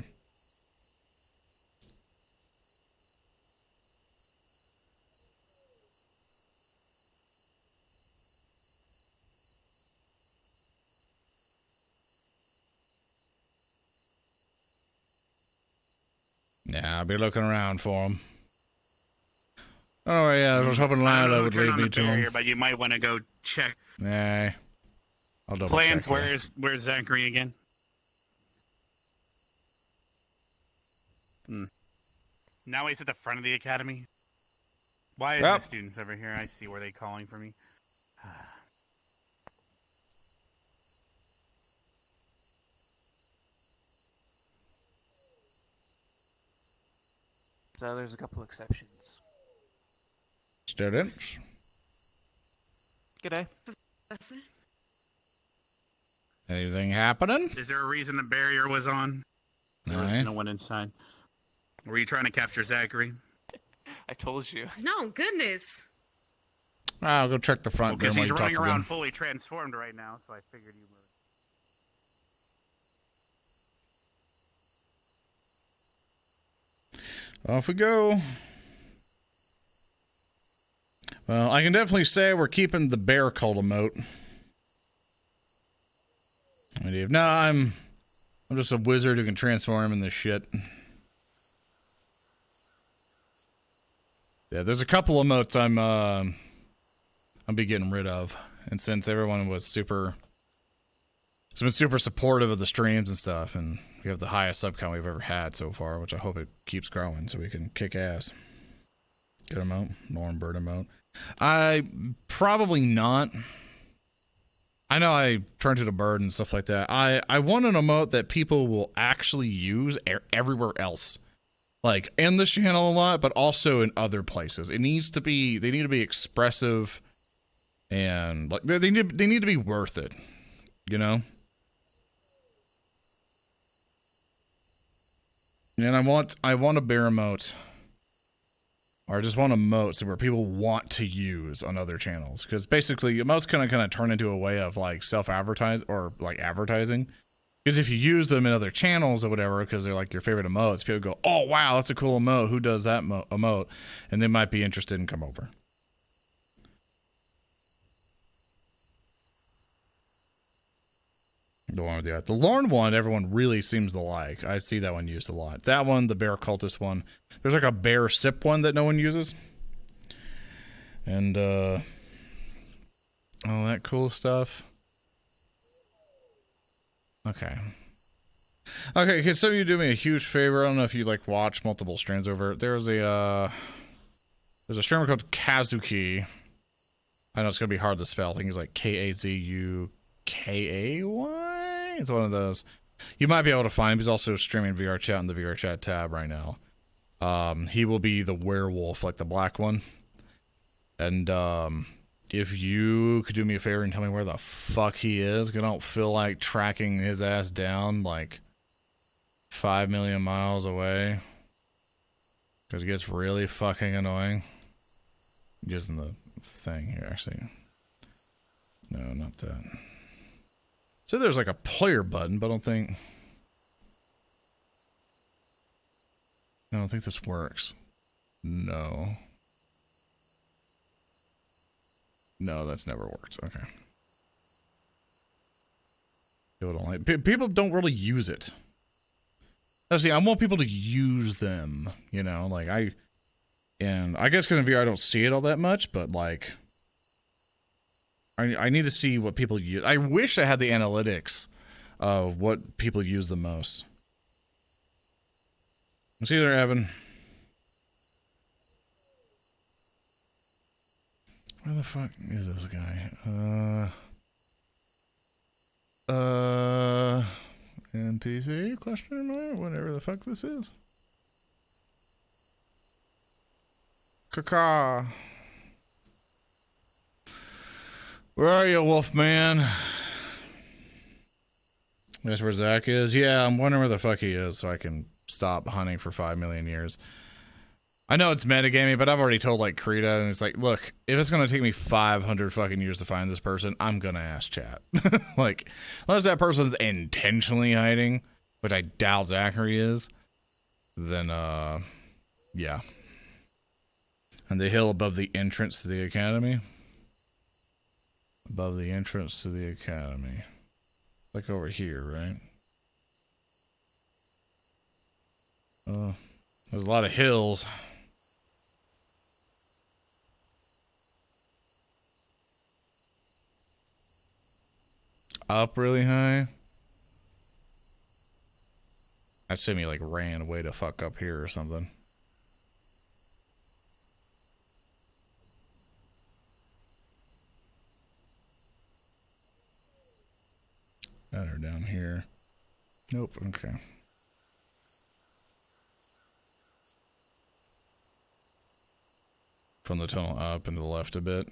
Yeah, I'll be looking around for him. Oh, yeah, I was hoping Lila would lead me to him. But you might want to go check. Nah. I'll double Plans, check. where's Zachary again? Now he's at the front of the academy. Why are the students over here? I see where they're calling for me. So there's a couple exceptions. Students? G'day. Anything happening? Is there a reason the barrier was on? There's no one inside. Were you trying to capture Zachary? I told you. No, goodness. I'll go check the front. Because he's running around fully transformed right now, so I figured you were. Off we go. Well, I can definitely say we're keeping the bear cult emote. No, I'm just a wizard who can transform in this shit. Yeah, there's a couple emotes I'll be getting rid of, and since everyone was it's been super supportive of the streams and stuff, and we have the highest sub count we've ever had so far, which I hope it keeps growing so we can kick ass. Good emote, Lorn bird emote. I probably not. I know I turned to the bird and stuff like that. I want an emote that people will actually use everywhere else. Like in this channel a lot, but also in other places. They need to be expressive and like they need to be worth it, you know? And I want a bear emote. Or I just want emotes where people want to use on other channels. Because basically, emotes kind of turn into a way of like self-advertise or like advertising. Because if you use them in other channels or whatever, because they're like your favorite emotes, people go, oh wow, that's a cool emote. Who does that emote? And they might be interested and come over. The Lorn one, everyone really seems to like. I see that one used a lot. That one, the bear cultist one. There's like a bear sip one that no one uses. And, all that cool stuff. Okay. Okay, can some of you do me a huge favor? I don't know if you, like, watch multiple streams over. There's a streamer called Kazuki. I know it's gonna be hard to spell. I think he's like Kazukay. It's one of those. You might be able to find him. He's also streaming VRChat in the VRChat tab right now. He will be the werewolf, like the black one. And if you could do me a favor and tell me where the fuck he is, 'cause I don't feel like tracking his ass down like 5 million miles away. Because it gets really fucking annoying. Using the thing here, actually. No, not that. So there's like a player button, but I don't think this works. No, that's never worked. Okay. People don't really use it. Now, see, I want people to use them, you know, like I guess because in VR I don't see it all that much, but like I need to see what people use. I wish I had the analytics of what people use the most. See you there, Evan. Where the fuck is this guy? NPC? Question mark? Whatever the fuck this is. Caca. Where are you, Wolfman? That's where Zach is? Yeah, I'm wondering where the fuck he is so I can stop hunting for 5 million years. I know it's metagaming, but I've already told, like, Krita, and it's like, look, if it's gonna take me 500 fucking years to find this person, I'm gonna ask chat. Like, unless that person's intentionally hiding, which I doubt Zachary is, then, yeah. And the hill above the entrance to the academy. Above the entrance to the academy. Like over here, right? There's a lot of hills. Up really high? I assume he like ran way to fuck up here or something. That are down here. Nope, okay. From the tunnel up and to the left a bit.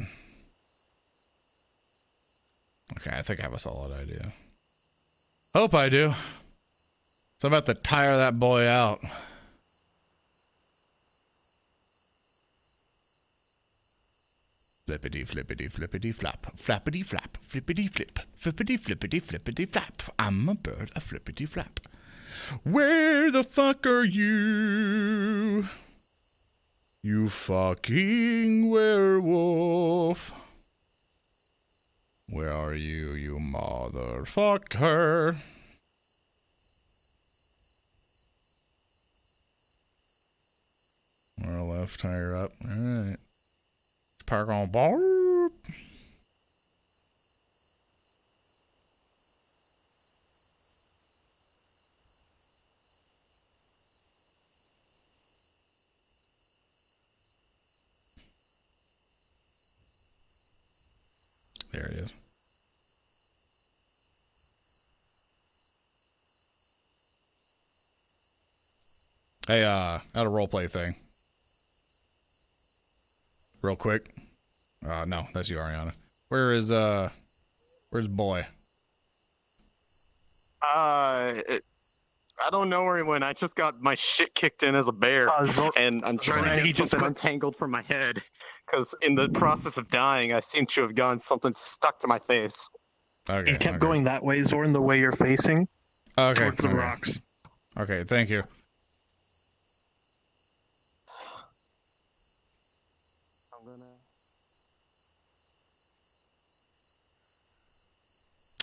Okay, I think I have a solid idea. Hope I do. So I'm about to tire that boy out. Flippity flippity flippity flap, flappity flap, flippity flip, flippity flippity flippity flap. I'm a bird, a flippity flap. Where the fuck are you? You fucking werewolf. Where are you, you motherfucker? Or left tire up. Alright. Park on board. There it is. Hey, I had a roleplay thing. Real quick. No, that's you, Ariana. Where's boy? I don't know where he went. I just got my shit kicked in as a bear, and I'm trying to get something untangled from my head. Because in the process of dying, I seem to have gotten something stuck to my face. Okay. He kept going that way, Zoran, the way you're facing. Okay. Towards the rocks. Okay, thank you.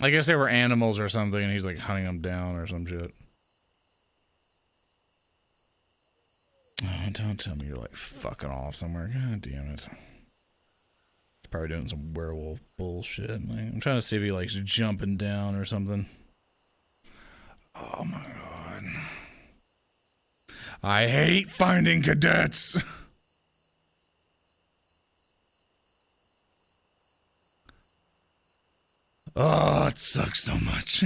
I guess they were animals or something, and he's like hunting them down or some shit. Oh, don't tell me you're like fucking off somewhere. God damn it. Probably doing some werewolf bullshit. Like, I'm trying to see if he likes jumping down or something. Oh my god. I hate finding cadets. Oh, it sucks so much.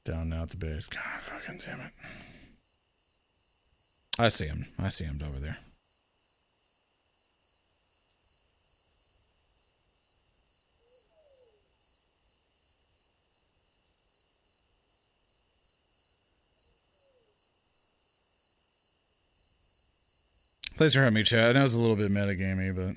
Down now at the base. God fucking damn it. I see him. I see him over there. Thanks for having me, chat. I know it's a little bit metagamey, but...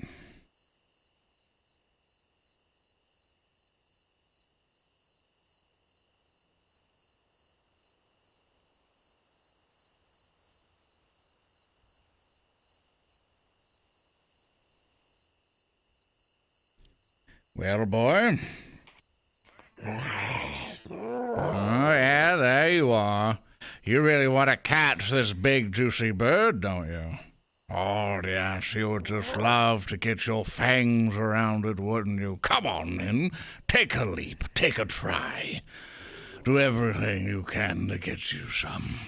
Well, boy. Oh, yeah, there you are. You really want to catch this big, juicy bird, don't you? Oh, yes, you would just love to get your fangs around it, wouldn't you? Come on, then. Take a leap. Take a try. Do everything you can to get you some.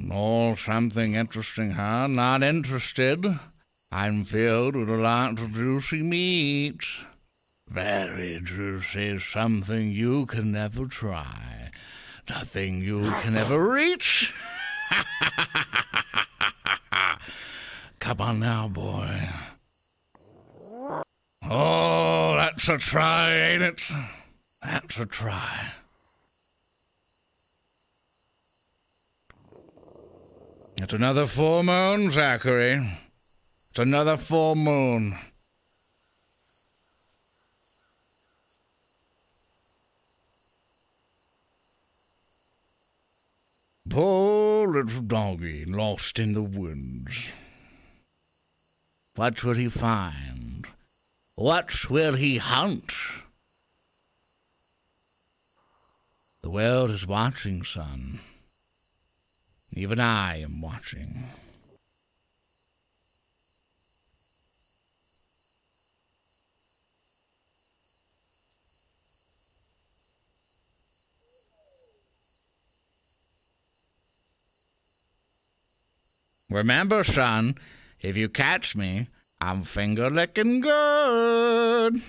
Oh, something interesting, huh? Not interested. I'm filled with a lot of juicy meat. Very juicy, something you can never try. Nothing you can ever reach. Come on now, boy. Oh, that's a try, ain't it? That's a try. It's another full moon, Zachary. It's another full moon. Poor little doggy lost in the woods. What will he find? What will he hunt? The world is watching, son. Even I am watching. Remember, son, if you catch me, I'm finger-licking good.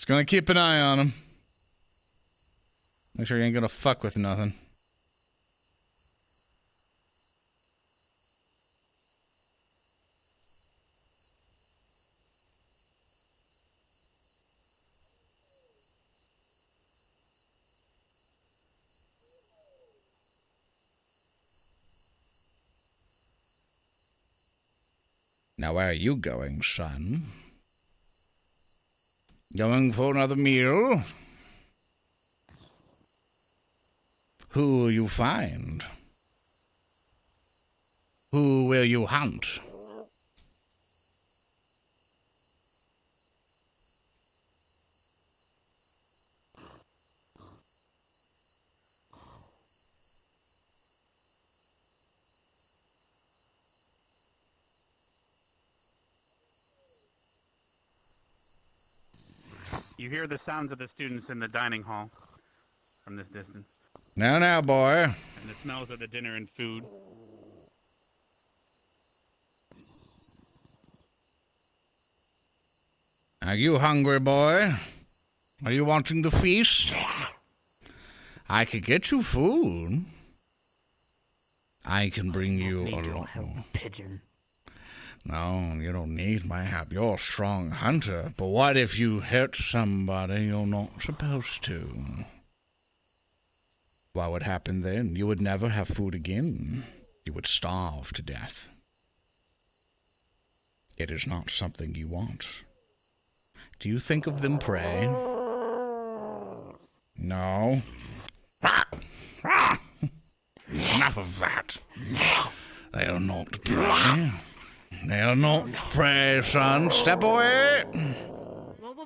It's gonna keep an eye on him. Make sure you ain't gonna fuck with nothing. Now, where are you going, son? Going for another meal? Who will you find? Who will you hunt? You hear the sounds of the students in the dining hall from this distance. Now, boy. And the smells of the dinner and food. Are you hungry, boy? Are you wanting the feast? I could get you food. I can bring you along. Pigeon. No, you don't need my help. You're a strong hunter. But what if you hurt somebody you're not supposed to? What would happen then? You would never have food again. You would starve to death. It is not something you want. Do you think of them prey? No. Enough of that. They are not prey. They are not prey, son. Step away.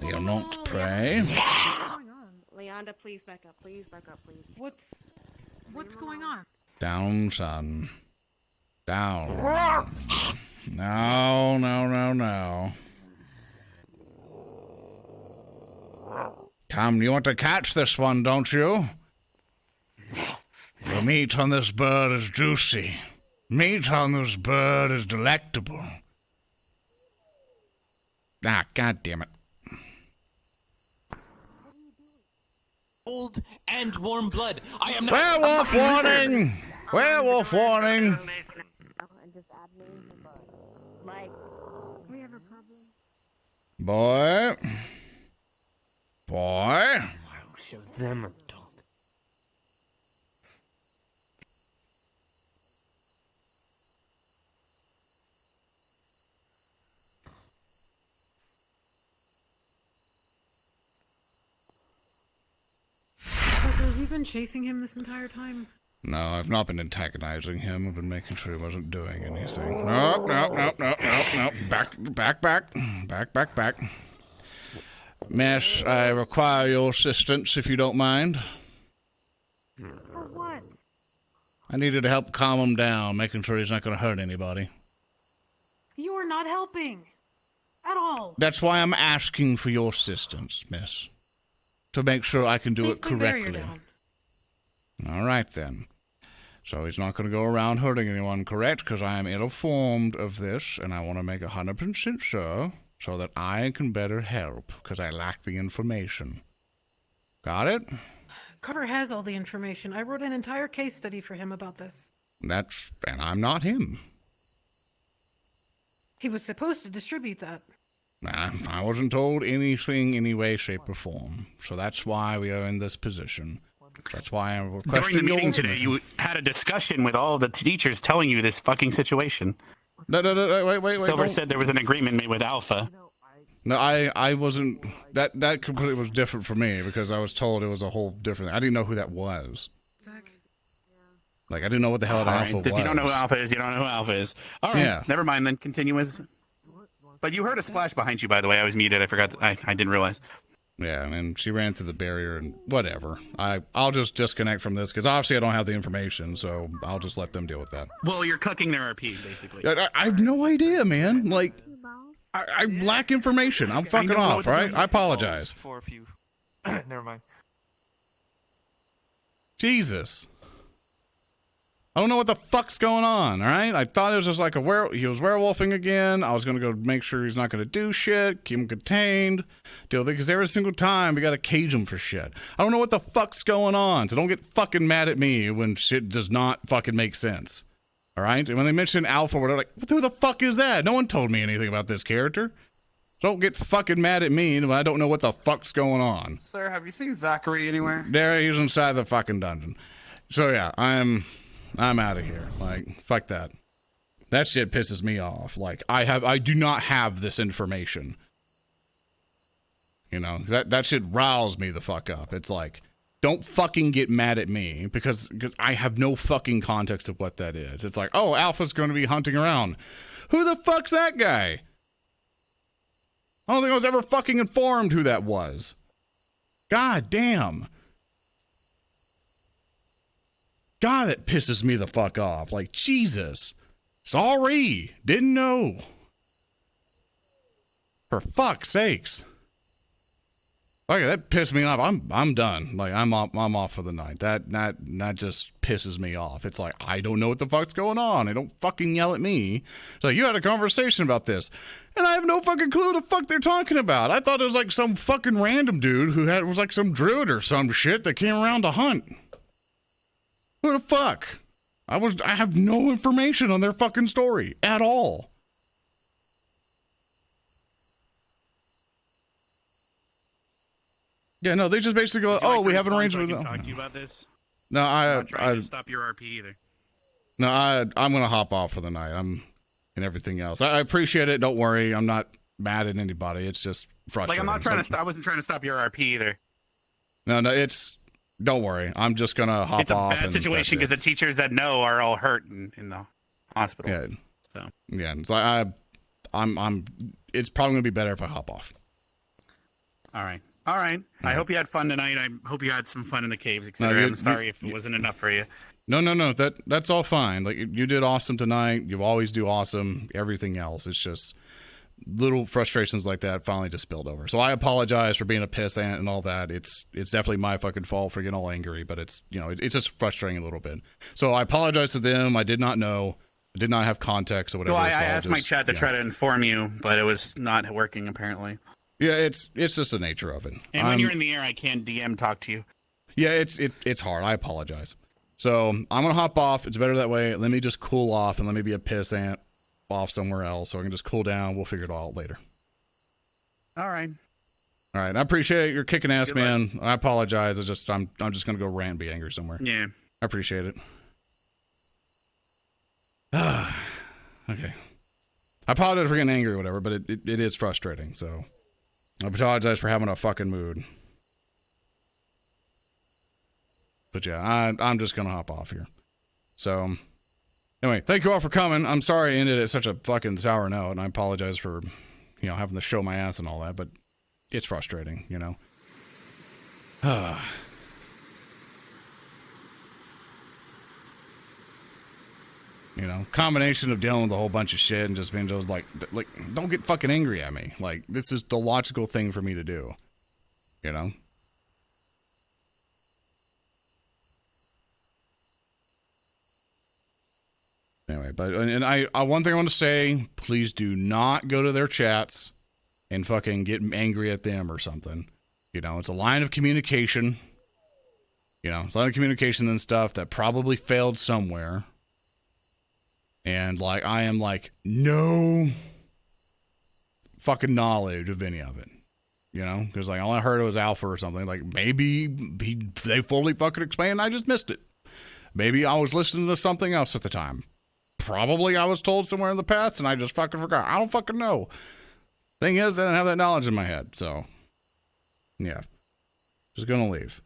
They are not prey. What's going on? Leonda, please back up. Please back up, please. What's going on? Down, son. Down. No. Come, you want to catch this one, don't you? The meat on this bird is juicy. Meat on this bird is delectable. Ah, God damn it. Cold and warm blood. I am not. Werewolf warning! Werewolf warning! Boy. I'll show them a dog. Professor, have you been chasing him this entire time? No, I've not been antagonizing him. I've been making sure he wasn't doing anything. No. Back. Miss, I require your assistance if you don't mind. For what? I needed to help calm him down, making sure he's not going to hurt anybody. You are not helping. At all. That's why I'm asking for your assistance, miss. To make sure I can do it correctly. All right, then. So he's not going to go around hurting anyone, correct? Because I am ill-informed of this, and I want to make 100% sure so that I can better help, because I lack the information. Got it? Carver has all the information. I wrote an entire case study for him about this. And I'm not him. He was supposed to distribute that. I wasn't told anything, any way, shape, or form. So that's why we are in this position. That's why I'm requesting. During the meeting today, you had a discussion with all the teachers telling you this fucking situation. No, wait. Silver said there was an agreement made with Alpha. No, I wasn't. That completely was different for me because I was told it was a whole different. I didn't know who that was. Like I didn't know what the hell an Alpha was. If you don't know who Alpha is, you don't know who Alpha is. All right, yeah. Never mind then. Continue as. But you heard a splash behind you, by the way. I was muted. I forgot. I didn't realize. Yeah, and she ran through the barrier and whatever. I'll just disconnect from this because obviously I don't have the information, so I'll just let them deal with that. Well, you're cooking their RP, basically. I have no idea, man. Like, I lack information. I'm fucking off, right? I apologize. For a few. Never mind. Jesus. I don't know what the fuck's going on, all right? I thought it was just like he was werewolfing again. I was going to go make sure he's not going to do shit, keep him contained, deal with it, because every single time we got to cage him for shit. I don't know what the fuck's going on, so don't get fucking mad at me when shit does not fucking make sense, all right? And when they mention Alpha, they're like, who the fuck is that? No one told me anything about this character. Don't get fucking mad at me when I don't know what the fuck's going on. Sir, have you seen Zachary anywhere? There, he's inside the fucking dungeon. So yeah, I'm out of here. Like, fuck that. That shit pisses me off. Like, I do not have this information. You know, that shit riles me the fuck up. It's like, don't fucking get mad at me because I have no fucking context of what that is. It's like, oh, Alpha's going to be hunting around. Who the fuck's that guy? I don't think I was ever fucking informed who that was. God damn. God, that pisses me the fuck off. Like, Jesus. Sorry. Didn't know. For fuck's sakes. Okay, that pissed me off. I'm done. Like, I'm off for the night. That just pisses me off. It's like, I don't know what the fuck's going on. And don't fucking yell at me. It's like, you had a conversation about this. And I have no fucking clue what the fuck they're talking about. I thought it was like some fucking random dude who was like some druid or some shit that came around to hunt. Who the fuck? I have no information on their fucking story at all. Yeah, no, they just basically go, oh, we have an arrangement. I can talk to you about this. No, I'm not trying to stop your RP either. No, I'm gonna hop off for the night. And everything else. I appreciate it. Don't worry. I'm not mad at anybody. It's just frustrating. Like, I'm not trying to. I wasn't trying to stop your RP either. No, it's. Don't worry. I'm just gonna hop off. It's a bad situation because the teachers that know are all hurt in the hospital. Yeah. So. Yeah. It's like I'm. It's probably gonna be better if I hop off. All right. I hope you had fun tonight. I hope you had some fun in the caves, etc. I'm sorry if it wasn't enough for you. No. That's all fine. Like, you did awesome tonight. You always do awesome. Everything else. It's just little frustrations like that finally just spilled over. So I apologize for being a pissant and all that. It's definitely my fucking fault for getting all angry, but it's just frustrating a little bit. So I apologize to them. I did not know. I did not have context or whatever. Well, I asked my chat to try to inform you, but it was not working apparently. Yeah, it's just the nature of it. And when you're in the air, I can't DM talk to you. Yeah, it's hard. I apologize. So I'm gonna hop off. It's better that way. Let me just cool off and let me be a pissant off somewhere else, so I can just cool down. We'll figure it all out later. All right. I appreciate it. You're kicking ass, man. I apologize. I'm just gonna go rant and be angry somewhere. Yeah. I appreciate it. Okay. I apologize for getting angry or whatever, but it is frustrating. So I apologize for having a fucking mood. But yeah, I'm just gonna hop off here. So anyway, thank you all for coming. I'm sorry I ended at such a fucking sour note, and I apologize for, having to show my ass and all that, but it's frustrating, Combination of dealing with a whole bunch of shit and just being just like, don't get fucking angry at me. Like, this is the logical thing for me to do, Anyway, but I one thing I want to say, please do not go to their chats and fucking get angry at them or something. It's a line of communication. It's a line of communication and stuff that probably failed somewhere. And I am no fucking knowledge of any of it. Because all I heard was Alpha or something. Maybe they fully fucking explained and I just missed it. Maybe I was listening to something else at the time. Probably I was told somewhere in the past and I just fucking forgot. I don't fucking know. Thing is, I didn't have that knowledge in my head, so yeah. Just gonna leave.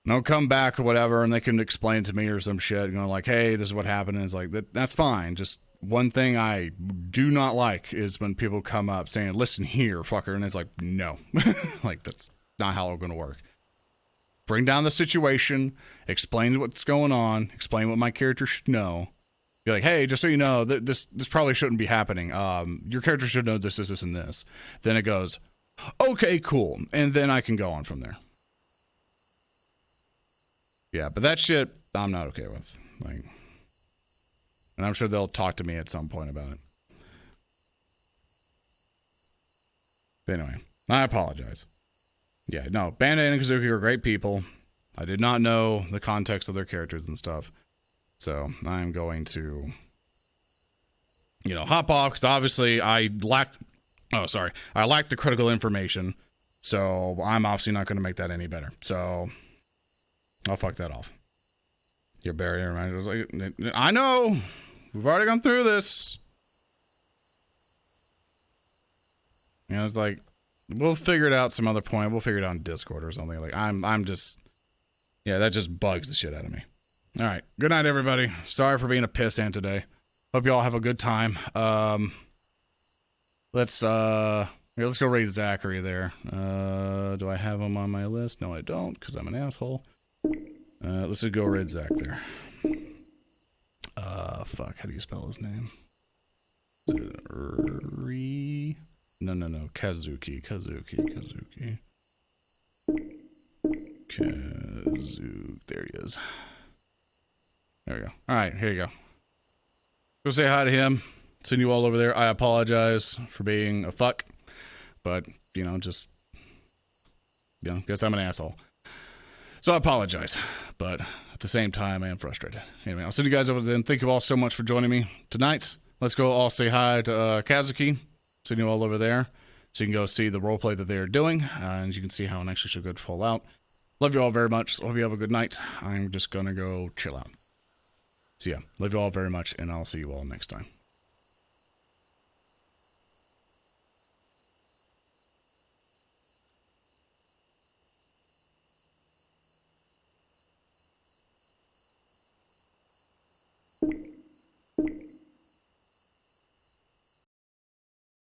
No, come back or whatever, and they can explain to me or some shit, hey, this is what happened, and it's that's fine. Just one thing I do not like is when people come up saying, listen here, fucker, and it's no. That's not how it's gonna work. Bring down the situation, explain what's going on, explain what my character should know. Be like, hey, just so you know, this probably shouldn't be happening. Your character should know this, and this. Then it goes, okay, cool. And then I can go on from there. Yeah, but that shit I'm not okay with. Like, and I'm sure they'll talk to me at some point about it. But anyway, I apologize. Yeah, no, Bandai and Kazuki are great people. I did not know the context of their characters and stuff. So I'm going to, hop off because obviously I lacked the critical information. So I'm obviously not going to make that any better. So I'll fuck that off. Your barrier reminder was like, I know, we've already gone through this. It's like, we'll figure it out some other point. We'll figure it out on Discord or something. Like I'm just, that just bugs the shit out of me. All right. Good night, everybody. Sorry for being a pissant today. Hope you all have a good time. Let's go raise Zachary there. Do I have him on my list? No, I don't, because I'm an asshole. Let's just go raid Zach there. Fuck, how do you spell his name? No. Kazuki. There he is. There we go. Alright, here you go. Go say hi to him. Send you all over there. I apologize for being a fuck. But, guess I'm an asshole. So I apologize. But at the same time, I am frustrated. Anyway, I'll send you guys over then. Thank you all so much for joining me tonight. Let's go all say hi to Kazuki. Send you all over there. So you can go see the roleplay that they are doing. And you can see how it actually should go to full out. Love you all very much. Hope you have a good night. I'm just going to go chill out. So yeah, love you all very much, and I'll see you all next time.